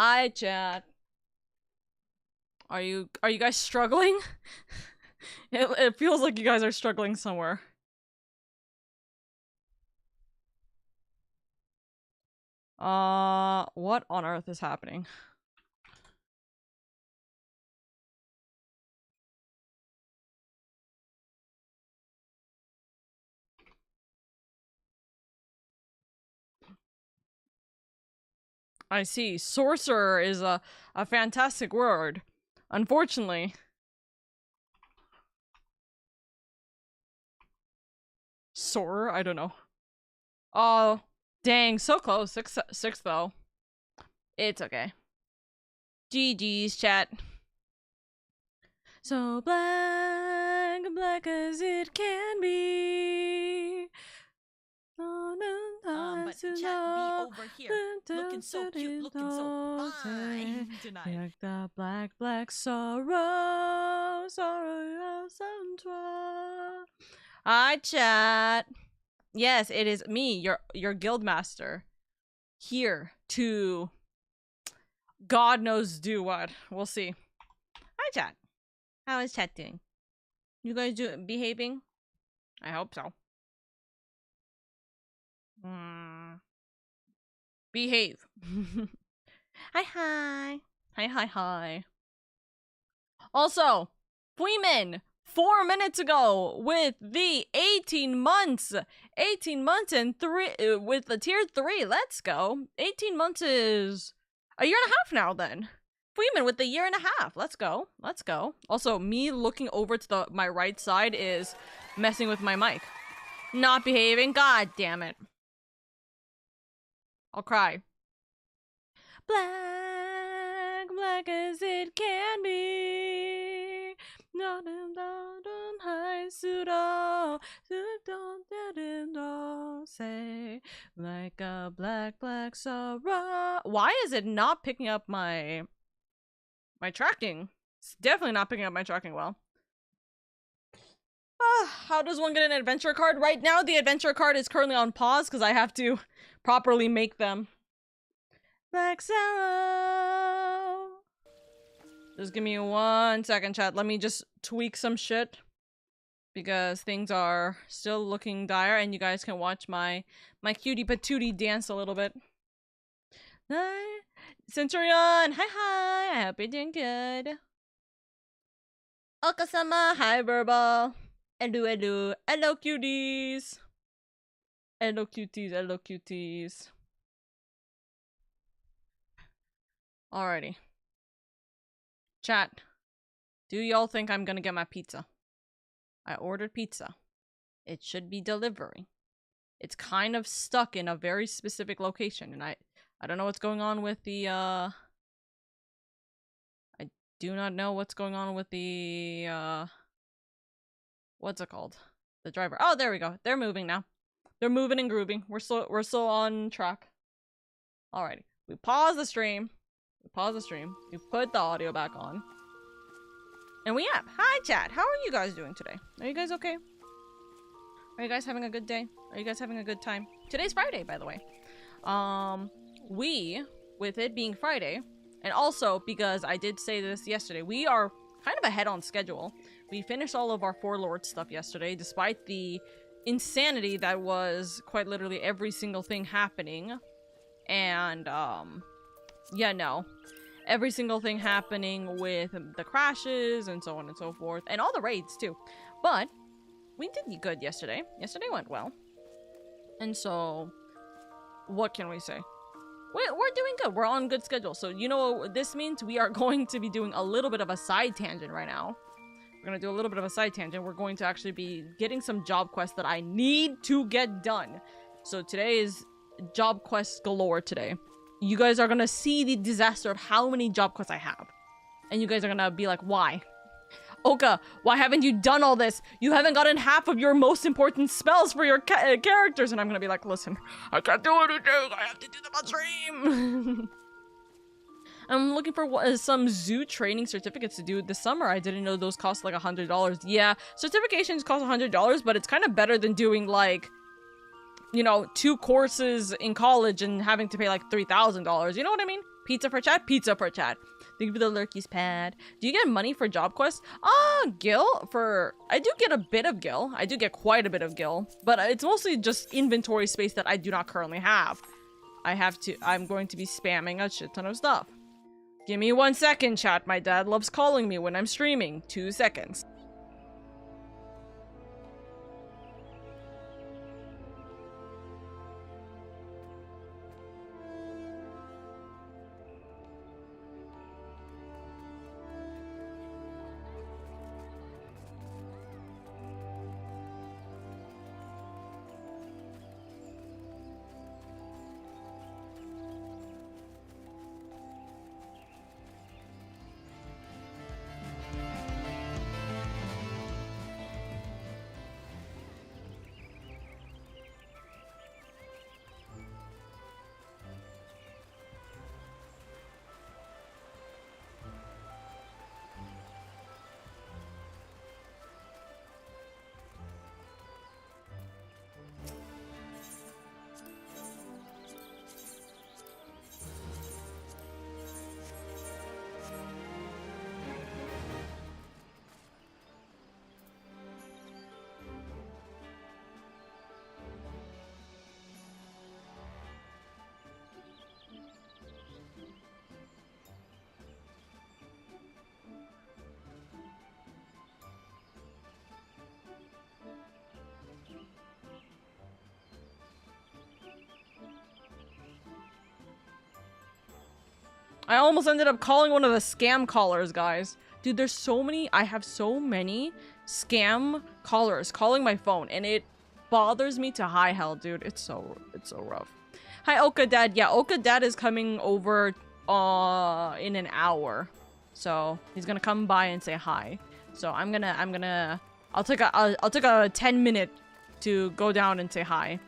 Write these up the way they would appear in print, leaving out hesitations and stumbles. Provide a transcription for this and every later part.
Hi, chat. Are you guys struggling? It feels like you guys are struggling somewhere. What on earth is happening? I see. Sorcerer is a fantastic word. Unfortunately. Sorer? I don't know. Oh, dang, so close. Six though. It's okay. GG's, chat. So black, black as it can be. But chat be over here, looking so cute, looking so fine tonight. Like the black, black sorrow, sorrow of Santua. Hi, chat. Yes, it is me, your guild master, here to God knows do what. We'll see. Hi, chat. How is chat doing? You guys behaving? I hope so. Behave. Hi. Hi. Also, Freeman, 4 minutes ago with the 18 months and 3 with the tier 3. Let's go. 18 months is a year and a half now then. Freeman with the year and a half. Let's go. Also, me looking over to my right side is messing with my mic. Not behaving. God damn it. I'll cry. Black as it can be. Say like a black sorrow. Why is it not picking up my tracking? It's definitely not picking up my tracking well. How does one get an adventure card? Right now, the adventure card is currently on pause because I have to properly make them. Black Sorrow. Just give me 1 second, chat. Let me just tweak some shit because things are still looking dire, and you guys can watch my cutie patootie dance a little bit. Hi, Centurion. Hi. I hope you're doing good. Oka-sama. Hi, Verbal. Hello. Hello, cuties. Hello, cuties. Alrighty. Chat. Do y'all think I'm gonna get my pizza? I ordered pizza. It should be delivering. It's kind of stuck in a very specific location, and I don't know what's going on with the, I do not know what's going on with the, what's it called? The driver. Oh, there we go. They're moving now. They're moving and grooving. We're still on track. Alrighty. We pause the stream. We put the audio back on. And we have. Hi, chat. How are you guys doing today? Are you guys okay? Are you guys having a good day? Are you guys having a good time? Today's Friday, by the way. With it being Friday, and also because I did say this yesterday, we are kind of ahead on schedule. We finished all of our Four Lords stuff yesterday, despite the insanity that was quite literally every single thing happening. And, yeah, no. Every single thing happening with the crashes and so on and so forth. And all the raids, too. But we did good yesterday. Yesterday went well. And so, what can we say? We're doing good. We're on good schedule. So, you know, this means we are going to be doing a little bit of a side tangent right now. We're going to do a little bit of a side tangent. We're going to actually be getting some job quests that I need to get done. So today is job quests galore today. You guys are going to see the disaster of how many job quests I have. And you guys are going to be like, why? Oka, why haven't you done all this? You haven't gotten half of your most important spells for your characters. And I'm going to be like, listen, I can't do anything. I have to do them on stream. I'm looking for some zoo training certificates to do this summer. I didn't know those cost like $100. Yeah, certifications cost $100, but it's kind of better than doing like, you know, 2 courses in college and having to pay like $3,000. You know what I mean? Pizza for chat? Pizza for chat. Thank you for the lurkies, pad. Do you get money for job quests? Gil? I do get a bit of Gil. I do get quite a bit of Gil. But it's mostly just inventory space that I do not currently have. I'm going to be spamming a shit ton of stuff. Give me 1 second, chat. My dad loves calling me when I'm streaming. 2 seconds. I almost ended up calling one of the scam callers, guys. Dude, there's so many. I have so many scam callers calling my phone, and it bothers me to high hell, dude. It's so rough. Hi, Oka Dad. Yeah, Oka Dad is coming over in an hour. So he's gonna come by and say hi. So I'll take a 10-minute to go down and say hi.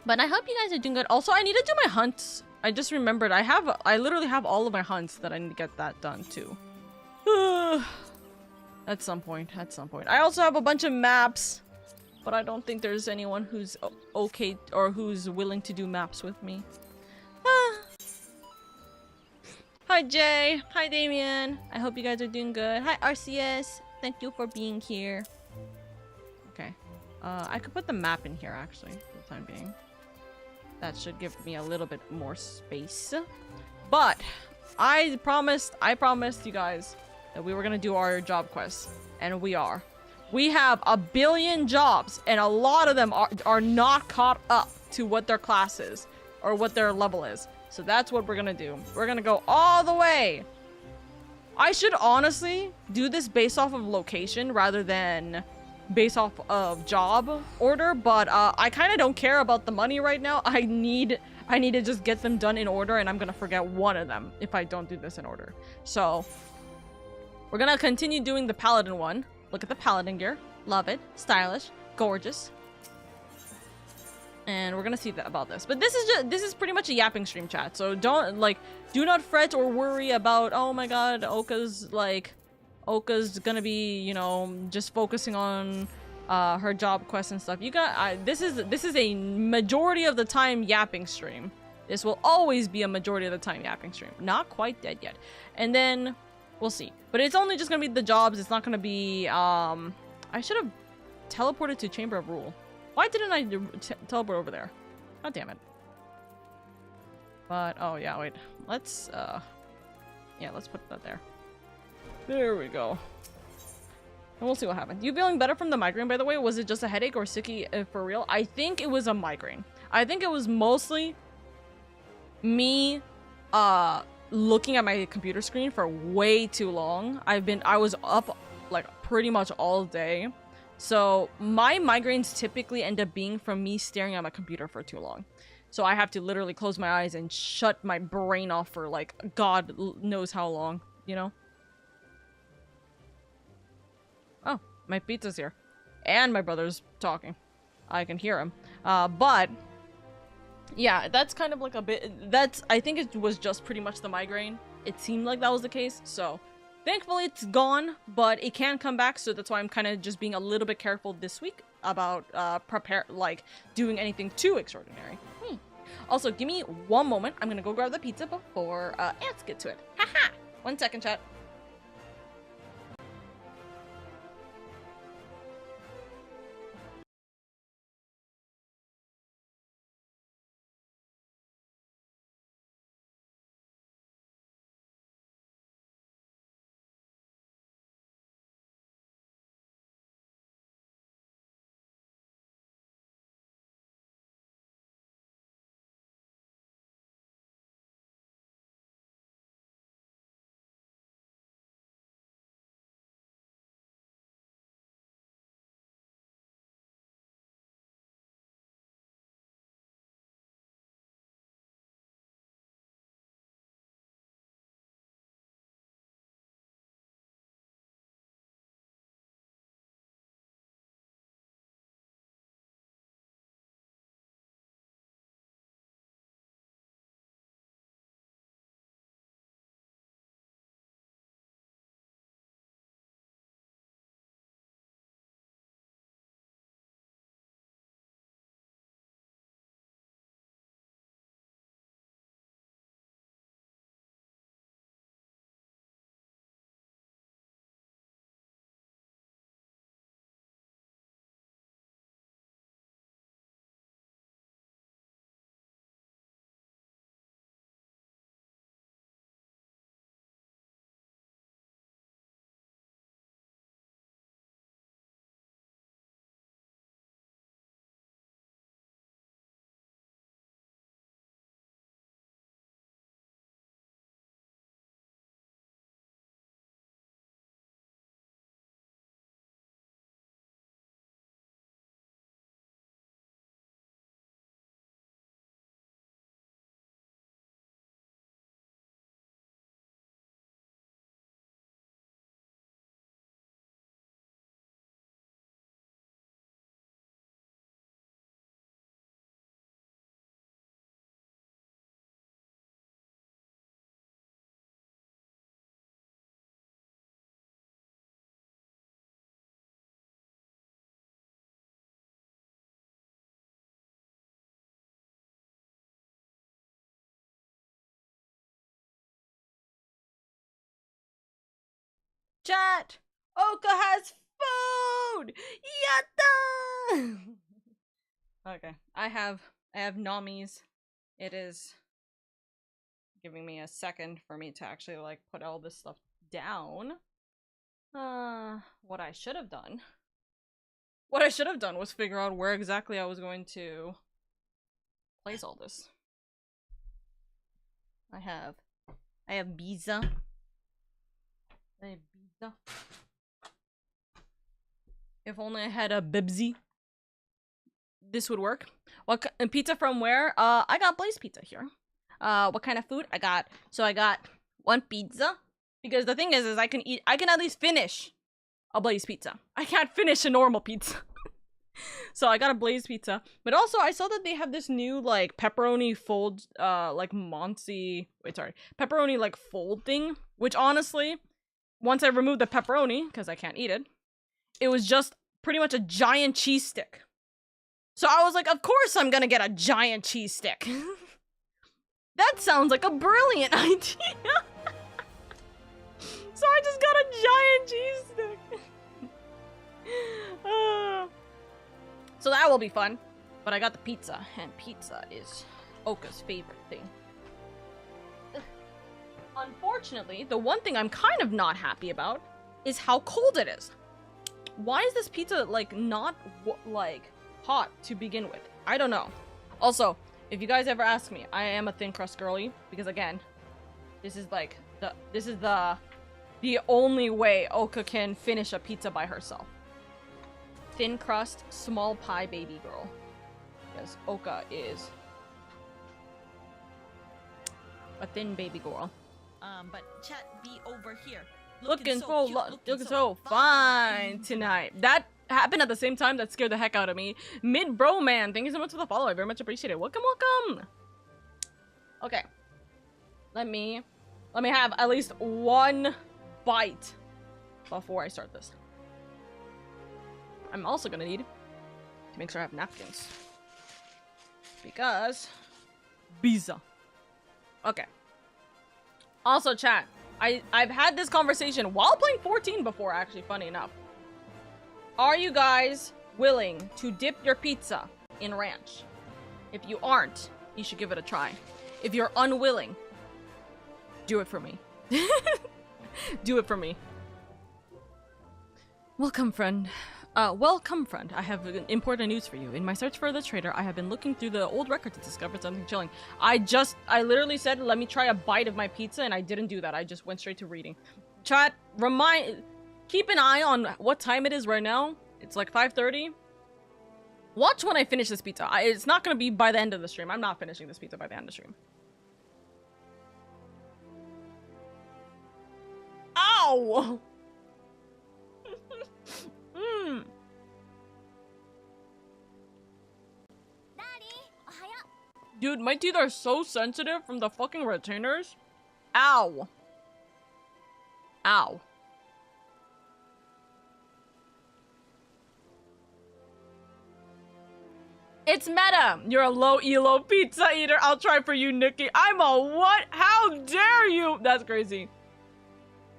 But I hope you guys are doing good. Also, I need to do my hunts. I just remembered I literally have all of my hunts that I need to get that done too. At some point. I also have a bunch of maps, but I don't think there's anyone who's okay or who's willing to do maps with me. Hi Jay, hi Damien. I hope you guys are doing good. Hi RCS, thank you for being here. Okay, I could put the map in here actually for the time being. That should give me a little bit more space. But I promised you guys that we were gonna do our job quests, and we are. We have 1 billion jobs, and a lot of them are not caught up to what their class is or what their level is. So that's what we're gonna do. We're gonna go all the way. I should honestly do this based off of location rather than based off of job order, but I kind of don't care about the money right now. I need to just get them done in order, and I'm gonna forget one of them if I don't do this in order. So we're gonna continue doing the paladin one. Look at the paladin gear. Love it. Stylish. Gorgeous. And we're gonna see about this. But this is pretty much a yapping stream, chat. So do not fret or worry about, oh my god, Oka's gonna be, you know, just focusing on her job quests and stuff. This is a majority of the time yapping stream. This will always be a majority of the time yapping stream. Not quite dead yet. And then we'll see. But it's only just gonna be the jobs. It's not gonna be I should have teleported to Chamber of Rule. Why didn't I teleport over there? God damn it. But oh yeah, wait. Let's put that there. There we go. And we'll see what happens. You feeling better from the migraine, by the way? Was it just a headache or sicky for real? I think it was a migraine. I think it was mostly me looking at my computer screen for way too long. I was up like pretty much all day. So my migraines typically end up being from me staring at my computer for too long. So I have to literally close my eyes and shut my brain off for like God knows how long, you know? Oh, my pizza's here. And my brother's talking. I can hear him. But yeah, that's kind of like a bit, I think it was just pretty much the migraine. It seemed like that was the case, so thankfully it's gone, but it can come back, so that's why I'm kind of just being a little bit careful this week about doing anything too extraordinary. Also, give me one moment. I'm gonna go grab the pizza before ants get to it. Haha! 1 second, chat. Chat! Oka has food! Yatta! Okay, I have Nami's. It is giving me a second for me to actually like put all this stuff down. What I should have done was figure out where exactly I was going to place all this. I have Biza. If only I had a Bibsy, this would work. What pizza from where? I got Blaze Pizza here. What kind of food? I got 1 pizza. Because the thing is I can at least finish a Blaze Pizza. I can't finish a normal pizza. So I got a Blaze Pizza. But also I saw that they have this new like pepperoni fold, like pepperoni like fold thing. Which honestly, once I removed the pepperoni, because I can't eat it, it was just pretty much a giant cheese stick. So I was like, of course I'm gonna get a giant cheese stick. That sounds like a brilliant idea. So I just got a giant cheese stick. So that will be fun. But I got the pizza, and pizza is Oka's favorite thing. Unfortunately, the one thing I'm kind of not happy about is how cold it is. Why is this pizza, like, not, like, hot to begin with? I don't know. Also, if you guys ever ask me, I am a thin crust girly, because again, this is, like, the only way Oka can finish a pizza by herself. Thin crust, small pie baby girl. Because Oka is a thin baby girl. But chat be over here. Looking so fine tonight. That happened at the same time. That scared the heck out of me. Mid bro man, thank you so much for the follow. I very much appreciate it. Welcome. Okay. Let me have at least one bite before I start this. I'm also gonna need to make sure I have napkins. Because pizza. Okay. Also, chat, I've had this conversation while playing 14 before, actually, funny enough. Are you guys willing to dip your pizza in ranch? If you aren't, you should give it a try. If you're unwilling, do it for me. Do it for me. Welcome, friend. Welcome, friend. I have important news for you. In my search for the traitor, I have been looking through the old record to discover something chilling. I literally said, let me try a bite of my pizza, and I didn't do that. I just went straight to reading. Chat, keep an eye on what time it is right now. It's like 5:30. Watch when I finish this pizza. It's not gonna be by the end of the stream. I'm not finishing this pizza by the end of the stream. Ow! Dude, my teeth are so sensitive from the fucking retainers. Ow. Ow. It's meta. You're a low elo pizza eater. I'll try for you, Nikki. I'm a what? How dare you? That's crazy.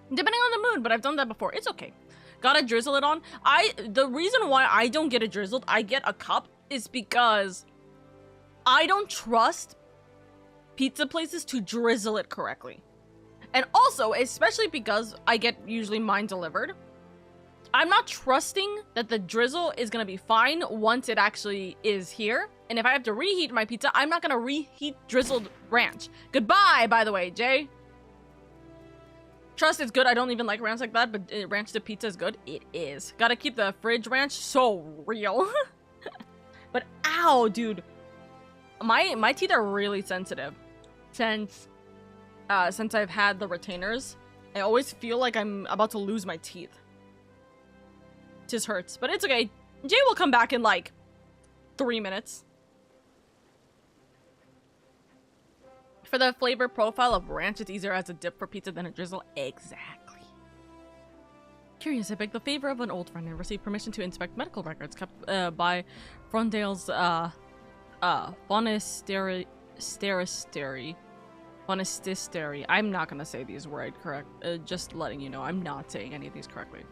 Depending on the mood, but I've done that before. It's okay. Gotta drizzle it on. The reason why I don't get it drizzled, I get a cup, is because I don't trust pizza places to drizzle it correctly. And also, especially because I get usually mine delivered, I'm not trusting that the drizzle is gonna be fine once it actually is here. And if I have to reheat my pizza, I'm not gonna reheat drizzled ranch. Goodbye, by the way, Jay. Trust, it's good. I don't even like ranch like that, but ranch to pizza is good. It is. Gotta keep the fridge ranch so real. But ow, dude. My teeth are really sensitive. Since I've had the retainers, I always feel like I'm about to lose my teeth. Just hurts, but it's okay. Jay will come back in like 3 minutes. For the flavor profile of ranch, it's easier as a dip for pizza than a drizzle. Exactly. Curious, I beg the favor of an old friend and received permission to inspect medical records kept by Frondale's Phonestistery. I'm not gonna say these words correct. Just letting you know, I'm not saying any of these correctly.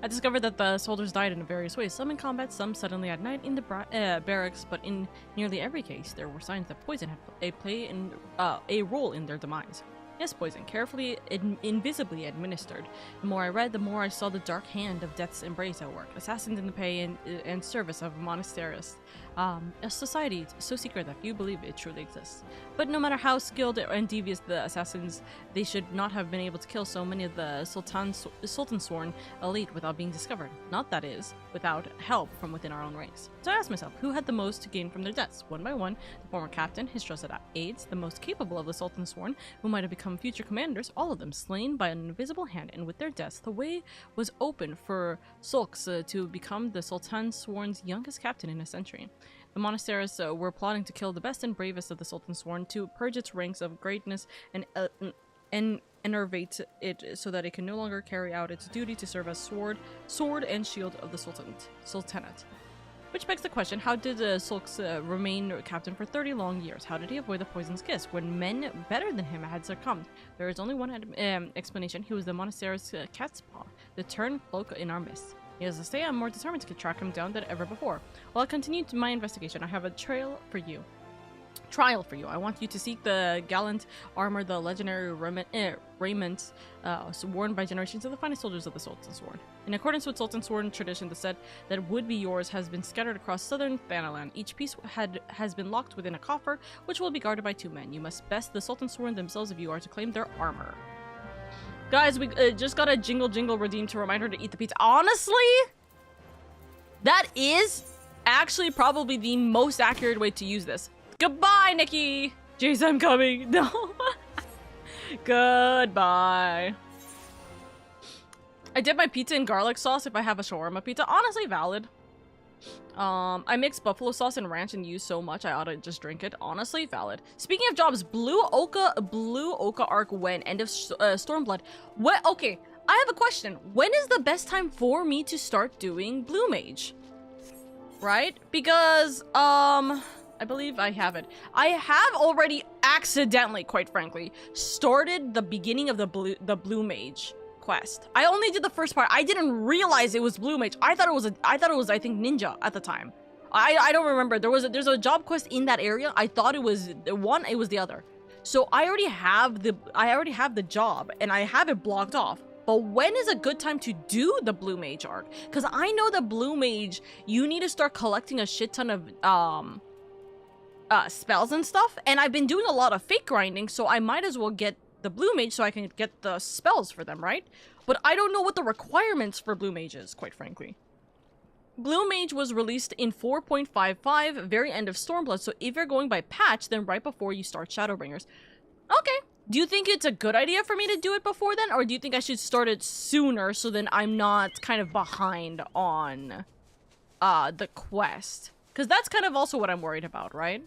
I discovered that the soldiers died in various ways, some in combat, some suddenly at night in the barracks, but in nearly every case, there were signs that poison had played a role in their demise. Yes, poison, carefully, invisibly administered. The more I read, the more I saw the dark hand of death's embrace at work. Assassins in the pay and service of monasteries. A society so secret that few believe it truly exists. But no matter how skilled and devious the assassins, they should not have been able to kill so many of the Sultan-sworn elite without being discovered. Not, that is, without help from within our own ranks. So I asked myself, who had the most to gain from their deaths? One by one, the former captain, his trusted aides, the most capable of the Sultan-sworn, who might have become future commanders, all of them slain by an invisible hand, and with their deaths, the way was open for Sulks to become the Sultan-sworn's youngest captain in a century. The monasteries were plotting to kill the best and bravest of the Sultan-sworn to purge its ranks of greatness and enervate it so that it can no longer carry out its duty to serve as sword and shield of the Sultanate. Which begs the question, how did Sulks remain captain for 30 long years? How did he avoid the poison's kiss when men better than him had succumbed? There is only one explanation. He was the monastery's cat's paw, the turned cloak in our midst. Needless to say, I'm more determined to track him down than ever before. While I continue my investigation, I have a trial for you. I want you to seek the gallant armor, the legendary raiments worn by generations of the finest soldiers of the Sultan-sworn. In accordance with Sultan-sworn tradition, the set that would be yours has been scattered across southern Thanalan. Each piece has been locked within a coffer, which will be guarded by 2 men. You must best the Sultan-sworn themselves if you are to claim their armor. Guys, we just got a jingle redeem to remind her to eat the pizza. Honestly, that is actually probably the most accurate way to use this. Goodbye, Nikki! Jeez, I'm coming. No. Goodbye. I dip my pizza in garlic sauce if I have a shawarma pizza. Honestly, valid. I mix buffalo sauce and ranch and use so much I ought to just drink it. Honestly, valid. Speaking of jobs, Blue Oka arc when? End of Stormblood. What? Okay, I have a question. When is the best time for me to start doing Blue Mage? Right? Because, I believe I have it. I have already accidentally, quite frankly, started the beginning of the blue mage quest. I only did the first part. I didn't realize it was blue mage. I thought it was I think ninja at the time. I don't remember. There's a job quest in that area. I thought it was one, it was the other. So I already have the job and I have it blocked off. But when is a good time to do the blue mage arc? Because I know the blue mage, you need to start collecting a shit ton of spells and stuff, and I've been doing a lot of fake grinding, so I might as well get the blue mage so I can get the spells for them, right? But I don't know what the requirements for blue mage is, quite frankly. Blue mage was released in 4.55, very end of Stormblood, so if you're going by patch, then right before you start Shadowbringers. Okay. Do you think it's a good idea for me to do it before then, or do you think I should start it sooner so then I'm not kind of behind on the quest? Because that's kind of also what I'm worried about, right?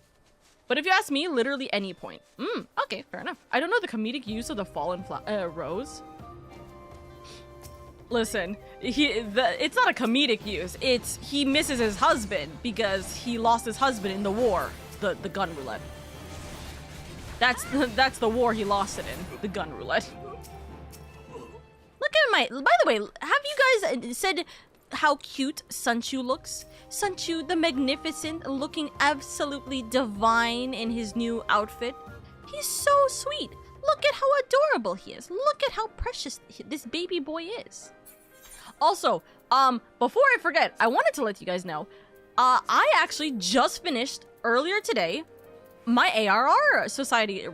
But if you ask me, literally any point. Okay, fair enough. I don't know the comedic use of the fallen rose. Listen, it's not a comedic use. It's he misses his husband because he lost his husband in the war, the gun roulette. That's the war he lost it in, the gun roulette. Look at by the way, have you guys said how cute Sunchu looks? Sunchu the Magnificent, looking absolutely divine in his new outfit. He's so sweet. Look at how adorable he is. Look at how precious this baby boy is. Also, before I forget, I wanted to let you guys know, I actually just finished earlier today my ARR Society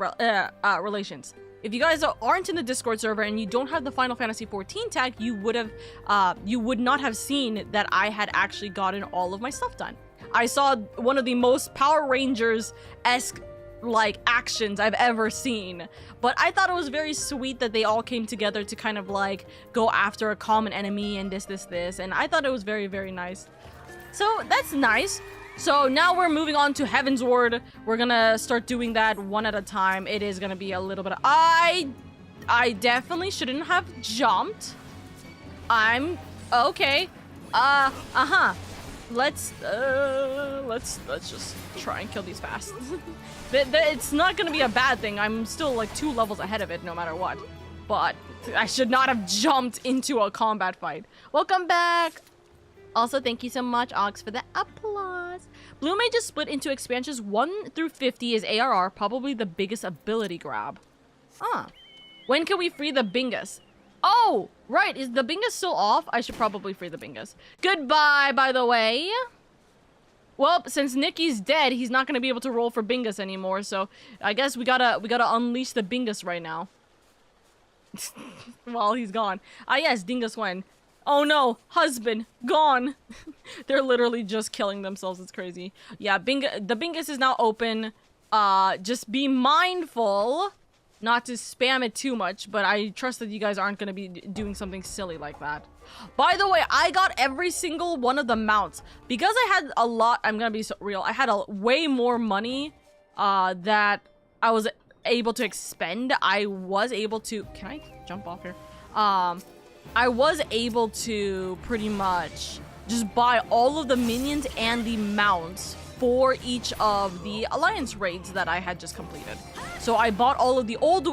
relations. If you guys aren't in the Discord server and you don't have the Final Fantasy XIV tag, you would not have seen that I had actually gotten all of my stuff done. I saw one of the most Power Rangers-esque like actions I've ever seen, but I thought it was very sweet that they all came together to kind of like go after a common enemy and this, and I thought it was very, very nice. So that's nice. So now we're moving on to Heaven's Ward. We're gonna start doing that one at a time. It is gonna be a little bit of... I definitely shouldn't have jumped. I'm... Okay. Let's just try and kill these fast. It's not gonna be a bad thing. I'm still like 2 levels ahead of it no matter what. But I should not have jumped into a combat fight. Welcome back! Also, thank you so much, Ox, for the applause. Blue Mage is split into expansions 1 through 50 is ARR, probably the biggest ability grab. When can we free the Bingus? Oh, right, is the Bingus still off? I should probably free the Bingus. Goodbye, by the way. Well, since Nikki's dead, he's not gonna be able to roll for Bingus anymore, so I guess we gotta unleash the Bingus right now. While he's gone. Yes, Dingus Gwen. Oh no, husband, gone. They're literally just killing themselves, it's crazy. Yeah, the Bingus is now open. Just be mindful not to spam it too much, but I trust that you guys aren't gonna be doing something silly like that. By the way, I got every single one of the mounts. Because I had a lot, I'm gonna be so real, I had way more money that I was able to expend. I was able to, can I jump off here? I was able to pretty much just buy all of the minions and the mounts for each of the alliance raids that I had just completed. So I bought all of the old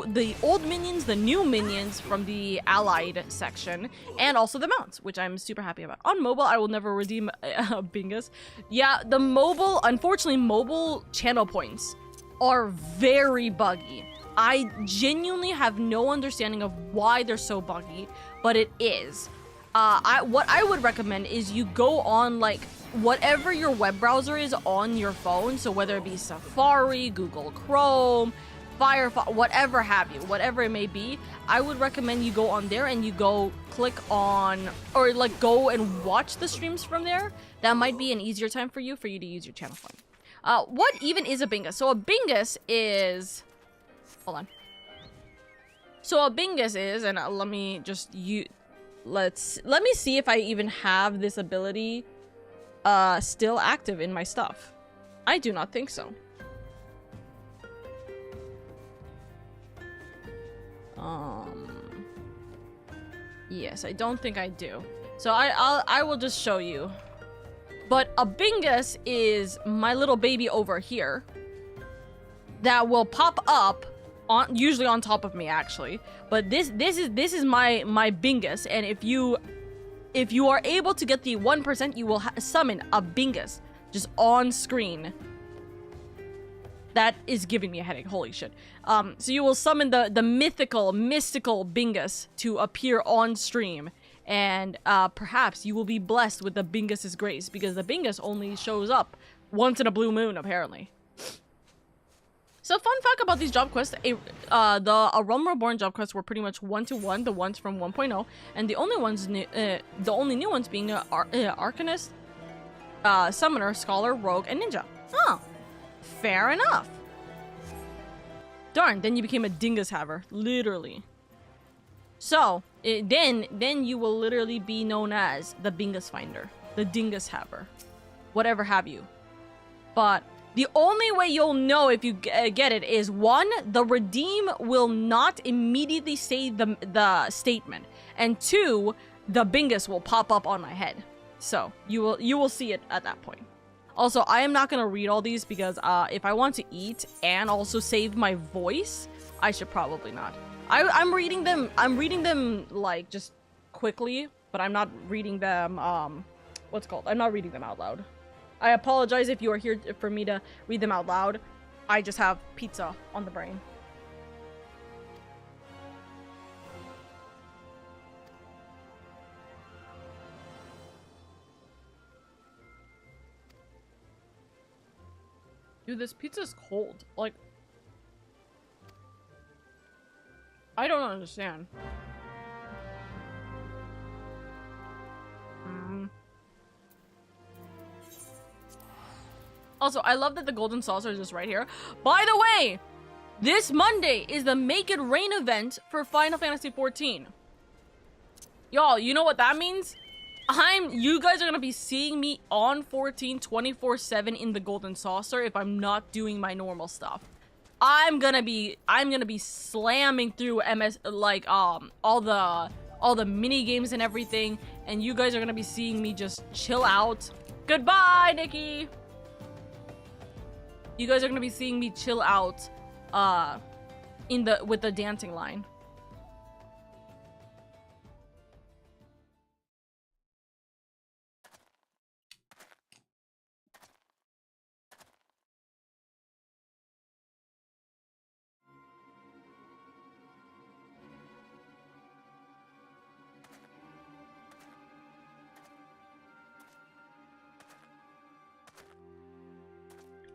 minions, the new minions from the allied section, and also the mounts, which I'm super happy about. On mobile, I will never redeem Bingus. Yeah, the mobile, unfortunately, mobile channel points are very buggy. I genuinely have no understanding of why they're so buggy, but it is. What I would recommend is you go on like whatever your web browser is on your phone, so whether it be Safari, Google Chrome, Firefox, whatever have you, whatever it may be, I would recommend you go on there and you go click on, or like go and watch the streams from there. That might be an easier time for you to use your channel phone. What even is a Bingus? So a Bingus is... Hold on. So a Bingus is, and let me just let me see if I even have this ability still active in my stuff. I do not think so. Yes, I don't think I do. So I will just show you. But a Bingus is my little baby over here. that will pop up on, usually on top of me actually. But this is my Bingus, and if you are able to get the 1%, you will summon a Bingus just on screen. That is giving me a headache. Holy shit. So you will summon the mystical Bingus to appear on stream. And perhaps you will be blessed with the Bingus's grace, because the Bingus only shows up once in a blue moon, apparently. So fun fact about these job quests, the A Realm Reborn job quests were pretty much 1-to-1, the ones from 1.0, and the only new ones being Arcanist, Summoner, Scholar, Rogue, and Ninja. Huh. Fair enough. Darn, then you became a Dingus Haver, literally. So, then you will literally be known as the Bingus Finder, the Dingus Haver, whatever have you. But the only way you'll know if you get it is, one, the redeem will not immediately say the statement, and two, the Bingus will pop up on my head. So you will see it at that point. Also, I am not gonna read all these because if I want to eat and also save my voice, I should probably not. I'm reading them like just quickly, but I'm not reading them what's it called? I'm not reading them out loud. I apologize if you are here for me to read them out loud. I just have pizza on the brain. Dude, this pizza's cold. Like, I don't understand. Also, I love that the golden saucer is just right here. By the way, this Monday is the Make It Rain event for Final Fantasy XIV. Y'all, you know what that means? You guys are gonna be seeing me on 14 24/7 in the golden saucer if I'm not doing my normal stuff. I'm gonna be slamming through all the mini games and everything, and you guys are gonna be seeing me just chill out. Goodbye, Nikki. You guys are gonna be seeing me chill out with the dancing line.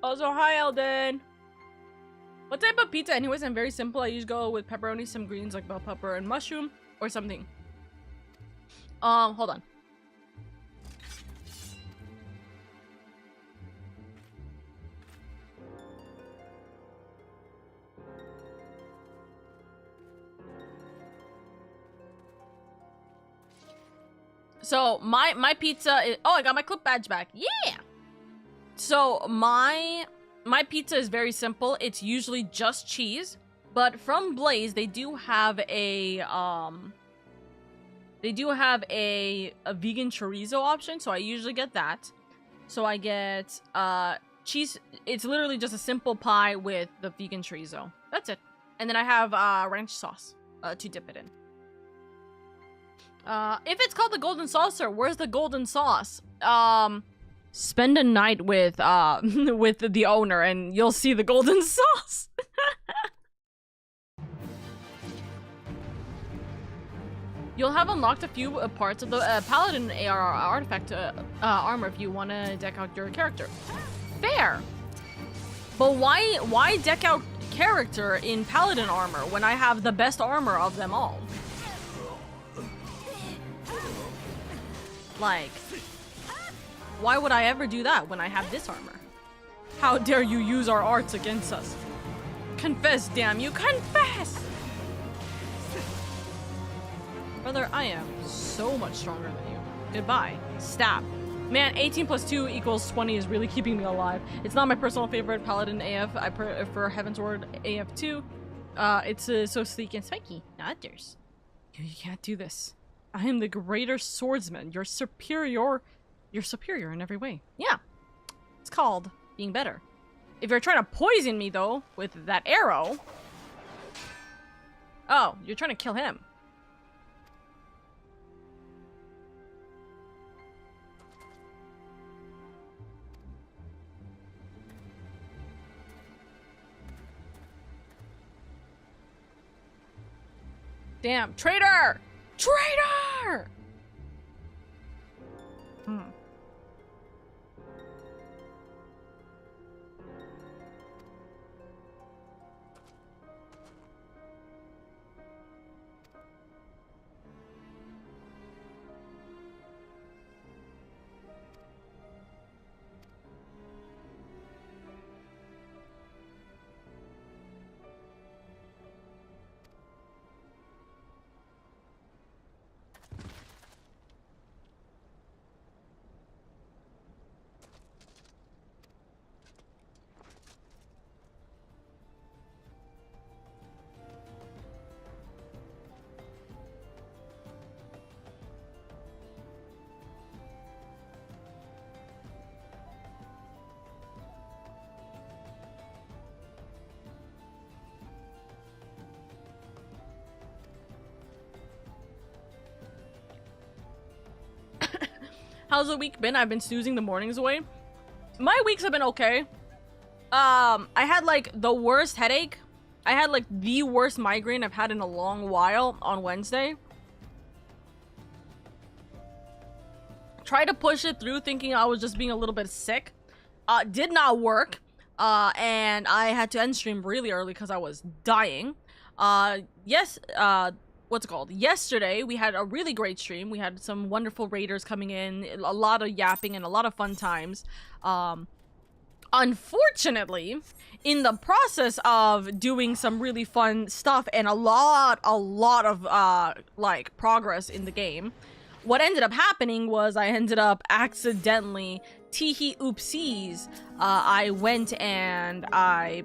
Also, hi, Elden. What type of pizza? Anyways, I'm very simple. I usually go with pepperoni, some greens like bell pepper and mushroom, or something. Hold on. So my pizza is, oh, I got my clip badge back. Yeah. So my pizza is very simple. It's usually just cheese, but from Blaze they do have a vegan chorizo option, so I usually get that. So I get cheese. It's literally just a simple pie with the vegan chorizo. That's it. And then I have ranch sauce to dip it in. If it's called the golden saucer, where's the golden sauce? Spend a night with with the owner and you'll see the golden sauce. You'll have unlocked a few parts of the Paladin AR artifact armor if you want to deck out your character. Fair. But why deck out character in Paladin armor when I have the best armor of them all? Like, why would I ever do that when I have this armor? How dare you use our arts against us? Confess, damn you, confess! Brother, I am so much stronger than you. Goodbye. Stab. Man, 18 plus 2 equals 20 is really keeping me alive. It's not my personal favorite Paladin AF. I prefer Heaven's Ward AF2. It's so sleek and spiky. Not yours. You can't do this. I am the greater swordsman. You're superior in every way. Yeah. It's called being better. If you're trying to poison me, though, with that arrow... Oh, you're trying to kill him. Damn, traitor! Traitor! How's the week been? I've been snoozing the mornings away. My weeks have been okay. I had like the worst headache. I had like the worst migraine I've had in a long while on Wednesday. Tried to push it through thinking I was just being a little bit sick. Did not work. And I had to end stream really early because I was dying. What's it called? Yesterday, we had a really great stream. We had some wonderful raiders coming in, a lot of yapping, and a lot of fun times. Unfortunately, in the process of doing some really fun stuff and a lot of, like, progress in the game, what ended up happening was I ended up accidentally, teehee oopsies, I went and I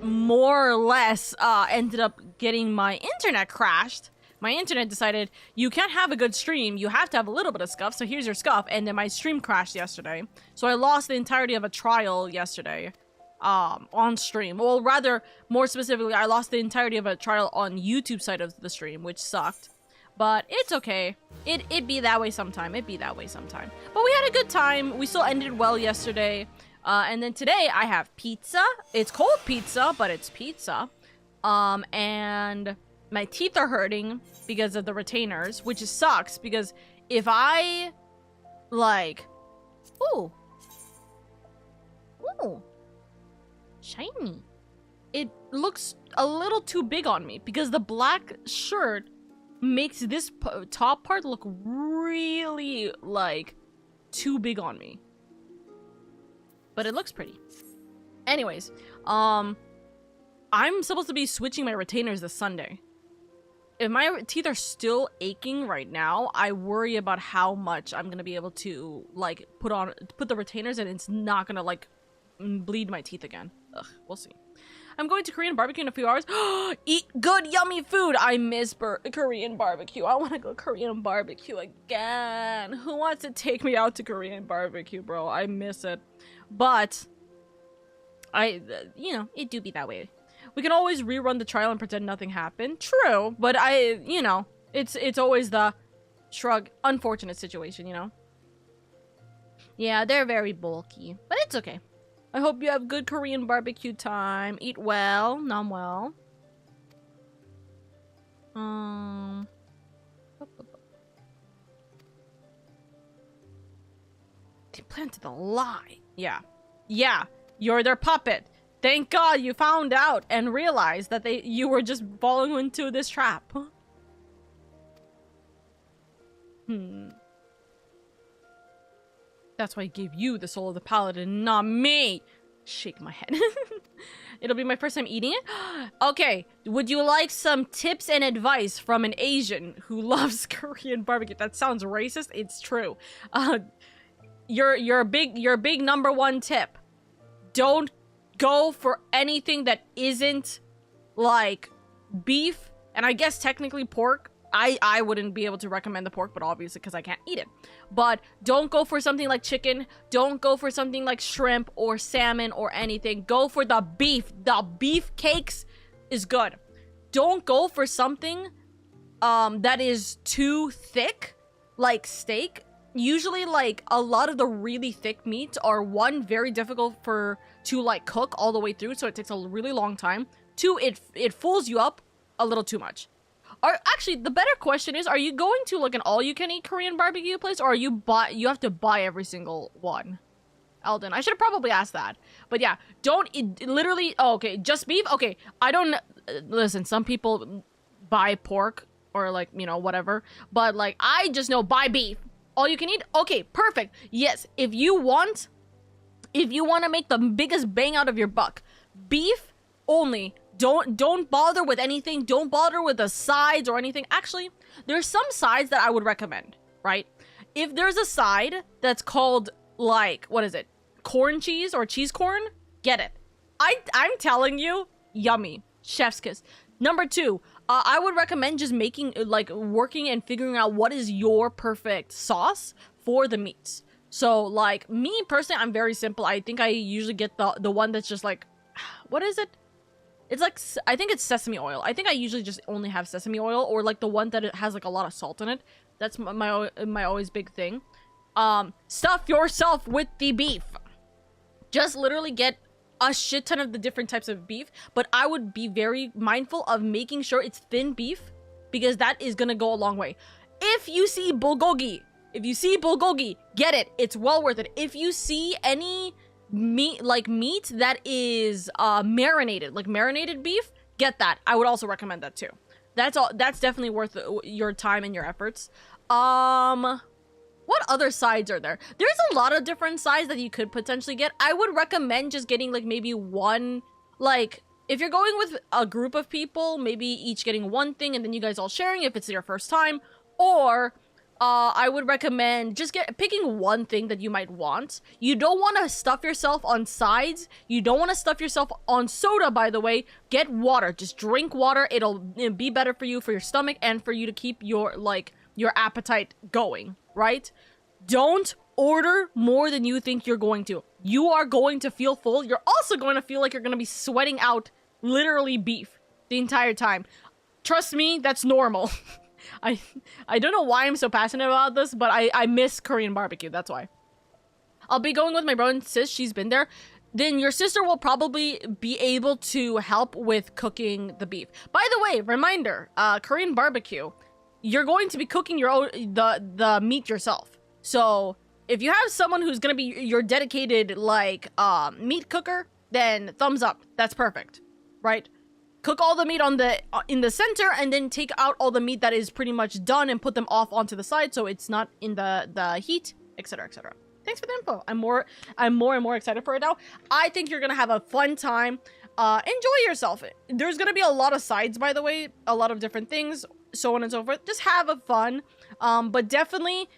more or less ended up getting my internet crashed. My internet decided, you can't have a good stream, you have to have a little bit of scuff, so here's your scuff, and then my stream crashed yesterday. So I lost the entirety of a trial yesterday, on stream. Well, rather, more specifically, I lost the entirety of a trial on YouTube side of the stream, which sucked. But it's okay. It be that way sometime, But we had a good time, we still ended well yesterday. And then today I have pizza. It's cold pizza, but it's pizza. And my teeth are hurting because of the retainers, which sucks because if I, like, ooh, shiny. It looks a little too big on me because the black shirt makes this top part look really, like, too big on me. But it looks pretty. Anyways, I'm supposed to be switching my retainers this Sunday. If my teeth are still aching right now, I worry about how much I'm gonna be able to, like, put the retainers and it's not gonna, like, bleed my teeth again. Ugh, we'll see. I'm going to Korean barbecue in a few hours. Eat good, yummy food! I miss Korean barbecue. I want to go Korean barbecue again. Who wants to take me out to Korean barbecue, bro? I miss it. But, you know, it do be that way. We can always rerun the trial and pretend nothing happened. True, but you know, it's always the shrug, unfortunate situation, you know? Yeah, they're very bulky, but it's okay. I hope you have good Korean barbecue time. Eat well, nom well. They planted a lie. Yeah. Yeah, you're their puppet. Thank God you found out and realized that you were just falling into this trap. That's why I gave you the soul of the paladin, not me. Shake my head. It'll be my first time eating it. Okay, would you like some tips and advice from an Asian who loves Korean barbecue? That sounds racist. It's true. Your big number one tip. Don't go for anything that isn't, like, beef, and I guess technically pork, I wouldn't be able to recommend the pork, but obviously because I can't eat it. But don't go for something like chicken. Don't go for something like shrimp or salmon or anything. Go for the beef. The beef cakes is good. Don't go for something that is too thick, like steak. Usually, like, a lot of the really thick meats are, one, very difficult to like cook all the way through, so it takes a really long time. Two, it fools you up a little too much. Actually, the better question is, are you going to like an all-you-can-eat Korean barbecue place, or you have to buy every single one? Alden, I should have probably asked that. But yeah, literally, oh, okay, just beef? Okay, I don't, listen, some people buy pork, or like, you know, whatever, but like, I just know buy beef. All you can eat? Okay, perfect. Yes, if you want to make the biggest bang out of your buck, beef only. Don't bother with anything. Don't bother with the sides or anything. Actually, there's some sides that I would recommend, right? If there's a side that's called, like, what is it? Corn cheese or cheese corn? Get it. I'm telling you, yummy. Chef's kiss. Number two, I would recommend just making, like, working and figuring out what is your perfect sauce for the meats. So, like, me personally, I'm very simple. I think I usually get the one that's just like, what is it? It's like, I think it's sesame oil. I think I usually just only have sesame oil, or like the one that it has like a lot of salt in it. That's my always big thing. Stuff yourself with the beef. Just literally get a shit ton of the different types of beef, but I would be very mindful of making sure it's thin beef, because that is gonna go a long way. If you see bulgogi, get it. It's well worth it. If you see any meat that is marinated, like marinated beef, get that. I would also recommend that too. That's definitely worth your time and your efforts. What other sides are there? There's a lot of different sides that you could potentially get. I would recommend just getting like maybe one, like if you're going with a group of people, maybe each getting one thing and then you guys all sharing if it's your first time. Or I would recommend just picking one thing that you might want. You don't want to stuff yourself on sides. You don't want to stuff yourself on soda, by the way. Get water. Just drink water. It'll be better for you, for your stomach, and for you to keep your appetite going, right? Don't order more than you think you're going to. You are going to feel full. You're also going to feel like you're going to be sweating out literally beef the entire time. Trust me, that's normal. I don't know why I'm so passionate about this, but I miss Korean barbecue, that's why. I'll be going with my bro and sis, she's been there. Then your sister will probably be able to help with cooking the beef. By the way, reminder, Korean barbecue, you're going to be cooking your own, the meat yourself. So if you have someone who's gonna be your dedicated, like, meat cooker, then thumbs up, that's perfect, right? Cook all the meat in the center, and then take out all the meat that is pretty much done and put them off onto the side so it's not in the heat, etc., etc. Thanks for the info. I'm more and more excited for it now. I think you're gonna have a fun time. Enjoy yourself. There's gonna be a lot of sides, by the way, a lot of different things, so on and so forth. Just have a fun. But definitely,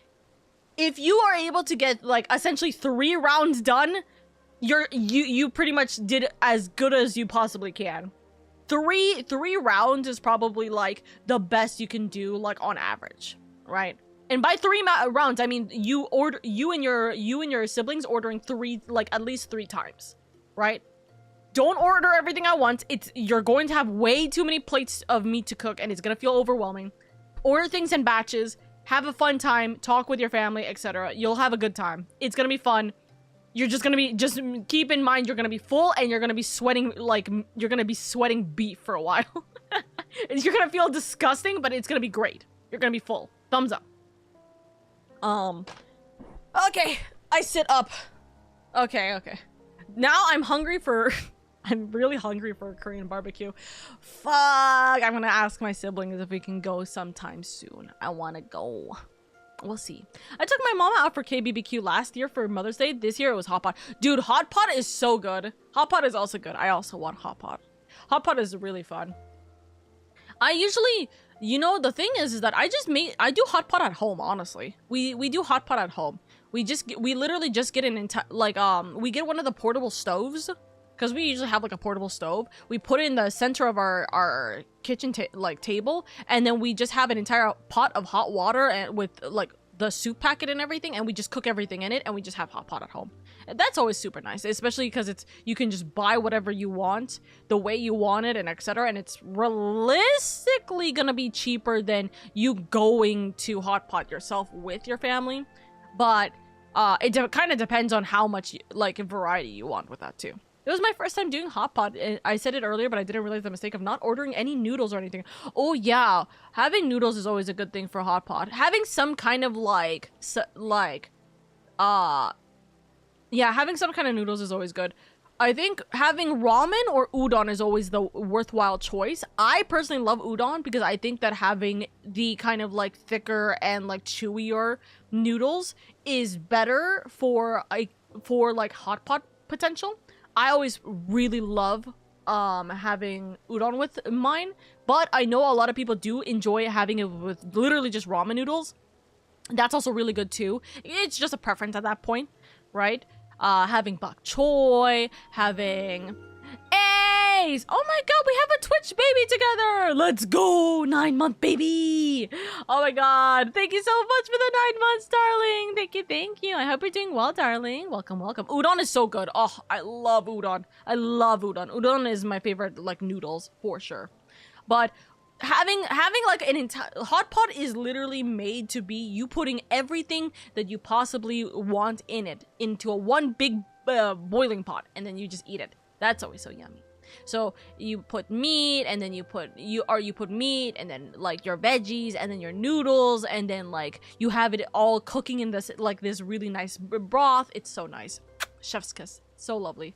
if you are able to get like essentially 3 rounds done, you pretty much did as good as you possibly can. Three rounds is probably like the best you can do, like on average, right? And by 3 rounds, I mean you and your siblings ordering at least 3 times, right? Don't order everything at once. You're going to have way too many plates of meat to cook, and it's gonna feel overwhelming. Order things in batches. Have a fun time. Talk with your family, etc. You'll have a good time. It's gonna be fun. You're just keep in mind you're gonna be full and you're gonna be sweating, like, you're gonna be sweating beef for a while. You're gonna feel disgusting, but it's gonna be great. You're gonna be full. Thumbs up. Okay, I sit up. Okay. Now I'm really hungry for Korean barbecue. Fuck, I'm gonna ask my siblings if we can go sometime soon. I wanna go. We'll see. I took my mama out for KBBQ last year for Mother's Day. This year it was hot pot. Dude, hot pot is so good. Hot pot is also good. I also want hot pot. Hot pot is really fun. I usually, you know, the thing is that I do hot pot at home, honestly. We do hot pot at home. We literally just get we get one of the portable stoves, because we usually have like a portable stove. We put it in the center of our kitchen table, and then we just have an entire pot of hot water and with like the soup packet and everything, and we just cook everything in it, and we just have hot pot at home. And that's always super nice, especially because you can just buy whatever you want the way you want it and etc. And it's realistically gonna be cheaper than you going to hot pot yourself with your family, but it kind of depends on how much like variety you want with that too. It was my first time doing hot pot. I said it earlier, but I didn't realize the mistake of not ordering any noodles or anything. Oh yeah, having noodles is always a good thing for hot pot. Having some kind of having some kind of noodles is always good. I think having ramen or udon is always the worthwhile choice. I personally love udon because I think that having the kind of like thicker and like chewier noodles is better for like hot pot potential. I always really love having udon with mine, but I know a lot of people do enjoy having it with literally just ramen noodles. That's also really good too. It's just a preference at that point, right? Having bok choy, having Ace! Oh my god, we have a Twitch baby together! Let's go! 9-month baby! Oh my god, thank you so much for the 9 months, darling! Thank you. I hope you're doing well, darling. Welcome. Udon is so good. Oh, I love udon. Udon is my favorite, like, noodles, for sure. But having like an entire hot pot is literally made to be you putting everything that you possibly want in it into one big boiling pot, and then you just eat it. That's always so yummy. So you put meat, and then you put meat, and then like your veggies, and then your noodles, and then like you have it all cooking in this really nice broth. It's so nice. Chef's kiss. So lovely.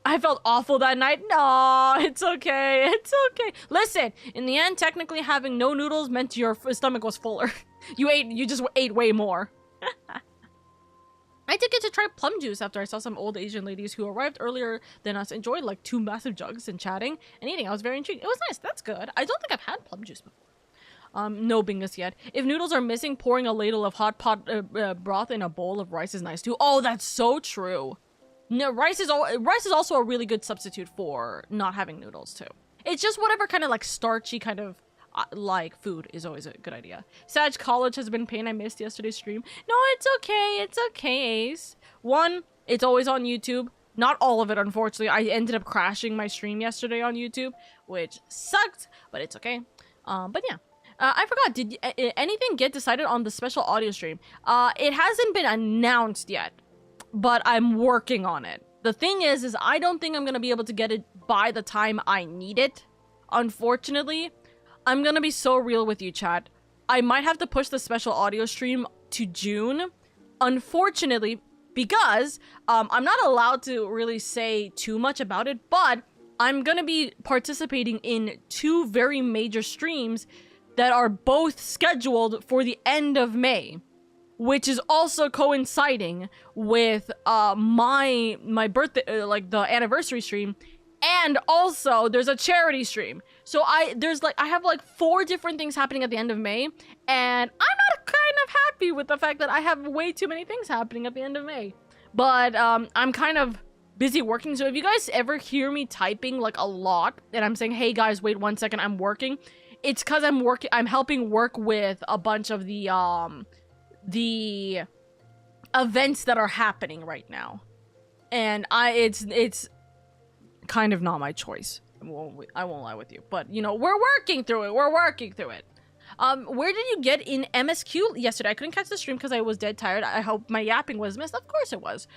I felt awful that night. No, it's okay. It's okay. Listen, in the end, technically having no noodles meant your stomach was fuller. You just ate way more. I did get to try plum juice after I saw some old Asian ladies who arrived earlier than us enjoy like 2 massive jugs and chatting and eating. I was very intrigued. It was nice. That's good. I don't think I've had plum juice before. No bingus yet. If noodles are missing, pouring a ladle of hot pot broth in a bowl of rice is nice too. Oh, that's so true. No, rice is also a really good substitute for not having noodles too. It's just whatever kind of like starchy kind of like food is always a good idea. Sag College has been pain. I missed yesterday's stream. No, it's okay. It's okay, Ace. One, it's always on YouTube. Not all of it, unfortunately. I ended up crashing my stream yesterday on YouTube, which sucked, but it's okay. But yeah. I forgot, did anything get decided on the special audio stream? It hasn't been announced yet, but I'm working on it. The thing is I don't think I'm gonna be able to get it by the time I need it, unfortunately. I'm gonna be so real with you, chat. I might have to push the special audio stream to June, unfortunately, because I'm not allowed to really say too much about it, but I'm gonna be participating in 2 very major streams that are both scheduled for the end of May, which is also coinciding with my birthday, like the anniversary stream, and also there's a charity stream. So I have like 4 different things happening at the end of May, and I'm not kind of happy with the fact that I have way too many things happening at the end of May. But I'm kind of busy working, so if you guys ever hear me typing like a lot and I'm saying, hey guys, wait 1 second, I'm working, it's because I'm helping work with a bunch of the events that are happening right now, and it's kind of not my choice. I won't lie with you, but you know, we're working through it. Where did you get in MSQ yesterday? I couldn't catch the stream because I was dead tired. I hope my yapping was missed. Of course it was.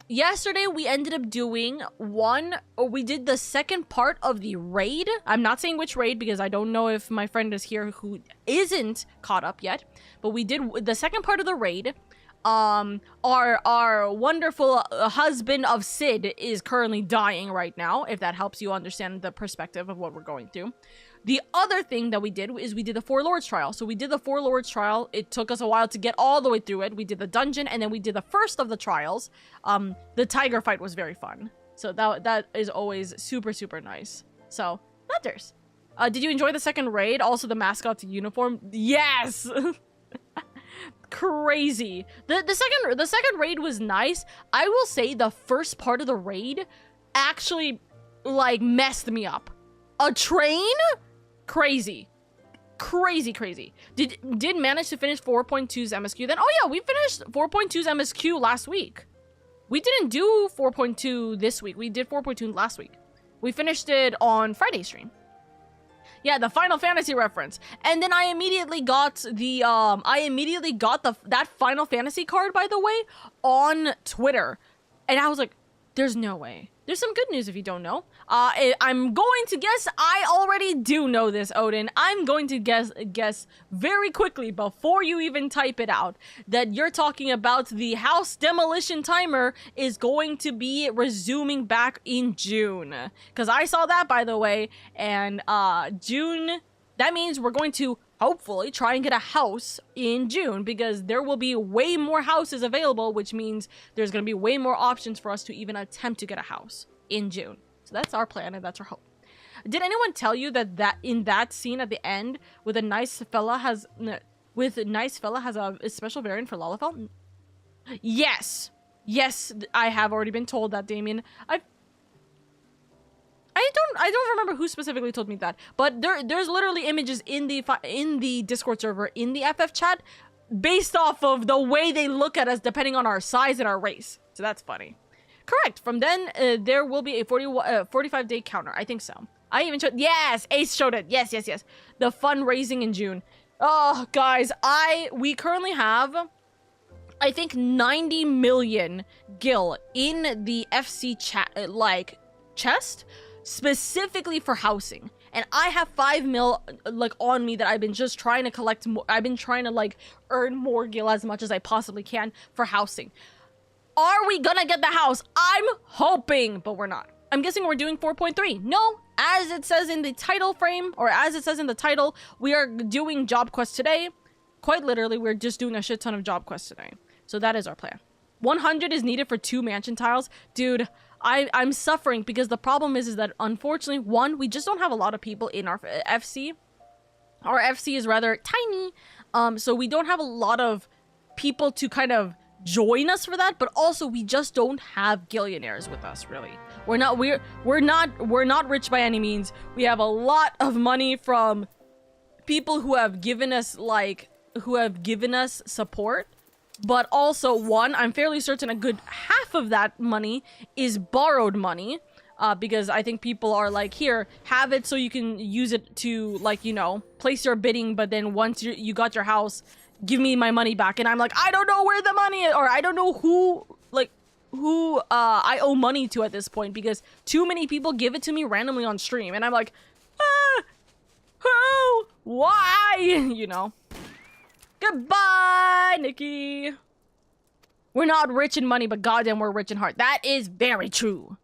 Yesterday we ended up doing we did the second part of the raid. I'm not saying which raid because I don't know if my friend is here who isn't caught up yet, but we did the second part of the raid. Our wonderful husband of Sid is currently dying right now, if that helps you understand the perspective of what we're going through. The other thing that we did is we did the 4 Lords trial. So we did the 4 Lords trial. It took us a while to get all the way through it. We did the dungeon, and then we did the first of the trials. The tiger fight was very fun. So that is always super, super nice. So, matters. Did you enjoy the second raid? Also the mascot's uniform? Yes! crazy. The second raid was nice. I will say the first part of the raid actually like messed me up. A train? Crazy. Crazy. Did manage to finish 4.2's MSQ then? Oh yeah, we finished 4.2's MSQ last week. We didn't do 4.2 this week. We did 4.2 last week. We finished it on Friday stream. Yeah, the Final Fantasy reference. And then I immediately got that Final Fantasy card, by the way, on Twitter. And I was like, there's no way. There's some good news if you don't know. I'm going to guess, I already do know this, Odin. I'm going to guess very quickly before you even type it out that you're talking about the house demolition timer is going to be resuming back in June. Because I saw that, by the way, and June, that means we're going to hopefully try and get a house in June because there will be way more houses available, which means there's going to be way more options for us to even attempt to get a house in June. So that's our plan and that's our hope. Did anyone tell you that in that scene at the end with a nice fella has a special variant for Lalafell? Yes, I have already been told that, Damien. I don't remember who specifically told me that, but there's literally images in the Discord server in the FF chat based off of the way they look at us depending on our size and our race. So that's funny. Correct. From then there will be a 45-day counter. I think so. I even showed. Yes, Ace showed it. Yes. The fundraising in June. Oh, guys, we currently have, I think, 90 million gil in the FC chat chest. Specifically for housing, and I have 5 mil on me that I've been just trying to collect more. I've been trying to earn more gil as much as I possibly can for housing. Are we gonna get the house? I'm hoping, but we're not. I'm guessing we're doing 4.3. No, as it says in the title frame, or as it says in the title, we are doing job quests today. Quite literally, we're just doing a shit ton of job quests today. So that is our plan. 100 is needed for 2 mansion tiles. Dude, I'm suffering because the problem is that unfortunately, one, we just don't have a lot of people in our FC. Our FC is rather tiny, so we don't have a lot of people to kind of join us for that. But also, we just don't have gillionaires with us. Really, we're not rich by any means. We have a lot of money from people who have given us support. But also, one, I'm fairly certain a good half of that money is borrowed money. Because I think people are like, here, have it so you can use it to, place your bidding. But then once you got your house, give me my money back. And I'm like, I don't know where the money is. Or I don't know who I owe money to at this point. Because too many people give it to me randomly on stream. And I'm like, who? Why? Goodbye, Nikki. We're not rich in money, but goddamn, we're rich in heart. That is very true.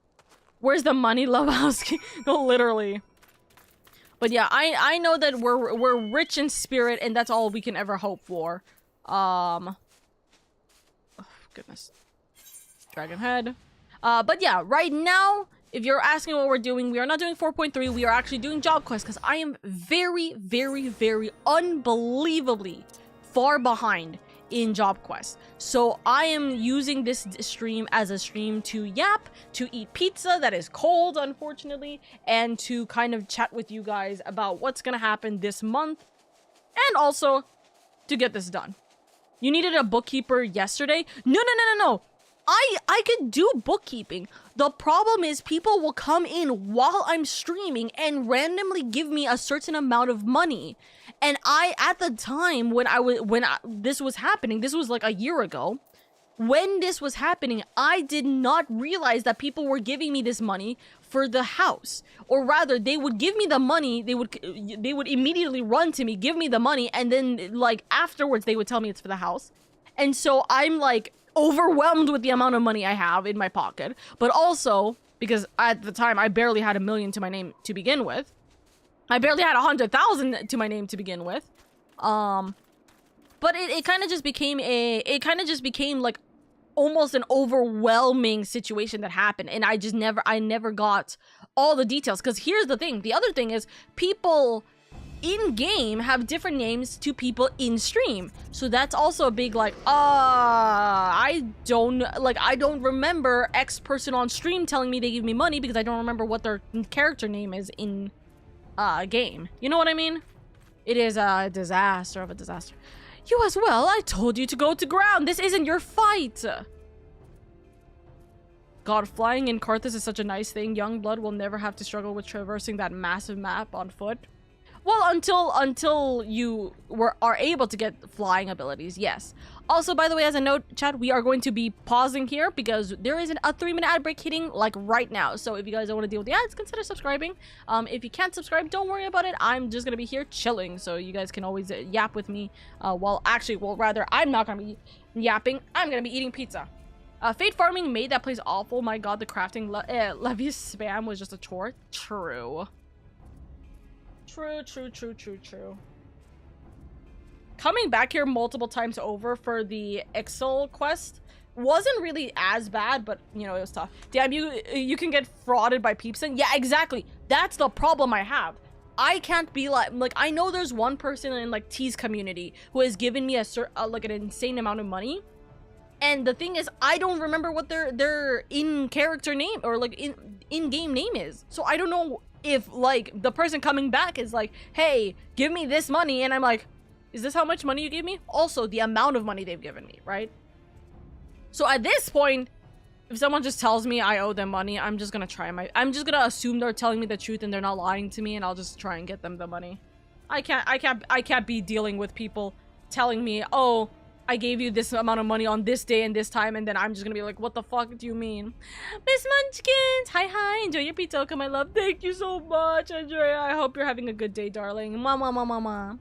Where's the money, Lebowski? No, literally. But yeah, I know that we're rich in spirit, and that's all we can ever hope for. Oh, goodness. Dragon head. But yeah, right now, if you're asking what we're doing, we are not doing 4.3. We are actually doing job quests because I am very, very, very unbelievably far behind in job quests. So I am using this stream as a stream to yap, to eat pizza that is cold, unfortunately, and to kind of chat with you guys about what's gonna happen this month, and also to get this done. You needed a bookkeeper yesterday? No. I could do bookkeeping. The problem is people will come in while I'm streaming and randomly give me a certain amount of money. And at the time when this was happening, this was like a year ago. When this was happening, I did not realize that people were giving me this money for the house. Or rather, they would give me the money, they would immediately run to me, give me the money, and then afterwards they would tell me it's for the house. And so I'm overwhelmed with the amount of money I have in my pocket, but also because at the time I barely had $1 million to my name to begin with. I barely had 100,000 to my name to begin with. But it kind of just became almost an overwhelming situation that happened, and I never got all the details. Because here's the thing, the other thing is people in-game have different names to people in-stream. So that's also a big, like, I don't remember X person on stream telling me they give me money because I don't remember what their character name is in game. You know what I mean? It is a disaster of a disaster. You as well, I told you to go to ground. This isn't your fight. God, flying in Karthus is such a nice thing. Young blood will never have to struggle with traversing that massive map on foot. Well, until you are able to get flying abilities, yes. Also, by the way, as a note, chat, we are going to be pausing here because there is a 3-minute ad break hitting, like, right now. So if you guys don't want to deal with the ads, consider subscribing. If you can't subscribe, don't worry about it. I'm just going to be here chilling, so you guys can always yap with me. Rather, I'm not going to be yapping. I'm going to be eating pizza. Fate farming made that place awful. My god, the crafting levy spam was just a chore. True. True. Coming back here multiple times over for the Excel quest wasn't really as bad, but, you know, it was tough. Damn, you can get frauded by Peepson. Yeah, exactly. That's the problem I have. I can't be like I know there's one person in, like, T's community who has given me like, an insane amount of money. And the thing is, I don't remember what their in-character name or, like, in-game name is. So I don't know if, like, the person coming back is like, hey, give me this money. And I'm like, is this how much money you gave me? Also, the amount of money they've given me, right? So at this point, if someone just tells me I owe them money, I'm just gonna I'm just gonna assume they're telling me the truth and they're not lying to me, and I'll just try and get them the money. I can't be dealing with people telling me, oh, I gave you this amount of money on this day and this time, and then I'm just gonna be like, what the fuck do you mean? Miss Munchkins! Hi, enjoy your Vtuber, my love. Thank you so much, Andrea. I hope you're having a good day, darling. Mama.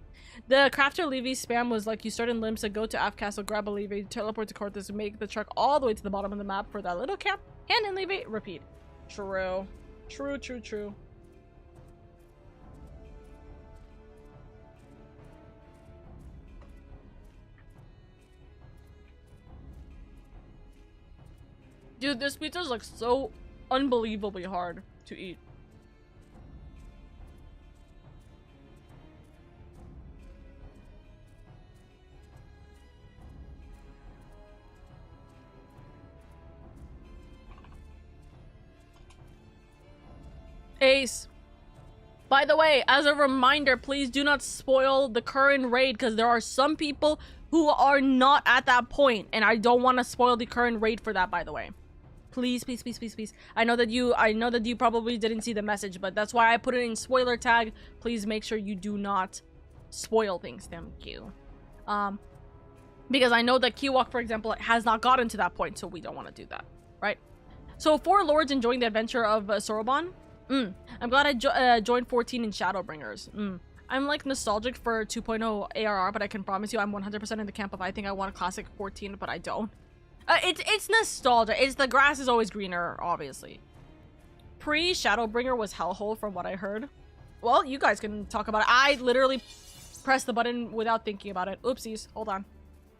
The crafter Levy spam was like, you start in Limsa, go to Af Castle, grab a Levy, teleport to Karthus, make the truck all the way to the bottom of the map for that little camp, hand in Levy, repeat. True. Dude, this pizza is, like, so unbelievably hard to eat. Ace. By the way, as a reminder, please do not spoil the current raid because there are some people who are not at that point, and I don't want to spoil the current raid for that, by the way. Please. I know that you probably didn't see the message, but that's why I put it in spoiler tag. Please make sure you do not spoil things. Thank you. Because I know that Kiwok, for example, has not gotten to that point, so we don't want to do that, right? So 4 lords enjoying the adventure of Soroban. I'm glad I joined 14 in Shadowbringers. I'm, like, nostalgic for 2.0 ARR, but I can promise you I'm 100% in the camp of I think I want a classic 14, but I don't. It's nostalgia. It's the grass is always greener, obviously. Pre-Shadowbringer was hellhole from what I heard. Well, you guys can talk about it. I literally pressed the button without thinking about it. Oopsies. Hold on.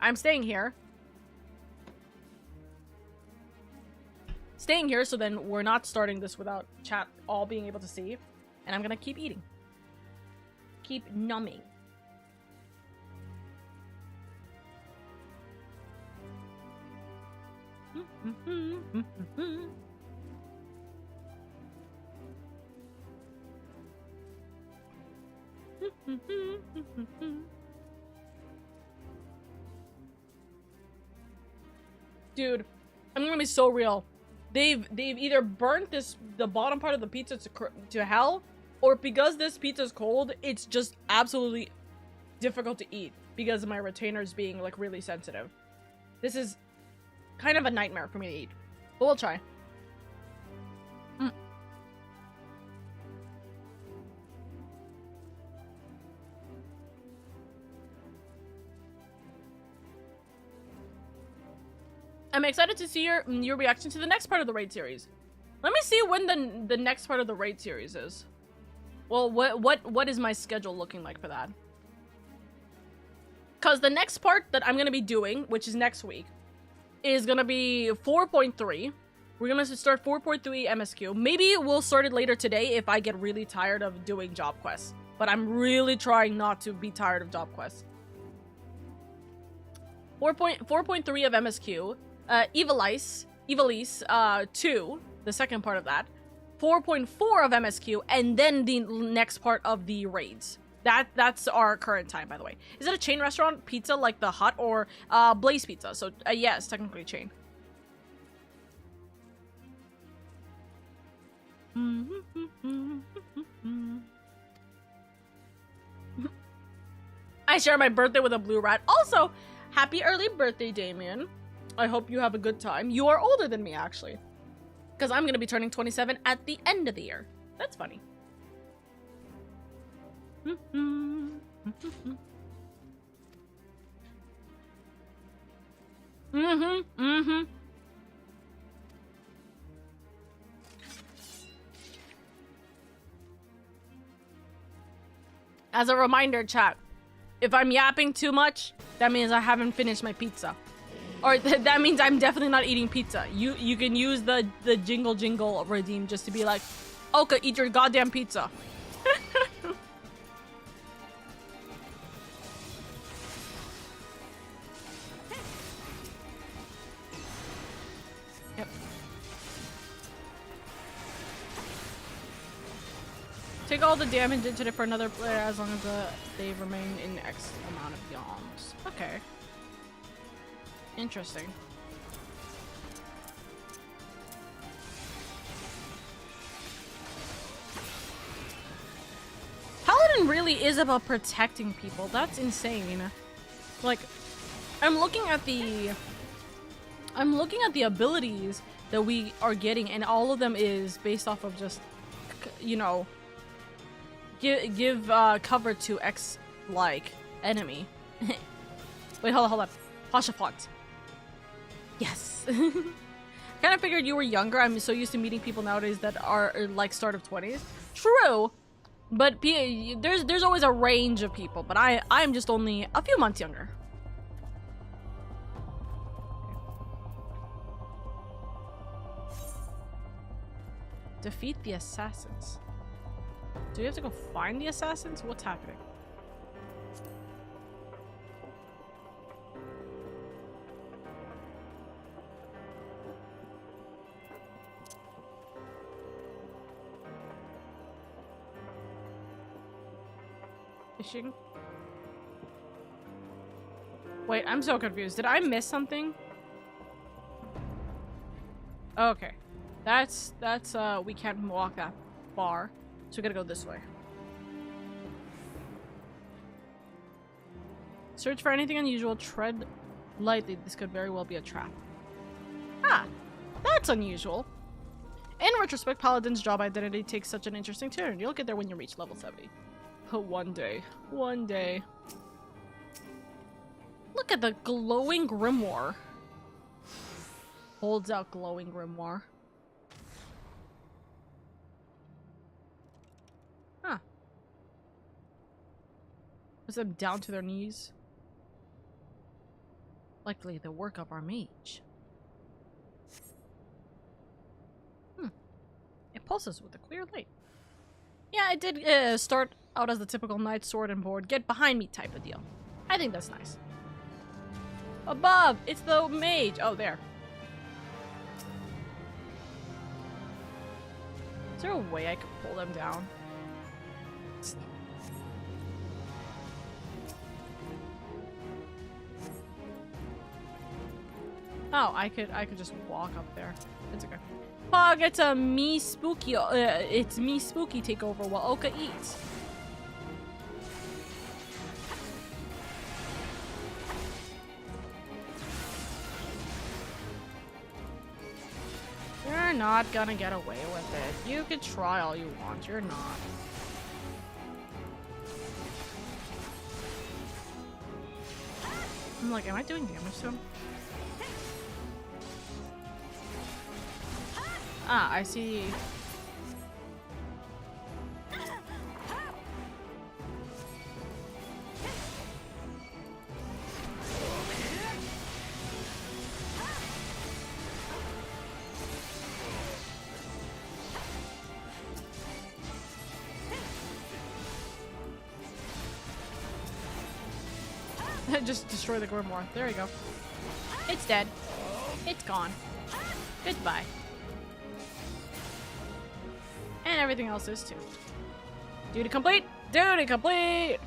I'm staying here. Staying here, so then we're not starting this without chat all being able to see. And I'm gonna keep eating. Keep numbing. Dude, I'm gonna be so real. They've either burnt the bottom part of the pizza to hell, or because this pizza's cold, it's just absolutely difficult to eat because of my retainers being, like, really sensitive. This is kind of a nightmare for me to eat, but we'll try. I'm excited to see your reaction to the next part of the raid series. Let me see when the next part of the raid series is. Well, what is my schedule looking like for that? Because the next part that I'm gonna be doing, which is next week, is gonna be 4.3. We're gonna start 4.3 MSQ. Maybe we'll start it later today if I get really tired of doing job quests. but I'm really trying not to be tired of job quests. 4.3 of MSQ, Evilise 2, the second part of that, 4.4 of MSQ, and then the next part of the raids. That's our current time, by the way. Is it a chain restaurant pizza like the Hut or Blaze Pizza? So yes, technically chain. I share my birthday with a blue rat. Also, happy early birthday, Damien. I hope you have a good time. You are older than me, actually. Because I'm going to be turning 27 at the end of the year. That's funny. As a reminder, chat, if I'm yapping too much, that means I haven't finished my pizza. Or that means I'm definitely not eating pizza. You can use the jingle jingle redeem just to be like, Oka, eat your goddamn pizza. Yep. Take all the damage into it for another player as long as they remain in X amount of yawns. Okay. Interesting. Paladin really is about protecting people. That's insane. Like, I'm looking at the abilities that we are getting, and all of them is based off of just, you know, give cover to X-like enemy. Wait, hold on. Hashafot. Yes. Kind of figured you were younger. I'm so used to meeting people nowadays that are like start of 20s. True, but there's always a range of people. But I'm just only a few months younger. Defeat the assassins. Do we have to go find the assassins? What's happening? Fishing? Wait, I'm so confused. Did I miss something? Okay. That's we can't walk that far. So we gotta go this way. Search for anything unusual. Tread lightly. This could very well be a trap. Ah, that's unusual. In retrospect, Paladin's job identity takes such an interesting turn. You'll get there when you reach level 70. Oh, one day. One day. Look at the glowing grimoire. Holds out glowing grimoire. Huh. Was them down to their knees? Likely the work of our mage. It pulses with a clear light. Yeah, it did start out as the typical knight sword and board, get behind me type of deal. I think that's nice. Above! It's the mage! Oh, there. Is there a way I could pull them down? Oh, I could just walk up there. It's okay. Pog, it's a me spooky. It's me spooky takeover while Oka eats. You're not gonna get away with it. You can try all you want. You're not. I'm like, am I doing damage to him? Ah, I see. Just destroy the Grimoire. There you go. It's dead. It's gone. Goodbye. And everything else is too. Duty complete! Duty complete!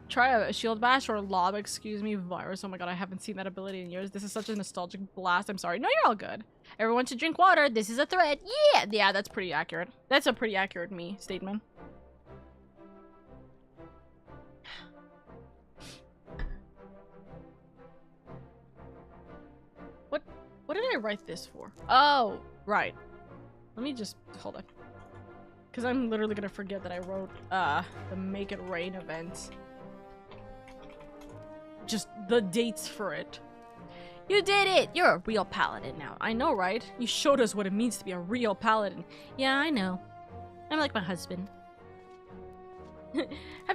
Try a shield bash or a lob, excuse me, virus. Oh my god, I haven't seen that ability in years. This is such a nostalgic blast. I'm sorry. No, you're all good. Everyone should drink water. This is a threat. Yeah! Yeah, that's pretty accurate. That's a pretty accurate me statement. What did I write this for? Oh, right. Let me just hold on. Because I'm literally gonna forget that I wrote the Make It Rain event. Just the dates for it. You did it! You're a real paladin now. I know, right? You showed us what it means to be a real paladin. Yeah, I know. I'm like my husband. Have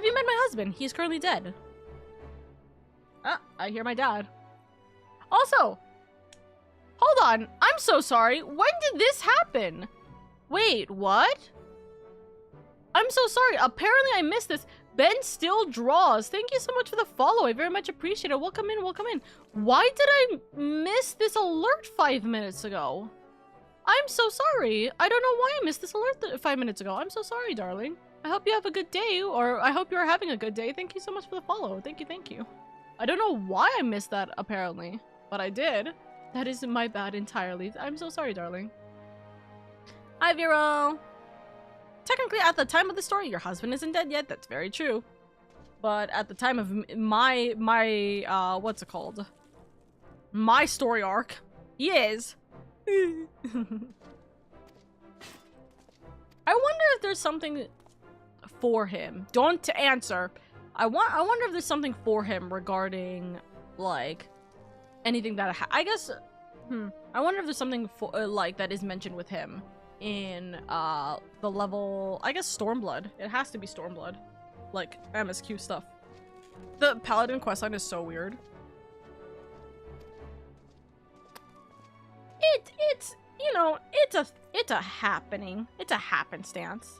you met my husband? He's currently dead. Ah, I hear my dad. Also, hold on. I'm so sorry. When did this happen? Wait, what? I'm so sorry. Apparently I missed this. Ben still draws. Thank you so much for the follow. I very much appreciate it. Welcome in, welcome in. Why did I miss this alert 5 minutes ago? I'm so sorry. I don't know why I missed this alert 5 minutes ago. I'm so sorry, darling. I hope you have a good day, or I hope you're having a good day. Thank you so much for the follow. Thank you, thank you. I don't know why I missed that, apparently, but I did. That is my bad entirely. I'm so sorry, darling. Hi, Vero. Technically, at the time of the story, your husband isn't dead yet. That's very true. But at the time of my what's it called? My story arc, he is. I wonder if there's something for him. Don't answer. I wonder if there's something for him regarding, like, anything that I guess. I wonder if there's something for like that is mentioned with him in the level. I guess Stormblood. It has to be Stormblood, like MSQ stuff. The Paladin questline is so weird. It's you know it's a happening. It's a happenstance.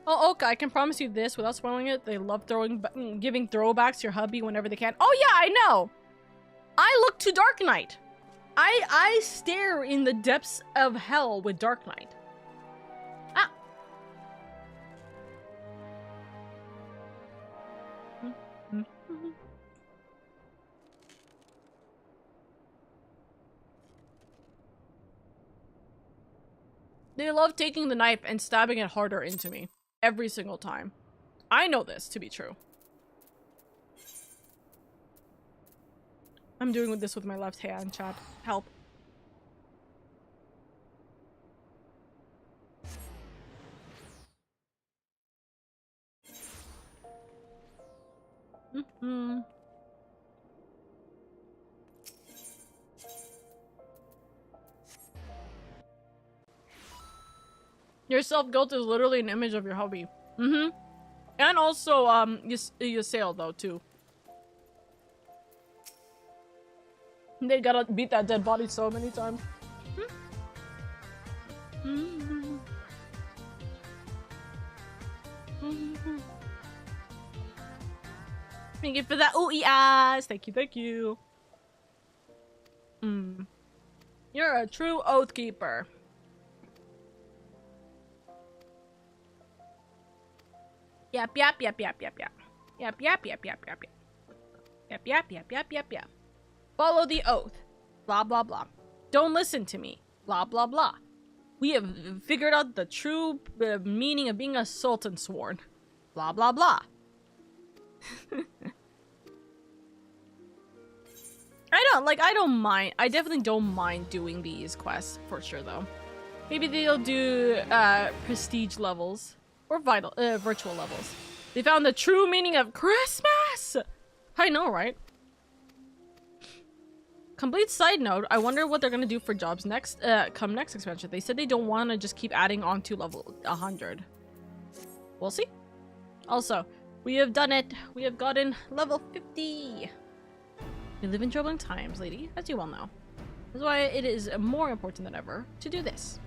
Oh, Oka, I can promise you this without spoiling it. They love giving throwbacks to your hubby whenever they can. Oh yeah, I know. I look to Dark Knight. I stare in the depths of hell with Dark Knight. Ah. They love taking the knife and stabbing it harder into me. Every single time. I know this to be true. I'm doing this with my left hand, chat. Help. Your self-guilt is literally an image of your hubby. And also, you sail though, too. They gotta beat that dead body so many times. Thank you for that ooh-ee-ahs. Thank you, thank you. You're a true oath keeper. Yep, yep, yep, yep, yep, yep. Yep, yep, yep, yep, yep, yep. Yep, yep, yep, yep, yep, yep. Follow the oath. Blah, blah, blah. Don't listen to me. Blah, blah, blah. We have figured out the true meaning of being a sultan sworn. Blah, blah, blah. I don't mind. I definitely don't mind doing these quests, for sure, though. Maybe they'll do, prestige levels. Or virtual levels. They found the true meaning of Christmas! I know, right? Complete side note, I wonder what they're gonna do for jobs next, come next expansion. They said they don't want to just keep adding on to level 100. We'll see. Also, We have done it. We have gotten level 50. We live in troubling times, lady, as you well know. That's why it is more important than ever to do this.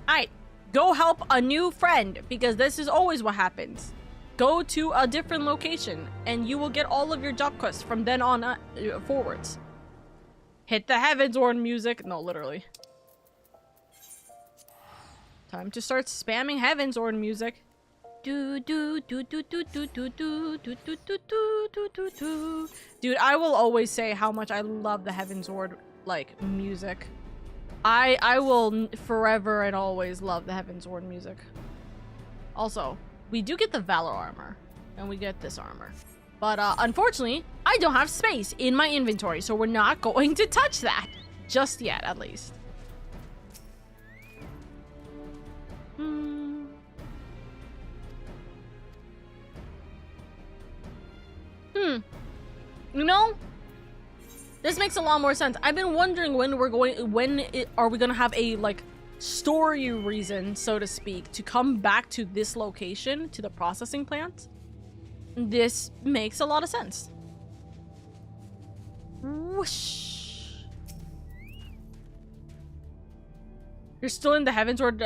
Alright, go help a new friend, because this is always what happens. Go to a different location, and you will get all of your job quests from then on forwards. Hit the Heavensward music. No, literally. Time to start spamming Heavensward music. Do do do do do do do do do do do do do do. Dude, I will always say how much I love the Heavensward like music. I will forever and always love the Heavensward music. Also, we do get the Valor armor, and we get this armor. But unfortunately, I don't have space in my inventory, so we're not going to touch that. Just yet, at least. You know, this makes a lot more sense. I've been wondering when are we gonna have a like story reason, so to speak, to come back to this location, to the processing plant. This makes a lot of sense. Whoosh. You're still in the Heavensward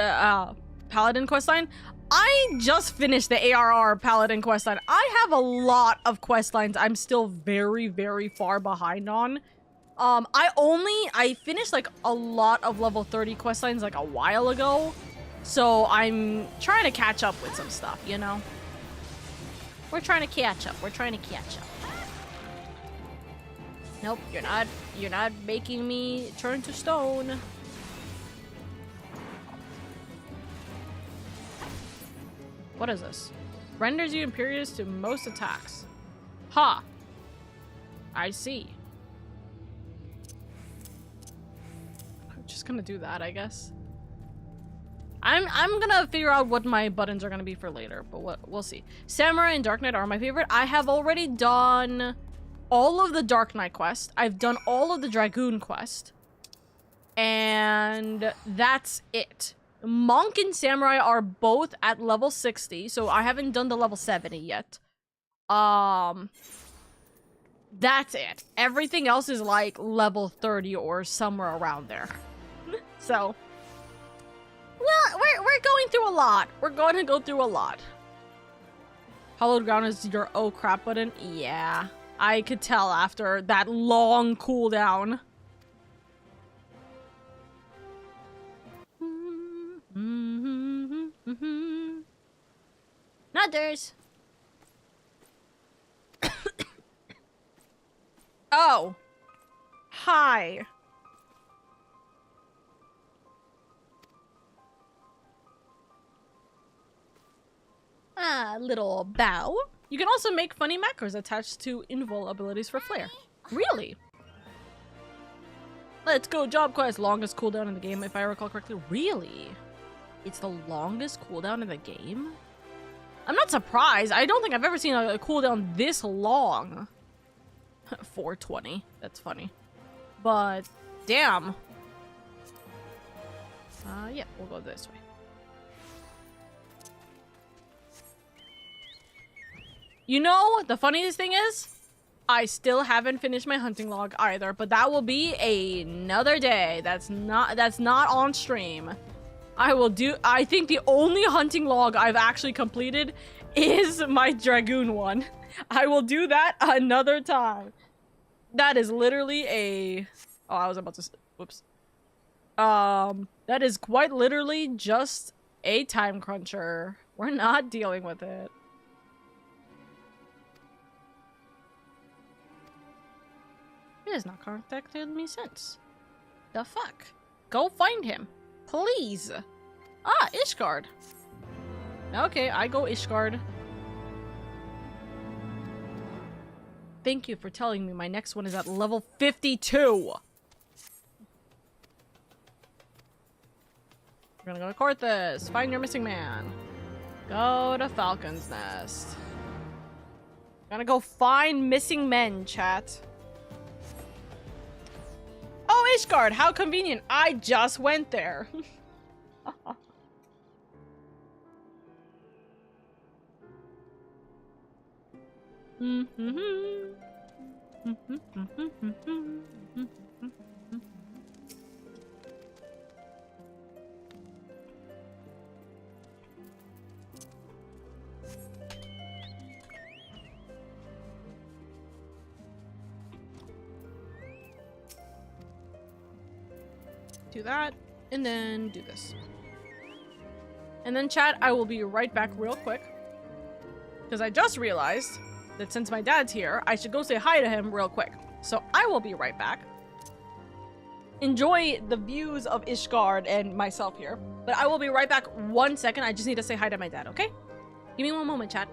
Paladin questline? I just finished the ARR Paladin questline. I have a lot of questlines I'm still very, very far behind on. I finished like a lot of level 30 questlines like a while ago. So I'm trying to catch up with some stuff, you know? We're trying to catch up. We're trying to catch up. Nope, you're not making me turn to stone. What is this? Renders you impervious to most attacks. Ha! I see. I'm just gonna do that, I guess. I'm gonna figure out what my buttons are gonna be for later, but we'll see. Samurai and Dark Knight are my favorite. I have already done all of the Dark Knight quest. I've done all of the Dragoon quest. And that's it. Monk and Samurai are both at level 60, so I haven't done the level 70 yet. That's it. Everything else is like level 30 or somewhere around there. So, well, we're going through a lot. We're going to go through a lot. Hallowed Ground is your oh crap button? Yeah, I could tell after that long cooldown. Nutters. Oh. Hi. Little bow. You can also make funny macros attached to invul abilities for Flare. Really? Let's go, job quest. Longest cooldown in the game, if I recall correctly. Really? It's the longest cooldown in the game? I'm not surprised. I don't think I've ever seen a cooldown this long. 420. That's funny. But, damn. Yeah, we'll go this way. You know, the funniest thing is, I still haven't finished my hunting log either, but that will be another day. That's not on stream. I think the only hunting log I've actually completed is my Dragoon one. I will do that another time. That is literally a... Oh, I was about to... Whoops. That is quite literally just a time cruncher. We're not dealing with it. He has not contacted me since. The fuck? Go find him. Please. Ah, Ishgard. Okay, I go Ishgard. Thank you for telling me my next one is at level 52. We're gonna go to Corthus. Find your missing man. Go to Falcon's Nest. Gonna go find missing men, chat. Oh, Ishgard, how convenient. I just went there. Do that, and then do this. And then chat, I will be right back real quick. Because I just realized that since my dad's here, I should go say hi to him real quick. So I will be right back. Enjoy the views of Ishgard and myself here. But I will be right back 1 second. I just need to say hi to my dad, okay? Give me one moment, chat.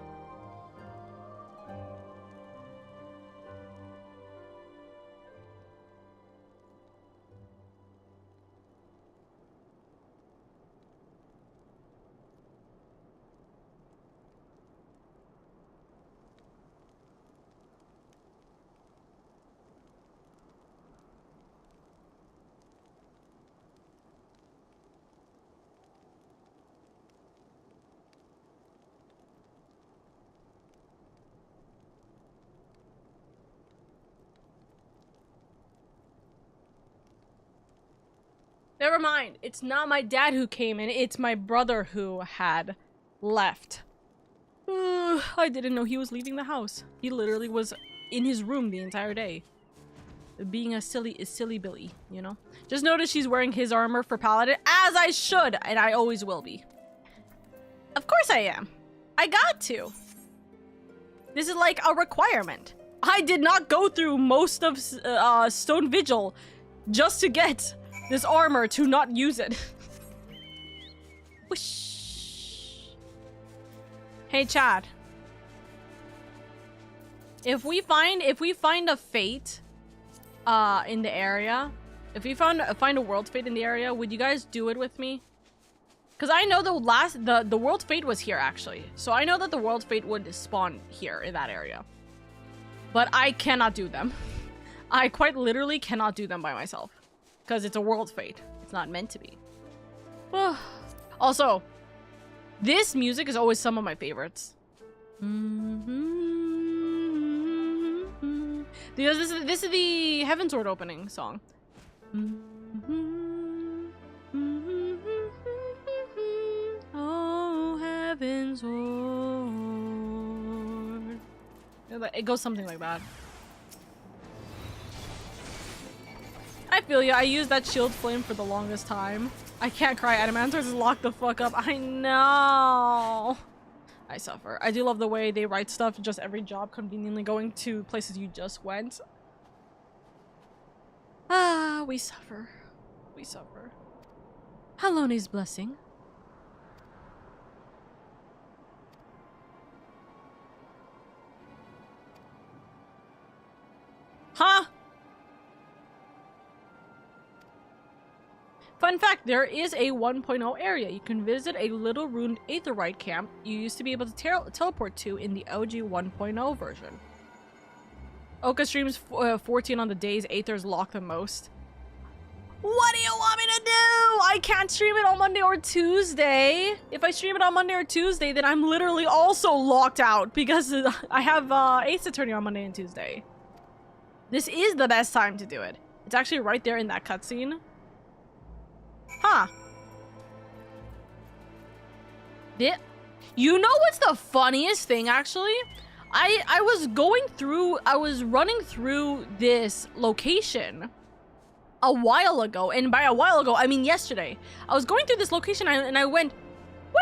Never mind. It's not my dad who came in. It's my brother who had left. I didn't know he was leaving the house. He literally was in his room the entire day. Being a silly Billy, you know? Just notice she's wearing his armor for Paladin, as I should, and I always will be. Of course I am. I got to. This is like a requirement. I did not go through most of Stone Vigil just to get this armor to not use it. Whoosh. Hey Chad. If we find a fate in the area, if we find a world fate in the area, would you guys do it with me? Because I know the world fate was here actually. So I know that the world fate would spawn here in that area. But I cannot do them. I quite literally cannot do them by myself. Because it's a world fate. It's not meant to be. Also, this music is always some of my favorites. Because this is the Heaven Sword opening song. Oh, Heaven Sword. It goes something like that. I feel you. I used that shield flame for the longest time. I can't cry. Adamantors is locked the fuck up. I know. I suffer. I do love the way they write stuff. Just every job conveniently going to places you just went. Ah, we suffer. We suffer. Hallone's blessing. Huh? Fun fact, there is a 1.0 area. You can visit a little ruined Aetherite camp you used to be able to teleport to in the OG 1.0 version. Oka streams 14 on the days Aethers lock the most. What do you want me to do? I can't stream it on Monday or Tuesday. If I stream it on Monday or Tuesday, then I'm literally also locked out because I have Ace Attorney on Monday and Tuesday. This is the best time to do it. It's actually right there in that cutscene. Huh. You know what's the funniest thing, actually? I was running through this location a while ago, and by a while ago, I mean yesterday. I was going through this location and I went,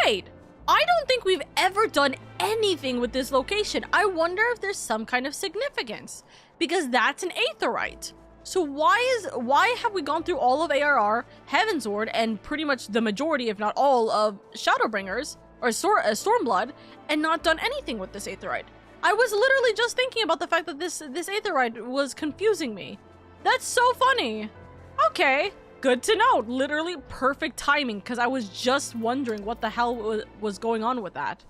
wait, I don't think we've ever done anything with this location. I wonder if there's some kind of significance, because that's an Aetherite. So why have we gone through all of ARR, Heavensward, and pretty much the majority, if not all, of Shadowbringers, or Stormblood, and not done anything with this Aetherite? I was literally just thinking about the fact that this Aetherite was confusing me. That's so funny. Okay, good to know. Literally perfect timing, because I was just wondering what the hell was going on with that.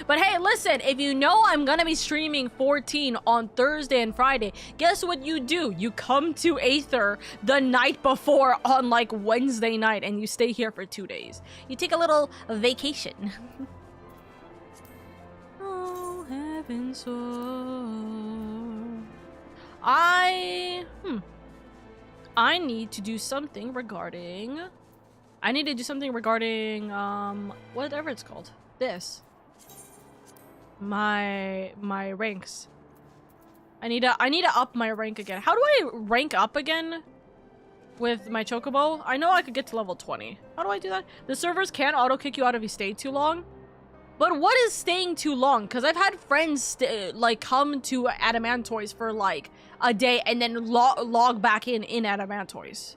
But hey, listen, if you know I'm gonna be streaming 14 on Thursday and Friday, guess what you do? You come to Aether the night before on like Wednesday night and you stay here for 2 days. You take a little vacation. Oh, heavens. I need to do something regarding... whatever it's called. This. My ranks. I need to up my rank again. How do I rank up again with my chocobo? I know I could get to level 20. How do I do that? The servers can auto-kick you out if you stay too long. But what is staying too long? Because I've had friends like come to Adamantoys for like a day and then log back in Adamantoys.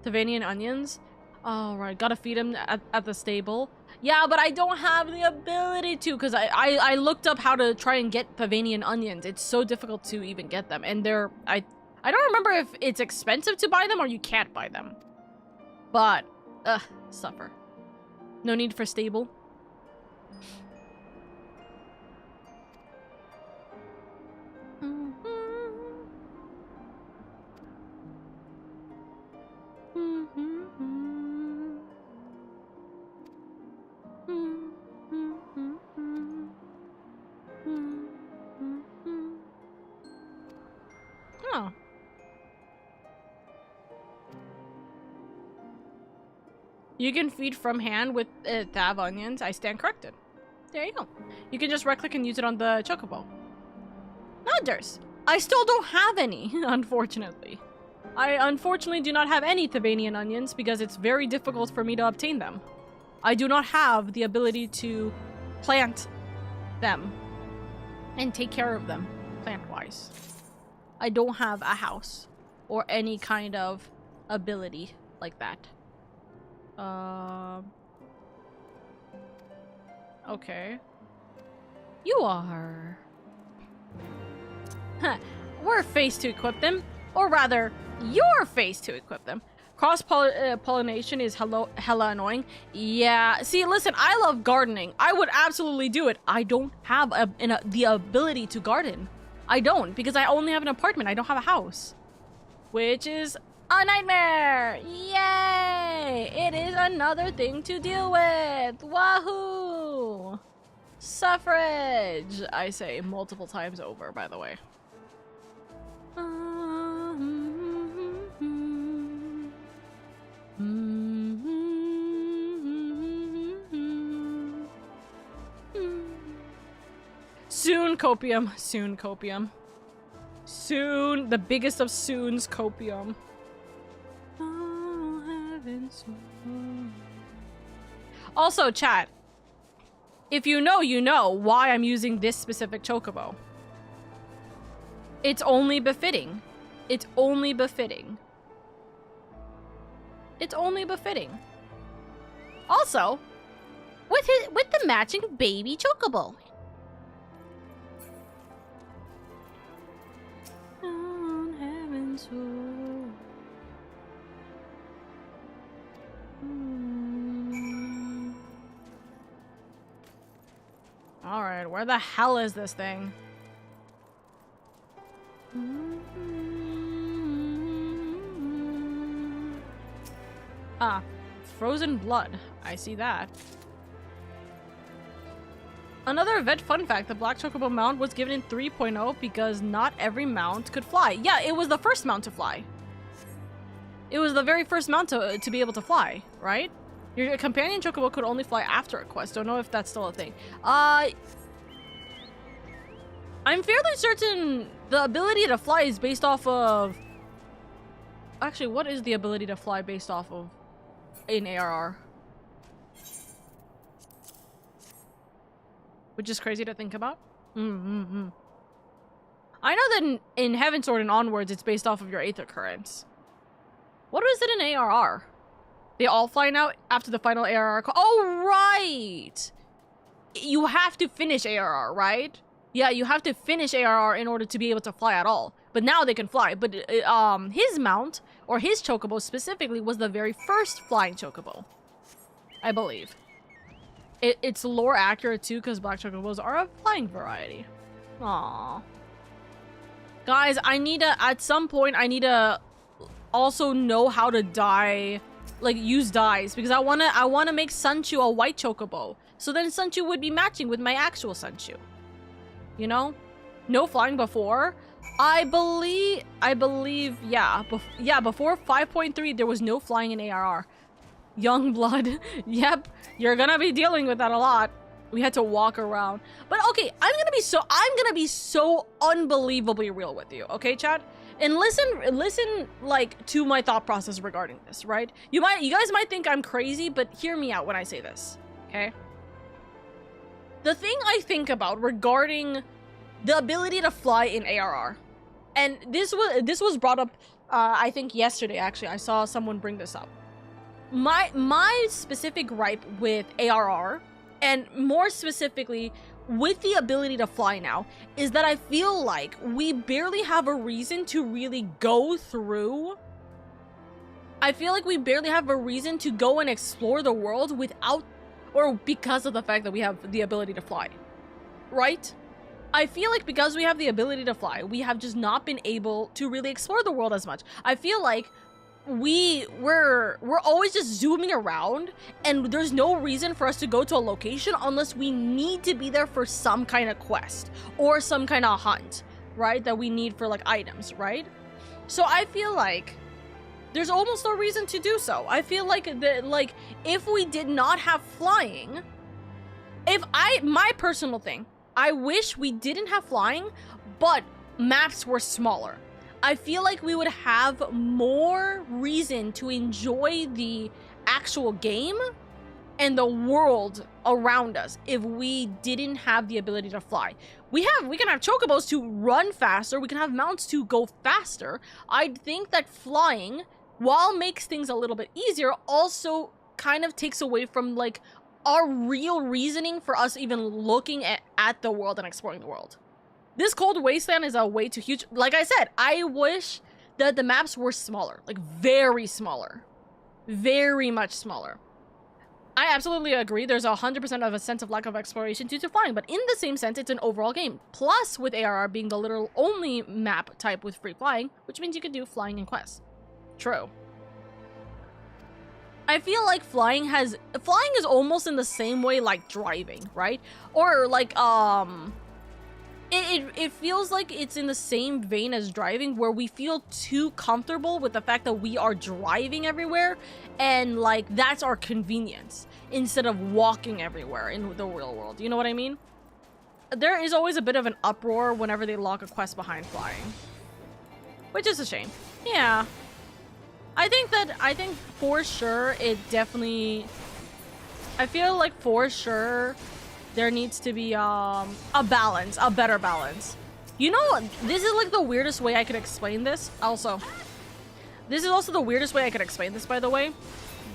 Tavanian onions? Alright, gotta feed him at the stable. Yeah, but I don't have the ability to, because I looked up how to try and get Pavanian onions. It's so difficult to even get them. And I don't remember if it's expensive to buy them or you can't buy them. But, suffer. No need for stable. Oh. You can feed from hand with Thav onions. I stand corrected. There you go. You can just right-click and use it on the chocobo. Nodgers. I still don't have any, unfortunately. I unfortunately do not have any Thavanian onions because it's very difficult for me to obtain them. I do not have the ability to plant them and take care of them plant-wise. I don't have a house or any kind of ability like that. Okay. You are. Huh. We're phased to equip them. Or rather, you're phased to equip them. Cross-pollination is hella annoying. Yeah, see, listen, I love gardening. I would absolutely do it. I don't have the ability to garden. I don't, because I only have an apartment. I don't have a house. Which is a nightmare! Yay! It is another thing to deal with! Wahoo! Suffrage! I say multiple times over, by the way. Soon copium. Soon copium. Soon. The biggest of soons copium. Also, chat. If you know why I'm using this specific chocobo. It's only befitting. It's only befitting. It's only befitting. Also, with the matching baby chocobo. On heaven's door. All right, where the hell is this thing? Ah, frozen blood. I see that. Another event fun fact, the Black Chocobo mount was given in 3.0 because not every mount could fly. Yeah, it was the first mount to fly. It was the very first mount to be able to fly, right? Your companion Chocobo could only fly after a quest. Don't know if that's still a thing. I'm fairly certain the ability to fly is based off of... Actually, what is the ability to fly based off of in ARR? Which is crazy to think about. I know that in Heaven Sword and onwards, it's based off of your Aether currents. What is it in ARR? They all fly now after the final ARR. Oh, right! You have to finish ARR, right? Yeah, you have to finish ARR in order to be able to fly at all. But now they can fly. But his mount, or his chocobo specifically, was the very first flying chocobo. I believe. It's lore accurate too, because black chocobos are a flying variety. Aww. Guys, at some point, I need to also know how to dye, like, use dyes, because I wanna make Sunchu a white chocobo. So then Sunchu would be matching with my actual Sunchu. You know? No flying before? I believe, yeah. Before 5.3, there was no flying in ARR. Young blood. Yep, you're gonna be dealing with that a lot. We had to walk around. But okay, I'm gonna be so unbelievably real with you, okay, chat? And listen like to my thought process regarding this, right? You guys might think I'm crazy, but hear me out when I say this, okay? The thing I think about regarding the ability to fly in ARR, and this was brought up I think yesterday actually. I saw someone bring this up. My specific gripe with ARR, and more specifically with the ability to fly now, is that I feel like we barely have a reason to really go through. I feel like we barely have a reason to go and explore the world without, or because of the fact that we have the ability to fly, right? I feel like because we have the ability to fly, we have just not been able to really explore the world as much. I feel like we're always just zooming around, and there's no reason for us to go to a location unless we need to be there for some kind of quest or some kind of hunt, right? That we need for like items, right? So I feel like there's almost no reason to do so. I feel like if we did not have flying, my personal thing, I wish we didn't have flying, but maps were smaller. I feel like we would have more reason to enjoy the actual game and the world around us if we didn't have the ability to fly. We can have chocobos to run faster, we can have mounts to go faster. I think that flying, while makes things a little bit easier, also kind of takes away from like our real reasoning for us even looking at the world and exploring the world. This cold wasteland is a way too huge. Like I said, I wish that the maps were smaller, like very smaller, very much smaller. I absolutely agree. There's 100% of a sense of lack of exploration due to flying, but in the same sense, it's an overall game. Plus, with ARR being the literal only map type with free flying, which means you could do flying in quests. True. I feel like flying is almost in the same way like driving, right? Or like It feels like it's in the same vein as driving, where we feel too comfortable with the fact that we are driving everywhere, and like that's our convenience instead of walking everywhere in the real world. You know what I mean? There is always a bit of an uproar whenever they lock a quest behind flying, which is a shame. Yeah, I think for sure it definitely. I feel like for sure there needs to be a balance, a better balance. You know, this is like the weirdest way I could explain this. This is also the weirdest way I could explain this, by the way.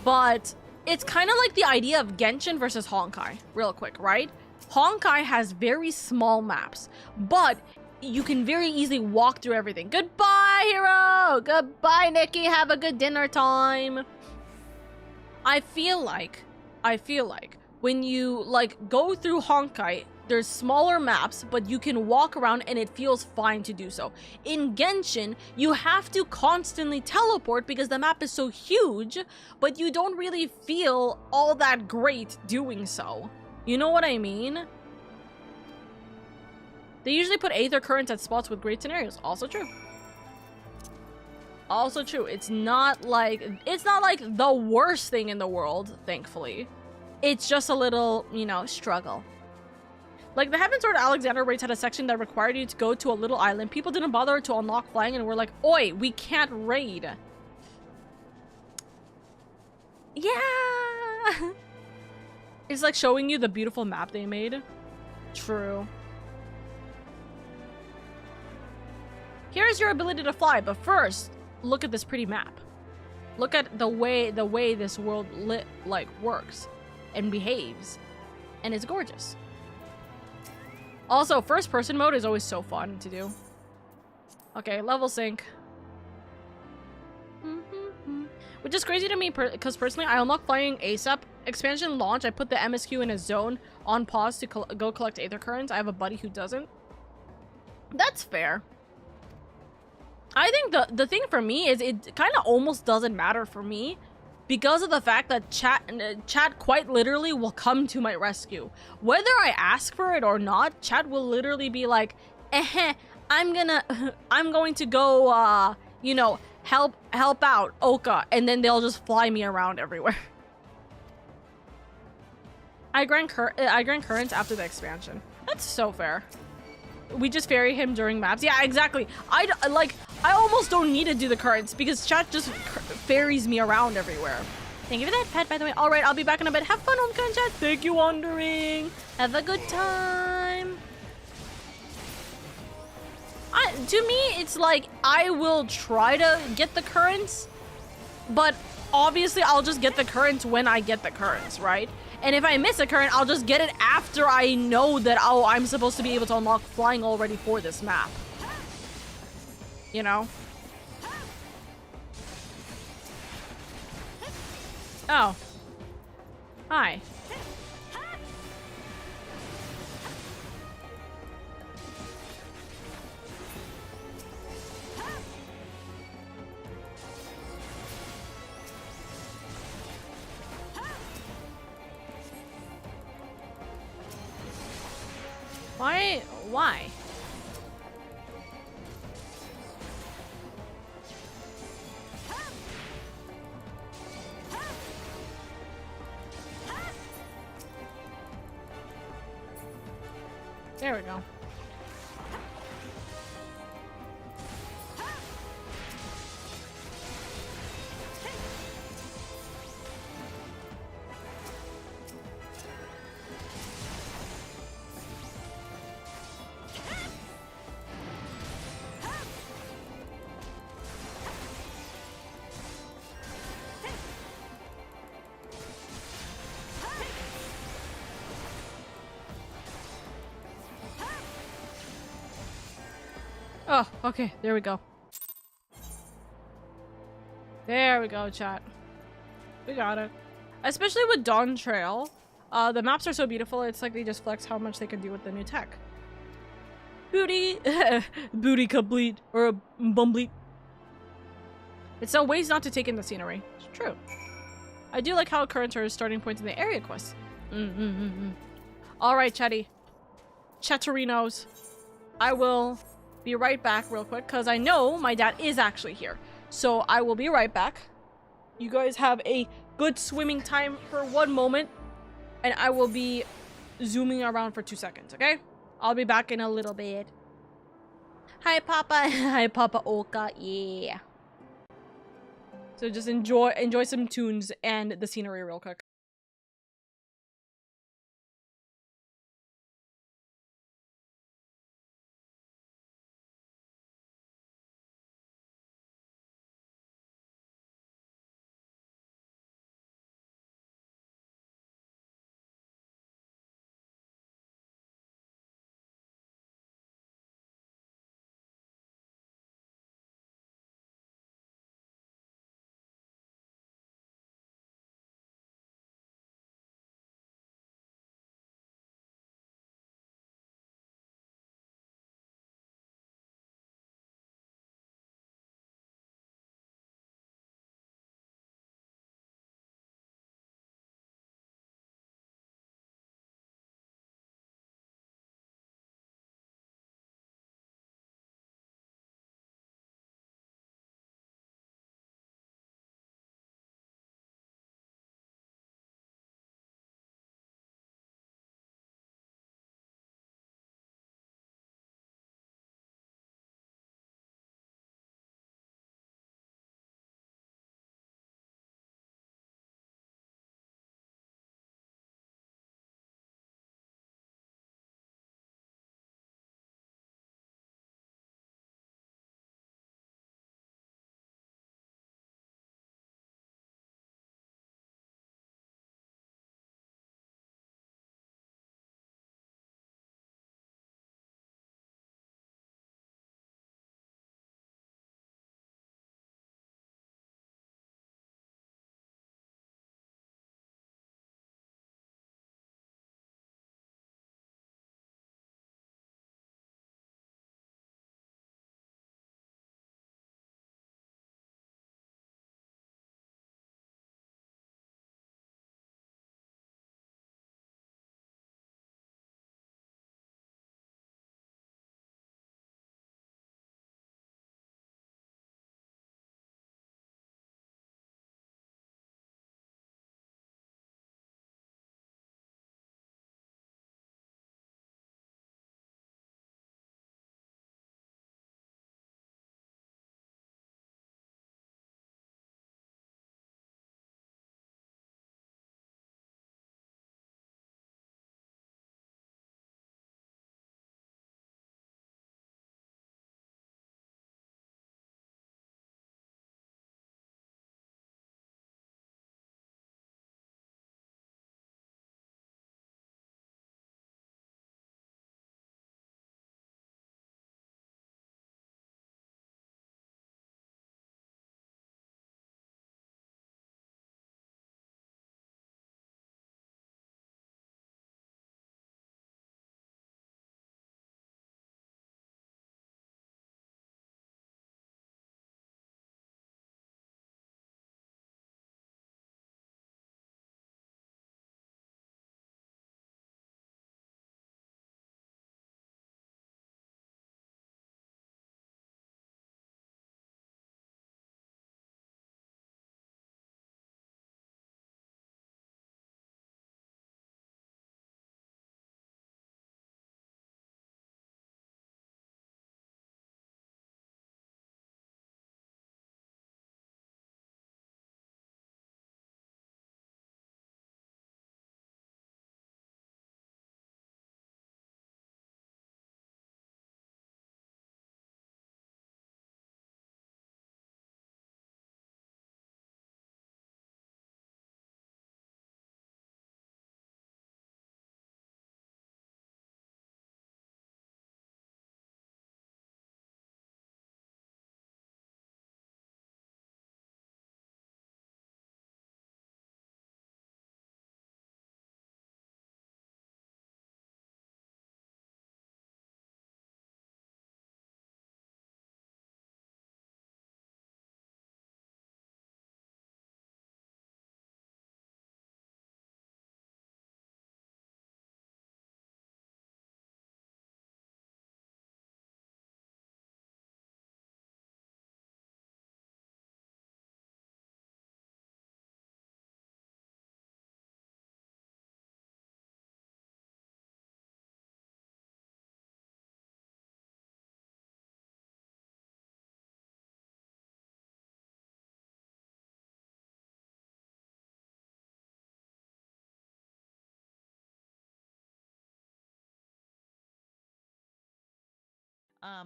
But it's kind of like the idea of Genshin versus Honkai, real quick, right? Honkai has very small maps, but you can very easily walk through everything. Goodbye, hero! Goodbye, Nikki! Have a good dinner time! I feel like when you like go through Honkai, there's smaller maps, but you can walk around and it feels fine to do so. In Genshin, you have to constantly teleport because the map is so huge, but you don't really feel all that great doing so. You know what I mean? They usually put Aether Currents at spots with great scenarios. Also true. Also true. It's not like the worst thing in the world, thankfully. It's just a little, you know, struggle. Like, the Heaven Sword Alexander raids had a section that required you to go to a little island. People didn't bother to unlock flying and were like, oi, we can't raid. Yeah. It's like showing you the beautiful map they made. True. Here's your ability to fly, but first, look at this pretty map. Look at the way this world works and behaves, and it's gorgeous. Also, first person mode is always so fun to do. Okay, level sync. Which is crazy to me because personally I unlock flying ASAP expansion launch, I put the MSQ in a zone on pause to go collect Aether Currents. I have a buddy who doesn't. That's fair. I think the thing for me is it kind of almost doesn't matter for me because of the fact that chat quite literally will come to my rescue. Whether I ask for it or not, chat will literally be like, I'm going to go, you know, help out Oka, and then they'll just fly me around everywhere. I grant currents after the expansion. That's so fair. We just ferry him during maps. Yeah, exactly. I almost don't need to do the currents because chat just ferries me around everywhere. Thank you for that pet, by the way. All right, I'll be back in a bit. Have fun on chat. Thank you, Wandering. Have a good time. To me, it's like I will try to get the currents, but obviously I'll just get the currents when I get the currents, right? And if I miss a current, I'll just get it after I know that, oh, I'm supposed to be able to unlock flying already for this map. You know? Oh. Hi. Why? There we go. Oh, okay, there we go. There we go, chat. We got it. Especially with Dawn Trail, the maps are so beautiful, it's like they just flex how much they can do with the new tech. Booty! Booty complete. Or a bumbleet. It's some ways not to take in the scenery. It's true. I do like how currents are starting points in the area quest. Alright, chatty. Chatterinos. I will be right back real quick because I know my dad is actually here. So I will be right back. You guys have a good swimming time for 1 moment and I will be zooming around for 2 seconds, okay? I'll be back in a little bit. Hi, Papa. Hi, Papa Oka. Yeah. So just enjoy some tunes and the scenery real quick.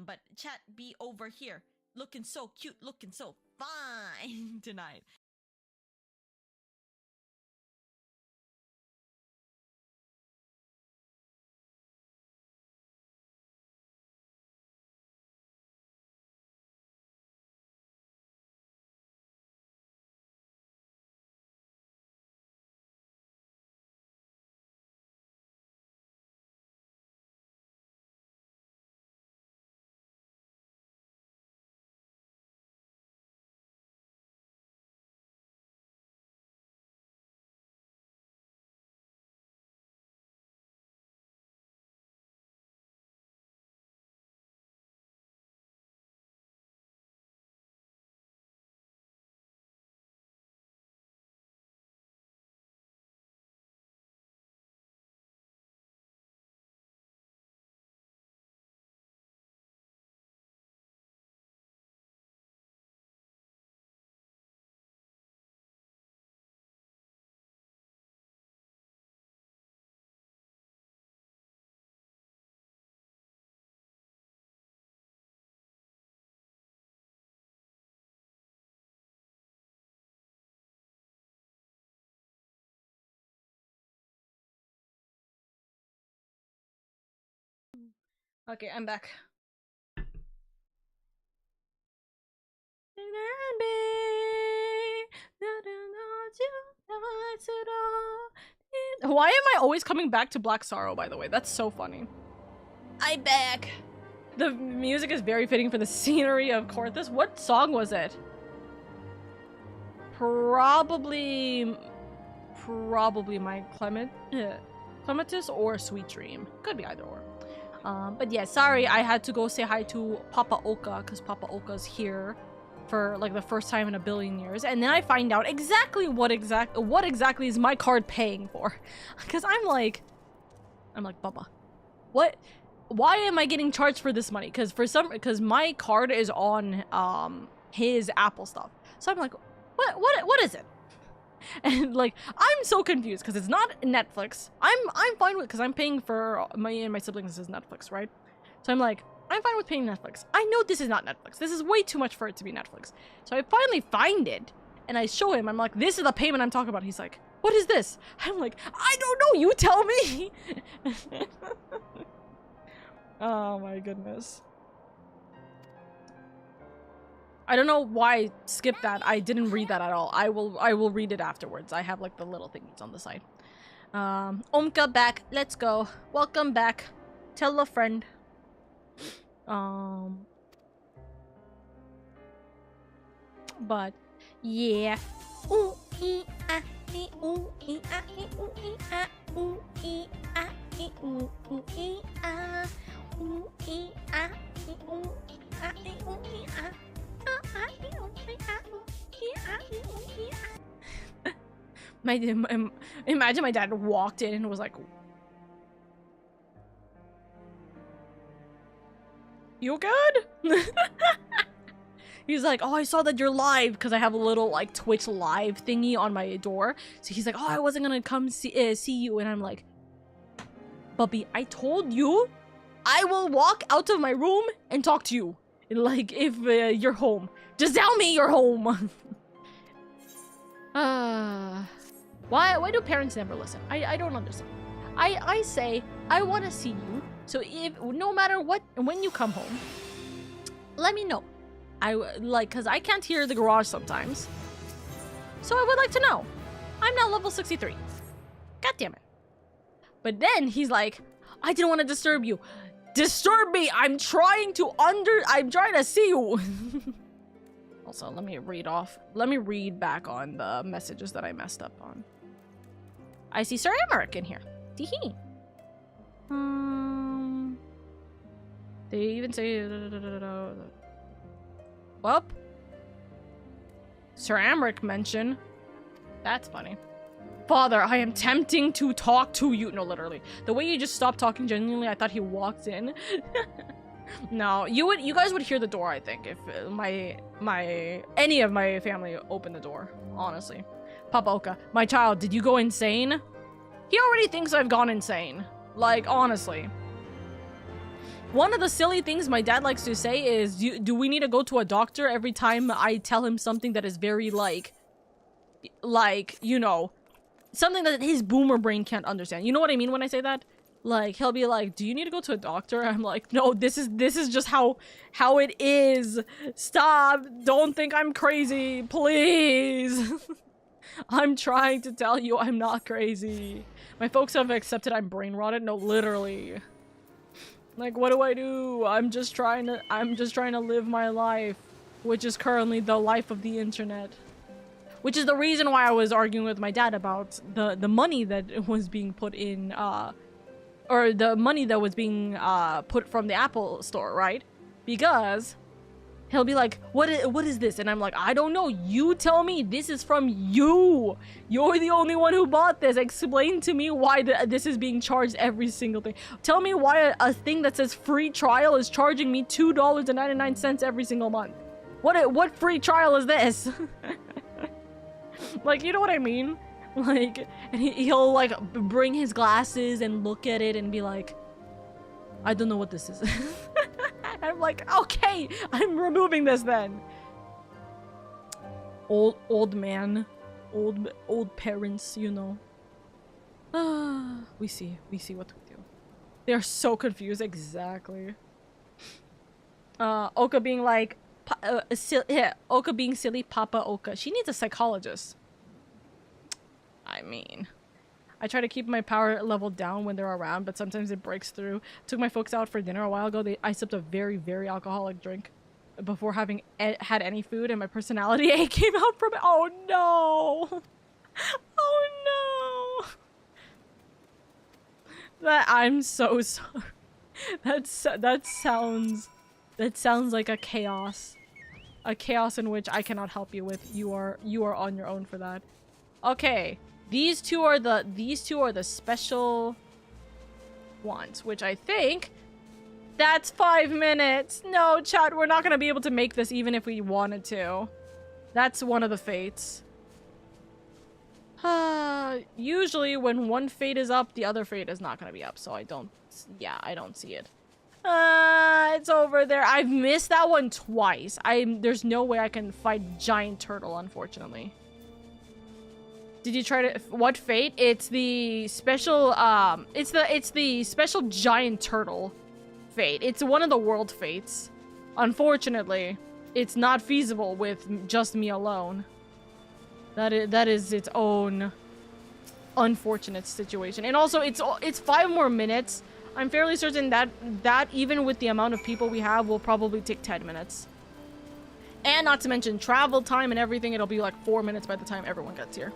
But chat be over here, looking so cute, looking so fine tonight. Okay, I'm back. Why am I always coming back to Black Sorrow, by the way? That's so funny. I'm back. The music is very fitting for the scenery of Corthus. What song was it? Probably my Clematis or Sweet Dream. Could be either or. But yeah, sorry, I had to go say hi to Papa Oka because Papa Oka's here for like the first time in a billion years, and then I find out exactly what exactly is my card paying for, because I'm like, Papa, what? Why am I getting charged for this money? Because my card is on his Apple stuff, so I'm like, what is it? And like, I'm so confused because it's not Netflix. I'm fine with, because I'm paying for my siblings' Netflix, right? So I'm like, I'm fine with paying Netflix. I know this is not Netflix. This is way too much for it to be Netflix. So I finally find it and I show him. I'm like, this is the payment I'm talking about. He's like, what is this? I'm like, I don't know. You tell me. Oh my goodness. I don't know why I skipped that. I didn't read that at all. I will read it afterwards. I have like the little thingies on the side. Omka back. Let's go. Welcome back. Tell a friend. But yeah. Ooh, ee, ah, ee, ooh, ee, ah, ee, ooh, ee, ah, ooh, ee, ah, ee, ooh, ee, ah, ooh, ee, ah, ee, ooh, ee, ah, ee, ooh, ee, ah. Imagine my dad walked in and was like, you good? He's like, oh, I saw that you're live, because I have a little like Twitch live thingy on my door. So he's like, oh, I wasn't gonna come see you. And I'm like, Bubby, I told you I will walk out of my room and talk to you. Like, if you're home. Just tell me you're home. Why do parents never listen? I don't understand. I say, I want to see you. So if, no matter what, when you come home, let me know. Cause I can't hear the garage sometimes. So I would like to know. I'm now level 63. God damn it. But then he's like, I didn't want to disturb you. Disturb me! I'm trying to see you! Also, let me read back on the messages that I messed up on. I see Sir Emmerich in here. Teehee. They even say... Well, Sir Emmerich mention. That's funny. Father, I am tempting to talk to you. No, literally. The way you just stopped talking, genuinely, I thought he walked in. No, you guys would hear the door, I think, if any of my family opened the door, honestly. Papa Oka, my child, did you go insane? He already thinks I've gone insane. Like, honestly. One of the silly things my dad likes to say is, do we need to go to a doctor every time I tell him something that is very like, you know, something that his boomer brain can't understand. You know what I mean when I say that? Like, he'll be like, do you need to go to a doctor? I'm like, no, this is just how it is. Stop. Don't think I'm crazy, please. I'm trying to tell you I'm not crazy. My folks have accepted I'm brain rotted. No, literally. Like, what do I do? I'm just trying to live my life, which is currently the life of the internet. Which is the reason why I was arguing with my dad about the money that was being put in, or the money that was being put from the Apple store, right? Because he'll be like, what is this? And I'm like, I don't know. You tell me. This is from you. You're the only one who bought this. Explain to me why this is being charged every single thing. Tell me why a thing that says free trial is charging me $2.99 every single month. What free trial is this? Like, you know what I mean? Like, and he'll like bring his glasses and look at it and be like, I don't know what this is. I'm like, okay, I'm removing this then. Old man, old parents, you know. We see what we do. They're so confused. Exactly. Oka being like, Oka being silly, Papa Oka. She needs a psychologist. I mean, I try to keep my power level down when they're around, but sometimes it breaks through. Took my folks out for dinner a while ago. I sipped a very, very alcoholic drink before having had any food, and my personality A came out from it. Oh no! Oh no! I'm so sorry. That sounds like a chaos. A chaos in which I cannot help you with. You are on your own for that. Okay. These two are the special ones, which I think that's 5 minutes. No, chat, we're not gonna be able to make this even if we wanted to. That's one of the fates. Usually when one fate is up, the other fate is not gonna be up, so I don't see it. It's over there. I've missed that one twice. There's no way I can fight giant turtle, unfortunately. Did you try to what fate? It's the special it's the special giant turtle fate. It's one of the world fates. Unfortunately, it's not feasible with just me alone. That is its own unfortunate situation. And also it's 5 more minutes. I'm fairly certain that even with the amount of people we have will probably take 10 minutes. And not to mention travel time and everything, it'll be like 4 minutes by the time everyone gets here.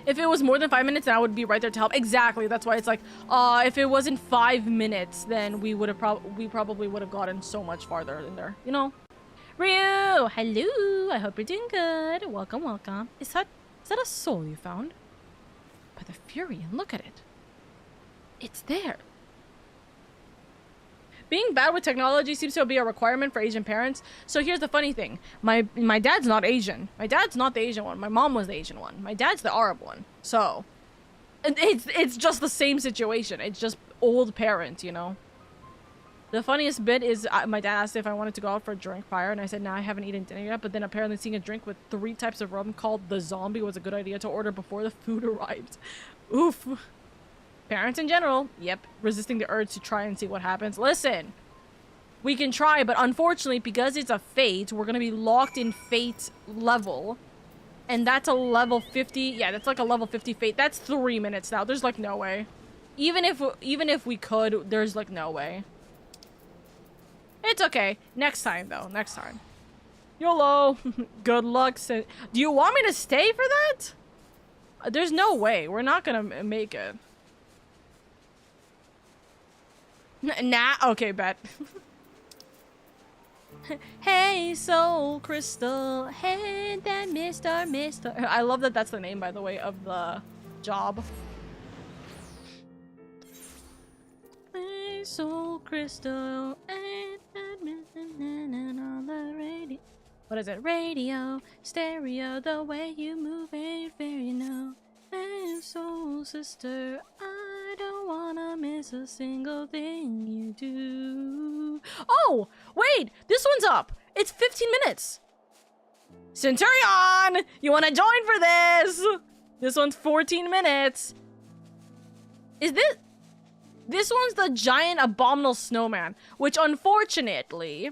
If it was more than 5 minutes, then I would be right there to help. Exactly. That's why it's like, if it wasn't 5 minutes, then we probably would have gotten so much farther in there. You know? Ryu! Hello! I hope you're doing good. Welcome, welcome. Is that a soul you found? By the Fury, and look at it. It's there. Being bad with technology seems to be a requirement for Asian parents. So here's the funny thing. My dad's not Asian. My dad's not the Asian one. My mom was the Asian one. My dad's the Arab one. So it's just the same situation. It's just old parents, you know. The funniest bit is my dad asked if I wanted to go out for a drink prior, and I said, nah, I haven't eaten dinner yet. But then apparently seeing a drink with 3 types of rum called the Zombie was a good idea to order before the food arrived. Oof. Parents in general, yep, resisting the urge to try and see what happens. Listen, we can try, but unfortunately, because it's a fate, we're gonna be locked in fate level. And that's a level 50, yeah, that's like a level 50 fate. That's 3 minutes now, there's like no way. Even if we could, there's like no way. It's okay, next time though, next time. YOLO, good luck. Do you want me to stay for that? There's no way, we're not gonna make it. Nah, okay, bet. Hey, Soul Crystal. Hey, that Mr. I love that that's the name, by the way, of the job. Hey, Soul Crystal. Hey, that on the radio. What is it? Radio, stereo, the way you move ain't fair, you know. Hey, Soul Sister. I don't wanna miss miss a single thing you do. Oh, wait, this one's up. It's 15 minutes. Centurion, you want to join for this? This one's 14 minutes. Is this one's the giant abominable snowman, which unfortunately,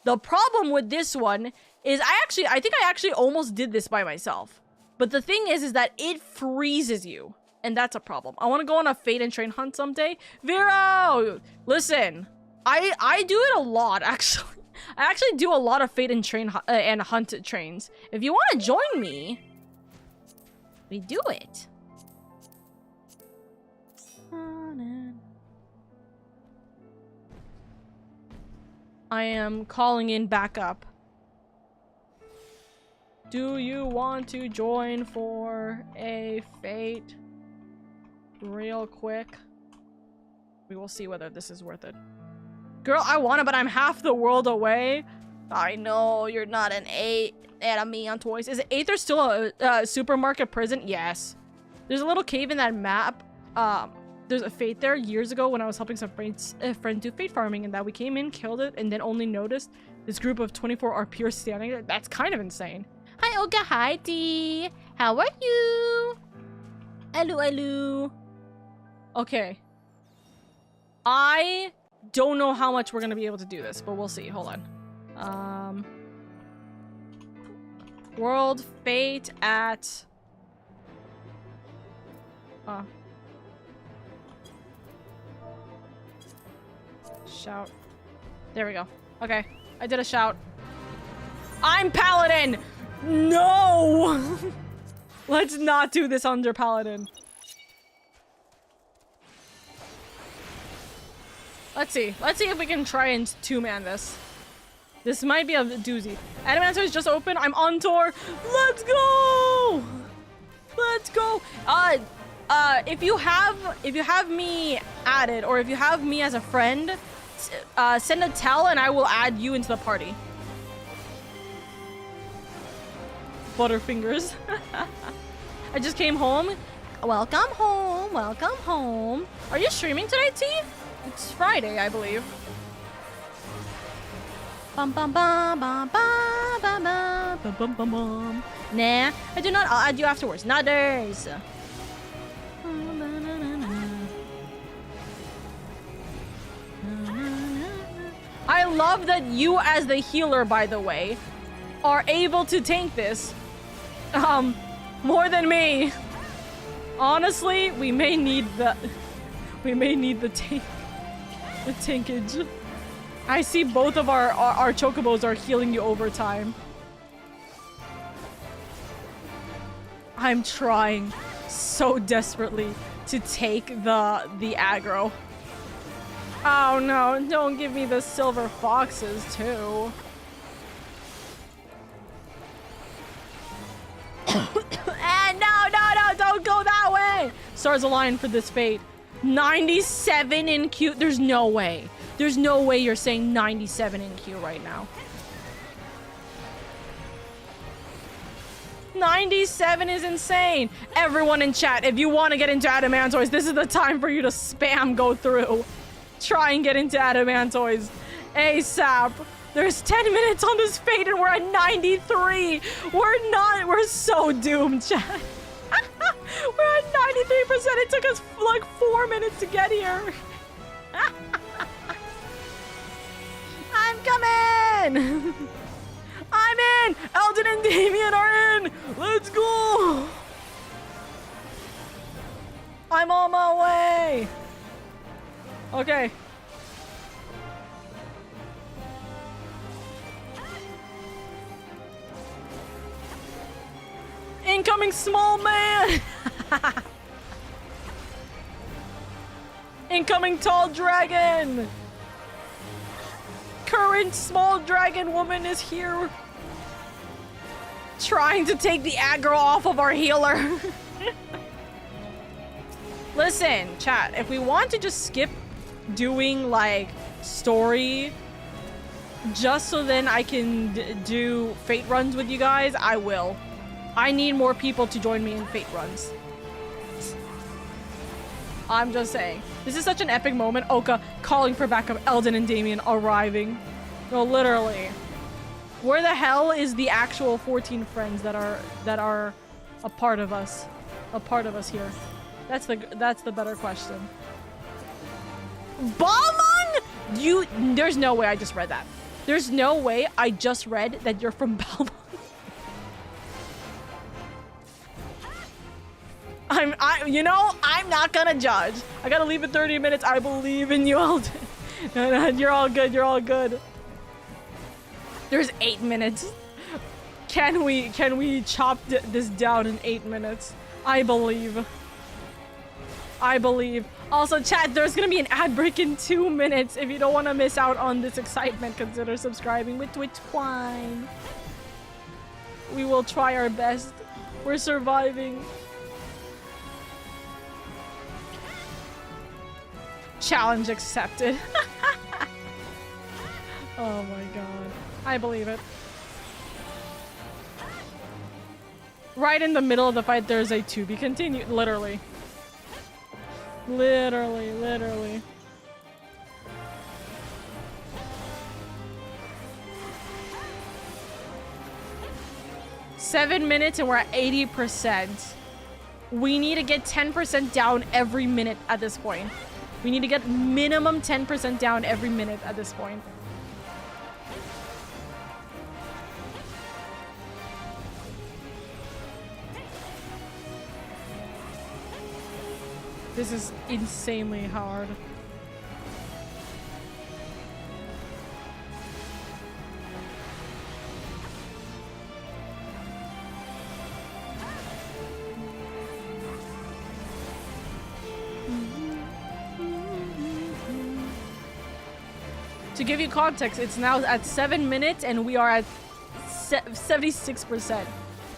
the problem with this one is I think I actually almost did this by myself. But the thing is that it freezes you. And that's a problem. I want to go on a fate and train hunt someday. Vero! Listen, I do it a lot, actually. I actually do a lot of fate and train and hunt trains. If you want to join me, we do it. I am calling in backup. Do you want to join for a fate? Real quick. We will see whether this is worth it. Girl, I want it, but I'm half the world away. I know, you're not an 8 enemy on toys. Is it 8th or still a supermarket prison? Yes. There's a little cave in that map. There's a fate there years ago when I was helping some friends do fate farming, and that we came in, killed it, and then only noticed this group of 24 RPers standing there. That's kind of insane. Hi, Oka. Hi, Dee. How are you? Hello, hello. Okay. I don't know how much we're gonna be able to do this, but we'll see. Hold on. World Fate at... Shout. There we go. Okay. I did a shout. I'm Paladin! No! Let's not do this under Paladin. Let's see. Let's see if we can try and two-man this. This might be a doozy. Adamantoid is just open. I'm on tour. Let's go! Let's go! If you have me added, or if you have me as a friend, send a tell and I will add you into the party. Butterfingers. I just came home. Welcome home. Welcome home. Are you streaming today, T? It's Friday, I believe. Bum bum bum bum bum bum bum bum bum bum bum. Nah, I do not. I'll add you afterwards. Nutters. I love that you, as the healer, by the way, are able to tank this. More than me. Honestly, we may need the tank. The tankage. I see both of our chocobos are healing you over time. I'm trying so desperately to take the aggro. Oh no, don't give me the silver foxes too. And no, don't go that way. Stars align for this fate. 97 in Q. There's no way. There's no way you're saying 97 in Q right now. 97 is insane. Everyone in chat, if you want to get into Adamantoids, this is the time for you to spam go through. Try and get into Adamantoids ASAP. There's 10 minutes on this fate and we're at 93. We're so doomed, chat. We're at 93%. It took us like 4 minutes to get here. I'm coming. I'm in. Eldon and Damien are in. Let's go. I'm on my way. Okay. Incoming small man! Incoming tall dragon! Current small dragon woman is here. Trying to take the aggro off of our healer. Listen, chat, if we want to just skip doing like story just so then I can do fate runs with you guys, I will. I need more people to join me in fate runs. I'm just saying. This is such an epic moment. Oka calling for backup. Eldon and Damien arriving. No, literally. Where the hell is the actual 14 friends that are a part of us? A part of us here. That's the better question. Balmung? There's no way I just read that. There's no way I just read that you're from Balmung. You know, I'm not gonna judge. I gotta leave it 30 minutes. I believe in you, Eldon. No, you're all good. You're all good. There's 8 minutes. Can we chop this down in 8 minutes? I believe. I believe. Also, chat, there's gonna be an ad break in 2 minutes. If you don't want to miss out on this excitement, consider subscribing with Twitch Twine. We will try our best. We're surviving. Challenge accepted. Oh my god. I believe it. Right in the middle of the fight, there's a to be continued. Literally. Literally. 7 minutes and we're at 80%. We need to get 10% down every minute at this point. We need to get minimum 10% down every minute at this point. This is insanely hard. To give you context, it's now at 7 minutes and we are at 76%.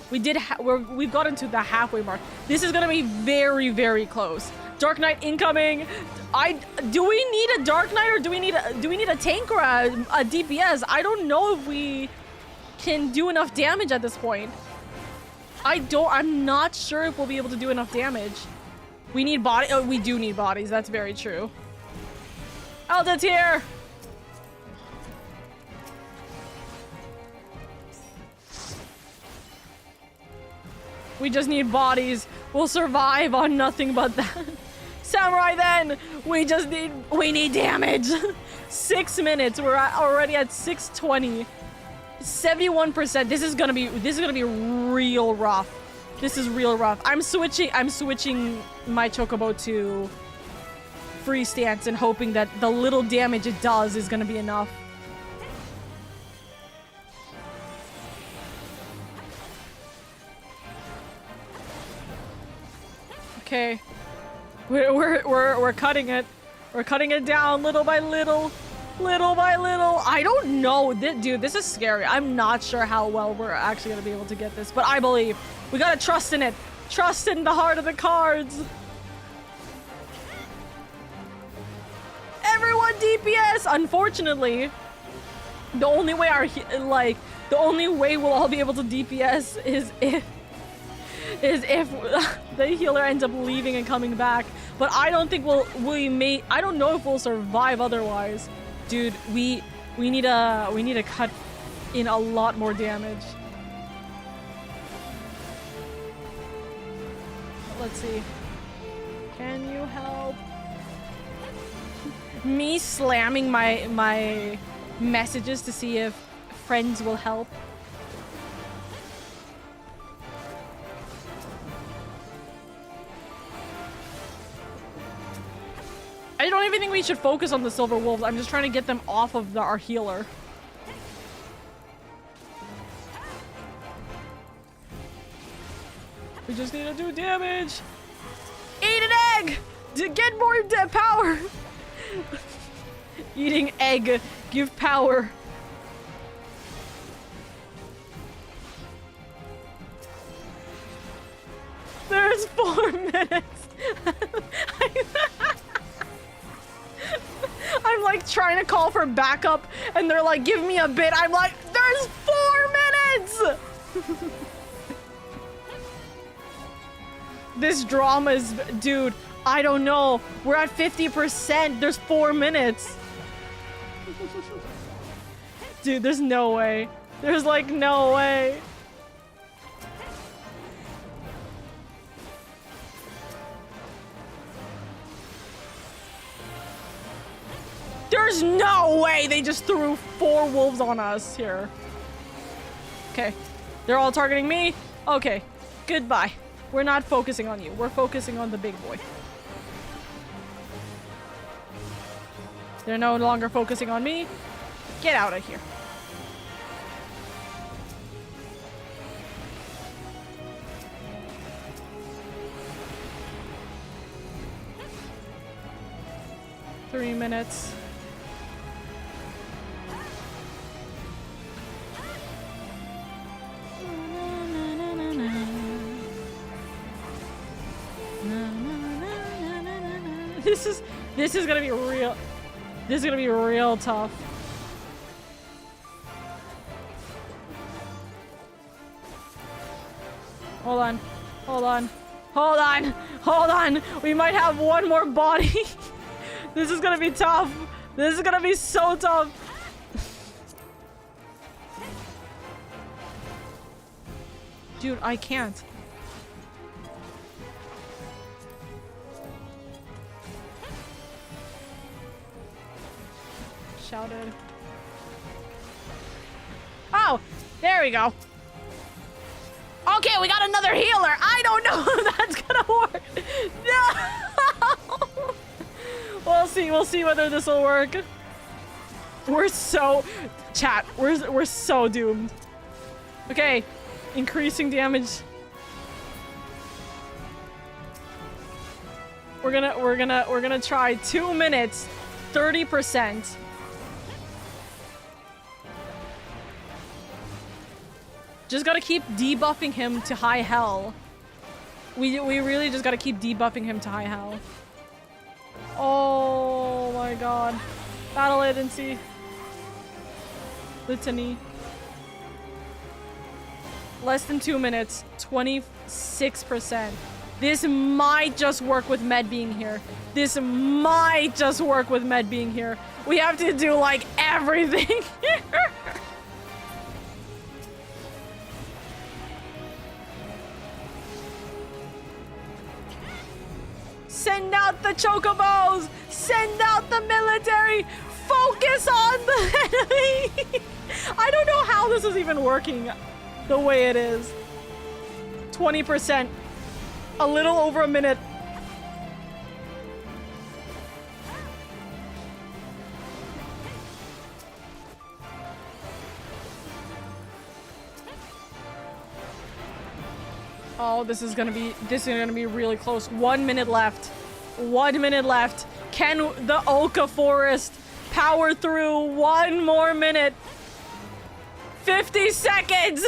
We've gotten to the halfway mark. This is gonna be very, very close. Dark Knight incoming. Do we need a Dark Knight or do we need a tank or a DPS? I don't know if we can do enough damage at this point. I'm not sure if we'll be able to do enough damage. We need we do need bodies. That's very true. Eldon's here. We just need bodies. We'll survive on nothing but that. Samurai then! We need damage. 6 minutes. We're already at 620. 71%. This is gonna be real rough. This is real rough. I'm switching my Chocobo to free stance and hoping that the little damage it does is gonna be enough. Okay, we're cutting it. We're cutting it down little by little, little by little. I don't know, dude. This is scary. I'm not sure how well we're actually gonna be able to get this, but I believe we gotta trust in it. Trust in the heart of the cards. Everyone DPS. Unfortunately, the only way we'll all be able to DPS is if the healer ends up leaving and coming back. But I don't think I don't know if we'll survive otherwise. Dude, we need to cut in a lot more damage. Let's see. Can you help? Me slamming my messages to see if friends will help. I don't even think we should focus on the Silver Wolves. I'm just trying to get them off of our healer. We just need to do damage. Eat an egg to get more power. Eating egg give power. There's 4 minutes. I'm like trying to call for backup and they're like, give me a bit. I'm like, there's 4 minutes. This drama is, dude, I don't know. We're at 50%. There's 4 minutes. Dude, there's no way. There's like no way. There's no way they just threw 4 wolves on us here. Okay. They're all targeting me. Okay. Goodbye. We're not focusing on you. We're focusing on the big boy. They're no longer focusing on me. Get out of here. Three minutes. This is gonna be real. This is gonna be real tough. Hold on. Hold on. Hold on. Hold on. We might have one more body. This is gonna be tough. This is gonna be so tough. Dude, I can't. Shouted. Oh, there we go. Okay, we got another healer. I don't know if that's gonna work. No. We'll see. We'll see whether this will work. We're so chat. We're so doomed. Okay, increasing damage. We're gonna try 2 minutes, 30%. Just gotta keep debuffing him to high hell. We really just gotta keep debuffing him to high hell. Oh my god. Battle latency. Litany. Less than 2 minutes. 26%. This might just work with Med being here. This might just work with Med being here. We have to do like everything here. Send out the chocobos! Send out the military! Focus on the enemy! I don't know how this is even working the way it is. 20%. A little over a minute. Oh, this is gonna be really close. 1 minute left. 1 minute left. Can the Oka Forest power through 1 more minute? 50 seconds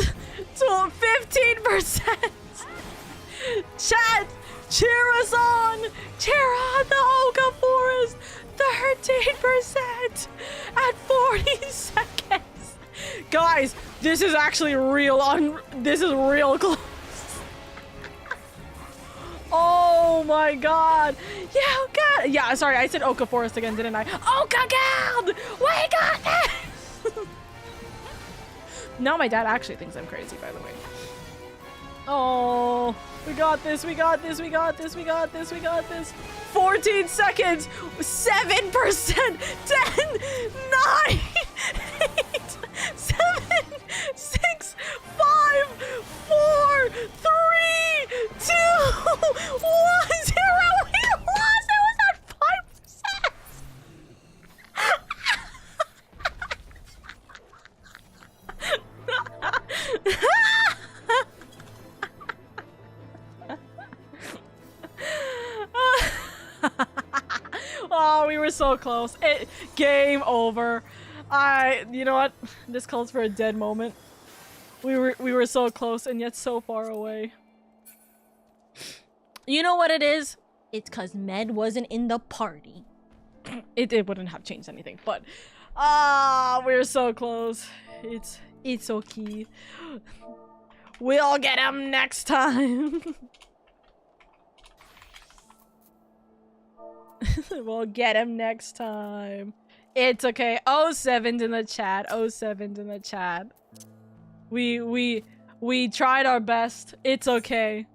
to 15%. Chat, cheer us on. Cheer on the Oka Forest. 13% at 40 seconds. Guys, this is actually real. This is real close. Oh my god. Yeah, Oka. Yeah, sorry, I said Oka Forest again, didn't I? Oka Guild! We got this! Now my dad actually thinks I'm crazy, by the way. Oh, we got this, we got this, we got this, we got this, we got this. 14 seconds, 7%, 10, 9, 8, 7, 6, 5, 4, 3, 2, 1, 0. We lost. It was at 5%. Oh, we were so close. Game over. You know what? This calls for a dead moment. We were so close and yet so far away. You know what it is? It's cause Med wasn't in the party. It wouldn't have changed anything, but we're so close. It's okay. We'll get him next time. We'll get him next time. It's okay. 07's in the chat. 07's in the chat. We tried our best. It's okay.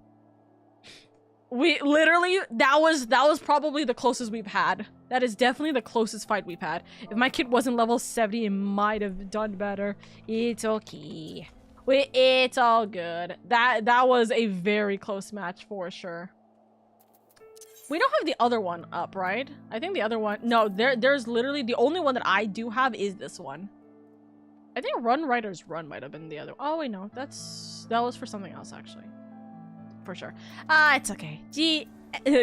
We literally, that was probably the closest we've had. That is definitely the closest fight we've had. If my kid wasn't level 70, it might have done better. It's okay. It's all good. That was a very close match for sure. We don't have the other one up, right? I think the other one... No, there's literally... The only one that I do have is this one. I think Run Riders Run might have been the other... Oh, wait, no. That was for something else, actually. For sure. It's okay. Gee,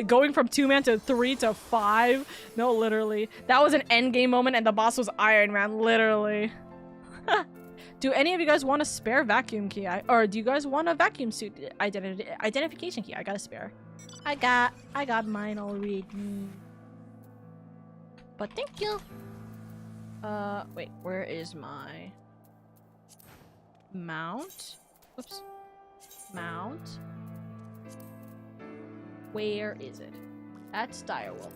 going from 2-man to 3 to 5? No, literally. That was an endgame moment and the boss was Iron Man, literally. Do any of you guys want a spare vacuum key? Or do you guys want a vacuum suit identification key? I got a spare. I got mine already. But thank you. Wait, where is my mount? Oops. Mount. Where is it? That's Direwolf.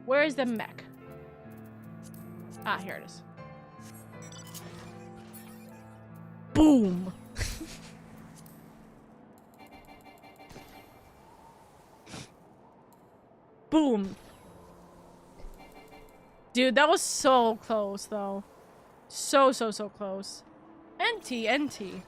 Where is the mech? Ah, here it is. Boom! Boom. Dude, that was so close, though. So close. NT.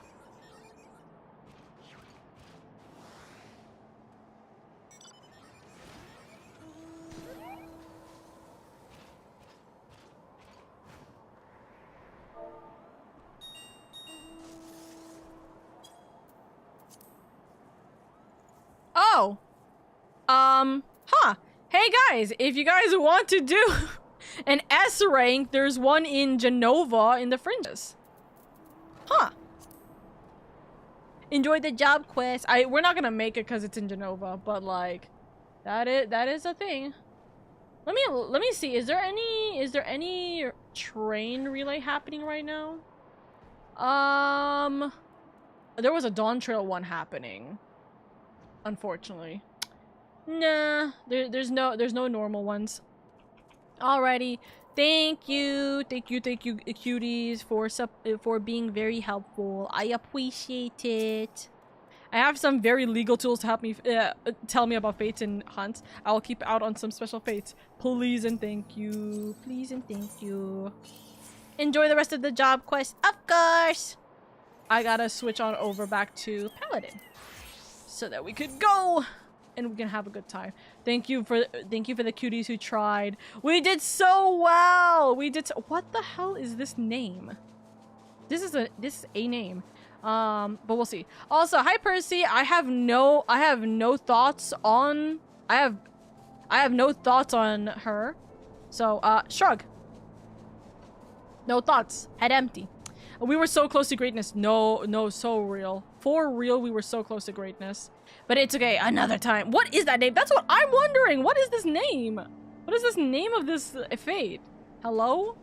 Oh. Huh. Hey guys, if you guys want to do an S rank, there's one in Genova in the fringes. Huh. Enjoy the job quest. We're not gonna make it because it's in Genova, but like, that is a thing. Let me see. Is there any train relay happening right now? There was a Dawn Trail one happening. Unfortunately. Nah, there's no normal ones. Alrighty, thank you cuties for being very helpful. I appreciate it. I have some very legal tools to help me tell me about fates and hunts. I will keep out on some special fates. Please and thank you. Please and thank you. Enjoy the rest of the job quest, of course. I gotta switch on over back to Paladin so that we could go. And we can have a good time. Thank you for the cuties who tried. We did so well. What the hell is this name? This is a name. But we'll see. Also, hi Percy. I have no thoughts on her. So shrug. No thoughts. Head empty. We were so close to greatness. No, so real. For real, we were so close to greatness. But it's okay, another time. What is that name? That's what I'm wondering. What is this name? What is this name of this fate? Hello?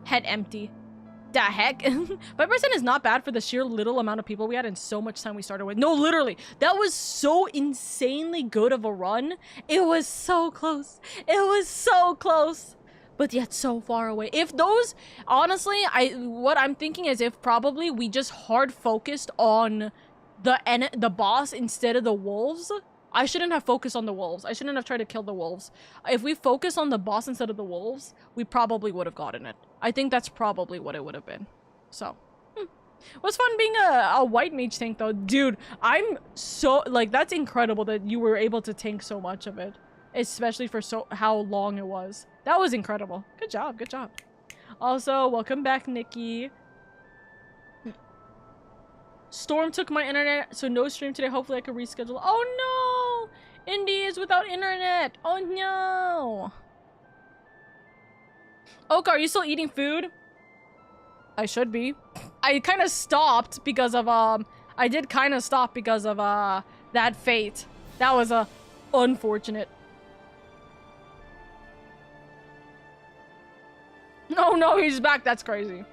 Head empty. The heck? 5% is not bad for the sheer little amount of people we had and so much time we started with. No, literally. That was so insanely good of a run. It was so close. It was so close. But yet so far away. If those... Honestly, what I'm thinking is if probably we just hard focused on the boss instead of the wolves. I shouldn't have focused on the wolves. I shouldn't have tried to kill the wolves. If we focused on the boss instead of the wolves, we probably would have gotten it. I think that's probably what it would have been. So, it was fun being a white mage tank though. Dude, I'm so... Like, that's incredible that you were able to tank so much of it. Especially for how long it was. That was incredible. Good job, good job. Also, welcome back, Nikki. Storm took my internet, so no stream today. Hopefully I can reschedule. Oh no! Indy is without internet! Oh no! Oka, are you still eating food? I should be. I kind of stopped because of, I did kind of stop because of, that fate. That was, unfortunate. No, he's back. That's crazy.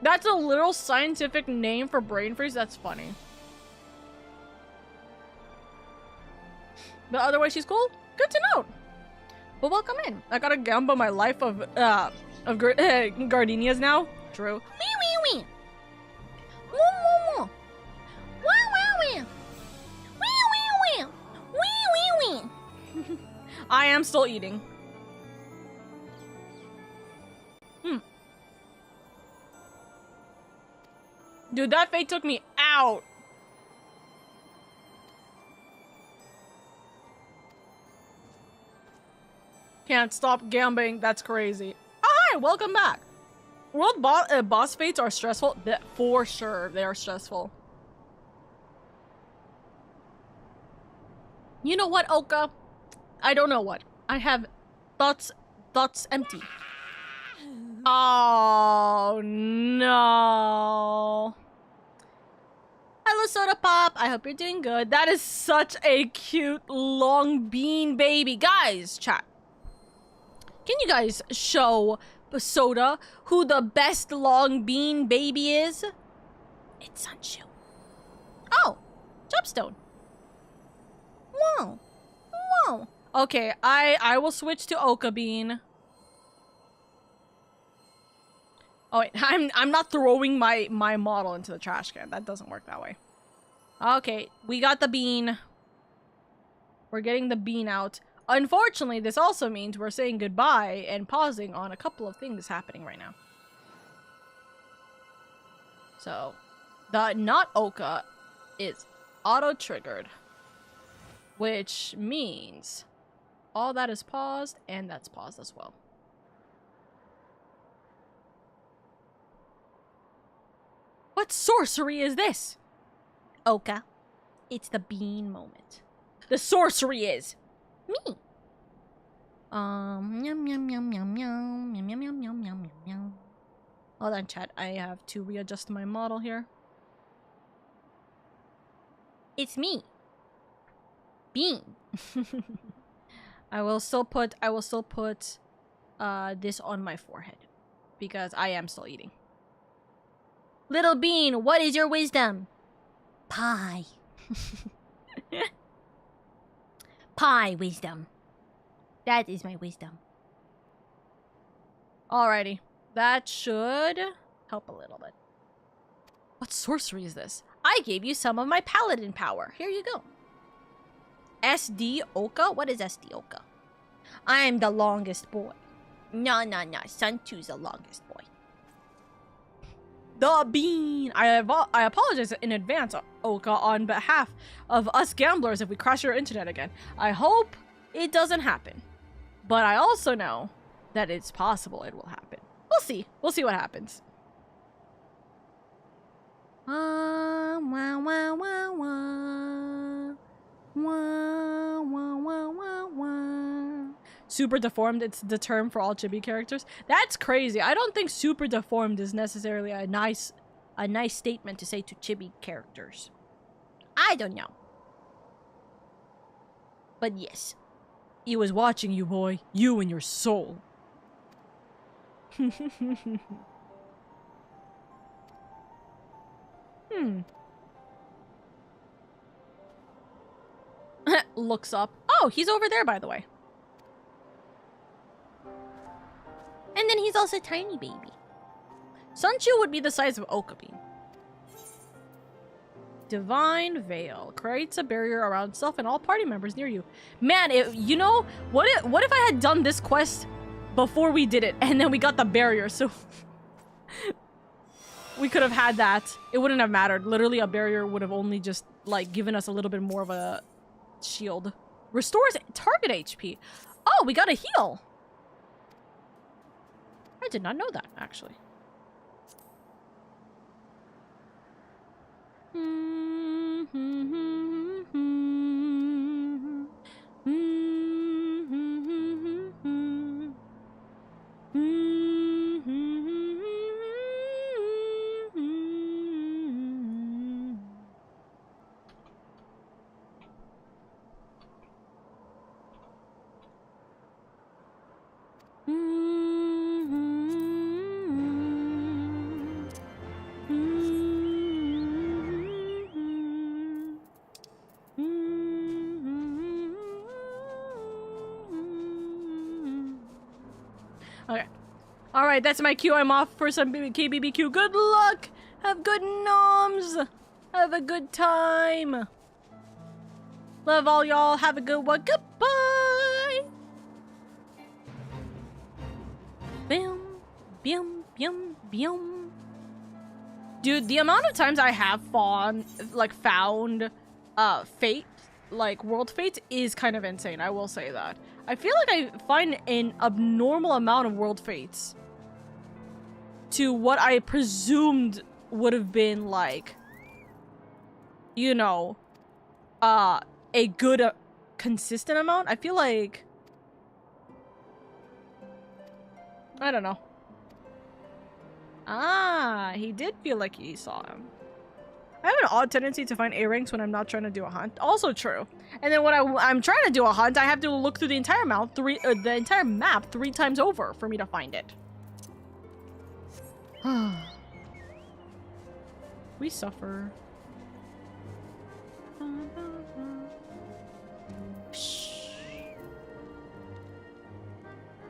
That's a literal scientific name for brain freeze? That's funny. But otherwise, she's cool. Good to know. Well, welcome in. I gotta gamble my life of gardenias now. True. Wee wee wee. Woo woo woo. Wee wee wee. Wee wee wee. Wee wee wee. I am still eating. Dude, that fate took me out. Can't stop gambling. That's crazy. Oh, hi, welcome back. World boss fates are stressful. For sure, they are stressful. You know what, Oka? I don't know what. I have thoughts empty. Oh, no. Hello, Soda Pop. I hope you're doing good. That is such a cute long bean baby. Guys, chat. Can you guys show Soda who the best long bean baby is? It's Sunshu. Oh, Jumpstone. Whoa. Whoa. Okay, I will switch to Oka Bean. Oh wait, I'm not throwing my model into the trash can. That doesn't work that way. Okay, we got the bean. We're getting the bean out. Unfortunately, this also means we're saying goodbye and pausing on a couple of things happening right now. So, the not Oka is auto-triggered, which means all that is paused, and that's paused as well. What sorcery is this? Oka, it's the bean moment. The sorcery is me. Yum yum yum yum yum yum yum yum yum yum yum yum. Hold on, chat. I have to readjust my model here. It's me. Bean. I will still put this on my forehead because I am still eating. Little Bean, what is your wisdom? Pie. Pie wisdom. That is my wisdom. Alrighty. That should help a little bit. What sorcery is this? I gave you some of my paladin power. Here you go. SD Oka? What is SD Oka? I'm the longest boy. No. Santu's the longest boy. The bean. I apologize in advance, Oka, on behalf of us gamblers if we crash your internet again. I hope it doesn't happen. But I also know that it's possible it will happen. We'll see. We'll see what happens. Wah, wah, wah, wah, wah. Wah, wah, wah, wah, wah. Super deformed, it's the term for all chibi characters. That's crazy. I don't think super deformed is necessarily a nice statement to say to chibi characters. I don't know. But yes. He was watching you, boy. You and your soul. Looks up. Oh, he's over there, by the way. And then he's also a tiny baby. Sanchu would be the size of Oka Bean. Divine Veil creates a barrier around self and all party members near you. Man, you know, what if I had done this quest before we did it and then we got the barrier, so we could have had that. It wouldn't have mattered. Literally, a barrier would have only just, like, given us a little bit more of a shield. Restores target HP. Oh, we got a heal. I did not know that, actually. Okay. Alright, that's my cue. I'm off for some KBBQ. Good luck! Have good noms! Have a good time! Love all y'all. Have a good one. Goodbye! Bam, bam, bam, bam. Dude, the amount of times I have found fate, like world fates, is kind of insane. I will say that. I feel like I find an abnormal amount of world fates to what I presumed would have been like, you know, a good, consistent amount. I feel like, I don't know. Ah, he did feel like he saw him. I have an odd tendency to find A-ranks when I'm not trying to do a hunt. Also true. And then when I'm trying to do a hunt, I have to look through the entire map three times over for me to find it. We suffer.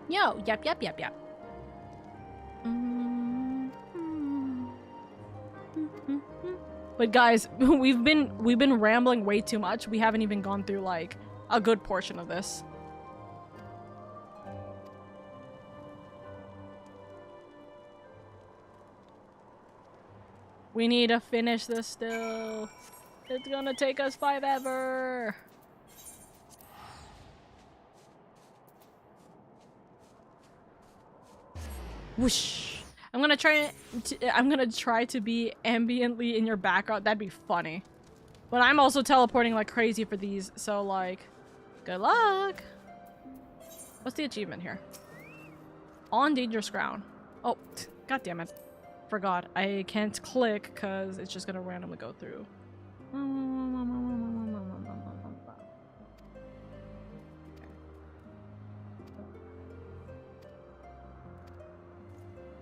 Yo, yep. But guys, we've been rambling way too much. We haven't even gone through like a good portion of this. We need to finish this still. It's gonna take us forever. Whoosh. I'm gonna try to be ambiently in your background. That'd be funny. But I'm also teleporting like crazy for these, so like, good luck. What's the achievement here? On dangerous ground. Oh, god damn it. Forgot. I can't click because it's just gonna randomly go through.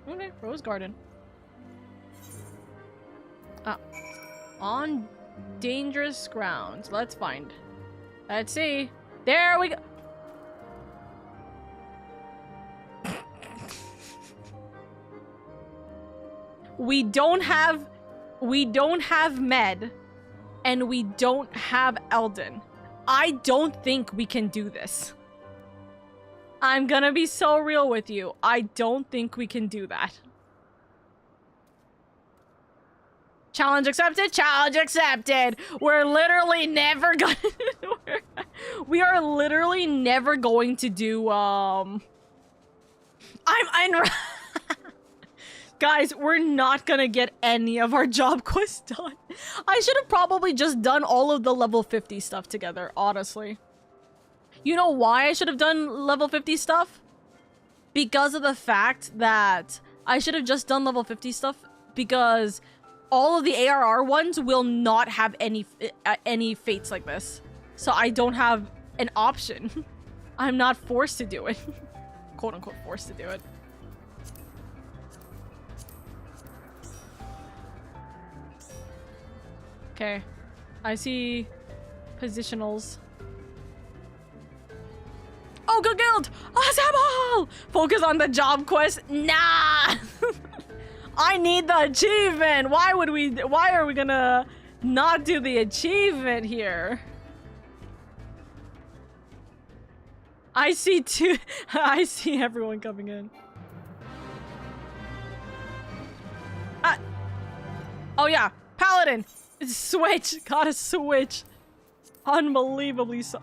Okay, Rose Garden. Ah. On dangerous grounds. Let's find. Let's see. There we go. We don't have Med, and we don't have Eldon. I don't think we can do this. I'm gonna be so real with you. I don't think we can do that. Challenge accepted. Challenge accepted. We're literally never gonna. We are literally never going to do. Guys, we're not gonna get any of our job quests done. I should have probably just done all of the level 50 stuff together, honestly. You know why I should have done level 50 stuff? Because of the fact that I should have just done level 50 stuff because all of the ARR ones will not have any fates like this. So I don't have an option. I'm not forced to do it. Quote unquote forced to do it. Okay. I see positionals. Oh, good guild! Assemble! Focus on the job quest. Nah! I need the achievement! Why are we gonna not do the achievement here? I see everyone coming in. Oh yeah, Paladin! Switch! Gotta switch. Unbelievably so.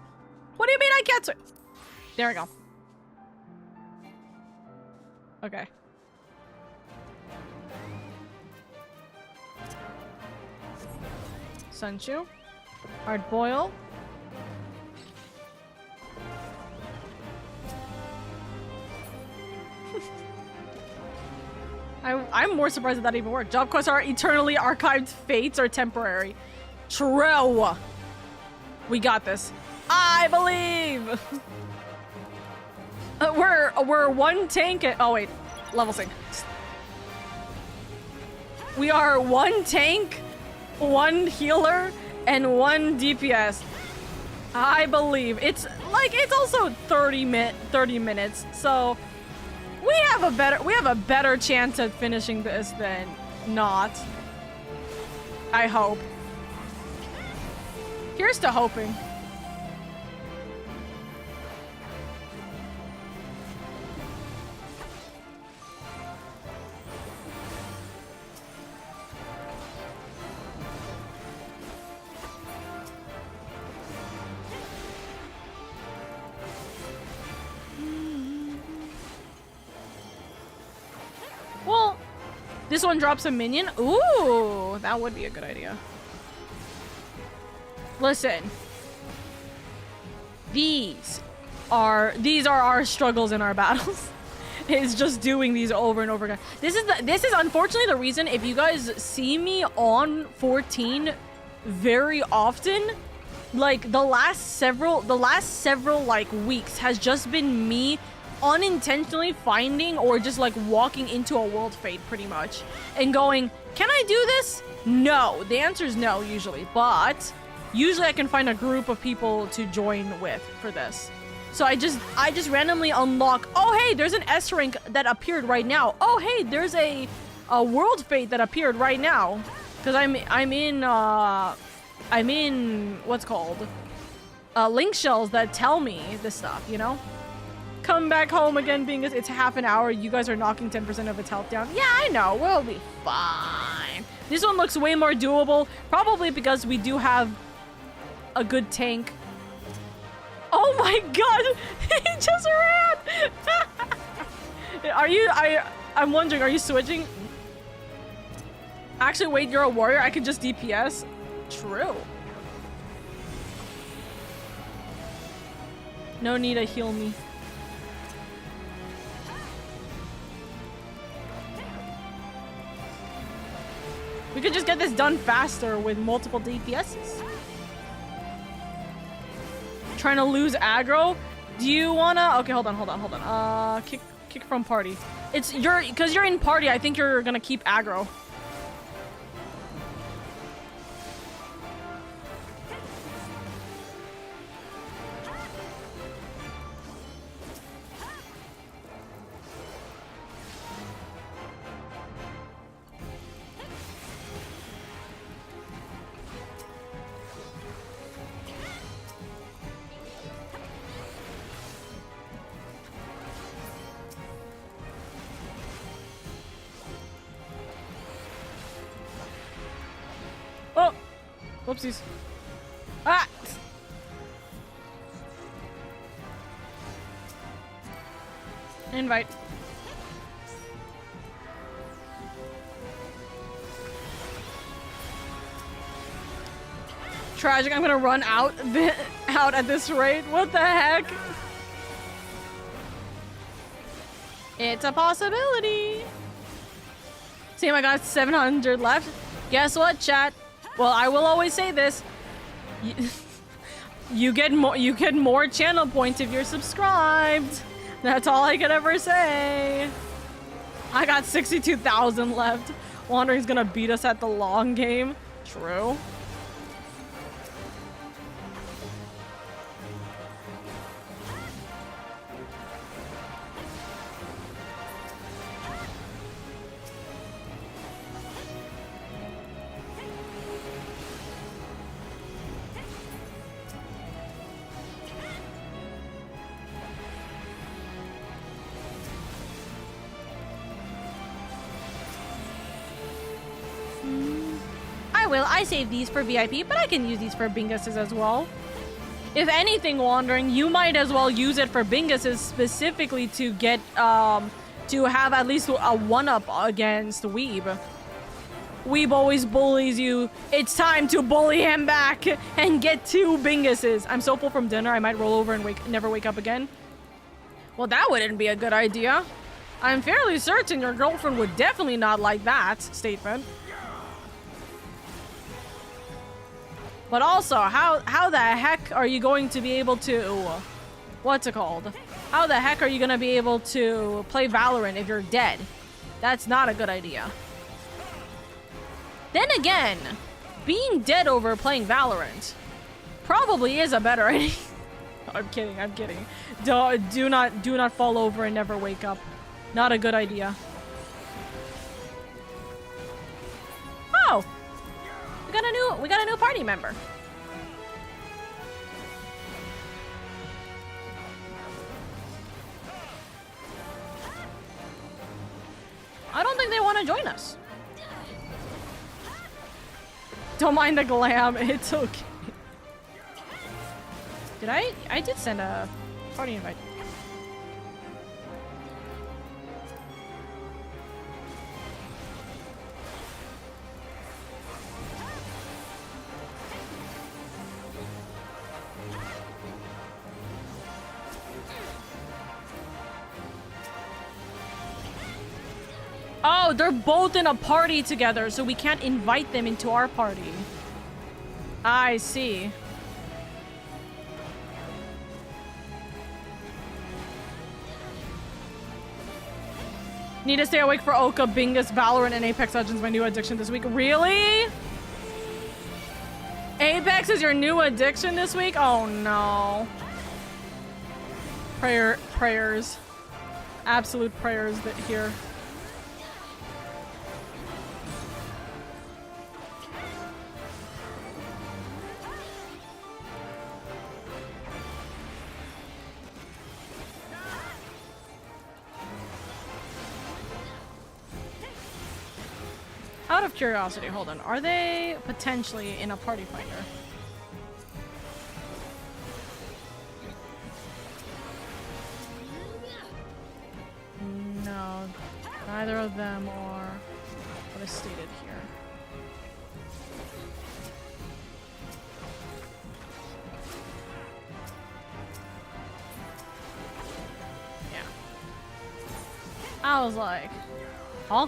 What do you mean I can't switch? There we go. Okay. Sunshoe. Hard boil. I'm more surprised that even worked. Job quests are eternally archived. Fates are temporary. True. We got this. I believe. We're one tank. Oh wait, level sync. We are one tank, one healer, and one DPS. I believe it's also 30 minutes. So We have a better chance at finishing this than not. I hope. Here's to hoping. Well, this one drops a minion. Ooh, that would be a good idea. Listen. These are our struggles in our battles. It's just doing these over and over again. This is unfortunately the reason if you guys see me on 14 very often, like the last several like weeks has just been me unintentionally finding or just like walking into a world fate pretty much and going, can I do this? No. The answer is no usually, but usually I can find a group of people to join with for this. So I just randomly unlock, oh hey, there's an S rank that appeared right now. Oh hey, there's a world fate that appeared right now. Cause I'm in what's called link shells that tell me this stuff, you know? Come back home again being it's half an hour. You guys are knocking 10% of its health down. Yeah, I know. We'll be fine. This one looks way more doable. Probably because we do have a good tank. Oh my god! He just ran! I'm wondering, are you switching? Actually, wait, you're a warrior? I could just DPS? True. No need to heal me. We could just get this done faster with multiple DPSs. Trying to lose aggro? Do you wanna? Okay, hold on. Kick from party. Because you're in party. I think you're gonna keep aggro. Whoopsies. Ah! Invite. Tragic, I'm gonna run out at this rate. What the heck? It's a possibility. See, I got 700 left. Guess what, chat? Well, I will always say this. You get more channel points if you're subscribed. That's all I could ever say. I got 62,000 left. Wandering's gonna beat us at the long game. True. I save these for VIP, but I can use these for Binguses as well. If anything, Wandering, you might as well use it for Binguses specifically to get, to have at least a 1-up against Weeb. Weeb always bullies you. It's time to bully him back and get 2 Binguses. I'm so full from dinner, I might roll over and never wake up again. Well, that wouldn't be a good idea. I'm fairly certain your girlfriend would definitely not like that statement. But also, how the heck are you going to be able to... What's it called? How the heck are you going to be able to play Valorant if you're dead? That's not a good idea. Then again, being dead over playing Valorant probably is a better idea. I'm kidding. Do not fall over and never wake up. Not a good idea. Oh! We got a new party member. I don't think they want to join us. Don't mind the glam, it's okay. Did I did send a party invite. Oh, they're both in a party together, so we can't invite them into our party. I see. Need to stay awake for Oka, Bingus, Valorant, and Apex Legends, my new addiction this week. Really? Apex is your new addiction this week? Oh no. Prayers. Absolute prayers that here. Out of curiosity, hold on. Are they potentially in a party finder? No, neither of them are what is stated here. Yeah. I was like, huh?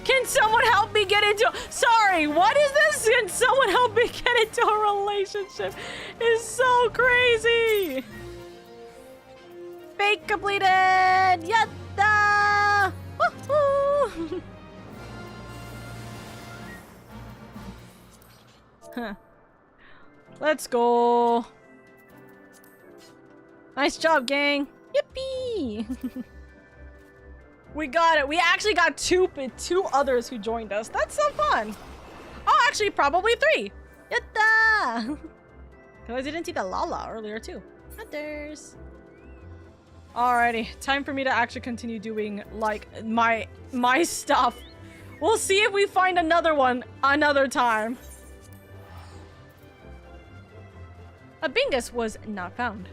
Can someone help me get into— Sorry, what is this? Can someone help me get into a relationship? It's so crazy. Fake completed. Yatta! Woohoo! Huh. Let's go. Nice job, gang. Yippee! We got it. We actually got two others who joined us. That's so fun. Oh, actually, probably 3. Yatta! Because I didn't see the Lala earlier, too. Others. Alrighty. Time for me to actually continue doing, like, my stuff. We'll see if we find another one another time. A Bingus was not found.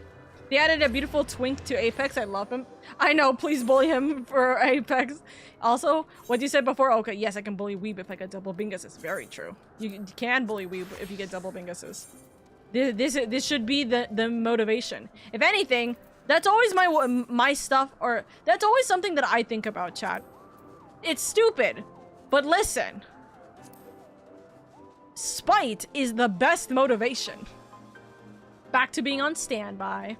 They added a beautiful twink to Apex. I love him. I know, please bully him for Apex. Also, what you said before, okay, yes, I can bully Weeb if I get double Bingus. It's very true. You can bully Weeb if you get double Binguses. This should be the motivation. If anything, that's always my stuff, or that's always something that I think about, chat. It's stupid, but listen. Spite is the best motivation. Back to being on standby.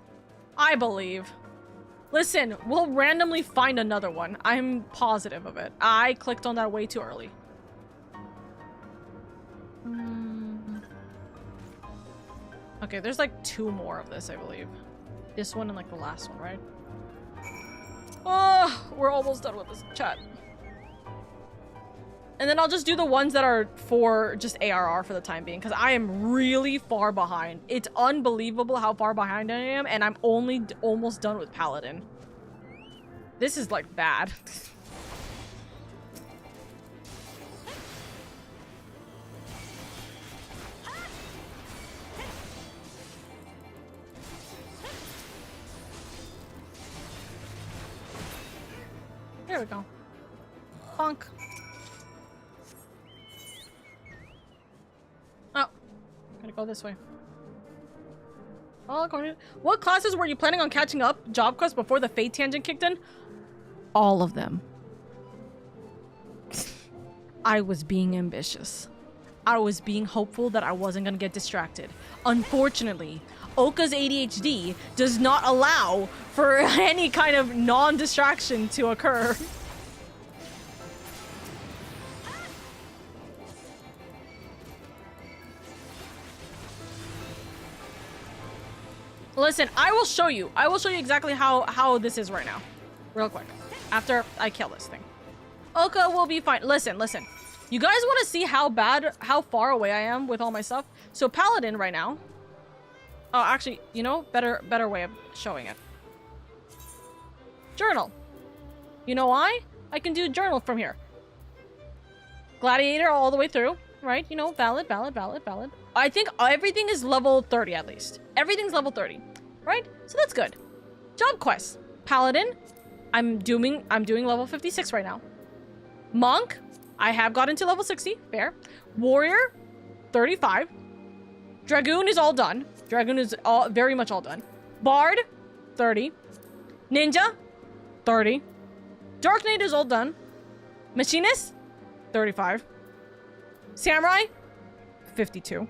I believe. Listen, we'll randomly find another one. I'm positive of it. I clicked on that way too early. Okay, there's like 2 more of this, I believe. This one and like the last one, right? Oh, we're almost done with this chat. And then I'll just do the ones that are for just ARR for the time being, because I am really far behind. It's unbelievable how far behind I am, and I'm only almost done with Paladin. This is like bad. There we go. Bonk. Oh, gotta go this way. Oh, what classes were you planning on catching up job quest before the Fate tangent kicked in? All of them. I was being ambitious. I was being hopeful that I wasn't gonna get distracted. Unfortunately, Oka's ADHD does not allow for any kind of non-distraction to occur. Listen, I will show you. I will show you exactly how this is right now. Real quick. After I kill this thing. Oka will be fine. Listen. You guys want to see how far away I am with all my stuff? So Paladin right now. Oh, actually, you know, better way of showing it. Journal. You know why? I can do journal from here. Gladiator all the way through, right? You know, valid. I think everything is level 30 at least. Everything's level 30, right? So that's good. Job quests. Paladin, I'm doing level 56 right now. Monk, I have gotten to level 60, fair. Warrior, 35. Dragoon is all done. Dragoon is very much all done. Bard, 30. Ninja, 30. Dark Knight is all done. Machinist, 35. Samurai, 52.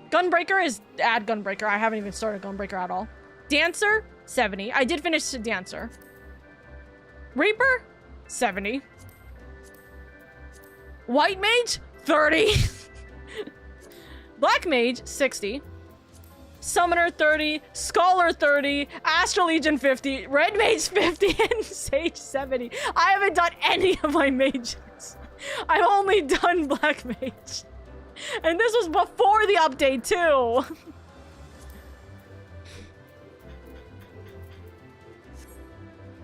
Gunbreaker is add Gunbreaker. I haven't even started Gunbreaker at all. Dancer, 70. I did finish Dancer. Reaper, 70. White Mage, 30. Black Mage, 60. Summoner, 30. Scholar, 30. Astral Legion, 50. Red Mage, 50. And Sage, 70. I haven't done any of my mages. I've only done Black Mage. And this was before the update, too.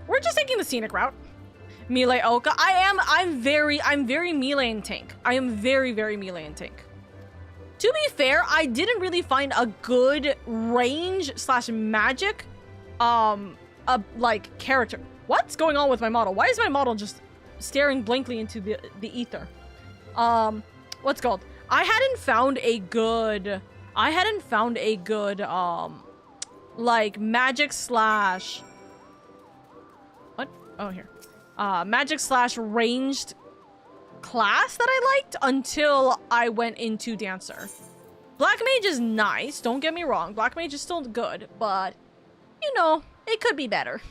We're just taking the scenic route. Melee Oka. I'm very melee and tank. I am very melee and tank. To be fair, I didn't really find a good range / magic, like character. What's going on with my model? Why is my model just staring blankly into the ether? What's called? I hadn't found a good, like magic / what? Oh, here. Magic / ranged class that I liked until I went into Dancer. Black Mage is nice, don't get me wrong. Black Mage is still good, but, you know, it could be better.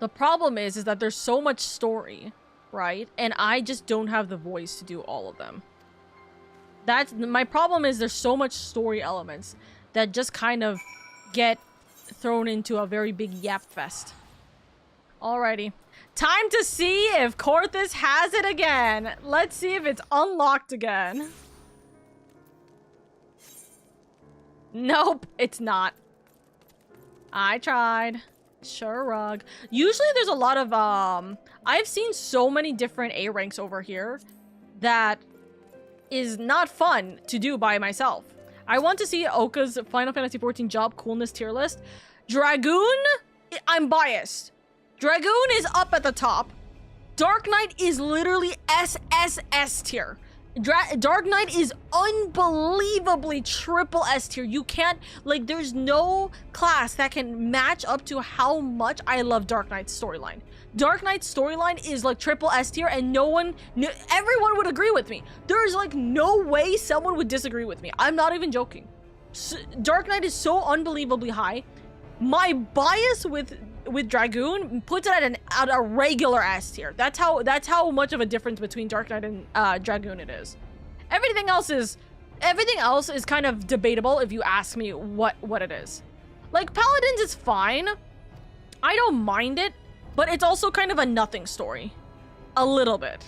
The problem is that there's so much story, right? And I just don't have the voice to do all of them. That's my problem is there's so much story elements that just kind of get thrown into a very big yap fest. Alrighty. Time to see if Korthus has it again. Let's see if it's unlocked again. Nope, it's not. I tried. Shrug. Usually there's a lot of, I've seen so many different A ranks over here that is not fun to do by myself. I want to see Oka's Final Fantasy XIV job coolness tier list. Dragoon, I'm biased. Dragoon is up at the top. Dark Knight is literally SSS tier. Dark Knight is unbelievably triple S tier. You can't, like, there's no class that can match up to how much I love Dark Knight's storyline. Dark Knight's storyline is like triple S tier, and everyone would agree with me. There's like no way someone would disagree with me. I'm not even joking. Dark Knight is so unbelievably high. My bias with Dragoon puts it at a regular S tier. That's how much of a difference between Dark Knight and Dragoon it is. Everything else is kind of debatable if you ask me what it is. Like Paladins is fine. I don't mind it, but it's also kind of a nothing story. A little bit.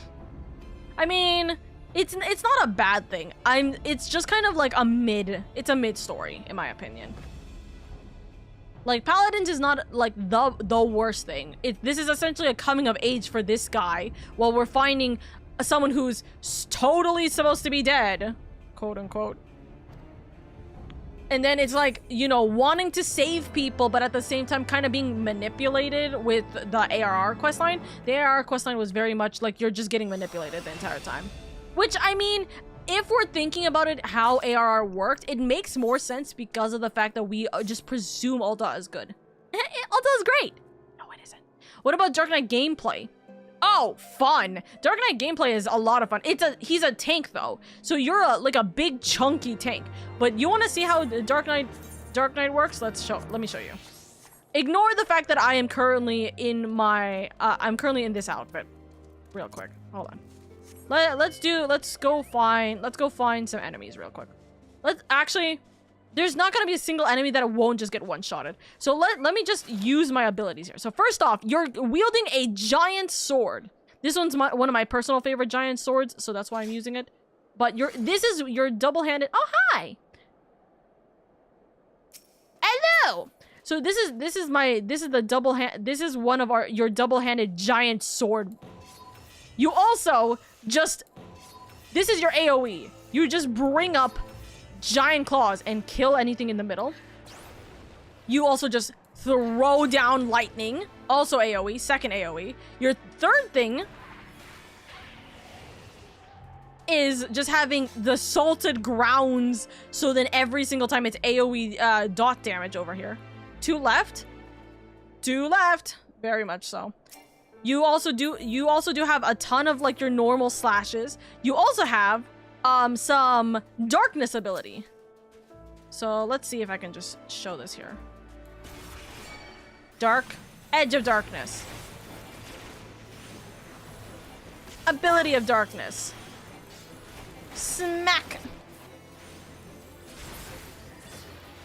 I mean, it's not a bad thing. It's just kind of like it's a mid story in my opinion. Like, Paladins is not, like, the worst thing. This is essentially a coming of age for this guy, while we're finding someone who's totally supposed to be dead, quote-unquote. And then it's like, you know, wanting to save people, but at the same time kind of being manipulated with the ARR questline. The ARR questline was very much like you're just getting manipulated the entire time. Which, I mean, if we're thinking about it, how ARR worked, it makes more sense because of the fact that we just presume Ulta is good. Ulta is great. No, it isn't. What about Dark Knight gameplay? Oh, fun. Dark Knight gameplay is a lot of fun. He's a tank though, so you're like a big chunky tank. But you want to see how Dark Knight works? Let me show you. Ignore the fact that I am currently in my I'm currently in this outfit. Real quick, hold on. Let's go find some enemies real quick. Actually, there's not gonna be a single enemy that won't just get one-shotted. So let me just use my abilities here. So first off, you're wielding a giant sword. This one's one of my personal favorite giant swords, so that's why I'm using it. But this is your double-handed. Oh, hi. Hello. So this is the double hand. This is one of your double-handed giant sword. You also just, this is your AoE. You just bring up giant claws and kill anything in the middle. You also just throw down lightning. Also AoE, second AoE. Your third thing is just having the salted grounds, so then every single time it's AoE dot damage over here. Two left. Very much so. You also do have a ton of like your normal slashes. You also have some darkness ability. So let's see if I can just show this here. Edge of darkness. Ability of darkness. Smack.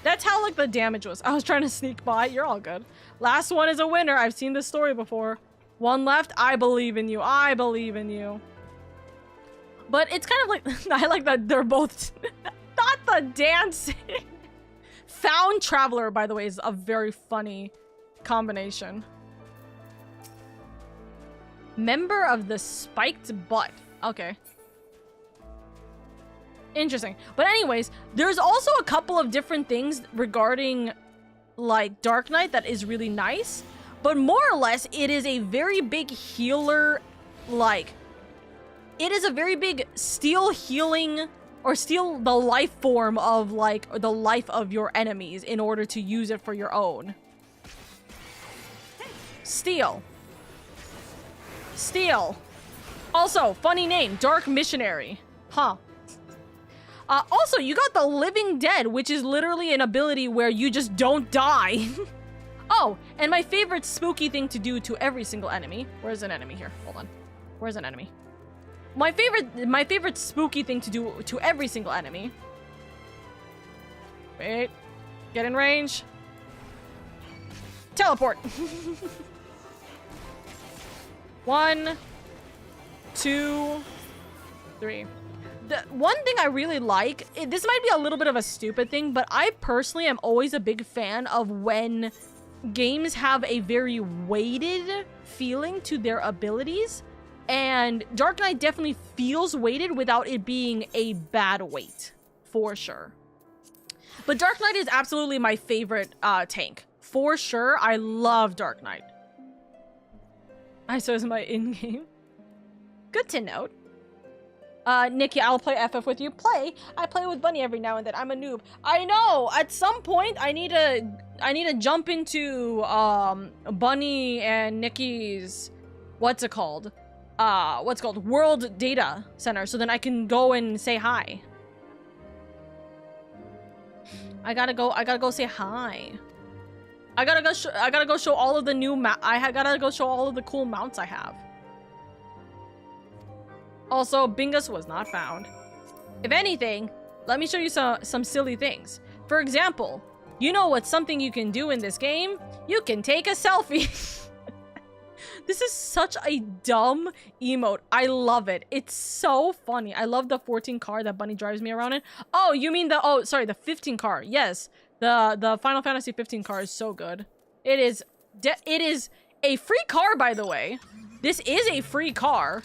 That's how like the damage was. I was trying to sneak by. You're all good. Last one is a winner. I've seen this story before. One left. I believe in you. I believe in you. But it's kind of like, I like that they're both not the dancing. Found Traveler, by the way, is a very funny combination. Member of the Spiked Butt. Okay. Interesting. But anyways, there's also a couple of different things regarding like Dark Knight that is really nice. But more or less, it is a very big healer, like, it is a very big steal healing or steal the life form of like the life of your enemies in order to use it for your own. Steal. Also, funny name, Dark Missionary. Huh. Also, you got the Living Dead, which is literally an ability where you just don't die. Oh, and my favorite spooky thing to do to every single enemy. Where's an enemy here? Hold on. Where's an enemy? My favorite spooky thing to do to every single enemy. Wait. Get in range. Teleport. 1, 2, 3. The one thing I really like, this might be a little bit of a stupid thing, but I personally am always a big fan of when games have a very weighted feeling to their abilities, and Dark Knight definitely feels weighted without it being a bad weight, for sure. But Dark Knight is absolutely my favorite tank. For sure, I love Dark Knight. I saw this in my in-game. Good to note. Nikki, I'll play FF with you. I play with Bunny every now and then. I'm a noob. I know. At some point, I need to jump into Bunny and Nikki's what's it called? World Data Center, so then I can go and say hi. I gotta go say hi. I gotta go show all of the new I gotta go show all of the cool mounts I have. Also, Bingus was not found. If anything, let me show you some silly things. For example, you know what's something you can do in this game? You can take a selfie. This is such a dumb emote. I love it. It's so funny. I love the 14 car that Bunny drives me around in. Oh, you mean the 15 car. Yes. The Final Fantasy 15 car is so good. It is a free car, by the way. This is a free car.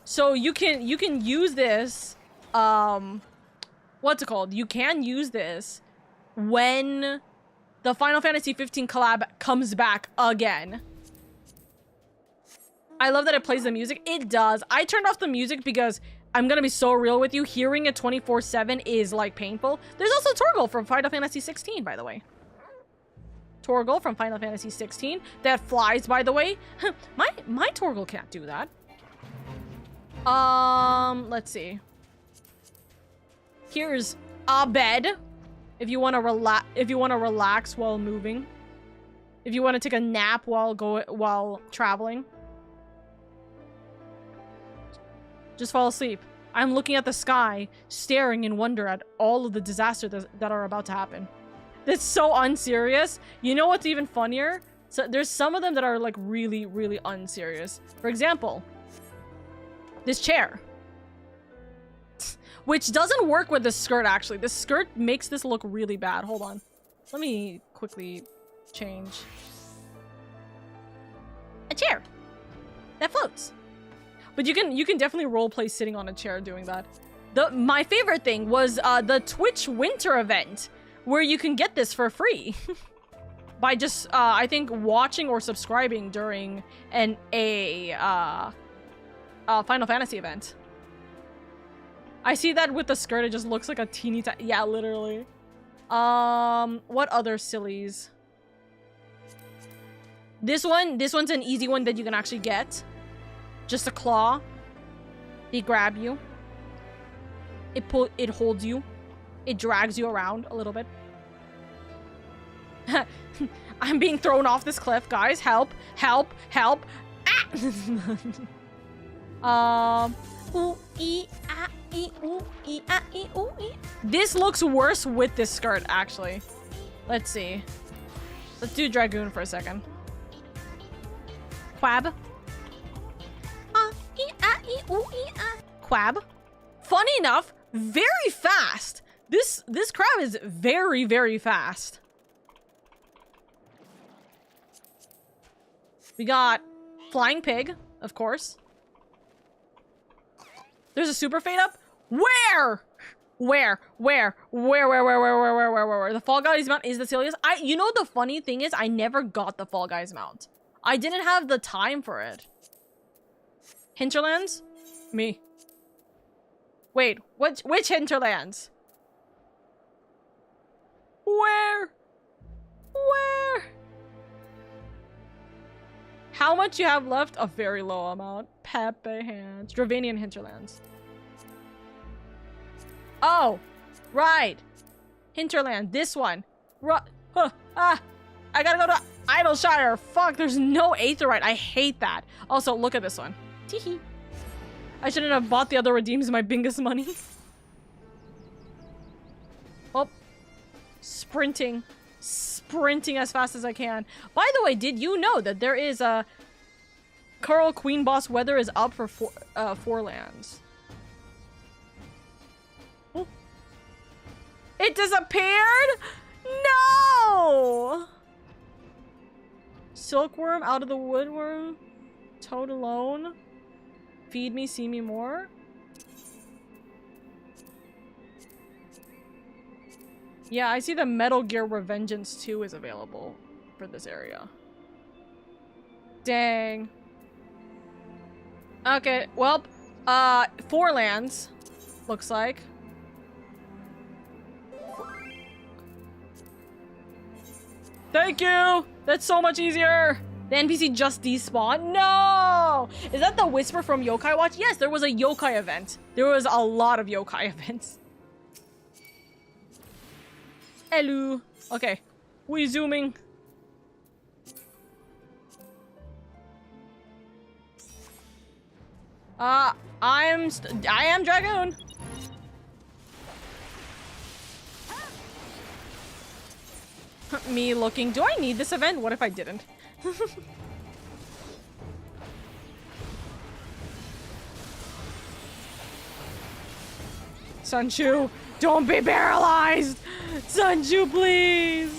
So you can use this, what's it called? You can use this when the Final Fantasy 15 collab comes back again. I love that it plays the music. It does. I turned off the music because I'm gonna be so real with you. Hearing it 24/7 is like painful. There's also Torgal from Final Fantasy 16, by the way. Torgal from Final Fantasy 16 that flies, by the way. My Torgal can't do that. Let's see. Here's a bed. If you want to relax while moving. If you want to take a nap while traveling. Just fall asleep. I'm looking at the sky, staring in wonder at all of the disasters that are about to happen. That's so unserious. You know what's even funnier? So there's some of them that are like really, really unserious. For example, this chair. Which doesn't work with the skirt, actually. The skirt makes this look really bad. Hold on. Let me quickly change. A chair that floats. But you can definitely roleplay sitting on a chair doing that. My favorite thing was the Twitch winter event, where you can get this for free. By just, I think, watching or subscribing during a Final Fantasy event. I see that with the skirt, it just looks like a teeny tiny... Yeah, literally. What other sillies? This one's an easy one that you can actually get. Just a claw. They grab you. It holds you. It drags you around a little bit. I'm being thrown off this cliff, guys. Help! Help! Help! Ah! Ooh, ee, ah, ee, ooh, ee, ah, ee, ooh, ee. This looks worse with this skirt, actually. Let's see. Let's do Dragoon for a second. Quab. Ah, ee, ah, ee, ooh, ee, ah. Quab. Funny enough, very fast. This crab is very, very fast. We got Flying Pig, of course. There's a super fade up? Where? Where? The Fall Guys mount is the silliest. You know the funny thing is I never got the Fall Guys mount. I didn't have the time for it. Hinterlands? Me. Wait, which Hinterlands? Where? How much you have left? A very low amount. Pepe Hands. Dravanian Hinterlands. Oh, right. Hinterland. This one. I gotta go to Idleshire. Fuck, there's no Aetherite. I hate that. Also, look at this one. Teehee. I shouldn't have bought the other redeems my Bingus money. Oh. Sprinting as fast as I can. By the way, did you know that there is a Carl Queen Boss weather is up for four lands? Oh. It disappeared? No! Silkworm out of the woodworm. Toad alone. Feed me, see me more. Yeah, I see the Metal Gear Revengeance 2 is available for this area. Dang. Okay, well, 4 lands, looks like. Thank you! That's so much easier! The NPC just despawned? No! Is that the whisper from Yokai Watch? Yes, there was a Yokai event. There was a lot of Yokai events. Hello. Okay. We zooming. I am Dragoon. Me looking. Do I need this event? What if I didn't? Sanchu, don't be paralyzed! Sanchu, please!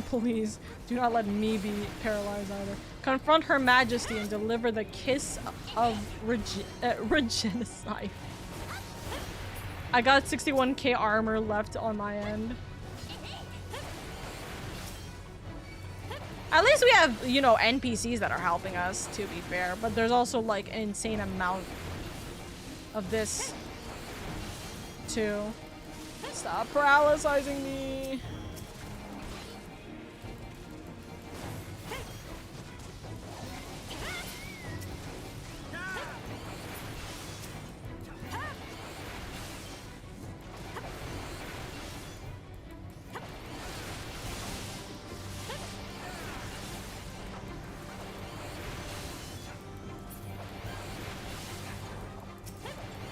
Please, do not let me be paralyzed either. Confront Her Majesty and deliver the kiss of Regenocide. I got 61k armor left on my end. At least we have, you know, NPCs that are helping us, to be fair. But there's also, like, an insane amount of this, too. Stop paralyzing me.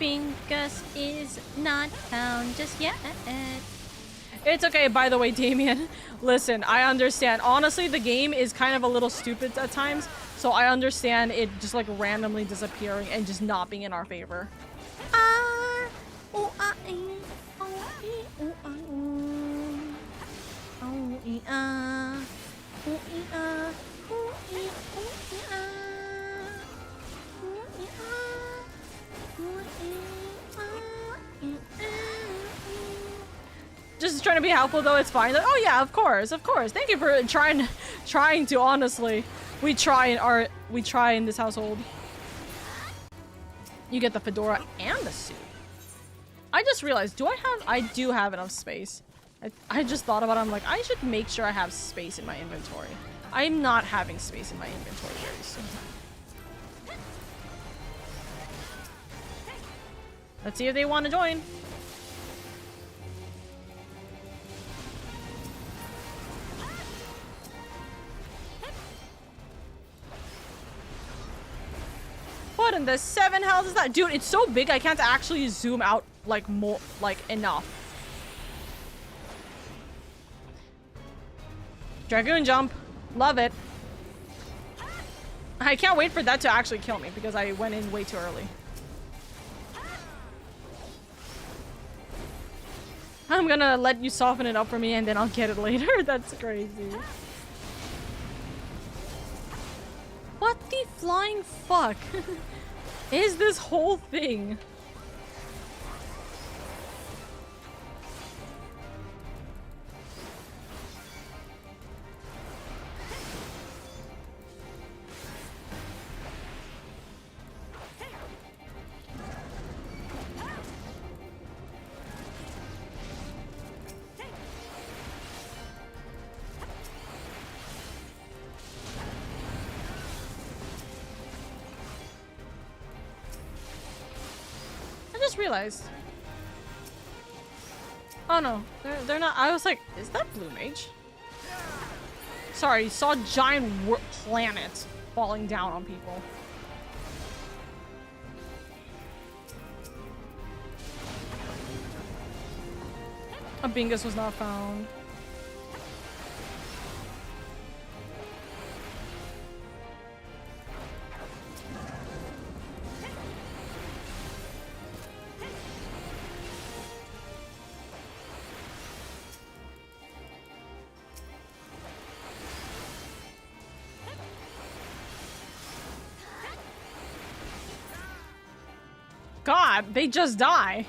Bingus is not found just yet. It's okay, by the way, Damien. Listen, I understand. Honestly, the game is kind of a little stupid at times, so I understand it just like randomly disappearing and just not being in our favor. Just trying to be helpful though, it's fine. Like, oh yeah, of course, of course. Thank you for trying to, honestly. We try in this household. You get the fedora and the suit. I just realized, I do have enough space. I just thought about it, I'm like, I should make sure I have space in my inventory. I'm not having space in my inventory very soon. Let's see if they want to join. What in the 7 hells is that? Dude, it's so big I can't actually zoom out like more, like enough. Dragoon jump. Love it. I can't wait for that to actually kill me because I went in way too early. I'm gonna let you soften it up for me and then I'll get it later. That's crazy. What the flying fuck is this whole thing? Realized. Oh no, they're not. I was like, is that blue mage? Sorry, saw giant planets falling down on people. A Bingus was not found. God, they just die.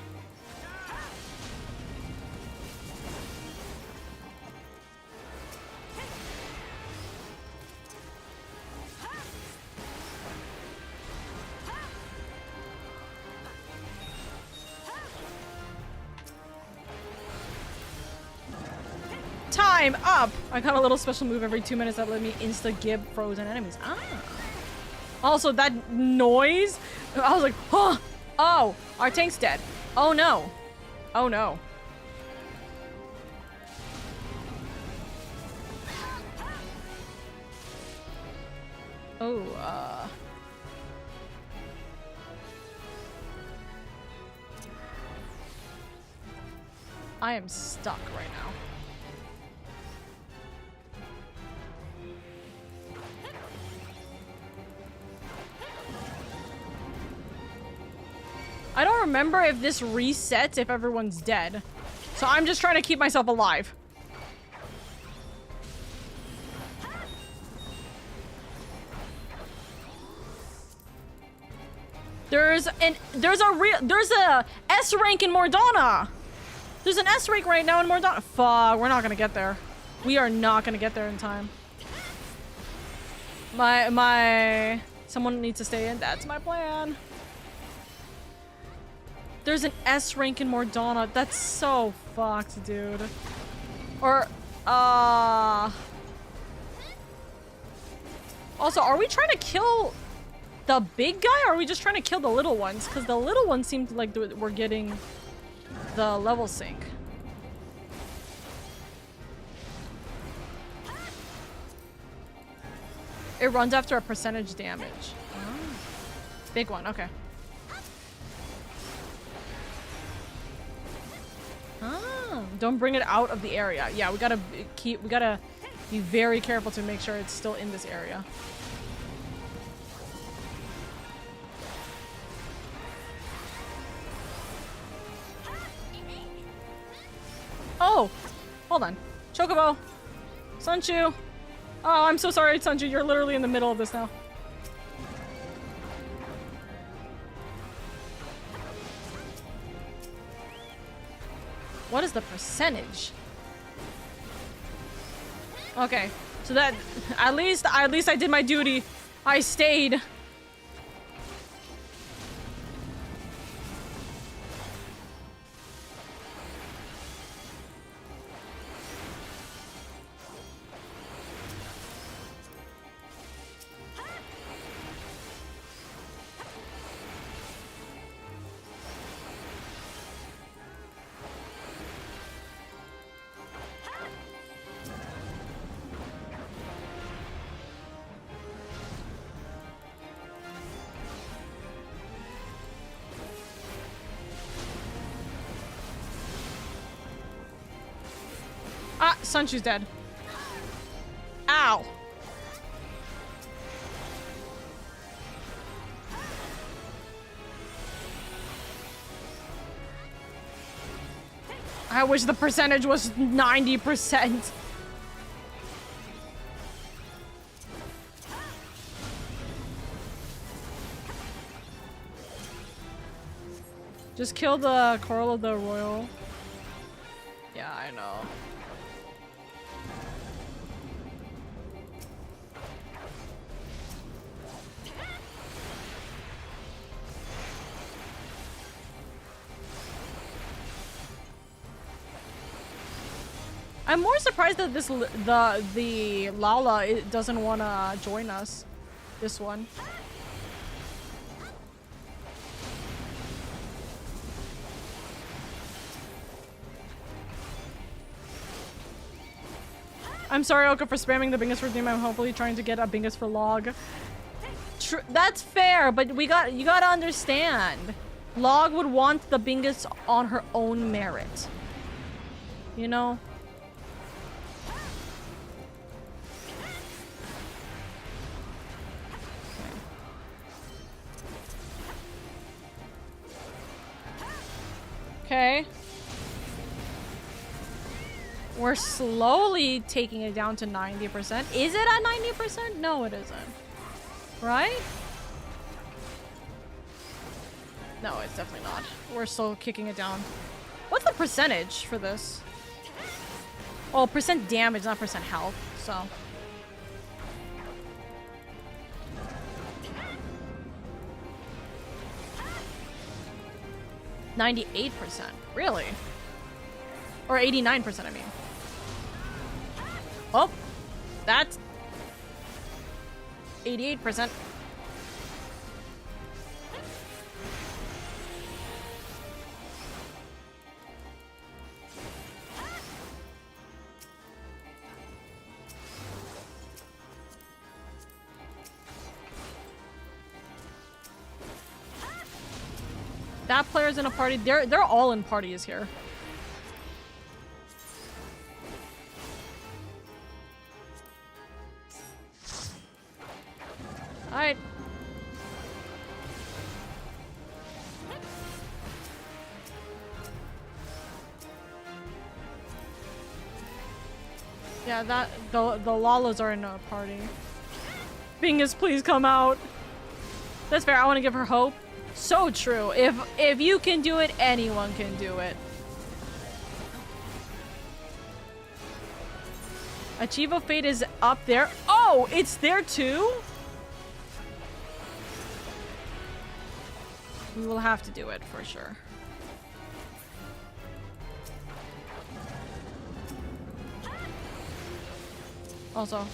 Time up! I got a little special move every 2 minutes that let me insta-gib frozen enemies. Ah. Also, that noise, I was like, huh! Oh, our tank's dead. Oh no. Oh no. Oh, I am stuck right now. I don't remember if this resets if everyone's dead. So I'm just trying to keep myself alive. There's a S rank in Mordana. There's an S rank right now in Mordana. Fuck, we're not gonna get there. We are not gonna get there in time. Someone needs to stay in. That's my plan. There's an S rank in Mordana. That's so fucked, dude. Or, also, are we trying to kill the big guy, or are we just trying to kill the little ones? Because the little ones seem to like we're getting the level sync. It runs after a percentage damage. Oh. Big one, okay. don't bring it out of the area. Yeah, we gotta be very careful to make sure it's still in this area. Oh! Hold on. Chocobo! Sunchu! Oh, I'm so sorry, Sunchu. You're literally in the middle of this now. What is the percentage? Okay, so that at least I did my duty. I stayed. Ah, Sunchu's dead. Ow. I wish the percentage was 90%. Just kill the Coral of the Royal. Yeah, I know. I'm more surprised that the Lala doesn't want to join us. This one. I'm sorry, Oka, for spamming the Bingus for theme. I'm hopefully trying to get a Bingus for log. That's fair, but you gotta understand. Log would want the Bingus on her own merit. You know? Okay. We're slowly taking it down to 90%. Is it at 90%? No, it isn't. Right? No, it's definitely not. We're still kicking it down. What's the percentage for this? Oh, percent damage, not percent health, so. %98%. Really? Or 89%, I mean. Oh, that's 88%. That player's in a party. They're all in parties here. Alright. Yeah, the Lalas are in a party. Bingus, please come out. That's fair. I want to give her hope. So true. If you can do it, anyone can do it. Achieve of Fate is up there. Oh, it's there too? We will have to do it for sure. Also,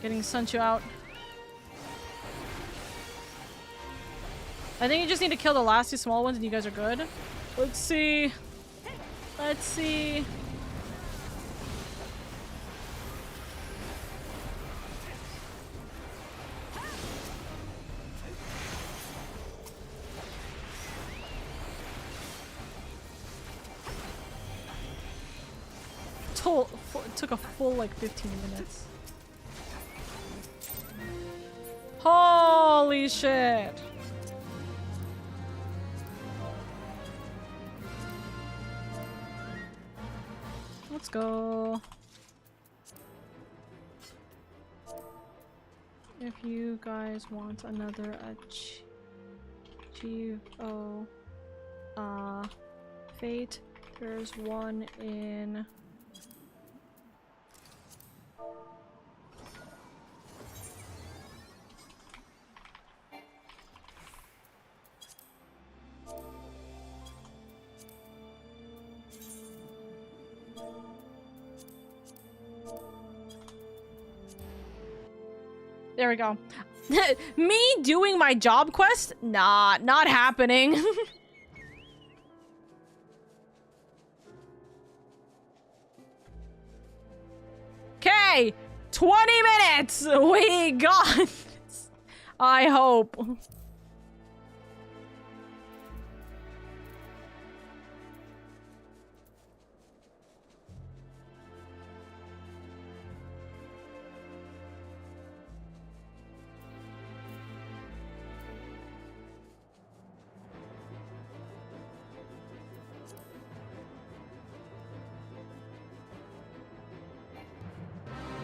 getting Sunchu out. I think you just need to kill the last two small ones and you guys are good. Let's see. Let's see. took a full like 15 minutes. Holy shit. Let's go. If you guys want another Fate, there's one in There we go. Me doing my job quest? Nah, not happening. Okay, 20 minutes. We got this. I hope.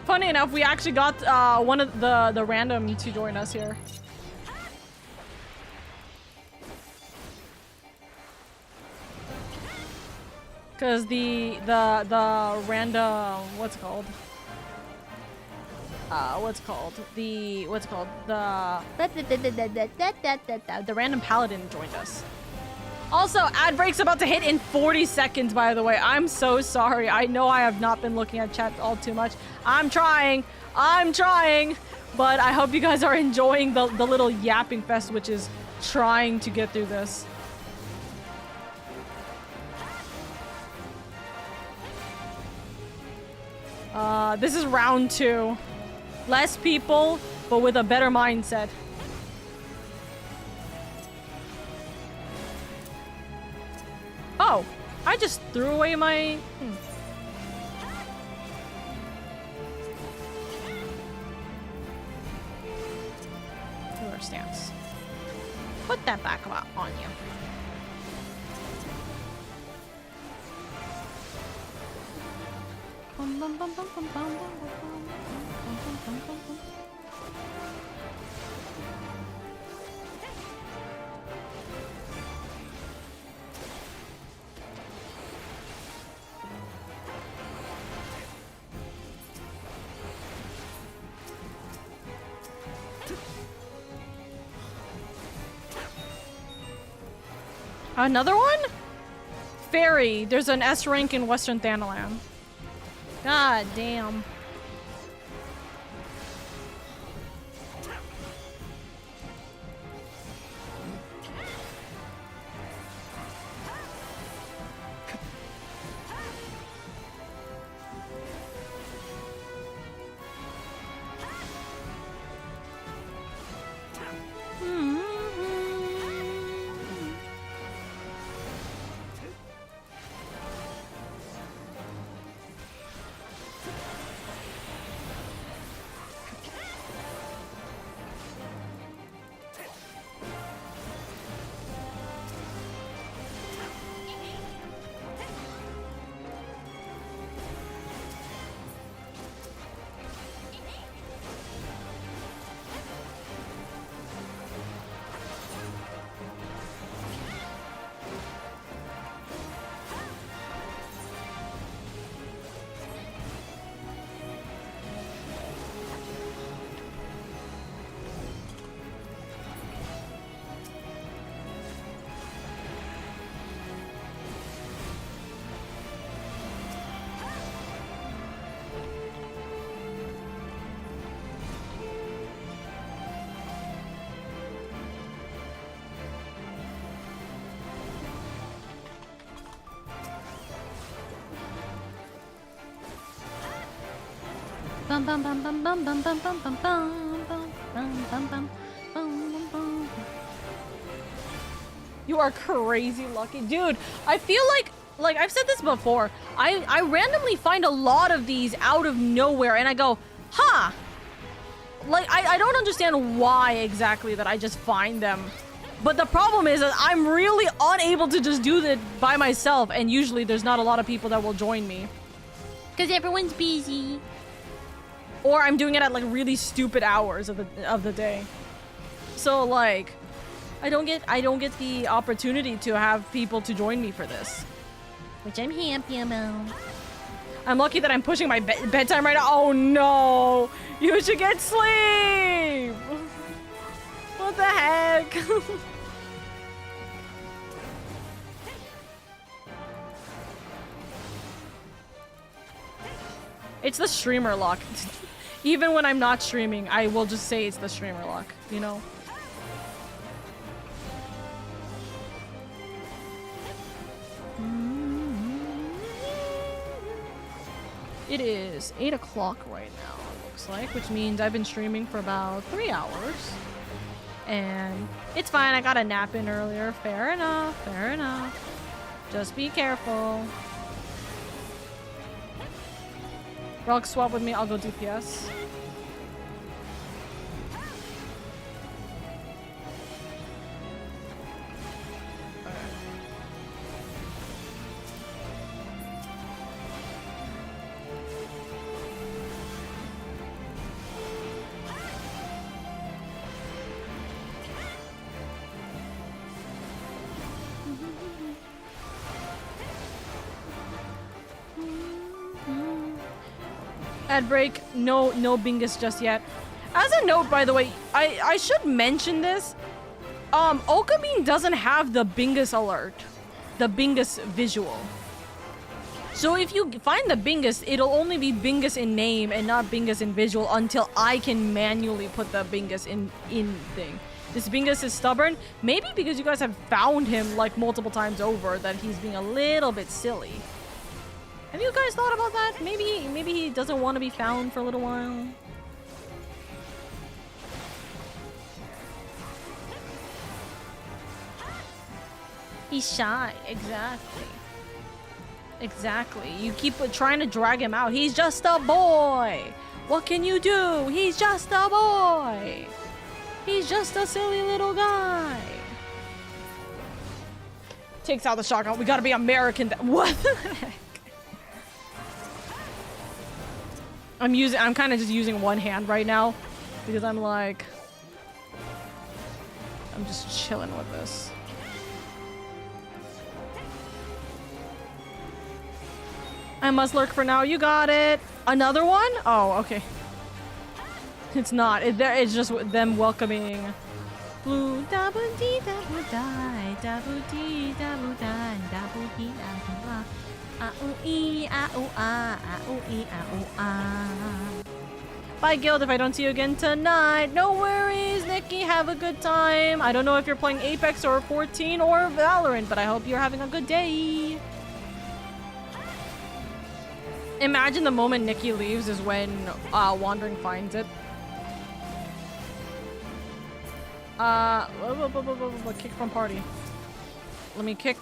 Funny enough, we actually got one of the random to join us here. Cause the random what's it called? The random paladin joined us. Also, ad break's about to hit in 40 seconds, by the way. I'm so sorry. I know I have not been looking at chat all too much. I'm trying, but I hope you guys are enjoying the little yapping fest, which is trying to get through this. This is round 2. Less people, but with a better mindset. Oh, I just threw away my... Our stance. Put that back on you. Another one? Fairy. There's an S rank in Western Thanalan. God damn. Bum bum bum bum bum bum bum bum bum bum bum bum bum bum bum. You are crazy lucky. Dude, I feel like like I've said this before, I randomly find a lot of these out of nowhere and I go, huh. Like, I don't understand why exactly that I just find them. But the problem is that I'm really unable to just do that by myself, and usually there's not a lot of people that will join me. Because everyone's busy. Or I'm doing it at like really stupid hours of the day. So like, I don't get the opportunity to have people to join me for this. Which I'm happy about. I'm lucky that I'm pushing my bedtime right now. Oh no! You should get sleep! What the heck? It's the streamer lock. Even when I'm not streaming, I will just say it's the streamer lock, you know? It is 8 o'clock right now, it looks like, which means I've been streaming for about 3 hours. And it's fine, I got a nap in earlier. Fair enough, fair enough. Just be careful. Rock swap with me, I'll go DPS. Ad break, no bingus just yet. As a note, by the way, I should mention this. Okabean doesn't have the bingus alert, the bingus visual. So if you find the bingus, it'll only be bingus in name and not bingus in visual until I can manually put the bingus in thing. This bingus is stubborn, maybe because you guys have found him like multiple times over that he's being a little bit silly. Have you guys thought about that? Maybe he doesn't want to be found for a little while. He's shy, exactly. Exactly. You keep trying to drag him out. He's just a boy. What can you do? He's just a boy. He's just a silly little guy. Takes out the shotgun. We gotta be American. What the heck? I'm kind of just using one hand right now because I'm like, I'm just chilling with this. I must lurk for now. You got it. Another one? Oh, okay. It's not. It's just them welcoming. Blue double D double die double D double die double D double die. Bye, Guild, if I don't see you again tonight. No worries, Nikki. Have a good time. I don't know if you're playing Apex or 14 or Valorant, but I hope you're having a good day. Imagine the moment Nikki leaves is when Wandering finds it. Kick from party. Let me kick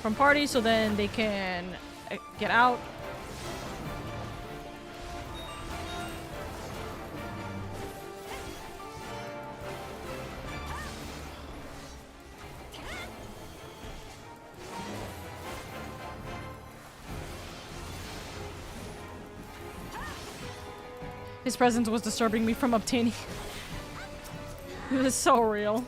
from party so then they can get out. His presence was disturbing me from obtaining. It was so real.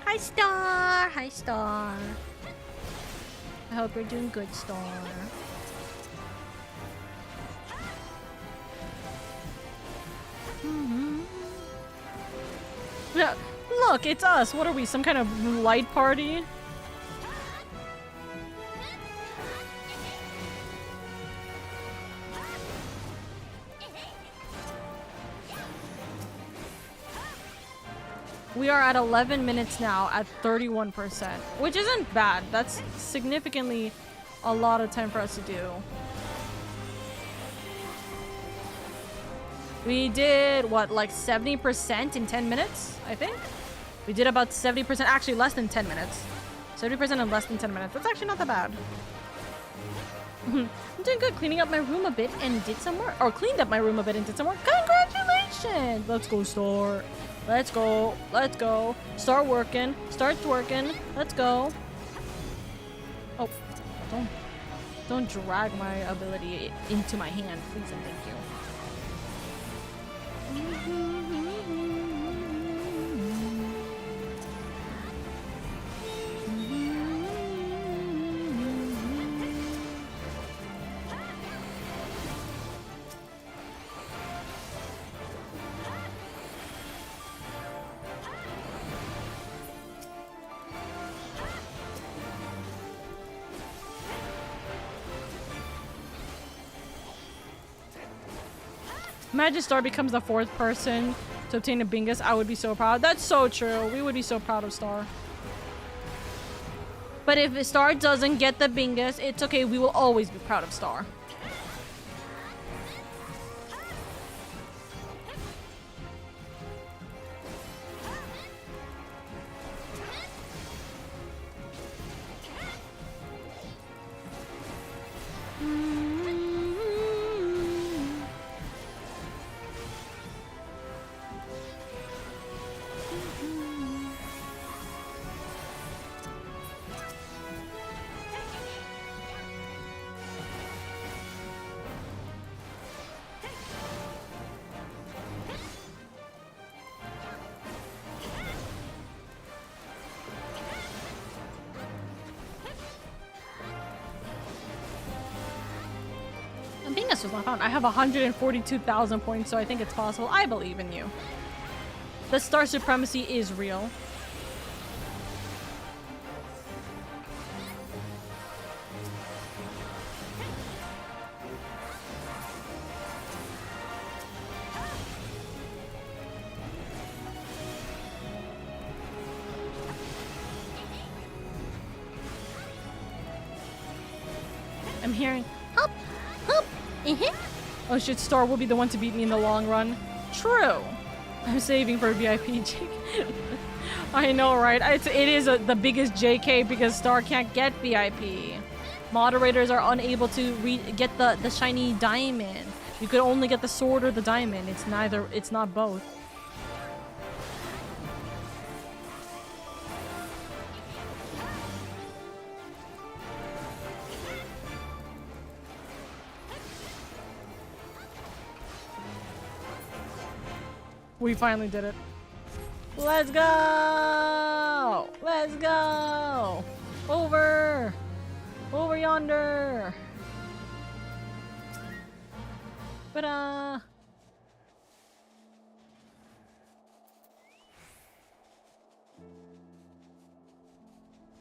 Hi, Star! Hi, Star. I hope you're doing good, Star. Yeah, look, it's us. What are we, some kind of light party? We are at 11 minutes now at 31%, which isn't bad. That's significantly a lot of time for us to do. We did, what, like 70% in 10 minutes, I think? We did about 70%, actually less than 10 minutes. 70% in less than 10 minutes. That's actually not that bad. I'm doing good, cleaning up my room a bit and did some work. Or cleaned up my room a bit and did some work. Congratulations! Let's go, Star. Let's go. Let's go. Start working. Start working. Let's go. Oh, don't drag my ability into my hand, please and thank you. Imagine Star becomes the 4th person to obtain a Bingus. I would be so proud. That's so true. We would be so proud of Star. But if Star doesn't get the Bingus, it's okay. We will always be proud of Star. Bingus was not found. I have 142,000 points, so I think it's possible. I believe in you. The Star Supremacy is real. I'm hearing help, help. Oh shit, Star will be the one to beat me in the long run. True. I'm saving for VIP, Jake. I know, right? It is the biggest JK because Star can't get VIP. Moderators are unable to get the shiny diamond. You could only get the sword or the diamond. It's neither. It's not both. We finally did it. Let's go! Let's go! Over! Over yonder! Ta-da!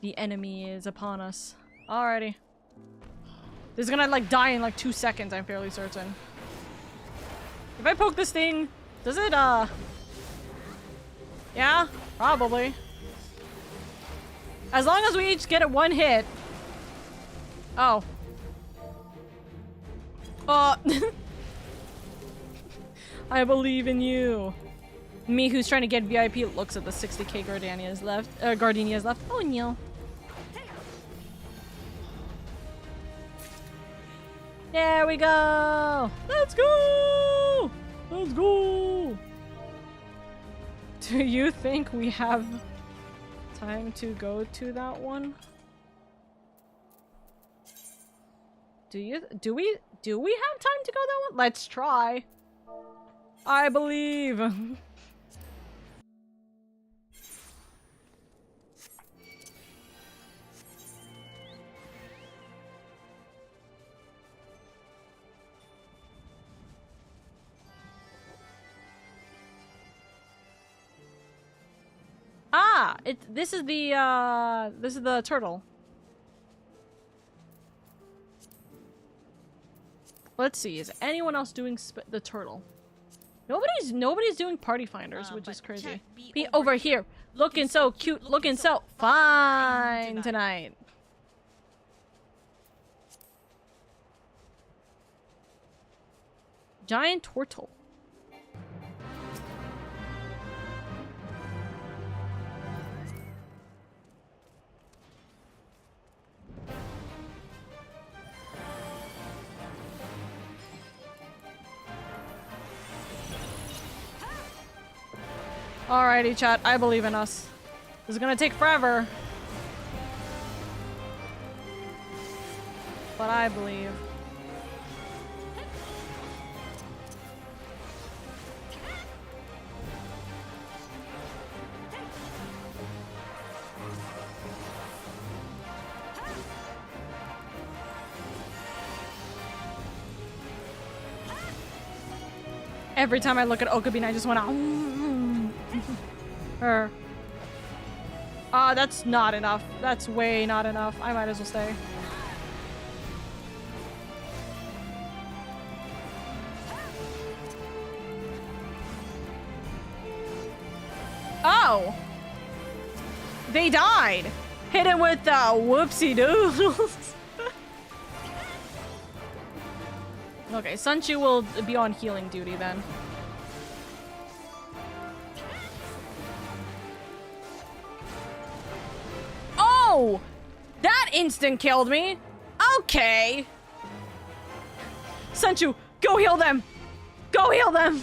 The enemy is upon us. Alrighty. This is gonna like die in like 2 seconds, I'm fairly certain. If I poke this thing, does it, yeah, probably. As long as we each get it 1 hit. Oh. I believe in you. Me, who's trying to get VIP, looks at the 60k Gardenia's left. Gardenia's left. Oh, no. There we go. Let's go. Let's go! Do you think we have time to go to that one? Do we have time to go that one? Let's try. I believe. Ah, this is the turtle. Let's see, is anyone else doing the turtle? Nobody's doing party finders, which is crazy. Be over here, looking so cute, looking so fine tonight. Giant turtle. Alrighty, chat. I believe in us. This is gonna take forever. But I believe. Every time I look at Okabine, I just want to. Her. That's not enough. That's way not enough. I might as well stay. Oh! They died! Hit him with whoopsie doodles. Okay, Sunchu will be on healing duty then. Oh! That instant killed me! Okay! Sunchu, go heal them! Go heal them!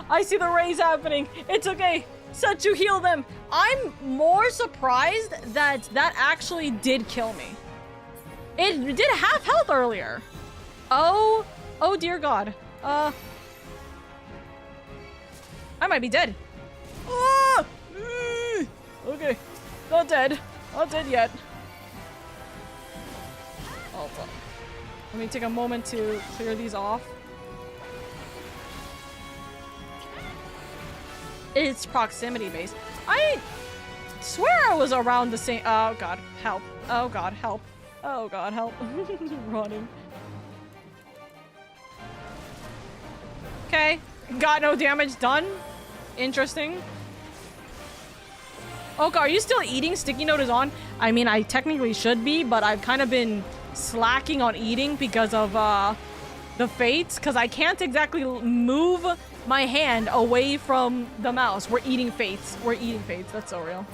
I see the rays happening. It's okay. Sunchu, heal them. I'm more surprised that that actually did kill me. It did half health earlier. Oh dear God. I might be dead. Okay, not dead. Not dead yet. Oh, fuck. Let me take a moment to clear these off. It's proximity based. I swear I was around the same. Oh God, help. Oh God, help. Oh God, help. Running. Okay, got no damage done. Interesting. Oka, are you still eating? Sticky note is on. I mean, I technically should be, but I've kind of been slacking on eating because of the fates, because I can't exactly move my hand away from the mouse. We're eating fates. We're eating fates. That's so real.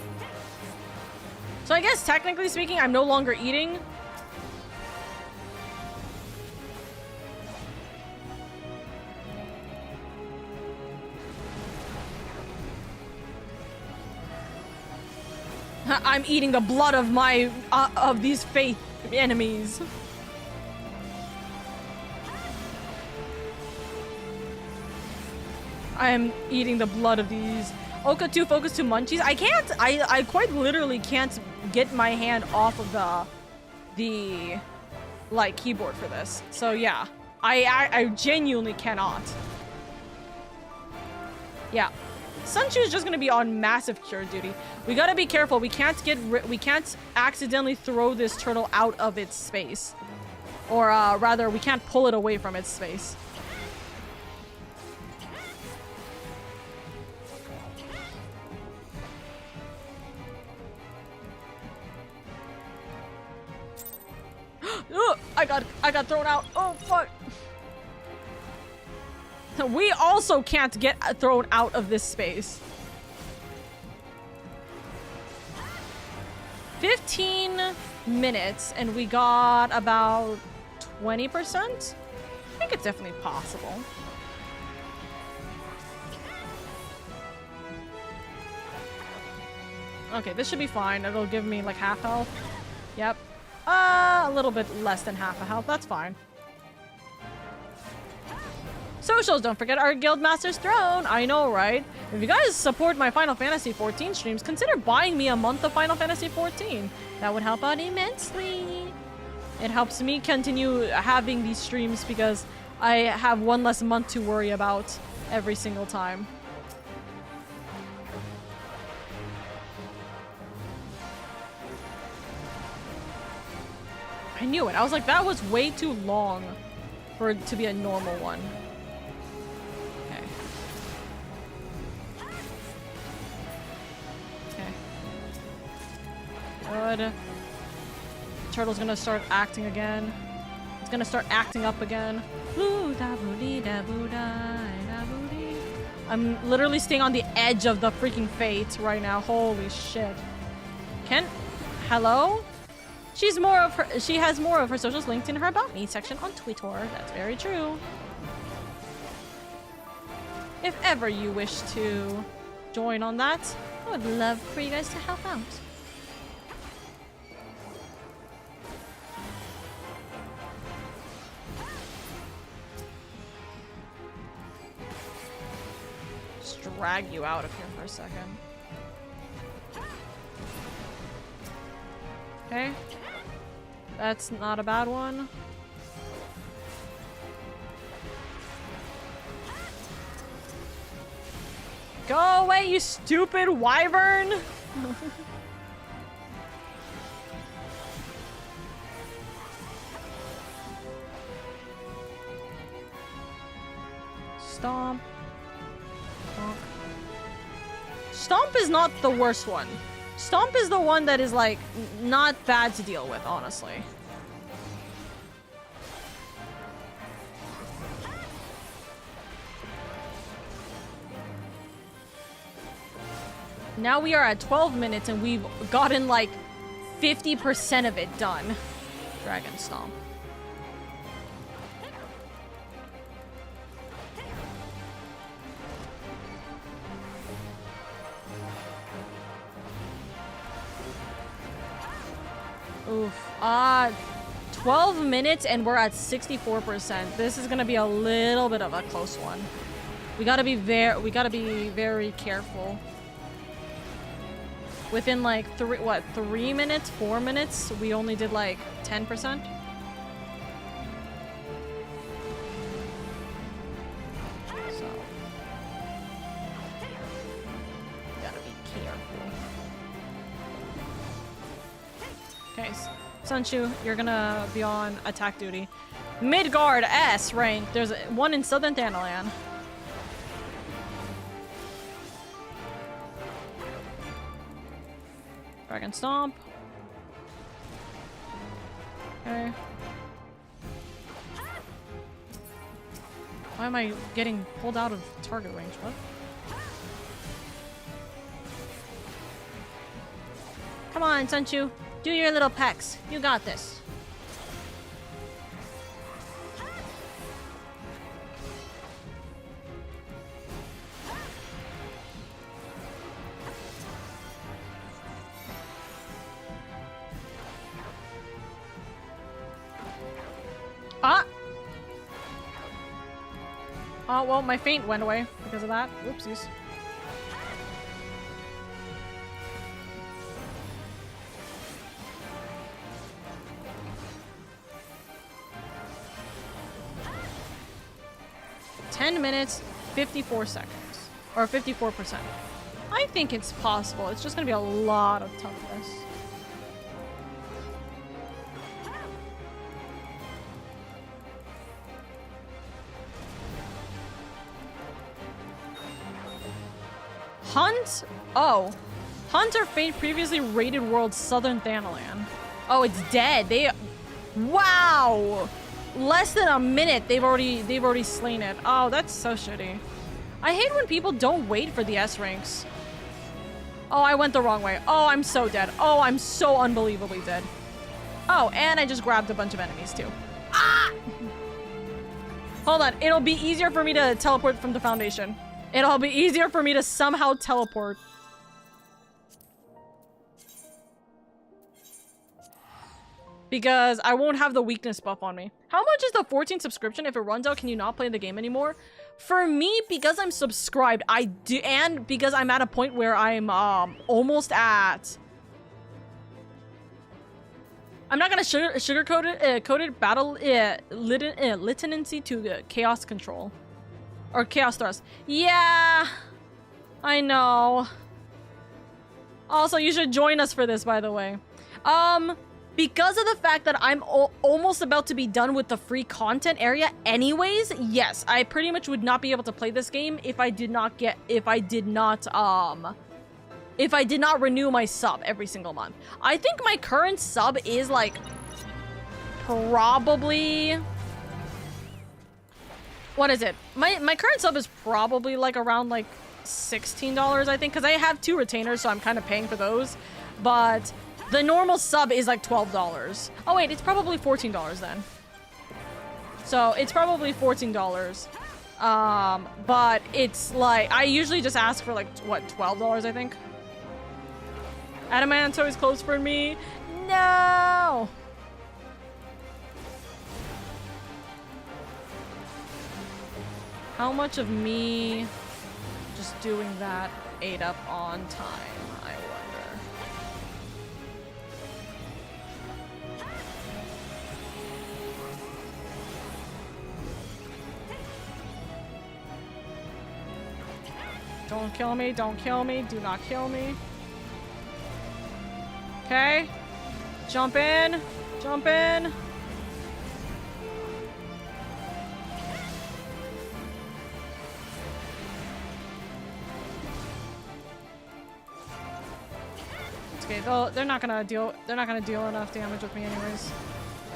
So I guess technically speaking, I'm no longer eating. I'm eating the blood of my of these faith enemies. I am eating the blood of these. Oka 2 focus to munchies. I can't. I quite literally can't get my hand off of the like keyboard for this. So yeah, I genuinely cannot. Yeah. Sunchu is just gonna be on massive cure duty. We gotta be careful. We can't accidentally throw this turtle out of its space, or rather, we can't pull it away from its space. I got thrown out. Oh fuck. We also can't get thrown out of this space. 15 minutes and we got about 20%? I think it's definitely possible. Okay, this should be fine. It'll give me like half health. Yep. A little bit less than half a health. That's fine. Socials, don't forget our Guildmaster's Throne. I know, right? If you guys support my Final Fantasy XIV streams, consider buying me a month of Final Fantasy XIV. That would help out immensely. It helps me continue having these streams because I have one less month to worry about every single time. I knew it. I was like, that was way too long for it to be a normal one. Good. Turtle's gonna start acting again. It's gonna start acting up again. I'm literally staying on the edge of the freaking fate right now. Holy shit. Hello? She has more of her socials linked in her About Me section on Twitter. That's very true. If ever you wish to join on that. I would love for you guys to help out. Just drag you out of here for a second. Okay. That's not a bad one. Go away, you stupid wyvern! Stomp. Stomp. Stomp is not the worst one. Stomp is the one that is, like, not bad to deal with, honestly. Now we are at 12 minutes and we've gotten like 50% of it done. Dragon Stomp. Oof. 12 minutes and we're at 64%. This is gonna be a little bit of a close one. We gotta be very careful. Within like 3 minutes, 4 minutes, we only did like 10%. So gotta be careful. Okay, Sunshu, you're gonna be on attack duty. Midgard S rank. There's one in Southern Thanalan. Dragon Stomp. Okay. Why am I getting pulled out of target range? What? Come on, Sunchu. Do your little pecs. You got this. Oh, well, my feint went away because of that. Whoopsies. $10 minutes, 54 seconds. Or 54%. I think it's possible. It's just gonna be a lot of toughness. Hunt? Oh. Hunt or Fate previously raided world Southern Thanalan. Oh, it's dead. Wow! Less than a minute, they've already slain it. Oh, that's so shitty. I hate when people don't wait for the S ranks. Oh, I went the wrong way. Oh, I'm so dead. Oh, I'm so unbelievably dead. Oh, and I just grabbed a bunch of enemies too. Ah! Hold on. It'll be easier for me to teleport from the Foundation. It'll be easier for me to somehow teleport. Because I won't have the weakness buff on me. How much is the 14 subscription? If it runs out, can you not play the game anymore? For me, because I'm subscribed, I do, and because I'm at a point where I'm almost at. I'm not gonna sugarcoat it. Coded battle lieutenancy to chaos control. Or Chaos Thrust. Yeah, I know. Also, you should join us for this, by the way. Because of the fact that I'm almost about to be done with the free content area anyways, yes, I pretty much would not be able to play this game if I did not renew my sub every single month. I think my current sub is like probably... What is it? My current sub is probably like around like $16, I think, because I have 2 retainers, so I'm kind of paying for those. But the normal sub is like $12. Oh wait, it's probably $14 then. So it's probably $14. But it's like, I usually just ask for like, what, $12, I think? Adamanto is closed for me. No! How much of me just doing that ate up on time, I wonder. Don't kill me, don't kill me, do not kill me. Okay. Jump in, jump in. Okay, they're not gonna deal enough damage with me anyways.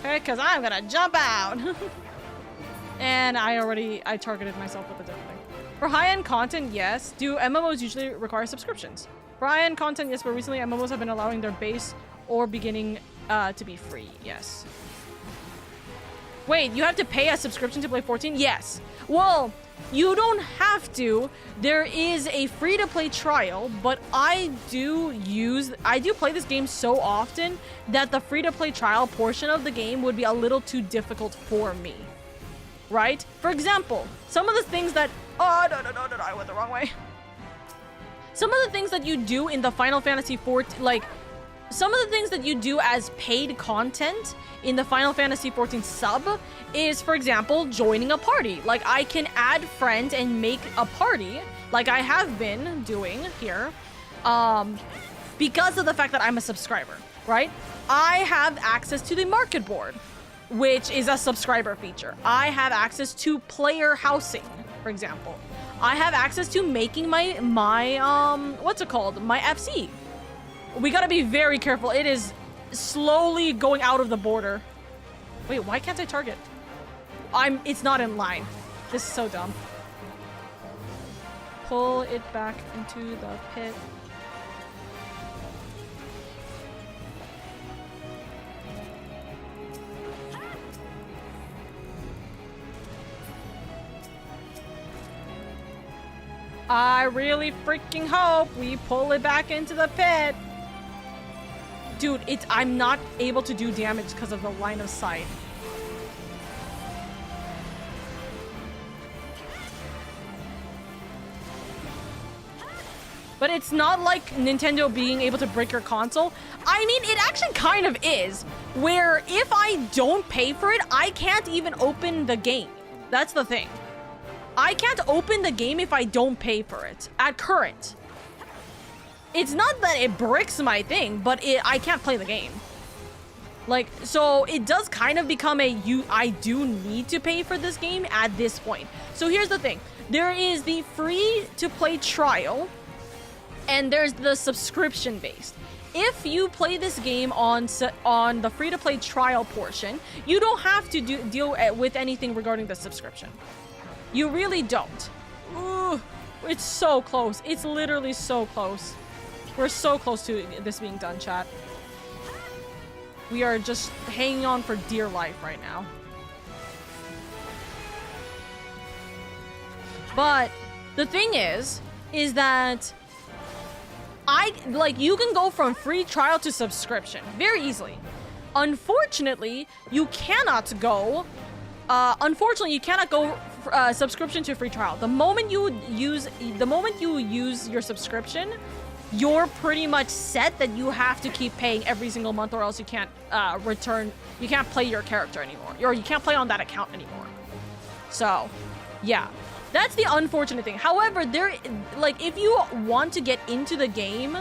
Okay, because I'm gonna jump out. And I targeted myself with a different thing. For high-end content, yes. Do MMOs usually require subscriptions? For high-end content, yes, but recently MMOs have been allowing their base or beginning to be free, yes. Wait, you have to pay a subscription to play 14? Yes. Well, you don't have to. There is a free-to-play trial, but I do play this game so often that the free-to-play trial portion of the game would be a little too difficult for me. Right? For example, some of the things that... Oh, no, I went the wrong way. Some of the things that you do in the Final Fantasy XIV, like... Some of the things that you do as paid content in the Final Fantasy XIV sub is, for example, joining a party. Like, I can add friends and make a party, like I have been doing here, because of the fact that I'm a subscriber, right? I have access to the market board, which is a subscriber feature. I have access to player housing, for example. I have access to making my what's it called? My FC. We gotta be very careful. It is slowly going out of the border. Wait, why can't I target? It's not in line. This is so dumb. Pull it back into the pit. I really freaking hope we pull it back into the pit. Dude, I'm not able to do damage because of the line of sight. But it's not like Nintendo being able to break your console. I mean, it actually kind of is. Where if I don't pay for it, I can't even open the game. That's the thing. I can't open the game if I don't pay for it. At current. It's not that it bricks my thing, but I can't play the game. Like, so it does kind of become I do need to pay for this game at this point. So here's the thing. There is the free-to-play trial, and there's the subscription-based. If you play this game on the free-to-play trial portion, you don't have to deal with anything regarding the subscription. You really don't. Ooh, it's so close. It's literally so close. We're so close to this being done, chat. We are just hanging on for dear life right now. But the thing is that you can go from free trial to subscription very easily. Unfortunately, you cannot go subscription to free trial. The moment you use your subscription, you're pretty much set that you have to keep paying every single month, or else you can't you can't play your character anymore, or you can't play on that account anymore. So, yeah, that's the unfortunate thing. However, if you want to get into the game,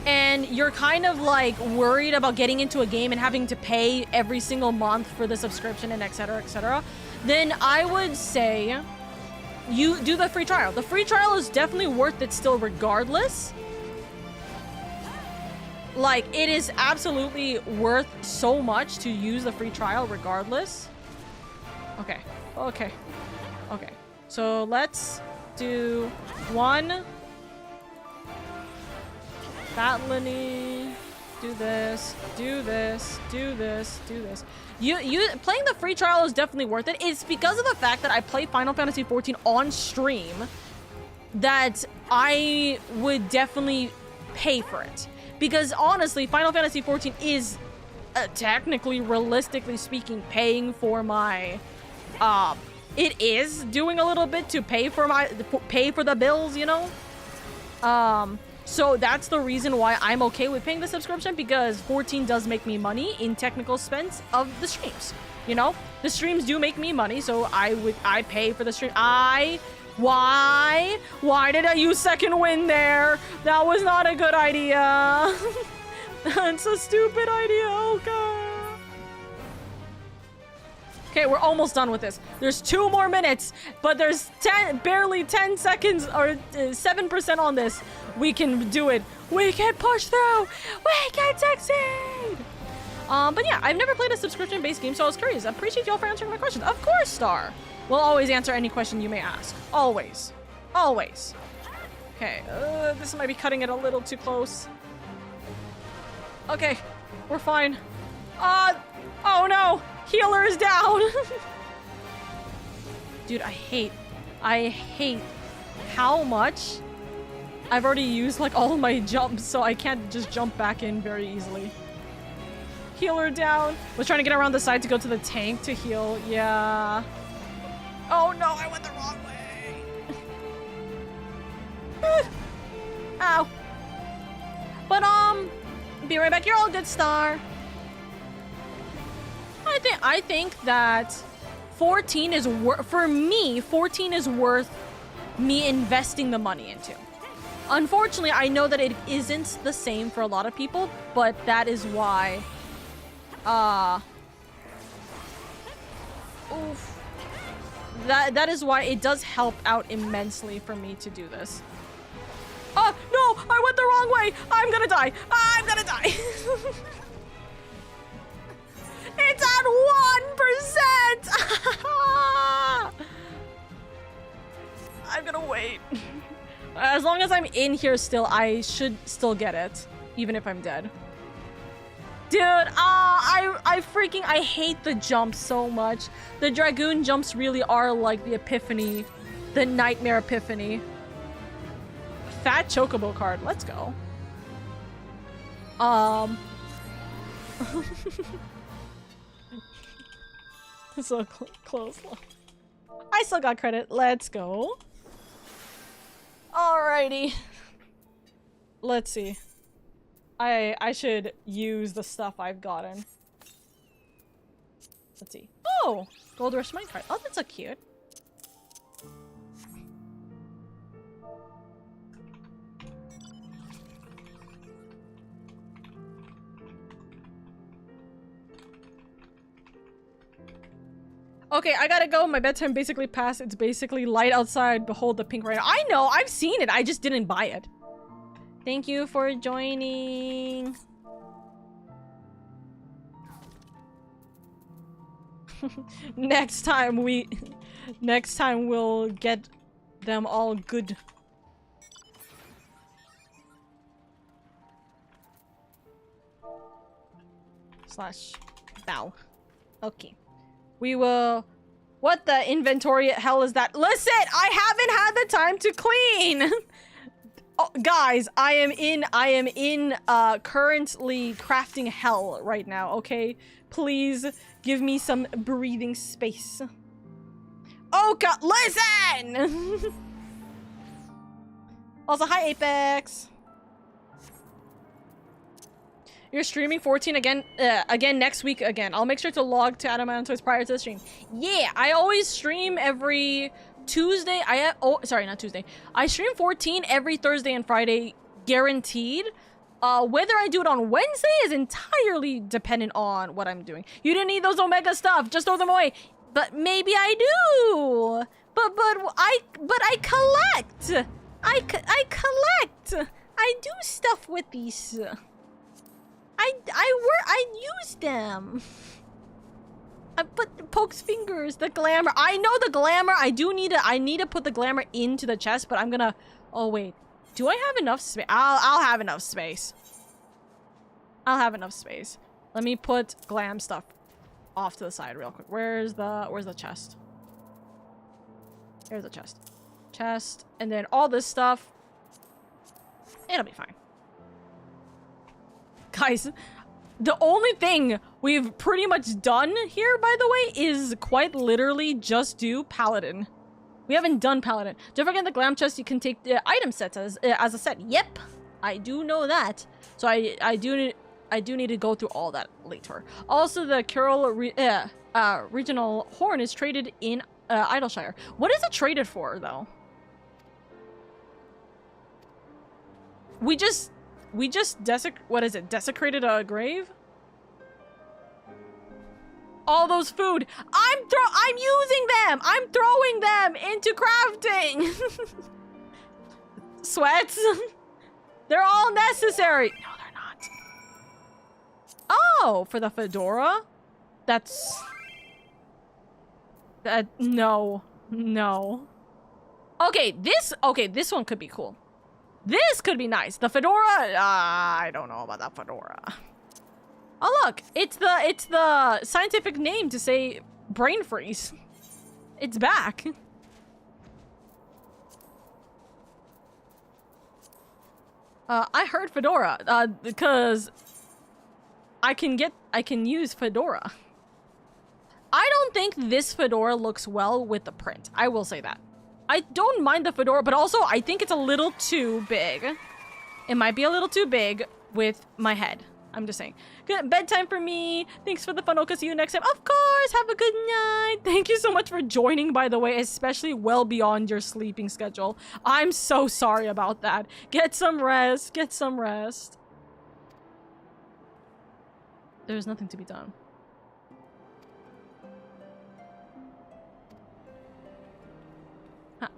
and you're kind of like worried about getting into a game and having to pay every single month for the subscription and etc., then I would say you do the free trial. The free trial is definitely worth it still regardless. Like, it is absolutely worth so much to use the free trial regardless. Okay. So let's do one. Fat Lenny. do this, do this, do this, do this. You playing the free trial is definitely worth it. It's because of the fact that I play Final Fantasy XIV on stream that I would definitely pay for it. Because honestly, Final Fantasy XIV is technically, realistically speaking, paying for my it is doing a little bit to pay for the bills, you know? So that's the reason why I'm okay with paying the subscription, because 14 does make me money in technical expense of the streams. You know, the streams do make me money, so I pay for the stream. Why did I use second wind there? That was not a good idea. That's a stupid idea. Oh god. Okay, we're almost done with this. There's 2 more minutes, but there's barely 10 seconds or 7% on this. We can do it. We can push through. We can succeed. But yeah, I've never played a subscription-based game, so I was curious. I appreciate y'all for answering my questions. Of course, Star. We'll always answer any question you may ask. Always. Always. Okay, this might be cutting it a little too close. Okay, we're fine. Oh no! Healer is down! Dude, I hate how much I've already used like all my jumps, so I can't just jump back in very easily. Healer down. Was trying to get around the side to go to the tank to heal. Yeah. Oh no, I went the wrong way. Ow. But be right back. You're all good, Star. I think that 14 is for me, 14 is worth me investing the money into. Unfortunately, I know that it isn't the same for a lot of people, but that is why that is why it does help out immensely for me to do this. Oh, no, I went the wrong way. I'm gonna die. I'm gonna die. It's at 1%. I'm gonna wait. As long as I'm in here still, I should still get it, even if I'm dead. Dude, I hate the jumps so much. The Dragoon jumps really are like the epiphany, the nightmare epiphany. Fat Chocobo card, let's go. So close. I still got credit, let's go. Alrighty. Let's see. I should use the stuff I've gotten. Let's see. Oh! Gold Rush Mine card. Oh, that's so cute. Okay, I gotta go. My bedtime basically passed. It's basically light outside. Behold the pink rhino. I know! I've seen it! I just didn't buy it. Thank you for joining. Next time we'll get them all good. Slash bow. Okay. We will... What the inventory hell is that? Listen! I haven't had the time to clean! Oh, guys, I am in currently crafting hell right now, okay? Please give me some breathing space. Oka, listen! Also, hi, Apex. You're streaming 14 again next week again. I'll make sure to log to Adamantoids prior to the stream. Yeah, I always stream every Tuesday. Sorry, not Tuesday. I stream 14 every Thursday and Friday, guaranteed. Whether I do it on Wednesday is entirely dependent on what I'm doing. You didn't need those Omega stuff. Just throw them away. But maybe I do. But I collect. I collect. I do stuff with these. I use them. I put Poke's fingers, the glamour. I know the glamour. I need to put the glamour into the chest, but I'm gonna. Oh wait, do I have enough space? I'll have enough space. I'll have enough space. Let me put glam stuff off to the side real quick. Where's the chest? Here's the chest. Chest, and then all this stuff. It'll be fine. Guys, the only thing we've pretty much done here, by the way, is quite literally just do Paladin. We haven't done Paladin. Don't forget the glam chest, you can take the item sets as a set. Yep, I do know that. So I do need to go through all that later. Also, the Carol regional horn is traded in Idleshire. What is it traded for, though? We just desecrated a grave? All those food. I'm using them. I'm throwing them into crafting. Sweats. They're all necessary. No, they're not. Oh, for the fedora? No. Okay, this one could be cool. This could be nice. The fedora, I don't know about that fedora. Oh look, it's the scientific name to say brain freeze. It's back. I heard fedora, because I can use fedora. I don't think this fedora looks well with the print. I will say that. I don't mind the fedora, but also I think it's a little too big. It might be a little too big with my head. I'm just saying. Good bedtime for me. Thanks for the fun. I'll see you next time. Of course. Have a good night. Thank you so much for joining, by the way, especially well beyond your sleeping schedule. I'm so sorry about that. Get some rest. Get some rest. There's nothing to be done.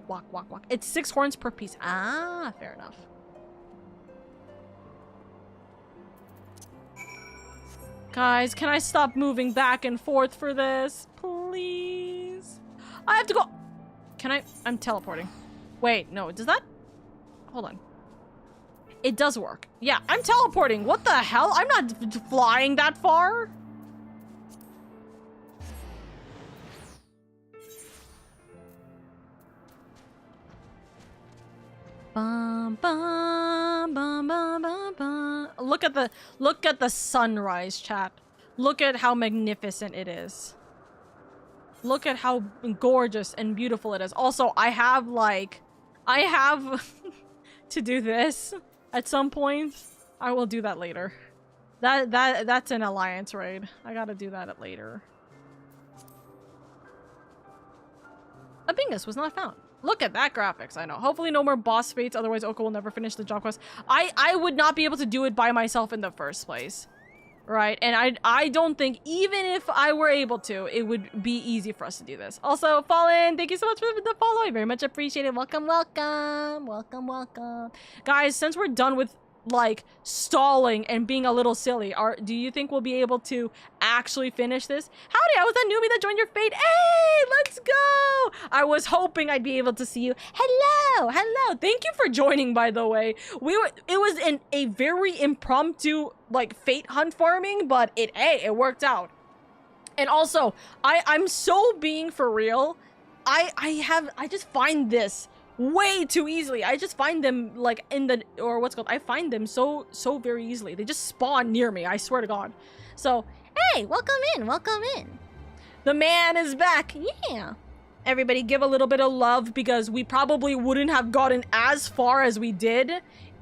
Walk. It's 6 horns per piece. Ah, fair enough. Guys, can I stop moving back and forth for this? Please. I have to go. Can I? I'm teleporting. Wait, no, does that? Hold on. It does work. Yeah, I'm teleporting. What the hell? I'm not flying that far. Bum, bum, bum, bum, bum, bum. Look at the sunrise, chat. Look at how magnificent it is. Look at how gorgeous and beautiful it is. Also, I have to do this at some point. I will do that later. That's an alliance raid. I gotta do that later. A Bingus was not found. Look at that graphics, I know. Hopefully no more boss fates, otherwise Oka will never finish the job quest. I would not be able to do it by myself in the first place. Right? And I don't think, even if I were able to, it would be easy for us to do this. Also, Fallen, thank you so much for the follow. I very much appreciate it. Welcome. Guys, since we're done with, like, stalling and being a little silly, do you think we'll be able to actually finish this? Howdy, I was that newbie that joined your fate. Hey, let's go! I was hoping I'd be able to see you. Hello. Thank you for joining, by the way. It was a very impromptu, like, fate hunt farming, but it worked out. And also, I'm so being for real. I just find this way too easily. I just find them like I find them so very easily. They just spawn near me, I swear to God. So, hey, welcome in. The man is back. Yeah. Everybody give a little bit of love, because we probably wouldn't have gotten as far as we did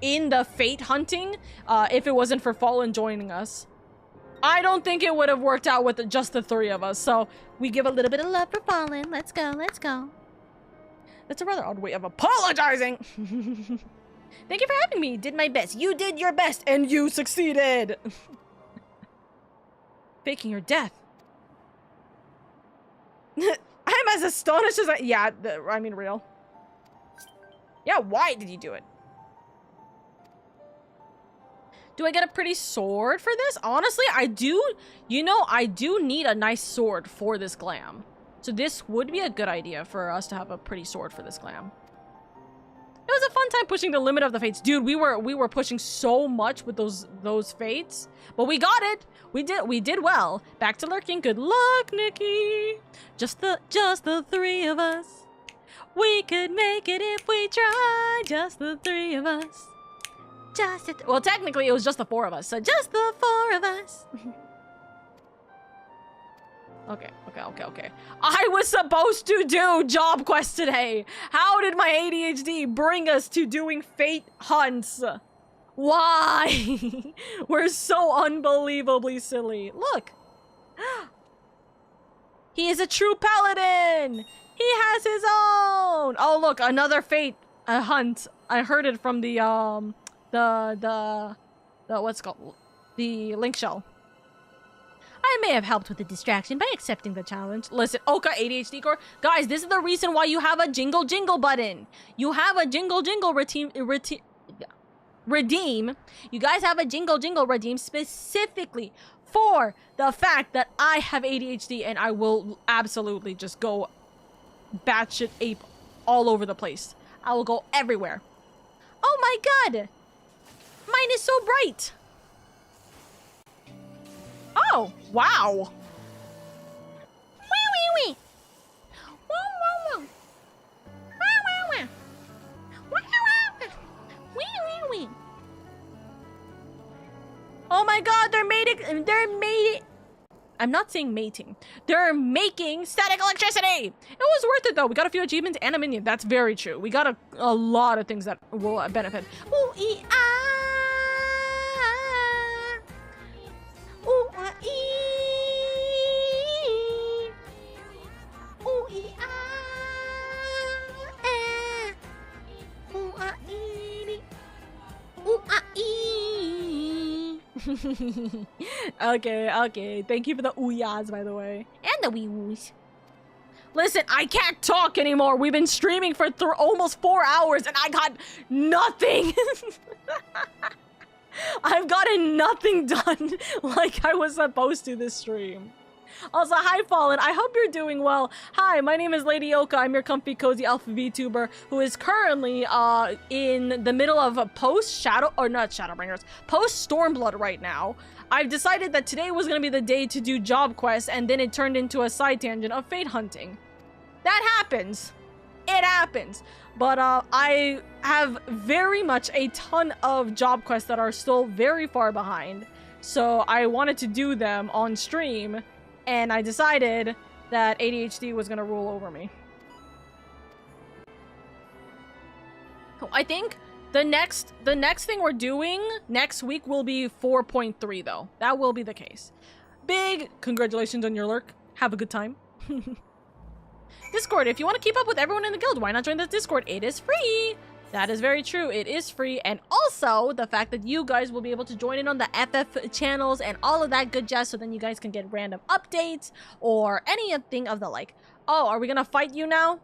in the fate hunting if it wasn't for Fallen joining us. I don't think it would have worked out with just the 3 of us. So, we give a little bit of love for Fallen. Let's go. That's a rather odd way of apologizing. Thank you for having me. Did my best. You did your best, and you succeeded. Faking your death. I'm as astonished as I mean, real. Yeah, why did you do it? Do I get a pretty sword for this? Honestly, I do. You know, I do need a nice sword for this glam. So this would be a good idea for us to have a pretty sword for this glam. It was a fun time pushing the limit of the fates. Dude, we were pushing so much with those fates. But we got it. We did well. Back to lurking. Good luck, Nikki. Just the three of us. We could make it if we tried. Just the three of us. Well, technically it was just the four of us. So just the four of us. Okay. I was supposed to do job quests today. How did my ADHD bring us to doing fate hunts? Why? We're so unbelievably silly. Look. He is a true paladin. He has his own. Oh, look, another fate hunt. I heard it from the what's it called? The link shell. I may have helped with the distraction by accepting the challenge. Listen, Oka ADHD core. Guys, this is the reason why you have a jingle jingle button. You have a jingle jingle redeem. You guys have a jingle jingle redeem specifically for the fact that I have ADHD and I will absolutely just go batshit ape all over the place. I will go everywhere. Oh my god! Mine is so bright! Oh, wow! Wee wee wee! Woo woo woo! Wah wah wah! Wah wah wah! Wee wee wee! Oh my god, they're mating! I'm not saying mating. They're making static electricity! It was worth it though. We got a few achievements and a minion. That's very true. We got a lot of things that will benefit. Ooh ee ah! Ooh ah ee! Ooh ee ah! Eh! Ooh ah ee! Ooh ah ee! Okay. Thank you for the ooh-yahs, by the way. And the wee-woos. Listen, I can't talk anymore. We've been streaming for almost 4 hours and I got nothing. I've gotten nothing done like I was supposed to this stream. Also, hi Fallen, I hope you're doing well. Hi, my name is LadyOka. I'm your comfy, cozy alpha VTuber who is currently in the middle of a post-Stormblood right now. I've decided that today was going to be the day to do job quests, and then it turned into a side tangent of fate hunting. That happens. It happens. But I have very much a ton of job quests that are still very far behind. So I wanted to do them on stream, and I decided that ADHD was gonna rule over me. I think the next thing we're doing next week will be 4.3 though. That will be the case. Big congratulations on your lurk. Have a good time. Discord, if you want to keep up with everyone in the guild, why not join the Discord? It is free. That is very true. It is free. And also the fact that you guys will be able to join in on the FF channels and all of that good jazz, so then you guys can get random updates or anything of the like. Oh, are we gonna fight you now?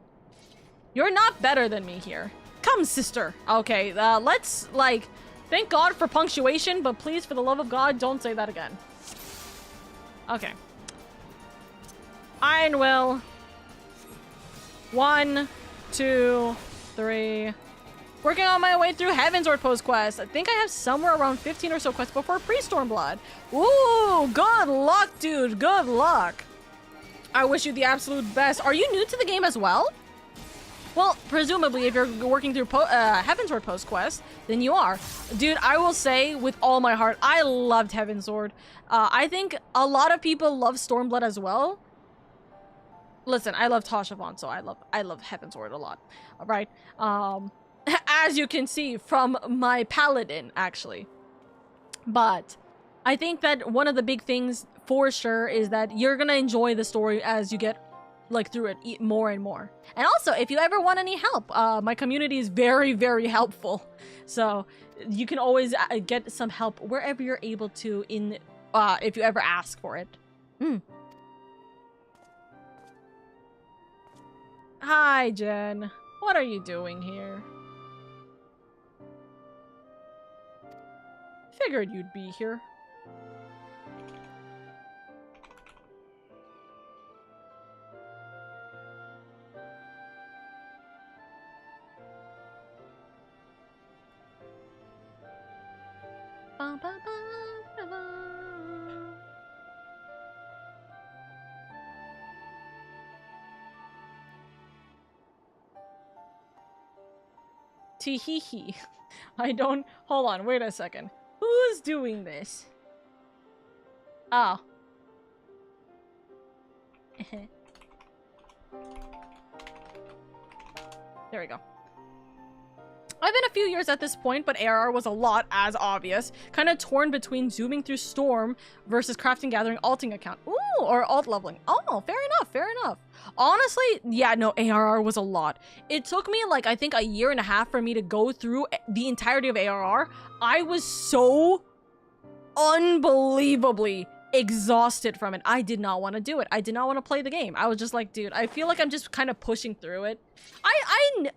You're not better than me here. Come, sister. Okay, let's, like, thank God for punctuation, but please, for the love of God, don't say that again. Okay. Iron Will. 1, 2, 3. Working on my way through Heavensward post quest. I think I have somewhere around 15 or so quests before pre-Stormblood. Ooh, good luck, dude. Good luck. I wish you the absolute best. Are you new to the game as well? Well, presumably, if you're working through Heavensward post quest, then you are. Dude, I will say with all my heart, I loved Heavensward. I think a lot of people love Stormblood as well. Listen, I love Tashavon, so I love Heavensward a lot. All right. As you can see from my paladin, actually. But I think that one of the big things for sure is that you're gonna enjoy the story as you get like through it more and more. And also, if you ever want any help, my community is very, very helpful. So you can always get some help wherever you're able to in if you ever ask for it. Hi, Jen. What are you doing here? Figured you'd be here. Teehee. I don't. Hold on, wait a second. Who's doing this? Oh. There we go. I've been a few years at this point, but ARR was a lot, as obvious. Kind of torn between zooming through Storm versus crafting, gathering, alting account. Ooh, or alt leveling. Oh, fair enough, fair enough. Honestly, yeah, no, ARR was a lot. It took me, like, I think a year and a half for me to go through the entirety of ARR. I was so unbelievably exhausted from it. I did not want to do it. I did not want to play the game. I was just like, dude, I feel like I'm just kind of pushing through it.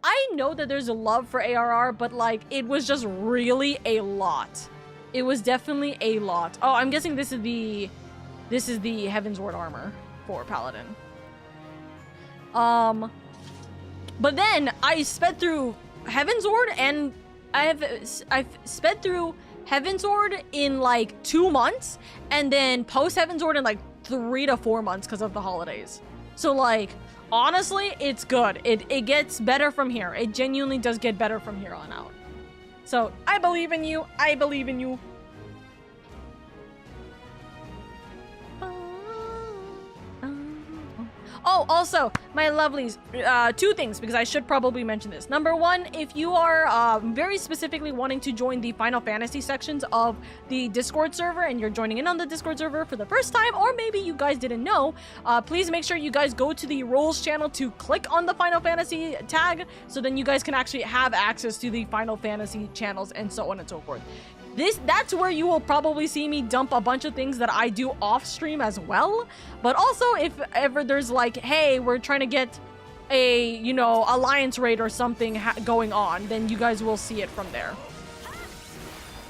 I know that there's a love for ARR, but like, it was just really a lot. It was definitely a lot. Oh, I'm guessing this is the Heaven's Ward armor for Paladin. But then I sped through Heaven's Ward, and I've sped through Heaven's Ward in like 2 months, and then post Heaven's Ward in like 3 to 4 months because of the holidays. So like, honestly, it's good. It gets better from here. It genuinely does get better from here on out. So I believe in you. I believe in you. Oh, also, my lovelies, 2 things, because I should probably mention this. Number 1, if you are very specifically wanting to join the Final Fantasy sections of the Discord server, and you're joining in on the Discord server for the first time, or maybe you guys didn't know, please make sure you guys go to the roles channel to click on the Final Fantasy tag, so then you guys can actually have access to the Final Fantasy channels and so on and so forth. That's where you will probably see me dump a bunch of things that I do off stream as well. But also, if ever there's like, hey, we're trying to get a, you know, alliance raid or something going on, then you guys will see it from there.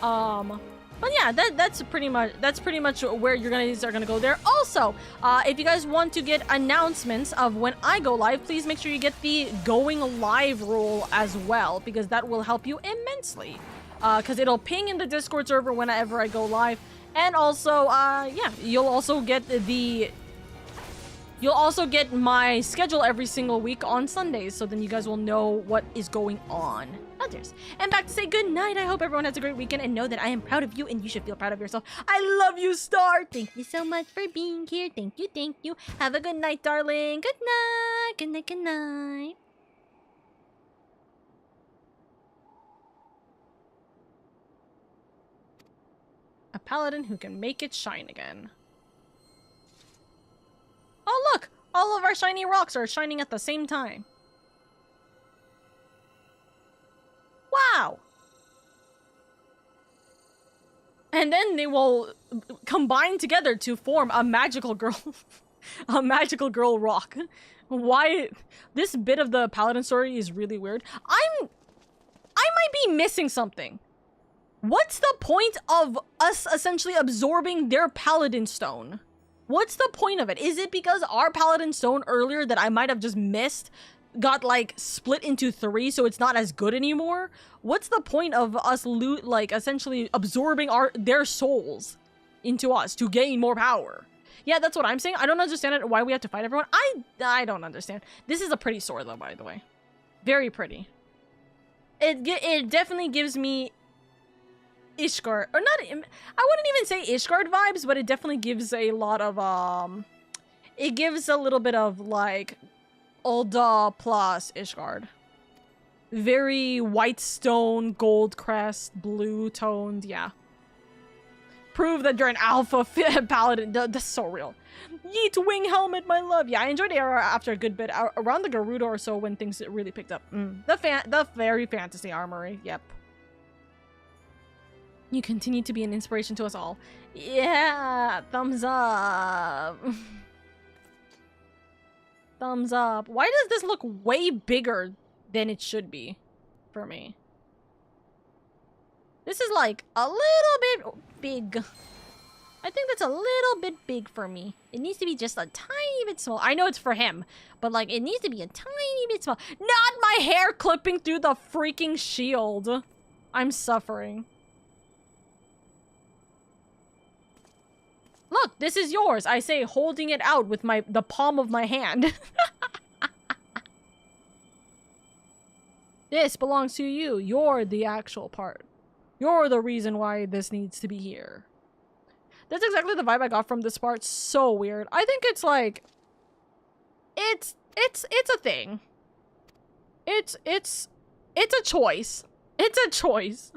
But yeah, that's pretty much where you guys are gonna go there. Also, if you guys want to get announcements of when I go live, please make sure you get the going live rule as well, because that will help you immensely. Because it'll ping in the Discord server whenever I go live. And also, yeah, you'll also get my schedule every single week on Sundays, so then you guys will know what is going on. Others. And back to say good night. I hope everyone has a great weekend, and know that I am proud of you, and you should feel proud of yourself. I love you, Star. Thank you so much for being here. Thank you, thank you. Have a good night, darling. Good night. Good night, good night. A paladin who can make it shine again. Oh look! All of our shiny rocks are shining at the same time. Wow! And then they will combine together to form a magical girl. A magical girl rock. Why? This bit of the paladin story is really weird. I might be missing something. What's the point of us essentially absorbing their paladin stone? What's the point of it? Is it because our paladin stone earlier that I might have just missed got like split into 3, so it's not as good anymore? What's the point of us like essentially absorbing their souls into us to gain more power? Yeah, that's what I'm saying. I don't understand it, why we have to fight everyone. I don't understand. This is a pretty sword though, by the way. Very pretty. It definitely gives me Ishgard, or not, I wouldn't even say Ishgard vibes, but it definitely gives a lot of, it gives a little bit of, like, Ulda plus Ishgard. Very white stone, gold crest, blue toned, yeah. Prove that you're an alpha paladin, that's so real. Yeet wing helmet, my love. Yeah, I enjoyed ARR after a good bit, around the Garuda or so when things really picked up. The fairy fantasy armory, yep. You continue to be an inspiration to us all. Yeah, thumbs up. Thumbs up. Why does this look way bigger than it should be for me? This is like a little bit big. I think that's a little bit big for me. It needs to be just a tiny bit small. I know it's for him, but like it needs to be a tiny bit small. Not my hair clipping through the freaking shield. I'm suffering. Look, this is yours. I say, holding it out with the palm of my hand. This belongs to you. You're the actual part. You're the reason why this needs to be here. That's exactly the vibe I got from this part. So weird. I think it's like, it's a thing. It's a choice. It's a choice.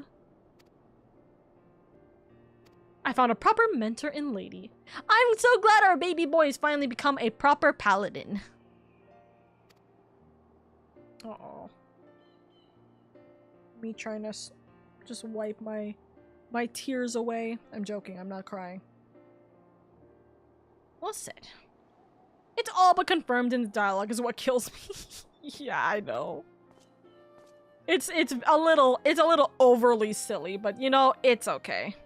I found a proper mentor in Lady. I'm so glad our baby boy has finally become a proper paladin. Uh-oh. Me trying to just wipe my tears away. I'm joking, I'm not crying. Well said. It's all but confirmed in the dialogue is what kills me. Yeah, I know. It's a little overly silly, but you know, it's okay.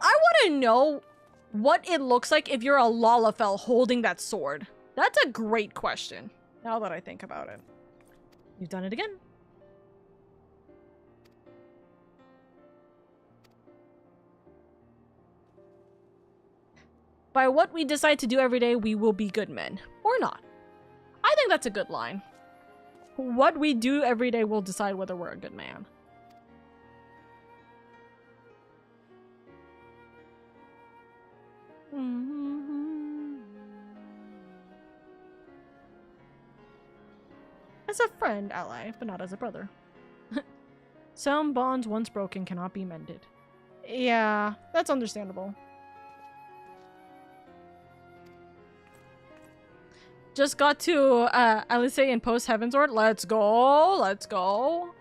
I want to know what it looks like if you're a Lalafell holding that sword. That's a great question, now that I think about it. You've done it again. By what we decide to do every day, we will be good men. Or not. I think that's a good line. What we do every day will decide whether we're a good man. As a friend, ally, but not as a brother. Some bonds once broken cannot be mended. Yeah, that's understandable. Just got to Alice in Post Heavensward. Let's go. Let's go.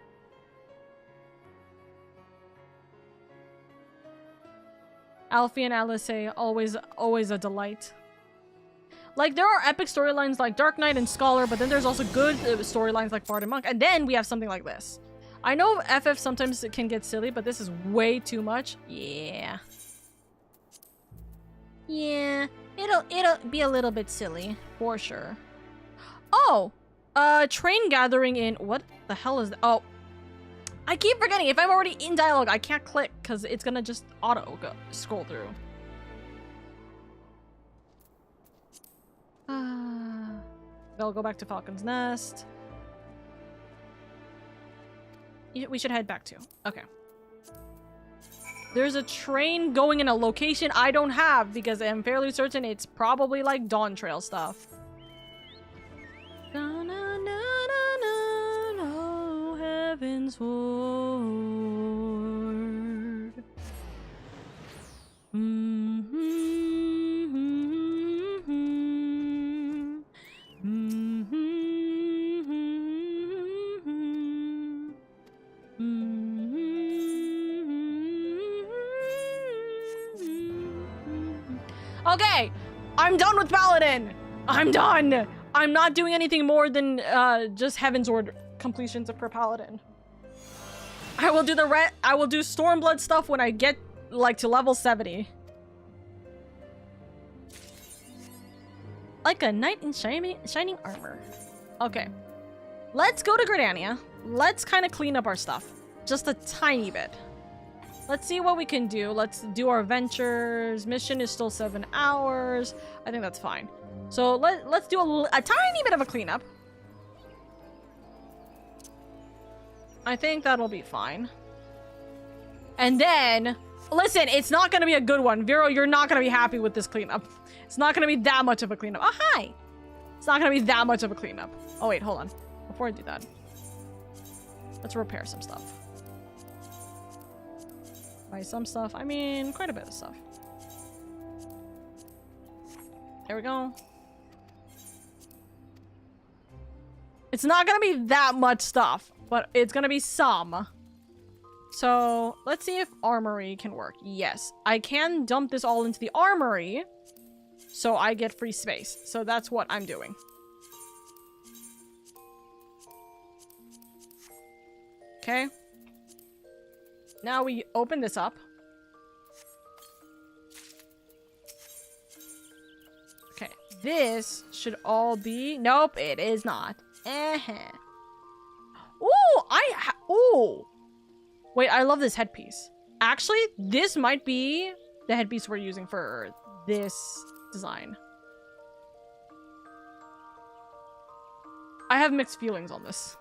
Alfie and Alice, always a delight. Like, there are epic storylines like Dark Knight and Scholar, but then there's also good storylines like Bard and Monk. And then we have something like this. I know FF sometimes it can get silly, but this is way too much. Yeah. Yeah. It'll be a little bit silly, for sure. Oh! Train gathering in... What the hell is that? Oh. I keep forgetting. If I'm already in dialogue, I can't click, because it's gonna just scroll through. They'll go back to Falcon's Nest. We should head back to. Okay. There's a train going in a location I don't have because I'm fairly certain it's probably like Dawn Trail stuff. Na, na, na, na, na, no, heaven's ward. Okay, I'm done with Paladin. I'm done. I'm not doing anything more than just Heavensward completions per Paladin. I will do I will do Stormblood stuff when I get like to level 70. Like a knight in shining armor. Okay, let's go to Gridania. Let's kind of clean up our stuff, just a tiny bit. Let's see what we can do. Let's do our ventures. Mission is still 7 hours. I think that's fine. So let's do a tiny bit of a cleanup. I think that'll be fine. And then, listen, it's not going to be a good one. Vero, you're not going to be happy with this cleanup. It's not going to be that much of a cleanup. Oh, hi! It's not going to be that much of a cleanup. Oh, wait, hold on. Before I do that, let's repair some stuff. Buy some stuff. I mean, quite a bit of stuff. There we go. It's not gonna be that much stuff, but it's gonna be some. So, let's see if armory can work. Yes, I can dump this all into the armory, so I get free space. So that's what I'm doing. Okay. Now we open this up. Okay, this should all be... Nope, it is not. Ooh, wait, I love this headpiece. Actually, this might be the headpiece we're using for this design. I have mixed feelings on this.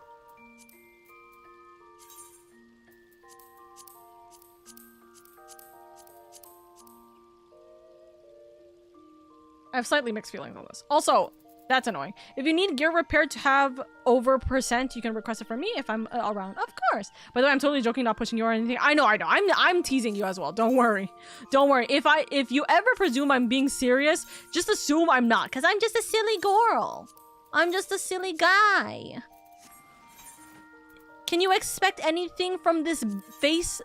I have slightly mixed feelings on this. Also, that's annoying. If you need gear repair to have over %, you can request it from me if I'm around. Of course. By the way, I'm totally joking, not pushing you or anything. I know. I'm teasing you as well. Don't worry. Don't worry. If you ever presume I'm being serious, just assume I'm not, because I'm just a silly girl. I'm just a silly guy. Can you expect anything from this face?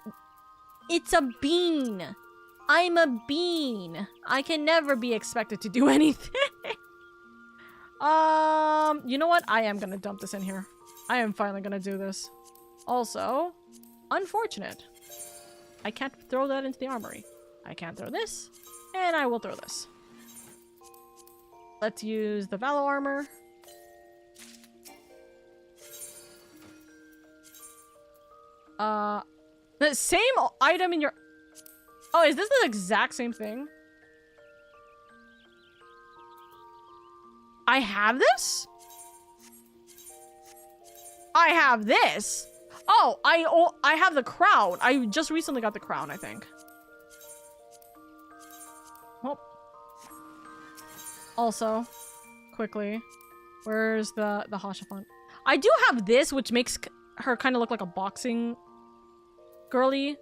It's a bean. I'm a bean. I can never be expected to do anything. You know what? I am gonna dump this in here. I am finally gonna do this. Also, unfortunate. I can't throw that into the armory. I can't throw this, and I will throw this. Let's use the Valo armor. The same item in your... Oh, is this the exact same thing? I have this? I have this? Oh, I have the crown. I just recently got the crown, I think. Well. Also, quickly, where's the Hashafont? I do have this, which makes her kind of look like a boxing girly.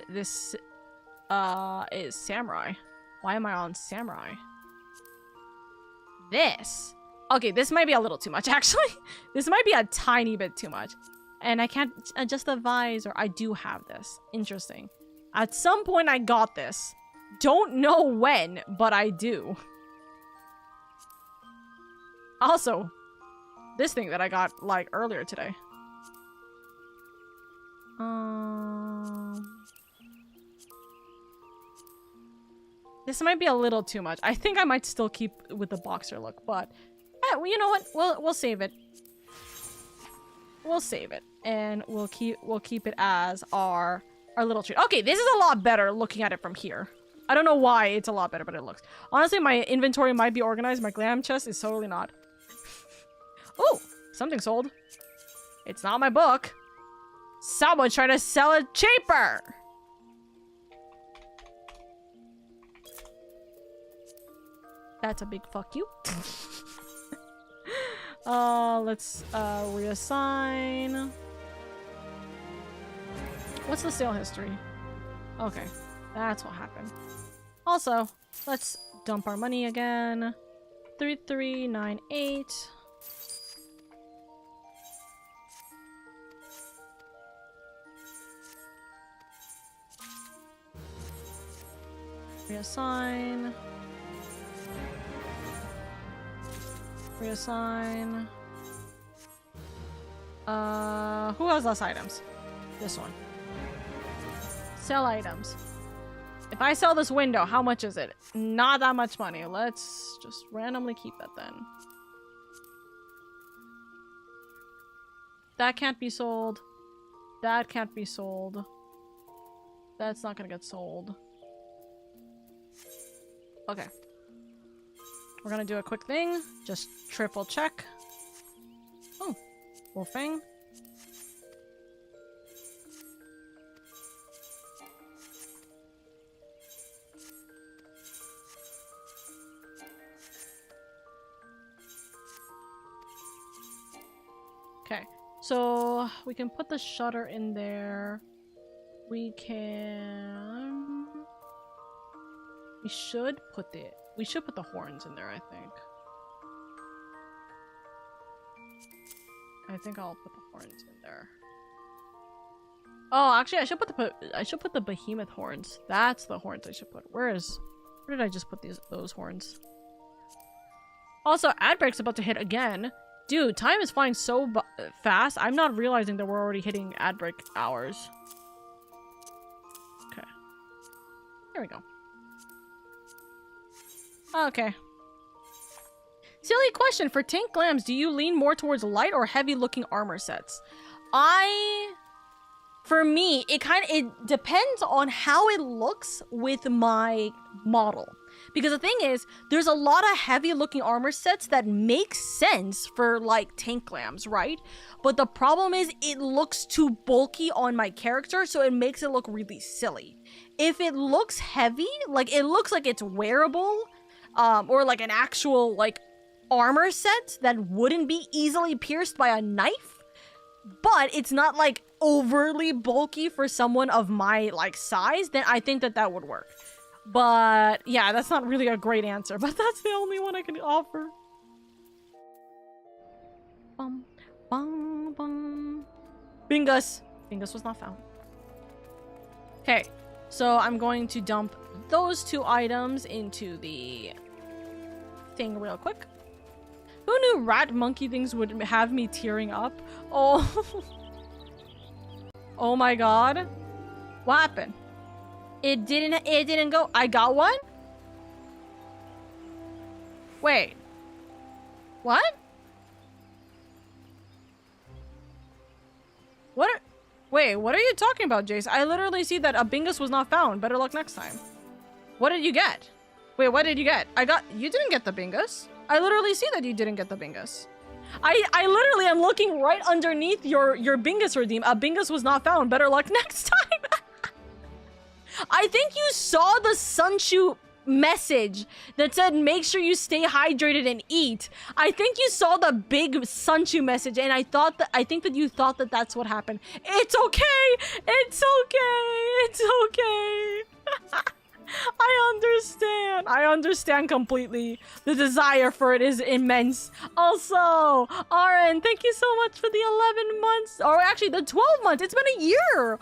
This is samurai. Why am I on samurai? This. Okay, this might be a little too much, actually. This might be a tiny bit too much. And I can't adjust the visor. I do have this. Interesting. At some point, I got this. Don't know when, but I do. Also, this thing that I got, like, earlier today. This might be a little too much. I think I might still keep with the boxer look, but well, you know what? We'll save it. We'll save it, and we'll keep it as our little treat. Okay, this is a lot better looking at it from here. I don't know why it's a lot better, but it looks. Honestly, my inventory might be organized. My glam chest is totally not. Oh, something sold. It's not my book. Someone trying to sell it cheaper. That's a big fuck you. Let's reassign. What's the sale history? Okay, that's what happened. Also, let's dump our money again. 3398. Reassign. Reassign. Who has less items? This one. Sell items. If I sell this window, how much is it? Not that much money. Let's just randomly keep that then. That can't be sold. That can't be sold. That's not gonna get sold. Okay. We're gonna do a quick thing. Just triple check. Oh, Wolfang. Okay, so we can put the shutter in there. We should put the horns in there, I think. I think I'll put the horns in there. Oh, actually, I should put the behemoth horns. That's the horns I should put. Where did I just put those horns? Also, ad break's about to hit again. Dude, time is flying so fast. I'm not realizing that we're already hitting ad break hours. Okay. Here we go. Okay. Silly question. For tank glams, do you lean more towards light or heavy looking armor sets? for me, it depends on how it looks with my model. Because the thing is, there's a lot of heavy looking armor sets that make sense for like tank glams, right? But the problem is it looks too bulky on my character, so it makes it look really silly. If it looks heavy, like it looks like it's wearable, or like an actual like armor set that wouldn't be easily pierced by a knife, but it's not like overly bulky for someone of my like size, then I think that that would work. But yeah, that's not really a great answer, but that's the only one I can offer. Bum, bum, bum. Bingus. Bingus was not found. Okay, so I'm going to dump those 2 items into the thing real quick. Who knew rat monkey things would have me tearing up? Oh. Oh my god. What happened? It didn't go. I got one? Wait. What? Wait, what are you talking about, Jace? I literally see that a Bingus was not found. Better luck next time. What did you get? Wait, what did you get? You didn't get the Bingus. I literally see that you didn't get the Bingus. I literally am looking right underneath your Bingus redeem. A Bingus was not found. Better luck next time. I think you saw the Sunshoe message that said make sure you stay hydrated and eat. I think you saw the big Sunshoe message, and I think that you thought that that's what happened. It's okay. It's okay. It's okay. I understand completely. The desire for it is immense. Also, Aaron, thank you so much for the 11 months, or actually the 12 months. It's been a year.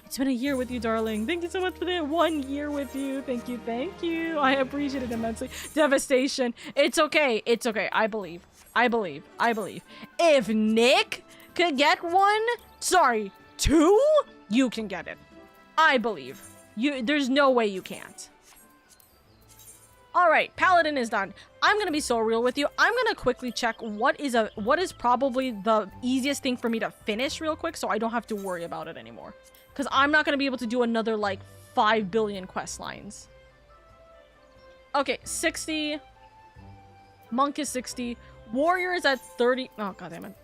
It's been a year with you, darling. Thank you so much for the 1 year with you. Thank you, thank you. I appreciate it immensely. Devastation. It's okay. It's okay. I believe. I believe. I believe. If Nick could get 2, you can get it. I believe. There's no way you can't. All right, Paladin is done. I'm gonna be so real with you. I'm gonna quickly check what is probably the easiest thing for me to finish real quick, so I don't have to worry about it anymore. Because I'm not gonna be able to do another like 5 billion quest lines. Okay, 60. Monk is 60. Warrior is at 30. Oh god damn it.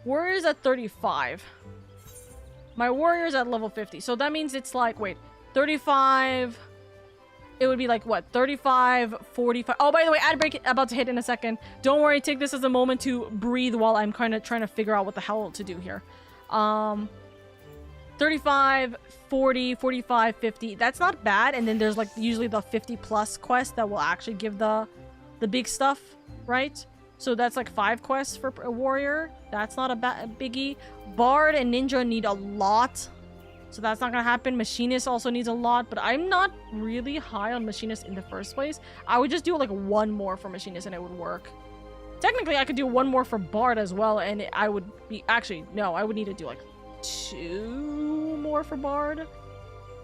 Warrior is at 35. My warrior is at level 50. So that means it's like, wait. 35, it would be like what, 35, 45. Oh, by the way, ad break about to hit in a second. Don't worry, take this as a moment to breathe while I'm kind of trying to figure out what the hell to do here. 35, 40, 45, 50. That's not bad. And then there's like usually the 50 plus quest that will actually give the big stuff, right? So that's like 5 quests for a warrior. That's not a biggie. Bard and ninja need a lot. So that's not gonna happen. Machinist also needs a lot, but I'm not really high on Machinist in the first place. I would just do like 1 more for Machinist and it would work. Technically, I could do 1 more for Bard as well, and I would be... Actually, no, I would need to do like 2 more for Bard.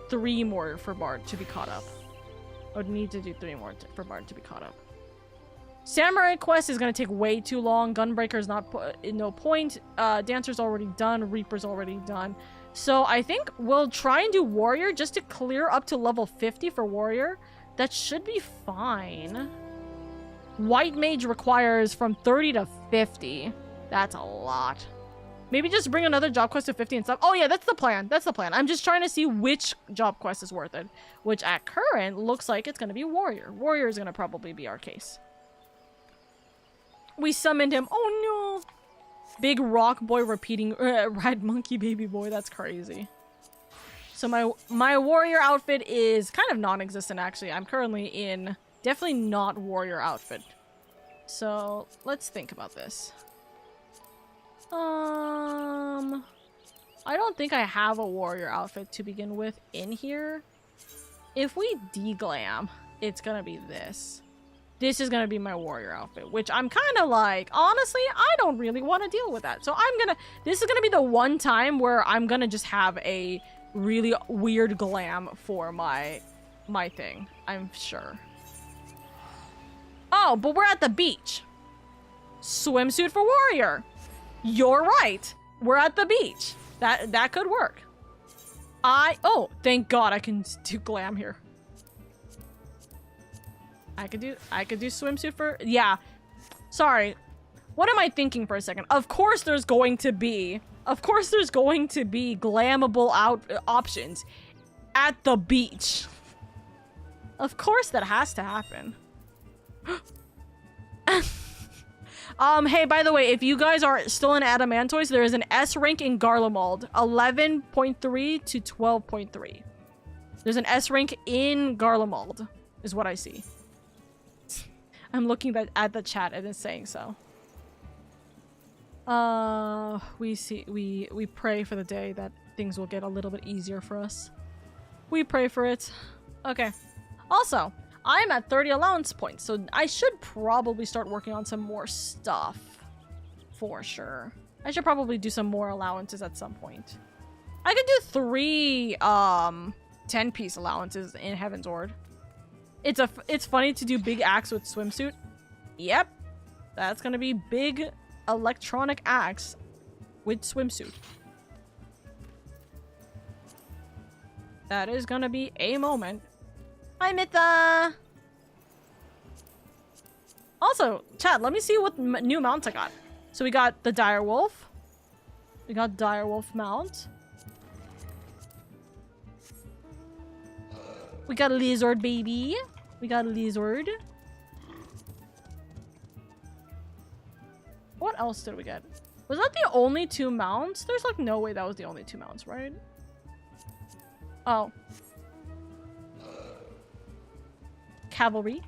3 more for Bard to be caught up. I would need to do 3 more for Bard to be caught up. Samurai quest is gonna take way too long. Gunbreaker's not no point. Dancer's already done. Reaper's already done. So I think we'll try and do Warrior just to clear up to level 50 for Warrior. That should be fine. White Mage requires from 30 to 50. That's a lot. Maybe just bring another job quest to 50 and stuff. Oh yeah, that's the plan. That's the plan. I'm just trying to see which job quest is worth it. Which at current looks like it's going to be Warrior. Warrior is going to probably be our case. We summoned him. Oh no. Big rock boy repeating red monkey baby boy. That's crazy. So my warrior outfit is kind of non-existent actually. I'm currently in definitely not warrior outfit. So let's think about this. I don't think I have a warrior outfit to begin with in here. If we deglam, it's gonna be this. This is gonna be my warrior outfit, which I'm kind of like, honestly, I don't really want to deal with that. So this is gonna be the one time where I'm gonna just have a really weird glam for my thing, I'm sure. Oh, but we're at the beach. Swimsuit for warrior. You're right. We're at the beach. That could work. Oh, thank God I can do glam here. I could do swimsuit for, yeah. Sorry. What am I thinking for a second? Of course there's going to be glammable options at the beach. Of course that has to happen. Hey, by the way, if you guys are still in Adamantoise, there is an S rank in Garlemald, 11.3 to 12.3. There's an S rank in Garlemald, is what I see. I'm looking at the chat and it's saying so. We pray for the day that things will get a little bit easier for us. We pray for it. Okay. Also, I'm at 30 allowance points, so I should probably start working on some more stuff. For sure. I should probably do some more allowances at some point. I could do 3, 10-piece allowances in Heaven's Ward. It's funny to do big axe with swimsuit. Yep. That's gonna be big electronic axe with swimsuit. That is gonna be a moment. Hi, Mitha! Also, chat, let me see what new mounts I got. So we got the Direwolf. We got Direwolf mount. We got a Lizard baby. We got a Lizard. What else did we get? Was that the only 2 mounts? There's like no way that was the only 2 mounts, right? Oh. Cavalry.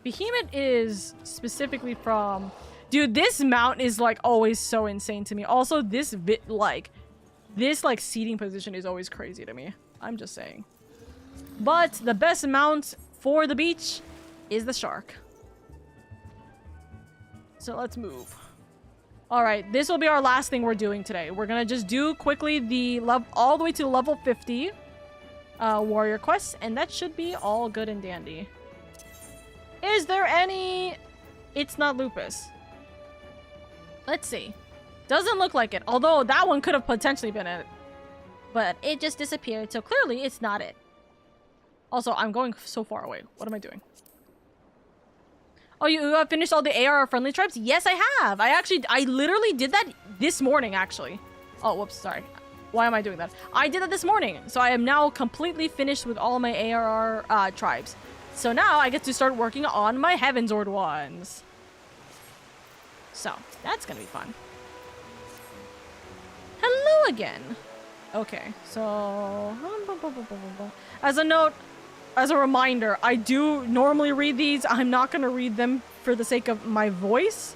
Behemoth is specifically from... Dude, this mount is like always so insane to me. Also, this seating position is always crazy to me. I'm just saying. But the best mount for the beach is the shark. So let's move. Alright, this will be our last thing we're doing today. We're gonna just do quickly the all the way to level 50 warrior quests, and that should be all good and dandy. Is there any... It's not Lupus. Let's see. Doesn't look like it, although that one could have potentially been it. But it just disappeared, so clearly it's not it. Also, I'm going so far away. What am I doing? Oh, you have finished all the AR friendly tribes? Yes, I have. I literally did that this morning, actually. Oh, whoops, sorry. Why am I doing that? I did that this morning. So I am now completely finished with all my ARR tribes. So now I get to start working on my Heavensward ones. So, that's gonna be fun. Hello again. Okay, so... As a note, as a reminder, I do normally read these. I'm not gonna read them for the sake of my voice.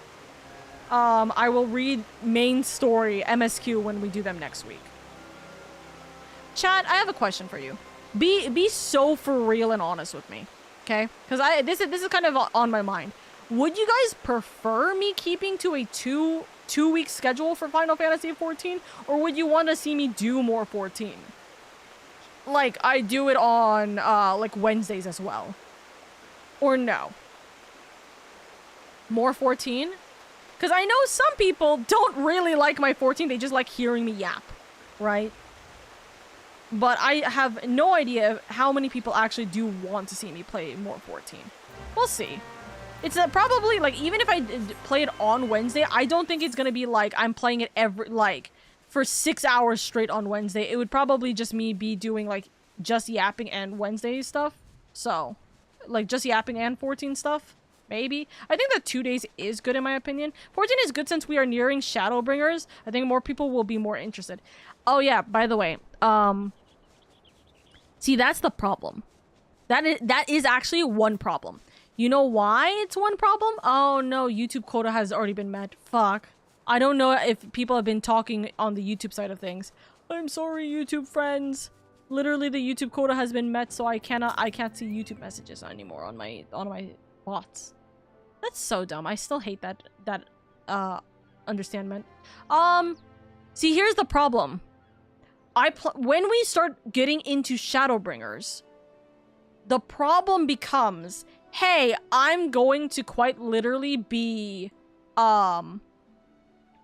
I will read main story, MSQ, when we do them next week. Chat, I have a question for you. Be so for real and honest with me, okay? Because this is kind of on my mind. Would you guys prefer me keeping to a two-week schedule for Final Fantasy XIV, or would you want to see me do more 14? Like, I do it on, like, Wednesdays as well. Or no? More 14? Because I know some people don't really like my 14, they just like hearing me yap, right? But I have no idea how many people actually do want to see me play more 14. We'll see. It's probably, like, even if I play it on Wednesday, I don't think it's gonna be, like, I'm playing it for 6 hours straight on Wednesday. It would probably just me be doing, like, just yapping and Wednesday stuff. So, like, just yapping and 14 stuff. Maybe. I think that 2 days is good in my opinion. 14 is good since we are nearing Shadowbringers. I think more people will be more interested. Oh yeah, by the way, see, that's the problem. That is actually one problem. You know why it's one problem? Oh no, YouTube quota has already been met. Fuck. I don't know if people have been talking on the YouTube side of things. I'm sorry, YouTube friends. Literally, the YouTube quota has been met, so I can't see YouTube messages anymore on my bots. That's so dumb. I still hate that understandment. See, here's the problem. When we start getting into Shadowbringers, the problem becomes, hey, I'm going to quite literally be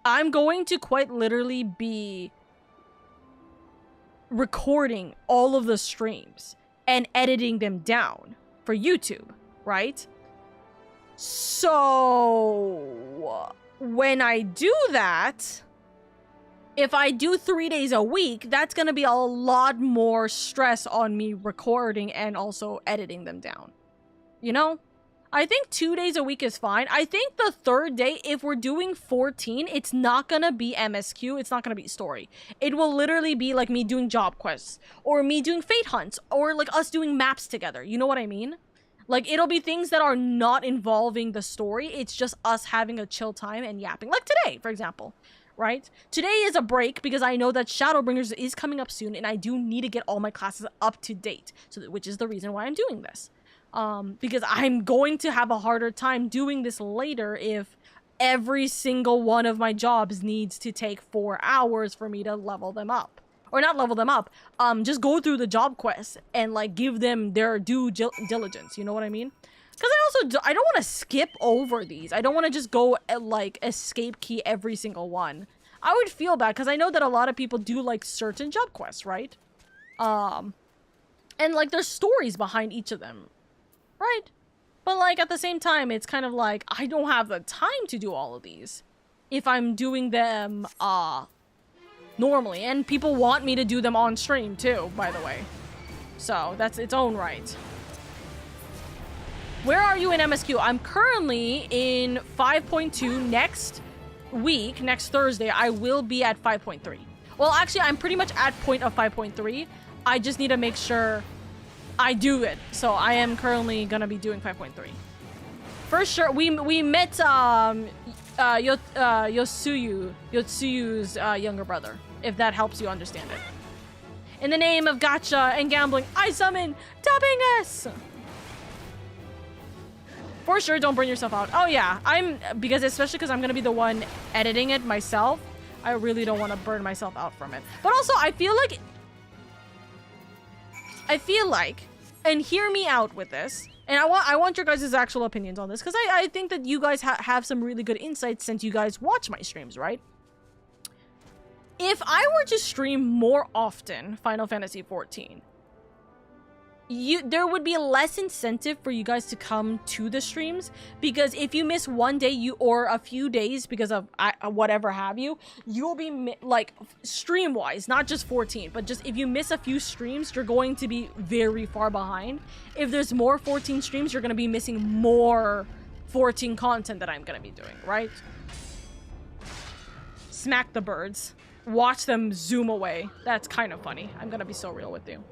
I'm going to quite literally be recording all of the streams and editing them down for YouTube, right? So when I do that, if I do 3 days a week, that's going to be a lot more stress on me recording and also editing them down. You know? I think 2 days a week is fine. I think the third day, if we're doing 14, it's not going to be MSQ. It's not going to be story. It will literally be like me doing job quests or me doing fate hunts or like us doing maps together. You know what I mean? Like, it'll be things that are not involving the story. It's just us having a chill time and yapping. Like today, for example. Right? Today is a break because I know that Shadowbringers is coming up soon and I do need to get all my classes up to date. So, which is the reason why I'm doing this. Because I'm going to have a harder time doing this later if every single one of my jobs needs to take 4 hours for me to level them up. Or not level them up, just go through the job quests and like give them their due diligence, you know what I mean? Because I don't want to skip over these. I don't want to just go like escape key every single one. I would feel bad because I know that a lot of people do like certain job quests, right? And like there's stories behind each of them, right? But like at the same time, it's kind of like I don't have the time to do all of these if I'm doing them normally, and people want me to do them on stream too, by the way. So that's its own right. Where are you in MSQ? I'm currently in 5.2. Next week, next Thursday, I will be at 5.3. Well, actually, I'm pretty much at point of 5.3. I just need to make sure I do it. So I am currently gonna be doing 5.3. For sure, we met Yotsuyu's younger brother, if that helps you understand it. In the name of gacha and gambling, I summon Dubbingus! For sure, don't burn yourself out. Oh yeah, especially because I'm gonna be the one editing it myself. I really don't want to burn myself out from it. But also, I feel like, and hear me out with this, and I want your guys' actual opinions on this, because I think that you guys have some really good insights since you guys watch my streams, right? If I were to stream more often Final Fantasy XIV, there would be less incentive for you guys to come to the streams, because if you miss one day or a few days because of whatever have you, you'll be like stream wise, not just 14, but just if you miss a few streams, you're going to be very far behind. If there's more 14 streams, you're going to be missing more 14 content that I'm going to be doing, right? Smack the birds. Watch them zoom away. That's kind of funny. I'm going to be so real with you.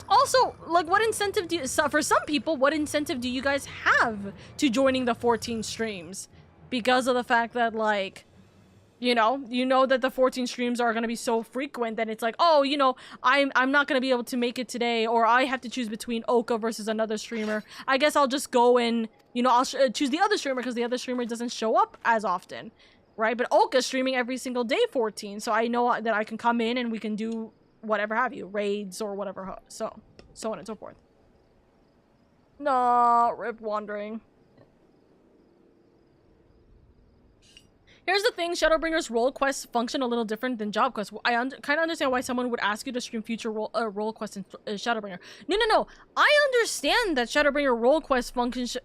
Also, like, what incentive for some people, what incentive do you guys have to joining the 14 streams? Because of the fact that, like, you know that the 14 streams are going to be so frequent that it's like, oh, you know, I'm not going to be able to make it today, or I have to choose between Oka versus another streamer. I guess I'll just go and, you know, I'll choose the other streamer because the other streamer doesn't show up as often, right? But Oka's streaming every single day 14, so I know that I can come in and we can do whatever have you, raids or whatever, so on and so forth. No, rip wandering. Here's the thing, Shadowbringer's role quests function a little different than job quests. I kind of understand why someone would ask you to stream future role quests in Shadowbringer. No. I understand that Shadowbringer role quest functions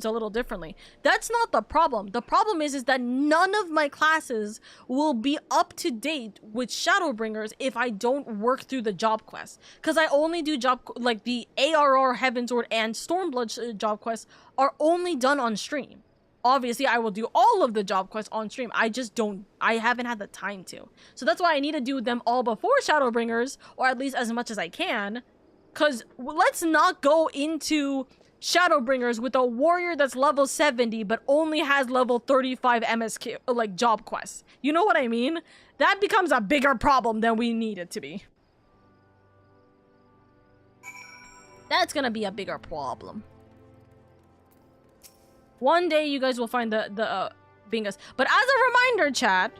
a little differently. That's not the problem. The problem is that none of my classes will be up to date with Shadowbringers if I don't work through the job quests. Because I only do like the ARR, Heavensward, and Stormblood job quests are only done on stream. Obviously, I will do all of the job quests on stream. I haven't had the time to. So that's why I need to do them all before Shadowbringers, or at least as much as I can. Because let's not go into Shadowbringers with a warrior that's level 70, but only has level 35 MSQ, like, job quests. You know what I mean? That becomes a bigger problem than we need it to be. That's gonna be a bigger problem. One day you guys will find the bingus. But as a reminder, chat,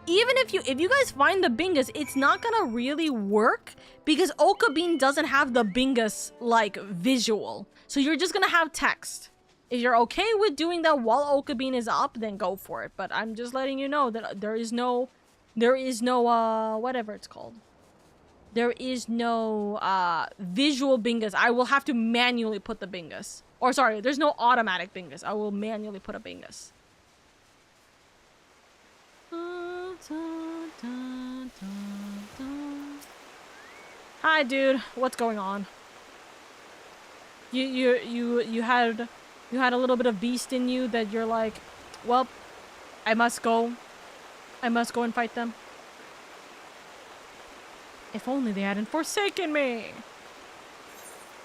even if you guys find the bingus, it's not gonna really work because Oka Bean doesn't have the bingus like visual. So you're just gonna have text. If you're okay with doing that while Oka Bean is up, then go for it. But I'm just letting you know that there is no, whatever it's called. There is no, visual bingus. I will have to manually put the bingus. Or sorry, there's no automatic bingus. I will manually put a bingus. Hi, dude. What's going on? You had a little bit of beast in you that you're like, well, I must go and fight them. If only they hadn't forsaken me.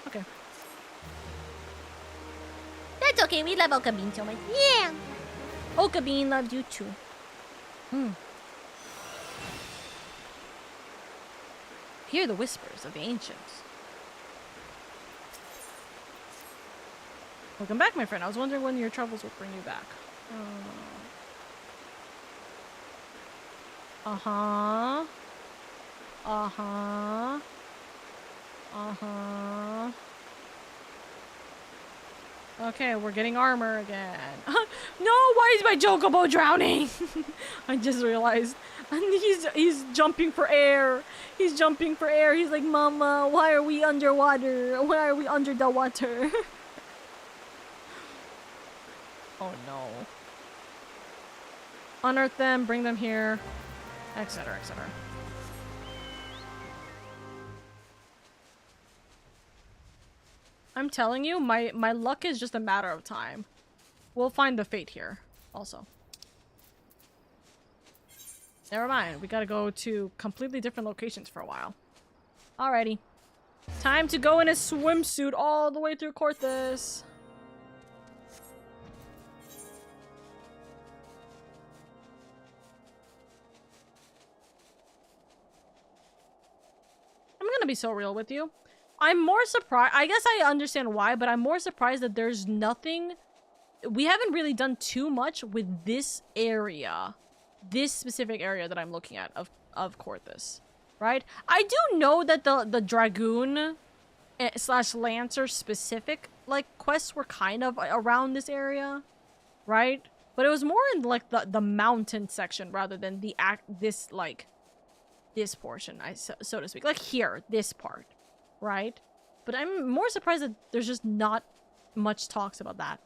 Okay. That's okay, we love Oka Bean so much. Yeah! Oka Bean loved you too. Hear the whispers of the ancients. Welcome back, my friend. I was wondering when your travels would bring you back. Uh-huh. Uh-huh. Uh-huh. Okay, we're getting armor again. No, why is my Chocobo drowning? I just realized. And he's jumping for air. He's jumping for air. He's like, Mama, why are we underwater? Why are we under the water? Oh no. Unearth them, bring them here, etc., etc. I'm telling you, my luck is just a matter of time. We'll find the fate here, also. Never mind, we gotta go to completely different locations for a while. Alrighty. Time to go in a swimsuit all the way through Corthus. I'm gonna be so real with you. I'm more surprised. I guess I understand why, but I'm more surprised that there's nothing. We haven't really done too much with this area. This specific area that I'm looking at of Corthus. Right? I do know that the Dragoon / Lancer specific, like, quests were kind of around this area. Right? But it was more in, like, the mountain section rather than this portion, so to speak. Like here, this part. Right? But I'm more surprised that there's just not much talks about that.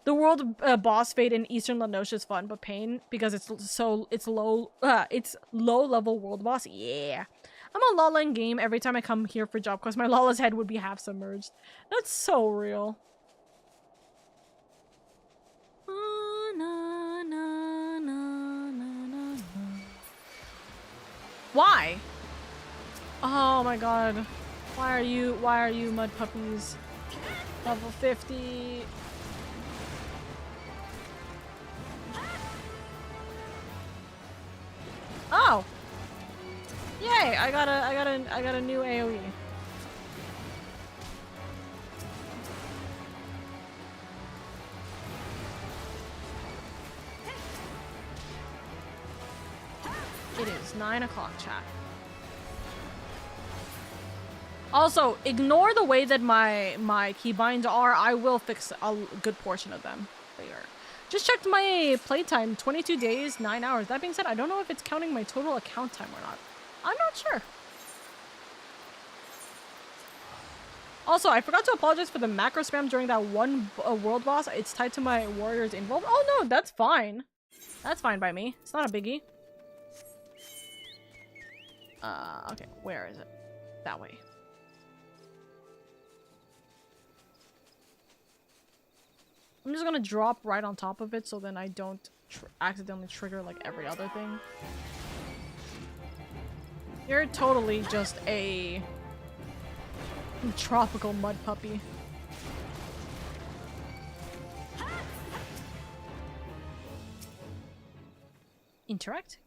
The world boss fate in Eastern Lanosha is fun, but pain because it's low level world boss. Yeah. I'm a Lala in game every time I come here for job quest. My Lala's head would be half submerged. That's so real. Why? Oh my god. Why are you mud puppies? Level 50. Oh. Yay, I got a new AoE. It is 9 o'clock, chat. Also, ignore the way that my keybinds are. I will fix a good portion of them later. Just checked my playtime, 22 days, 9 hours. That being said, I don't know if it's counting my total account time or not. I'm not sure. Also, I forgot to apologize for the macro spam during that one world boss. It's tied to my warriors involved. Oh no, that's fine. That's fine by me. It's not a biggie. Okay, where is it? That way. I'm just gonna drop right on top of it so then I don't accidentally trigger like every other thing. You're totally just a tropical mud puppy. Interact?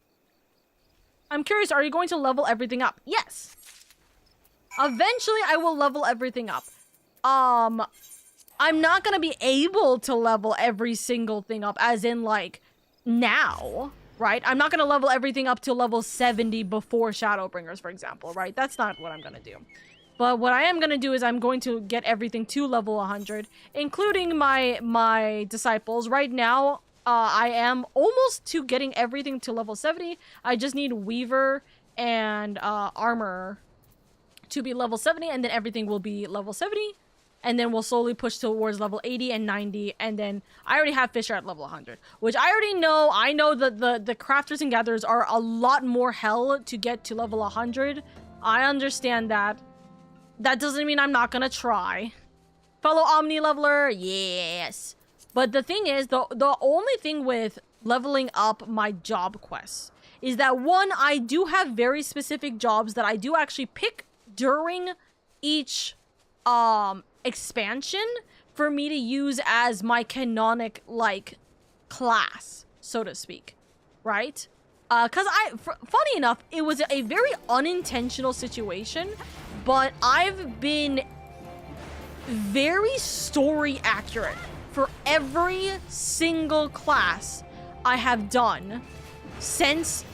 I'm curious, are you going to level everything up? Yes! Eventually I will level everything up. I'm not gonna be able to level every single thing up, as in, like, now, right? I'm not gonna level everything up to level 70 before Shadowbringers, for example, right? That's not what I'm gonna do. But what I am going to do is I'm going to get everything to level 100, including my disciples. Right now, I am almost to getting everything to level 70. I just need Weaver and Armor to be level 70, and then everything will be level 70. And then we'll slowly push towards level 80 and 90, and then I already have Fisher at level 100, which I already know. I know that the crafters and gatherers are a lot more hell to get to level 100. I understand that. That doesn't mean I'm not gonna try. Fellow Omni leveler, yes. But the thing is, the only thing with leveling up my job quests is that, one, I do have very specific jobs that I do actually pick during each expansion for me to use as my canonic, like, class, so to speak, right? Because funny enough, it was a very unintentional situation, but I've been very story accurate for every single class I have done since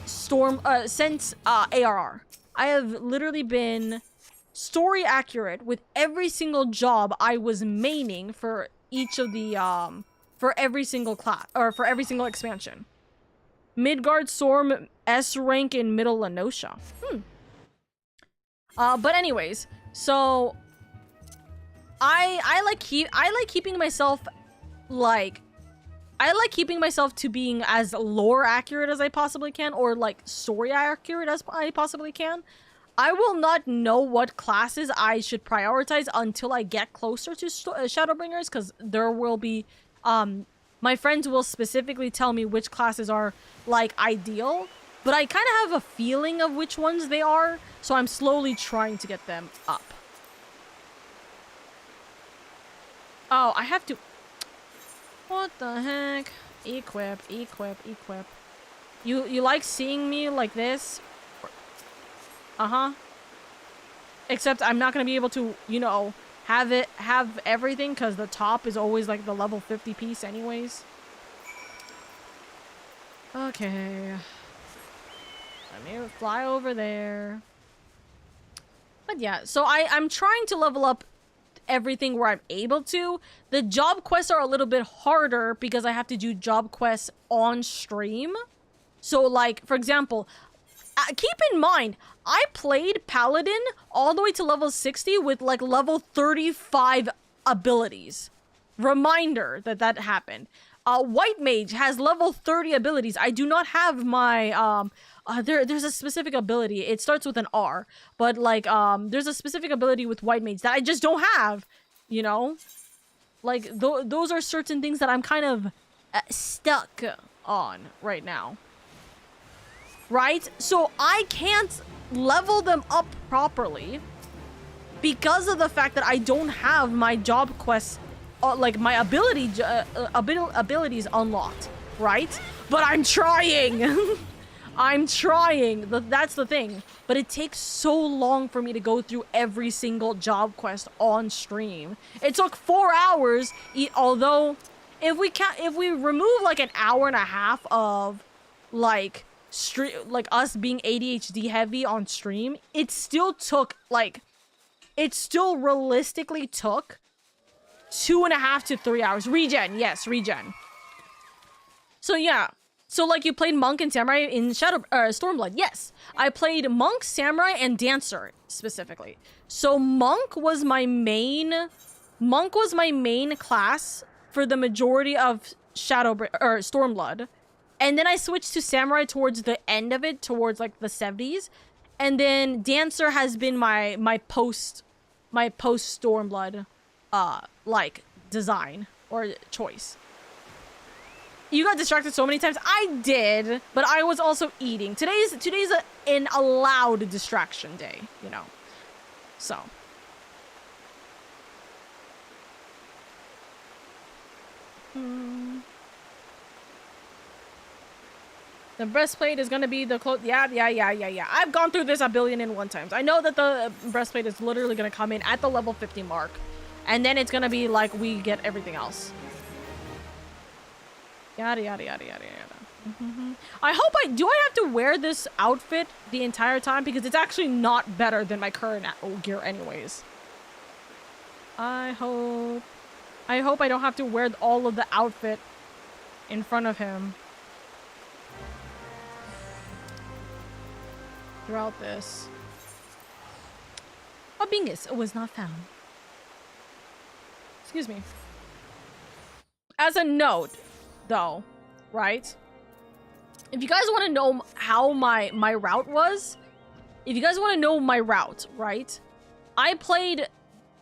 ARR. I have literally been story accurate with every single job I was maining for each of the for every single class, or for every single expansion. Midgard Storm S rank in Middle Lenosha. But anyways, so I like keeping myself to being as lore accurate as I possibly can, or like story accurate as I possibly can. I will not know what classes I should prioritize until I get closer to Shadowbringers, because there will be my friends will specifically tell me which classes are like ideal, but I kind of have a feeling of which ones they are, so I'm slowly trying to get them up. Oh, I have to... What the heck? Equip. You like seeing me like this? Uh-huh. Except I'm not gonna be able to, you know, have everything, because the top is always like the level 50 piece anyways. Okay. Let me fly over there. But yeah, so I'm trying to level up everything where I'm able to. The job quests are a little bit harder because I have to do job quests on stream. So like, for example, keep in mind, I played Paladin all the way to level 60 with like level 35 abilities. Reminder that happened. White Mage has level 30 abilities. I do not have my, there's a specific ability. It starts with an R, but like, there's a specific ability with White Mage that I just don't have, you know? Like, those are certain things that I'm kind of stuck on right now. Right? So I can't level them up properly because of the fact that I don't have my job quests, like my abilities unlocked, right? But I'm trying. I'm trying. That's the thing. But it takes so long for me to go through every single job quest on stream. It took 4 hours, although if we remove like an hour and a half of like us being ADHD heavy on stream, it still took it still realistically took 2.5 to 3 hours. Regen, yes, regen. So yeah, so like you played Monk and Samurai in Stormblood. Yes, I played Monk, Samurai, and Dancer specifically. So Monk was my main class for the majority of Stormblood. And then I switched to Samurai towards the end of it, towards like the 70s. And then Dancer has been my post Stormblood like design or choice. You got distracted so many times. I did, but I was also eating. Today's an allowed distraction day, you know. So the breastplate is gonna be the clothes. Yeah. I've gone through this 1,000,001 times. I know that the breastplate is literally gonna come in at the level 50 mark, and then it's gonna be like we get everything else. Yada. I hope do I have to wear this outfit the entire time? Because it's actually not better than my current gear anyways. I hope I don't have to wear all of the outfit in front of him throughout this. A bingus was not found. Excuse me. As a note, though, right? If you guys want to know how my route was, if you guys want to know my route, right? I played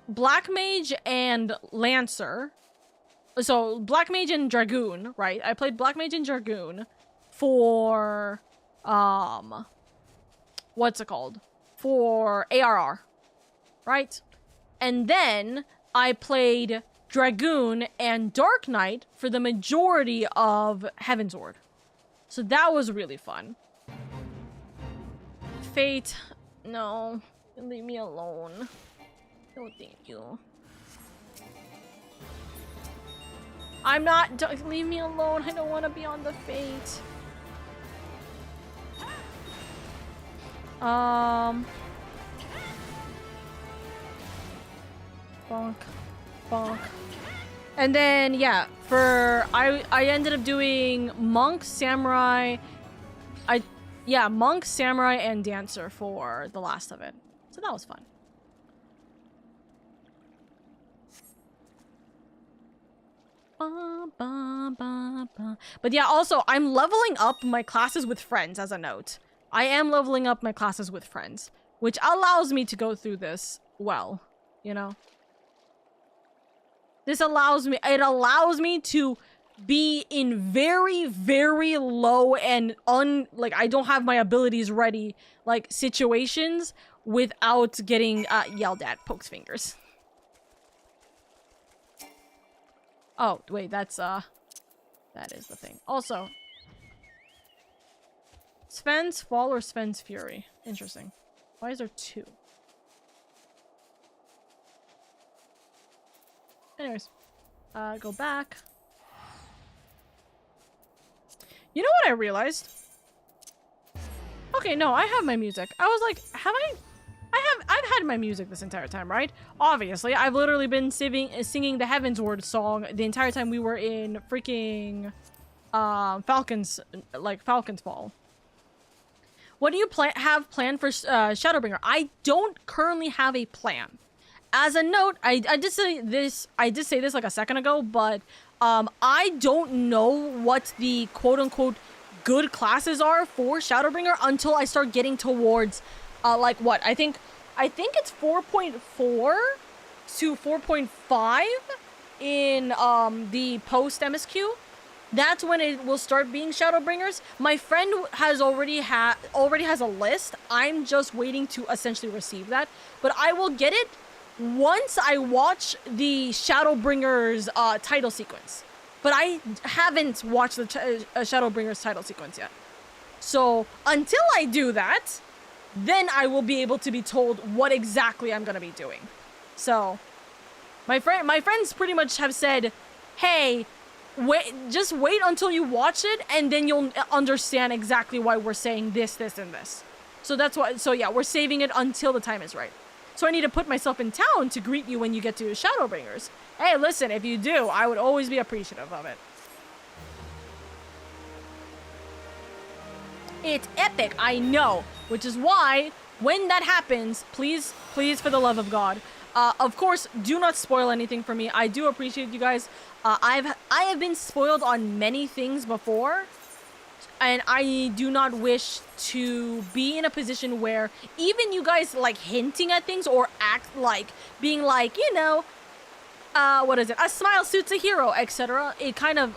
Black Mage and Lancer. So, Black Mage and Dragoon, right? I played Black Mage and Dragoon for, what's it called? For ARR, right? And then I played Dragoon and Dark Knight for the majority of Heavensward. So that was really fun. Fate, no, leave me alone. No, thank you. I'm not, leave me alone. I don't want to be on the Fate. Bonk, bonk. And then, yeah, I ended up doing Monk, Samurai, Monk, Samurai, and Dancer for the last of it. So that was fun. But yeah, also, I'm leveling up my classes with friends, as a note. I am leveling up my classes with friends, which allows me to go through this well, you know? It allows me to be in very, very low and like, I don't have my abilities ready, like, situations without getting, yelled at, pokes fingers. Oh, wait, that is the thing. Also, Sven's Fall or Sven's Fury? Interesting. Why is there two? Anyways, go back. You know what I realized? Okay, no, I have my music. I was like, I've had my music this entire time, right? Obviously, I've literally been singing the Heavensward song the entire time we were in freaking, Falcon's Fall. What do you have planned for Shadowbringer? I don't currently have a plan. As a note, I did say this like a second ago, but I don't know what the quote-unquote good classes are for Shadowbringer until I start getting towards like what? I think it's 4.4 to 4.5 in the post MSQ. That's when it will start being Shadowbringers. My friend already has a list. I'm just waiting to essentially receive that, but I will get it once I watch the Shadowbringers title sequence. But I haven't watched the Shadowbringers title sequence yet. So until I do that, then I will be able to be told what exactly I'm gonna be doing. So my friends pretty much have said, hey, just wait until you watch it, and then you'll understand exactly why we're saying this, this, and this. So that's why. So yeah, we're saving it until the time is right. So I need to put myself in town to greet you when you get to Shadowbringers. Hey, listen, if you do, I would always be appreciative of it. It's epic, I know. Which is why, when that happens, please, for the love of God, of course, do not spoil anything for me. I do appreciate you guys. I have been spoiled on many things before, and I do not wish to be in a position where even you guys like hinting at things or act like being like, you know, what is it? A smile suits a hero, etc. It kind of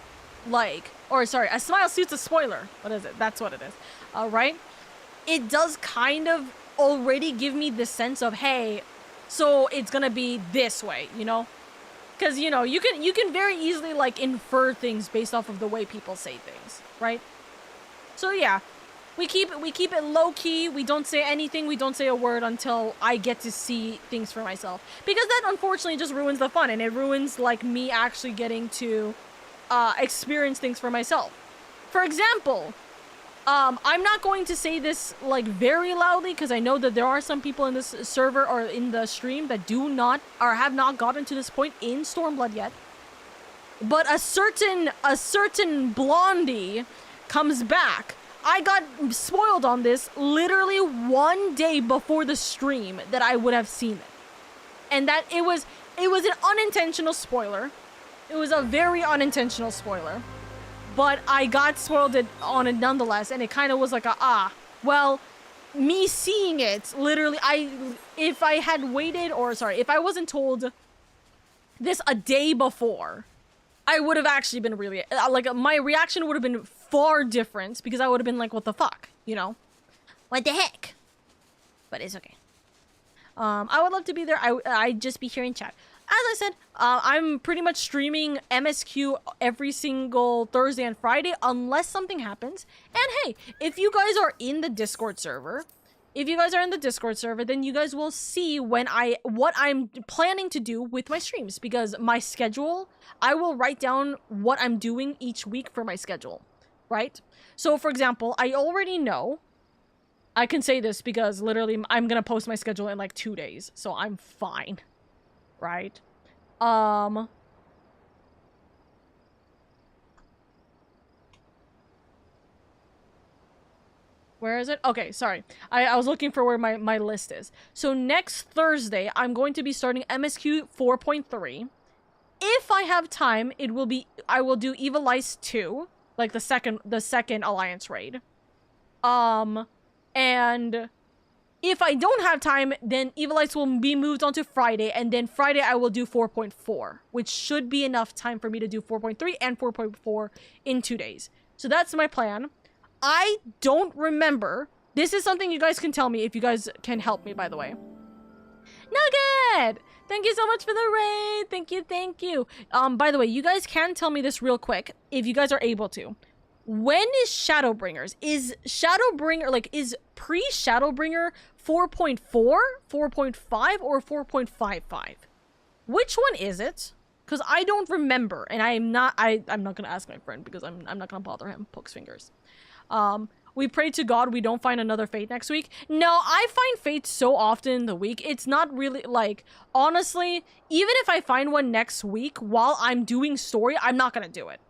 like, or sorry, a smile suits a spoiler. What is it? That's what it is. Right? It does kind of already give me the sense of, hey, so it's gonna be this way, you know? Because, you know, you can very easily like infer things based off of the way people say things, right? So yeah, we keep it low key. We don't say anything. We don't say a word until I get to see things for myself, because that unfortunately just ruins the fun, and it ruins like me actually getting to experience things for myself. for example, I'm not going to say this like very loudly because I know that there are some people in this server or in the stream that do not or have not gotten to this point in Stormblood yet. But a certain blondie comes back. I got spoiled on this literally one day before the stream that I would have seen it. And that it was an unintentional spoiler. It was a very unintentional spoiler. But I got spoiled on it nonetheless, and it kind of was like well, me seeing it, literally, if I had waited, if I wasn't told this a day before, I would have actually been really, my reaction would have been far different, because I would have been like, what the fuck, you know? What the heck? But it's okay. I would love to be there. I'd just be here in chat. As I said, I'm pretty much streaming MSQ every single Thursday and Friday unless something happens. And hey, if you guys are in the Discord server, then you guys will see what I'm planning to do with my streams, because my schedule, I will write down what I'm doing each week for my schedule, right? So for example, I already know, I can say this because literally I'm gonna post my schedule in like 2 days, so I'm fine. Right? Where is it? Okay, sorry. I was looking for where my list is. So next Thursday, I'm going to be starting MSQ 4.3. If I have time, I will do Evil Ice 2, like the second Alliance raid. And if I don't have time, then Evil Ice will be moved on to Friday, and then Friday I will do 4.4, which should be enough time for me to do 4.3 and 4.4 in 2 days. So that's my plan. I don't remember. This is something you guys can tell me if you guys can help me, by the way. Nugget! Thank you so much for the raid! Thank you. By the way, you guys can tell me this real quick, if you guys are able to. When is Shadowbringers? Is Shadowbringer, is pre-Shadowbringer 4.4, 4.5, or 4.55? Which one is it? Because I don't remember, and I'm not gonna ask my friend because I'm not gonna bother him. Pokes fingers. We pray to God we don't find another Fate next week. No, I find Fate so often in the week. It's not really, honestly, even if I find one next week while I'm doing story, I'm not gonna do it.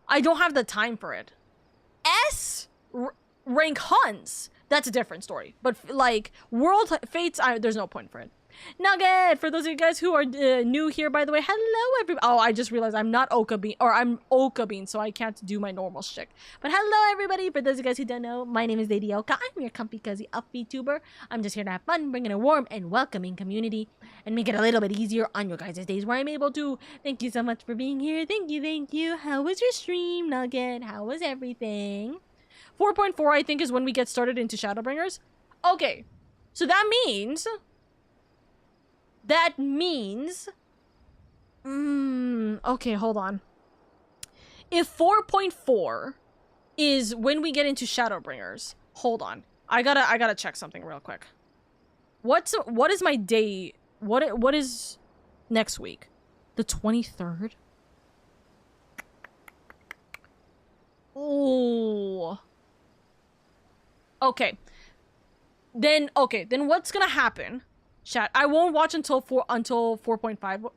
I don't have the time for it. Rank hunts, that's a different story. But world fates, there's no point for it. Nugget, for those of you guys who are new here, by the way, hello everybody. Oh, I just realized I'm not Oka Bean, or I'm Oka Bean, so I can't do my normal shtick. But hello everybody, for those of you guys who don't know, my name is LadyOka. I'm your comfy cozy up Vtuber. I'm just here to have fun, bringing a warm and welcoming community, and make it a little bit easier on your guys' days where I'm able to. Thank you so much for being here. Thank you. How was your stream, Nugget? How was everything? 4.4, I think, is when we get started into Shadowbringers. Okay, so that means... okay, hold on. If 4.4 is when we get into Shadowbringers, hold on. I gotta check something real quick. What is my day? What is next week? The 23rd? Oh. Okay. Then what's gonna happen? Chat, I won't watch until 4.5.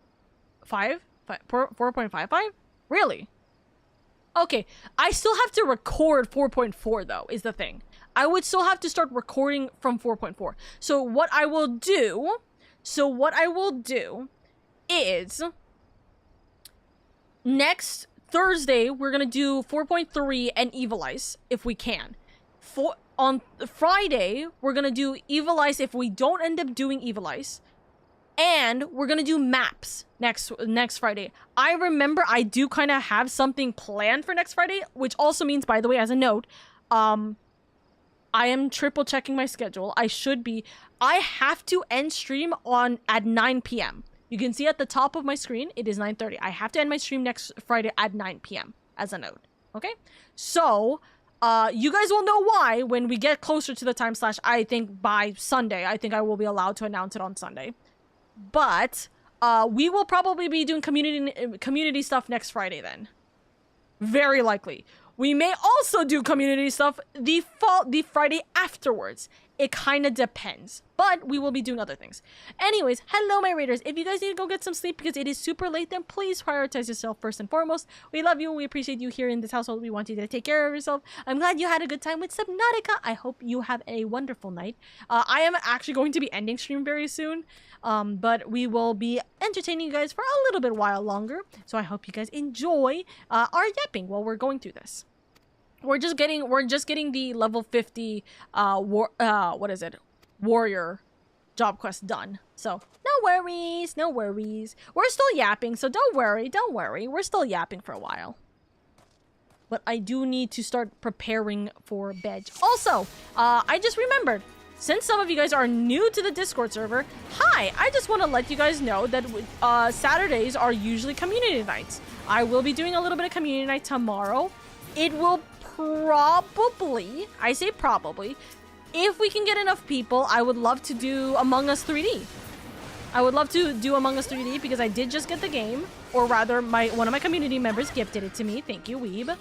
4.55? Really? Okay, I still have to record 4.4 though, is the thing. I would still have to start recording from 4.4. So what I will do is next Thursday we're gonna do 4.3 and Evil Ice if we can. On Friday, we're gonna do Evil Ice if we don't end up doing Evil Ice. And we're gonna do maps next Friday. I remember I do kind of have something planned for next Friday, which also means, by the way, as a note, I am triple checking my schedule. I have to end stream at 9 p.m. You can see at the top of my screen, it is 9:30. I have to end my stream next Friday at 9 p.m. as a note. Okay? So... you guys will know why when we get closer to the time slash. I think by Sunday, I think I will be allowed to announce it on Sunday. But we will probably be doing community stuff next Friday then. Very likely. We may also do community stuff the Friday afterwards. It kind of depends, but we will be doing other things. Anyways, hello my raiders. If you guys need to go get some sleep because it is super late, then please prioritize yourself first and foremost. We love you. We appreciate you here in this household. We want you to take care of yourself. I'm glad you had a good time with Subnautica. I hope you have a wonderful night. I am actually going to be ending stream very soon, but we will be entertaining you guys for a little bit while longer. So I hope you guys enjoy our yapping while we're going through this. We're just getting the level 50 warrior job quest done. So no worries, no worries. We're still yapping, so don't worry. We're still yapping for a while. But I do need to start preparing for bed. Also, I just remembered, since some of you guys are new to the Discord server, hi, I just want to let you guys know that Saturdays are usually community nights. I will be doing a little bit of community night tomorrow. It will probably, I say probably, if we can get enough people, I would love to do Among Us 3D. I would love to do Among Us 3D because I did just get the game, or rather, one of my community members gifted it to me. Thank you, Weeb.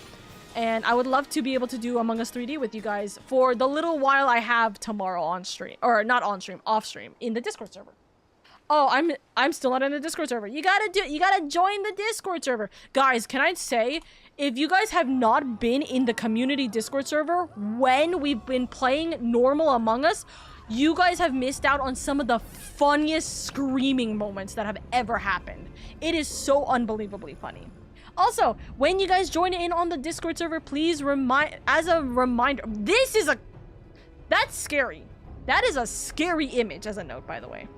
And I would love to be able to do Among Us 3D with you guys for the little while I have tomorrow on stream, or not on stream, off stream in the Discord server. Oh, I'm still not in the Discord server. You gotta join the Discord server. Guys, can I say, if you guys have not been in the community Discord server when we've been playing normal Among Us, you guys have missed out on some of the funniest screaming moments that have ever happened. It is so unbelievably funny. Also, when you guys join in on the Discord server, please as a reminder, that's scary. That is a scary image, as a note, by the way.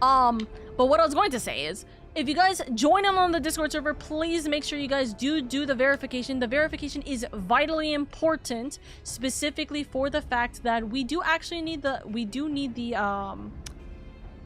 But what I was going to say is, if you guys join in on the Discord server, please make sure you guys do the verification. The verification is vitally important, specifically for the fact that we do actually need the,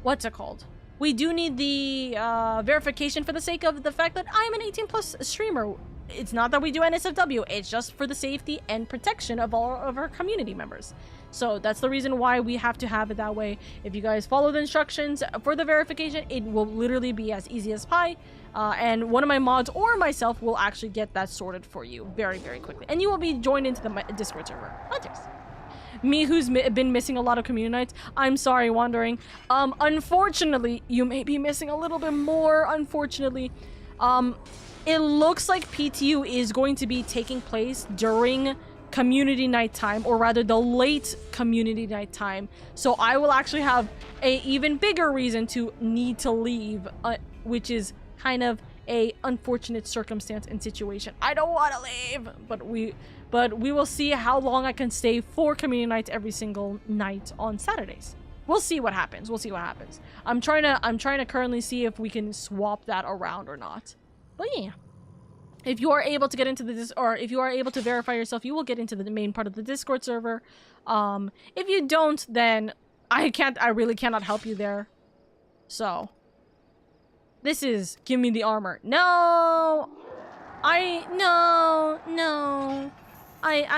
what's it called? We do need the, verification for the sake of the fact that I'm an 18+ streamer. It's not that we do NSFW, it's just for the safety and protection of all of our community members. So that's the reason why we have to have it that way. If you guys follow the instructions for the verification, it will literally be as easy as pie. And one of my mods or myself will actually get that sorted for you very, very quickly. And you will be joined into the Discord server. Hunters. Me, who's been missing a lot of community nights, I'm sorry, Wandering. Unfortunately, you may be missing a little bit more, unfortunately. It looks like PTU is going to be taking place during community night time, or rather the late community night time. So I will actually have a even bigger reason to need to leave, which is kind of a unfortunate circumstance and situation. I don't want to leave, but we will see how long I can stay for community nights every single night on Saturdays. We'll see what happens. I'm trying to currently see if we can swap that around or not. But yeah. If you are able to get into if you are able to verify yourself, you will get into the main part of the Discord server. If you don't, then I really cannot help you there. So, this is, give me the armor. No! I'm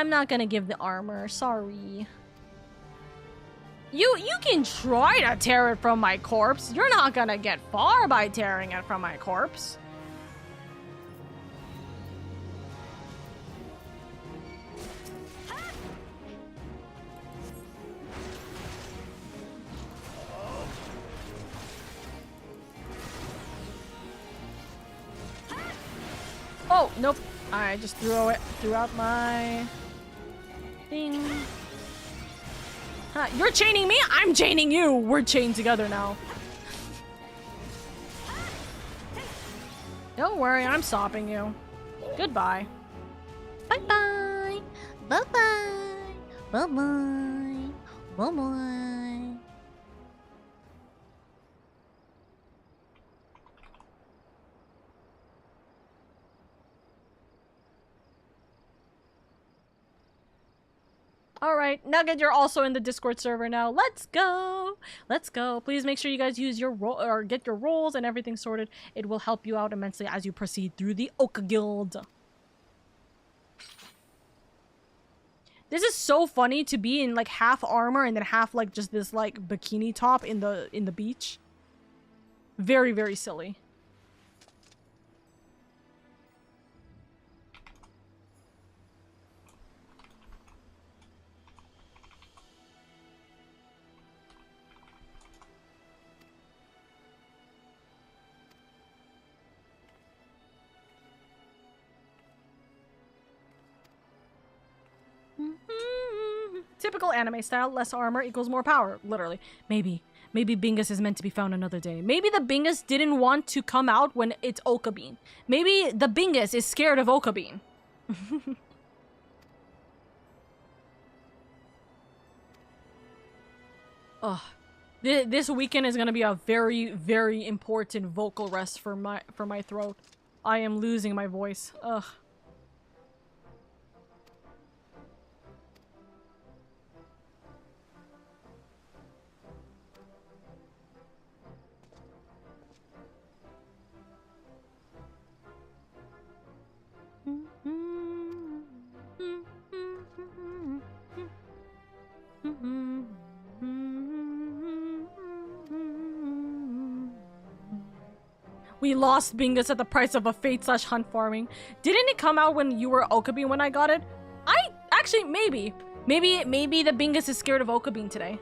not gonna give the armor, sorry. You can try to tear it from my corpse. You're not gonna get far by tearing it from my corpse. Oh, nope. I just threw out my thing. Huh, you're chaining me? I'm chaining you! We're chained together now. Don't worry, I'm stopping you. Goodbye. Bye-bye. Bye-bye. Bye-bye. Bye-bye. Alright, Nugget, you're also in the Discord server now. Let's go! Let's go. Please make sure you guys use your roll or get your rolls and everything sorted. It will help you out immensely as you proceed through the Oka Guild. This is so funny to be in like half armor and then half like just this like bikini top in the beach. Very, very silly. Typical anime style, less armor equals more power, literally. Maybe Bingus is meant to be found another day. Maybe the Bingus didn't want to come out when it's Okabean. Maybe the Bingus is scared of Okabean. Ugh. This weekend is gonna be a very, very important vocal rest for my throat. I am losing my voice. Ugh. We lost Bingus at the price of a fate/hunt farming. Didn't it come out when you were Okabean when I got it? Actually, maybe the Bingus is scared of Okabean today.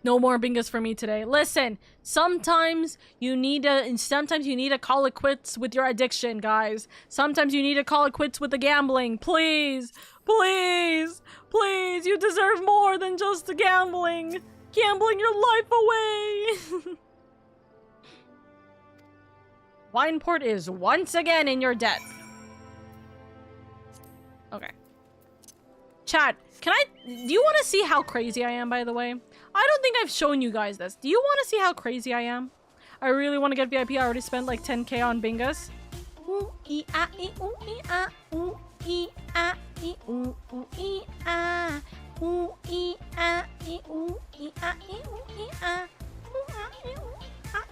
No more Bingus for me today. Listen, sometimes you need to call it quits with your addiction, guys. Sometimes you need to call it quits with the gambling. Please, please, please. You deserve more than just the gambling. Gambling your life away. Wineport is once again in your debt. Okay. Chat, do you want to see how crazy I am, by the way? I don't think I've shown you guys this. Do you want to see how crazy I am? I really want to get VIP. I already spent like 10k on Bingus. Ooh, ee, ah, ee, ooh, ee, ah, ooh, ee, ah, ee, ooh, ooh, ee, ah. Ooh, ee, ah, ee, ooh, ee, ah, ee, ooh, ee, ah. Ooh, ah, ee, ooh, ah,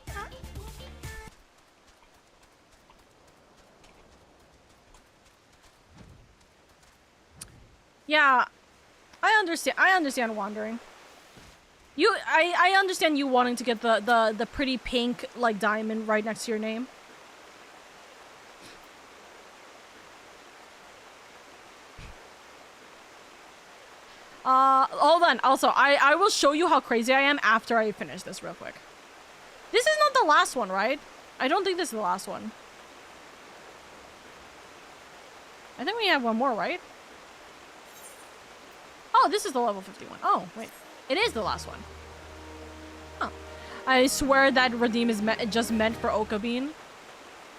ah. Yeah, I understand wandering. I understand you wanting to get the pretty pink like diamond right next to your name. Hold on. Also, I will show you how crazy I am after I finish this real quick. This is not the last one, right? I don't think this is the last one. I think we have one more, right? Oh, this is the level 51. Oh, wait. It is the last one. Oh. I swear that redeem is just meant for Okabean.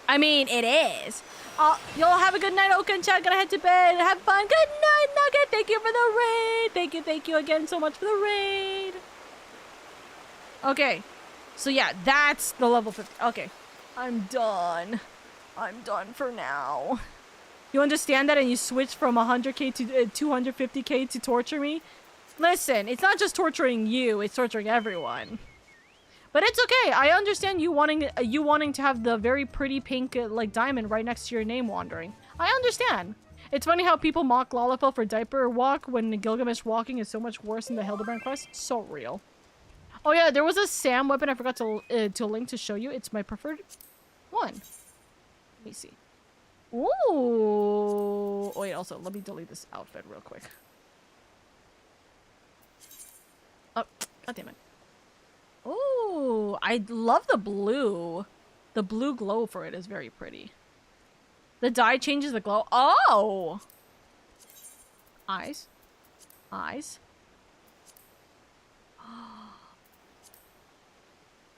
I mean, it is. Y'all have a good night, Oka and chat. Gonna head to bed. Have fun. Good night, Nugget. Thank you for the raid. Thank you again so much for the raid. Okay. So yeah, that's the level 50. Okay. I'm done. I'm done for now. You understand that and you switch from 100k to 250k to torture me? Listen, it's not just torturing you, it's torturing everyone. But it's okay. I understand you wanting to have the very pretty pink like diamond right next to your name wandering. I understand. It's funny how people mock Lalafell for diaper walk when Gilgamesh walking is so much worse than the Hildebrand quest. So real. Oh yeah, there was a Sam weapon I forgot to link to show you. It's my preferred one. Let me see. Ooh. Oh wait, also let me delete this outfit real quick. Oh, god damn it. Ooh, I love the blue. The blue glow for it is very pretty. The dye changes the glow. Oh! Eyes. Eyes.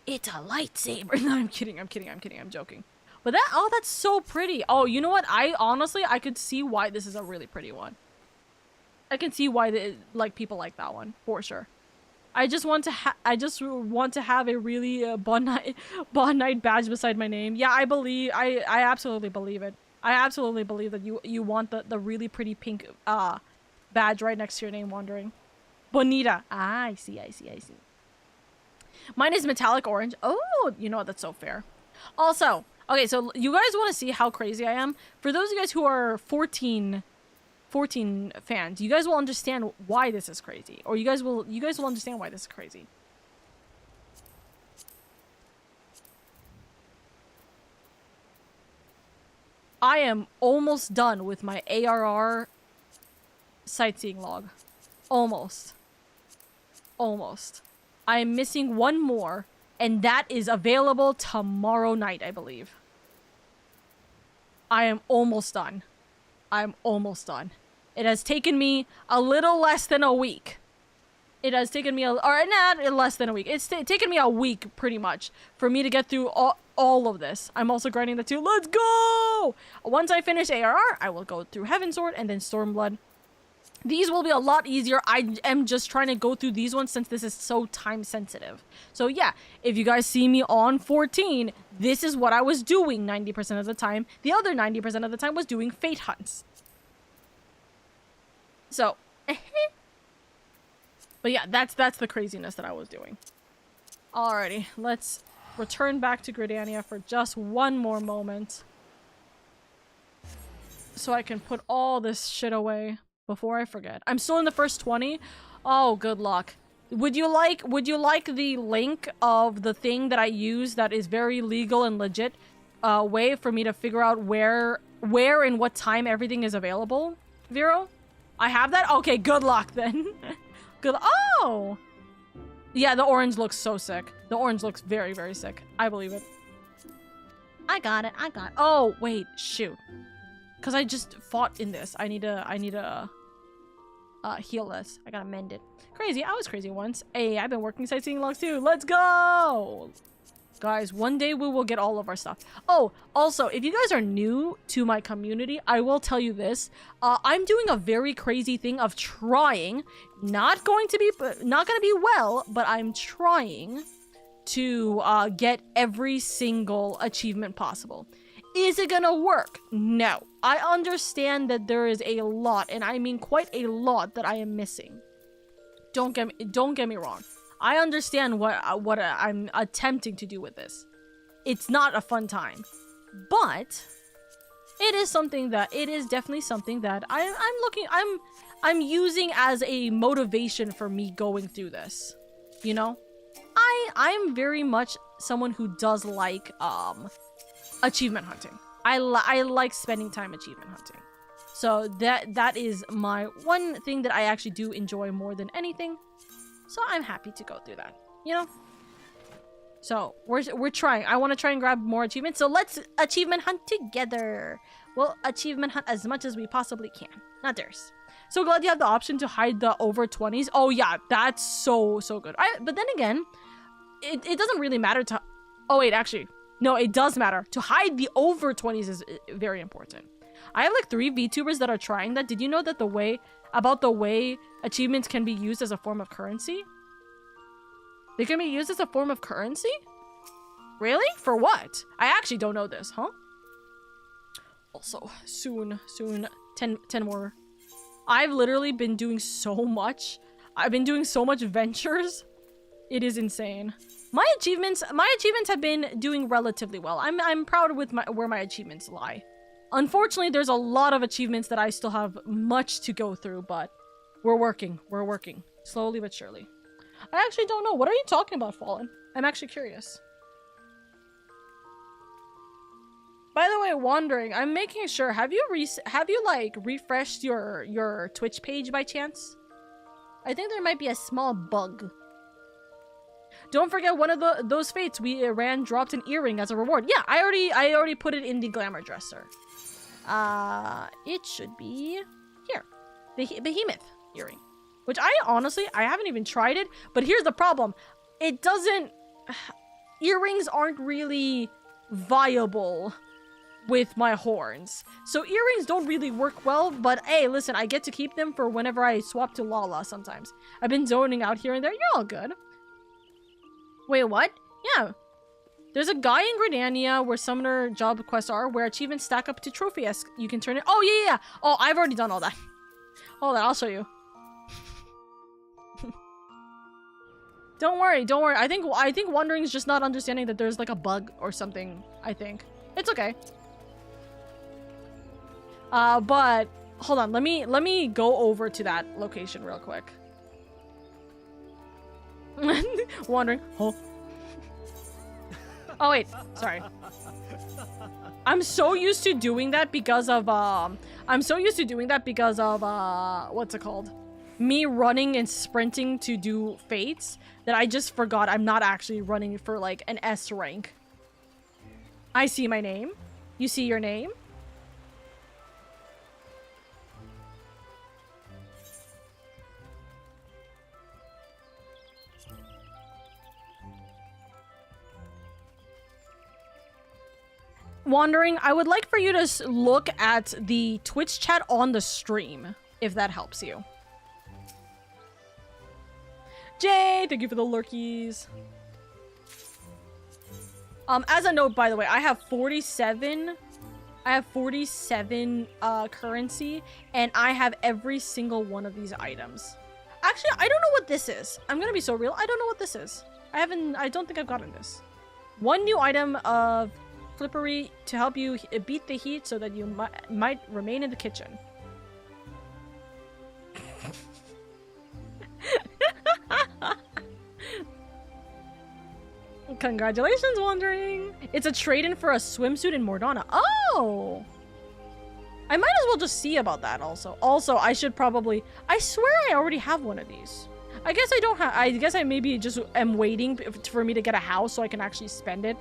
It's a lightsaber. No, I'm kidding. I'm joking. But that, oh, that's so pretty. Oh, you know what? I could see why this is a really pretty one. I can see why like people like that one for sure. I just want to have a really Bond Knight badge beside my name. Yeah, I absolutely believe it. I absolutely believe that you want the really pretty pink badge right next to your name wandering. Bonita. Ah, I see. Mine is metallic orange. Oh, you know what? That's so fair. Also, okay, so you guys want to see how crazy I am? For those of you guys who are 14 fans, you guys will understand why this is crazy. Or you guys will understand why this is crazy. I am almost done with my ARR sightseeing log. Almost. I am missing one more, and that is available tomorrow night, I believe. I am almost done. I'm almost done. It has taken me a little less than a week. It has taken me, or not less than a week. It's taken me a week, pretty much, for me to get through all of this. I'm also grinding the 2. Let's go! Once I finish ARR, I will go through Heavensward and then Stormblood. These will be a lot easier. I am just trying to go through these ones since this is so time sensitive. So yeah, if you guys see me on 14, this is what I was doing 90% of the time. The other 90% of the time was doing Fate Hunts. So, but yeah, that's the craziness that I was doing. Alrighty, let's return back to Gridania for just one more moment. So I can put all this shit away before I forget. I'm still in the first 20. Oh, good luck. Would you like the link of the thing that I use that is very legal and legit way for me to figure out where and what time everything is available, Vero? I have that? Okay, good luck then. Good. Oh! Yeah, the orange looks so sick. The orange looks very, very sick. I believe it. I got it. Oh, wait. Shoot. Because I just fought in this. I need to heal this. I gotta mend it. Crazy. I was crazy once. Hey, I've been working sightseeing logs too. Let's go! Guys, one day we will get all of our stuff. Oh, also, if you guys are new to my community, I will tell you this. I'm doing a very crazy thing of trying, not gonna be well, but I'm trying to get every single achievement possible. Is it gonna work? No. I understand that there is a lot, and I mean quite a lot, that I am missing. Don't get me wrong. I understand what I'm attempting to do with this. It's not a fun time, but it is definitely something that I'm using as a motivation for me going through this. You know, I'm very much someone who does like achievement hunting. I like spending time achievement hunting. So that is my one thing that I actually do enjoy more than anything. So I'm happy to go through that, you know? So we're trying. I want to try and grab more achievements. So let's achievement hunt together. We'll achievement hunt as much as we possibly can. Not theirs. So glad you have the option to hide the over 20s. Oh yeah, that's so good. But then again, it doesn't really matter to... Oh wait, actually, no, it does matter. To hide the over 20s is very important. I have like 3 VTubers that are trying that. Did you know that the way achievements can be used as a form of currency? They can be used as a form of currency? Really? For what? I actually don't know this, huh? Also, soon, 10 more. I've literally been doing so much. I've been doing so much ventures. It is insane. My achievements have been doing relatively well. I'm proud with where my achievements lie. Unfortunately, there's a lot of achievements that I still have much to go through, but we're working. Slowly but surely. I actually don't know. What are you talking about, Fallen? I'm actually curious. By the way, wandering, I'm making sure, have you like refreshed your Twitch page by chance? I think there might be a small bug. Don't forget one of those fates we ran dropped an earring as a reward. Yeah, I already put it in the glamour dresser. It should be here. The behemoth earring. Which I haven't even tried it, but here's the problem. It doesn't... Earrings aren't really viable with my horns. So earrings don't really work well, but hey, listen, I get to keep them for whenever I swap to Lala sometimes. I've been zoning out here and there. You're all good. Wait, what? Yeah. There's a guy in Gridania where summoner job quests are, where achievements stack up to trophy-esque. You can turn it... Oh, yeah. Oh, I've already done all that. Hold on, I'll show you. Don't worry. I think wandering is just not understanding that there's like a bug or something, I think. It's okay. But hold on, let me go over to that location real quick. Wandering. Oh. Oh wait, sorry. I'm so used to doing that because of what's it called? Me running and sprinting to do fates that I just forgot I'm not actually running for like an S rank. I see my name. You see your name? Wandering, I would like for you to look at the Twitch chat on the stream, if that helps you. Jay, thank you for the lurkies. As a note, by the way, I have 47 currency, and I have every single one of these items. Actually, I don't know what this is. I'm gonna be so real. I don't know what this is. I don't think I've gotten this. One new item of Flippery to help you beat the heat so that you might remain in the kitchen. Congratulations, Wandering! It's a trade-in for a swimsuit in Mordana. Oh! I might as well just see about that also. Also, I should probably... I swear I already have one of these. I guess I don't have... I guess I maybe just am waiting for me to get a house so I can actually spend it.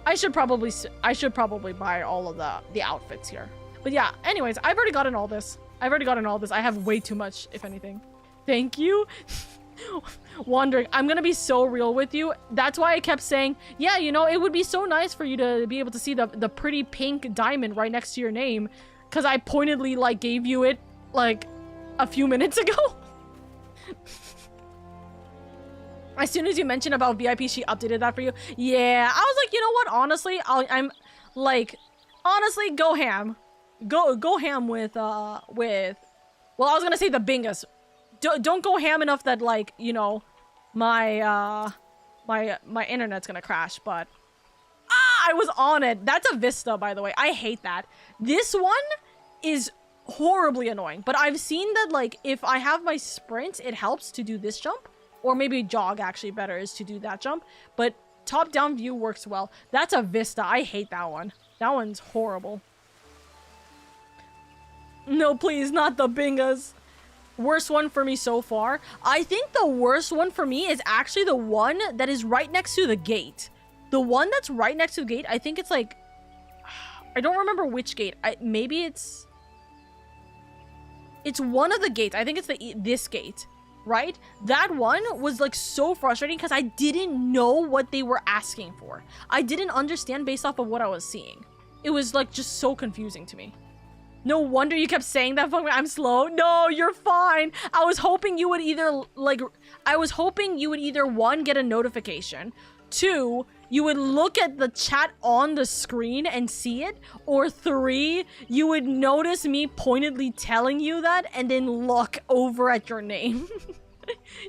I should probably buy all of the outfits here. But yeah, anyways, I've already gotten all this. I have way too much, if anything. Thank you. Wandering, I'm gonna be so real with you. That's why I kept saying, yeah, you know, it would be so nice for you to be able to see the pretty pink diamond right next to your name, because I pointedly like gave you it like a few minutes ago. As soon as you mentioned about VIP, she updated that for you. Yeah, I was like, you know what, honestly, I'm like, honestly, go ham. Go ham with well, I was gonna say the bingas. Don't go ham enough that, like, you know, my internet's gonna crash, but... I was on it! That's a Vista, by the way. I hate that. This one is horribly annoying, but I've seen that, like, if I have my sprint, it helps to do this jump. Or maybe jog, actually, better is to do that jump. But top-down view works well. That's a Vista. I hate that one. That one's horrible. No, please, not the bingas. Worst one for me so far. I think the worst one for me is actually the one that is right next to the gate. The one that's right next to the gate, I think it's like... I don't remember which gate. Maybe it's... It's one of the gates. I think it's this gate, right? That one was like so frustrating because I didn't know what they were asking for. I didn't understand based off of what I was seeing. It was like just so confusing to me. No wonder you kept saying that. I'm slow. No, you're fine. I was hoping you would either, like, one, get a notification. Two, you would look at the chat on the screen and see it. Or three, you would notice me pointedly telling you that and then look over at your name.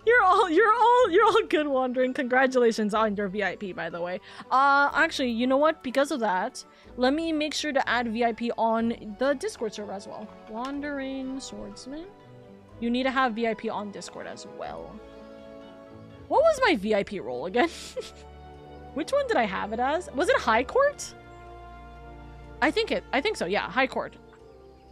You're all good, Wandering. Congratulations on your VIP, by the way. Actually, you know what? Because of that, let me make sure to add VIP on the Discord server as well. Wandering Swordsman. You need to have VIP on Discord as well. What was my VIP role again? Which one did I have it as? Was it High Court? I think so, yeah, High Court.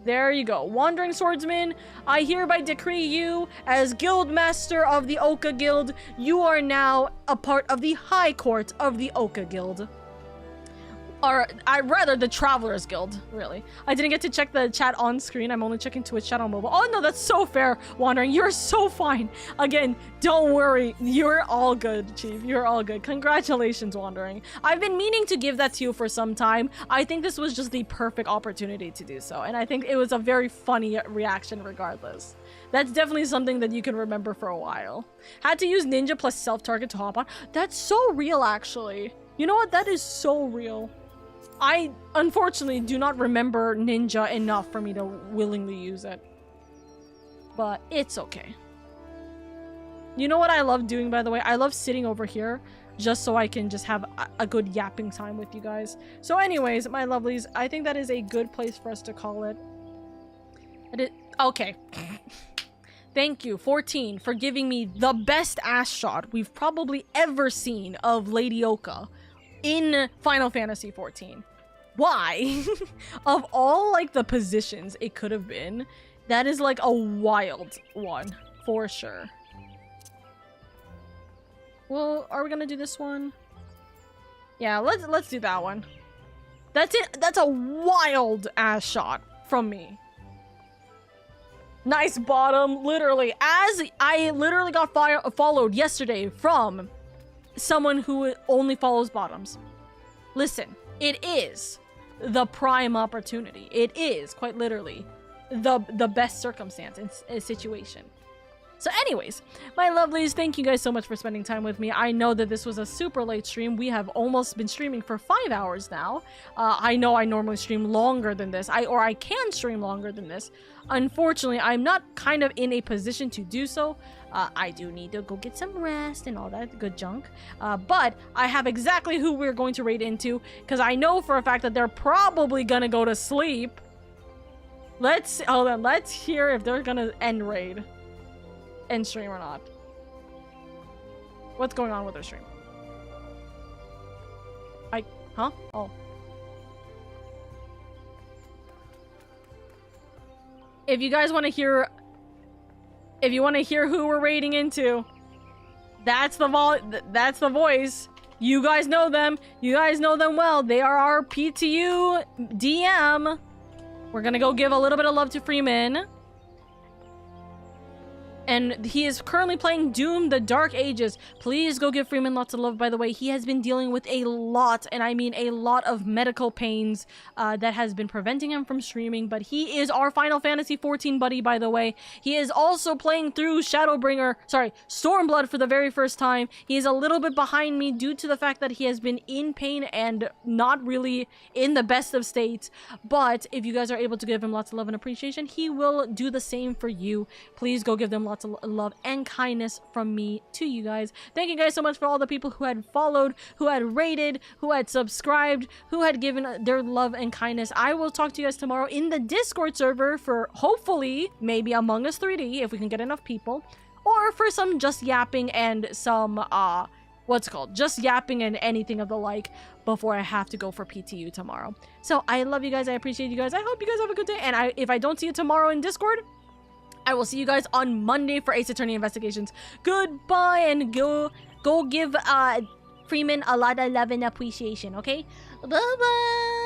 There you go. Wandering Swordsman, I hereby decree you as Guild Master of the Oka Guild. You are now a part of the High Court of the Oka Guild. Or, rather, the Travelers Guild, really. I didn't get to check the chat on screen. I'm only checking Twitch chat on mobile. Oh, no, that's so fair, Wandering. You're so fine. Again, don't worry. You're all good, Chief. You're all good. Congratulations, Wandering. I've been meaning to give that to you for some time. I think this was just the perfect opportunity to do so. And I think it was a very funny reaction regardless. That's definitely something that you can remember for a while. Had to use ninja plus self-target to hop on. That's so real, actually. You know what? That is so real. I, unfortunately, do not remember ninja enough for me to willingly use it. But it's okay. You know what I love doing, by the way? I love sitting over here just so I can just have a good yapping time with you guys. So anyways, my lovelies, I think that is a good place for us to call it. Okay. Thank you, 14, for giving me the best ass shot we've probably ever seen of LadyOka in Final Fantasy XIV. Why? Of all, like, the positions it could have been, that is, like, a wild one, for sure. Well, are we gonna do this one? Yeah, let's do that one. That's it. That's a wild ass shot from me. Nice bottom, literally. As I literally got followed yesterday from someone who only follows bottoms. Listen, it is the prime opportunity. It is, quite literally, the best circumstance and situation. So anyways, my lovelies, thank you guys so much for spending time with me. I know that this was a super late stream. We have almost been streaming for 5 hours now. I know I normally stream longer than this, or I can stream longer than this. Unfortunately, I'm not kind of in a position to do so. I do need to go get some rest and all that good junk. But I have exactly who we're going to raid into, because I know for a fact that they're probably gonna go to sleep. Hold on, let's hear if they're gonna end raid. End stream or not. What's going on with their stream? Huh? Oh. If you guys want to hear, who we're raiding into, that's the voice. You guys know them. You guys know them well. They are our PTU DM. We're gonna go give a little bit of love to Freeman. And he is currently playing Doom: The Dark Ages. Please go give Freeman lots of love, by the way. He has been dealing with a lot, and I mean a lot of medical pains that has been preventing him from streaming. But he is our Final Fantasy XIV buddy, by the way. He is also playing through Stormblood for the very first time. He is a little bit behind me due to the fact that he has been in pain and not really in the best of states. But if you guys are able to give him lots of love and appreciation, he will do the same for you. Please go give them lots of love and kindness from me to you guys. Thank you guys so much for all the people who had followed, who had rated, who had subscribed, who had given their love and kindness. I will talk to you guys tomorrow in the Discord server for hopefully maybe Among Us 3D if we can get enough people, or for some just yapping and some just yapping and anything of the like before I have to go for PTU tomorrow. So I love you guys. I appreciate you guys. I hope you guys have a good day. And if I don't see you tomorrow in Discord, I will see you guys on Monday for Ace Attorney Investigations. Goodbye, and go give Freeman a lot of love and appreciation, okay? Bye-bye!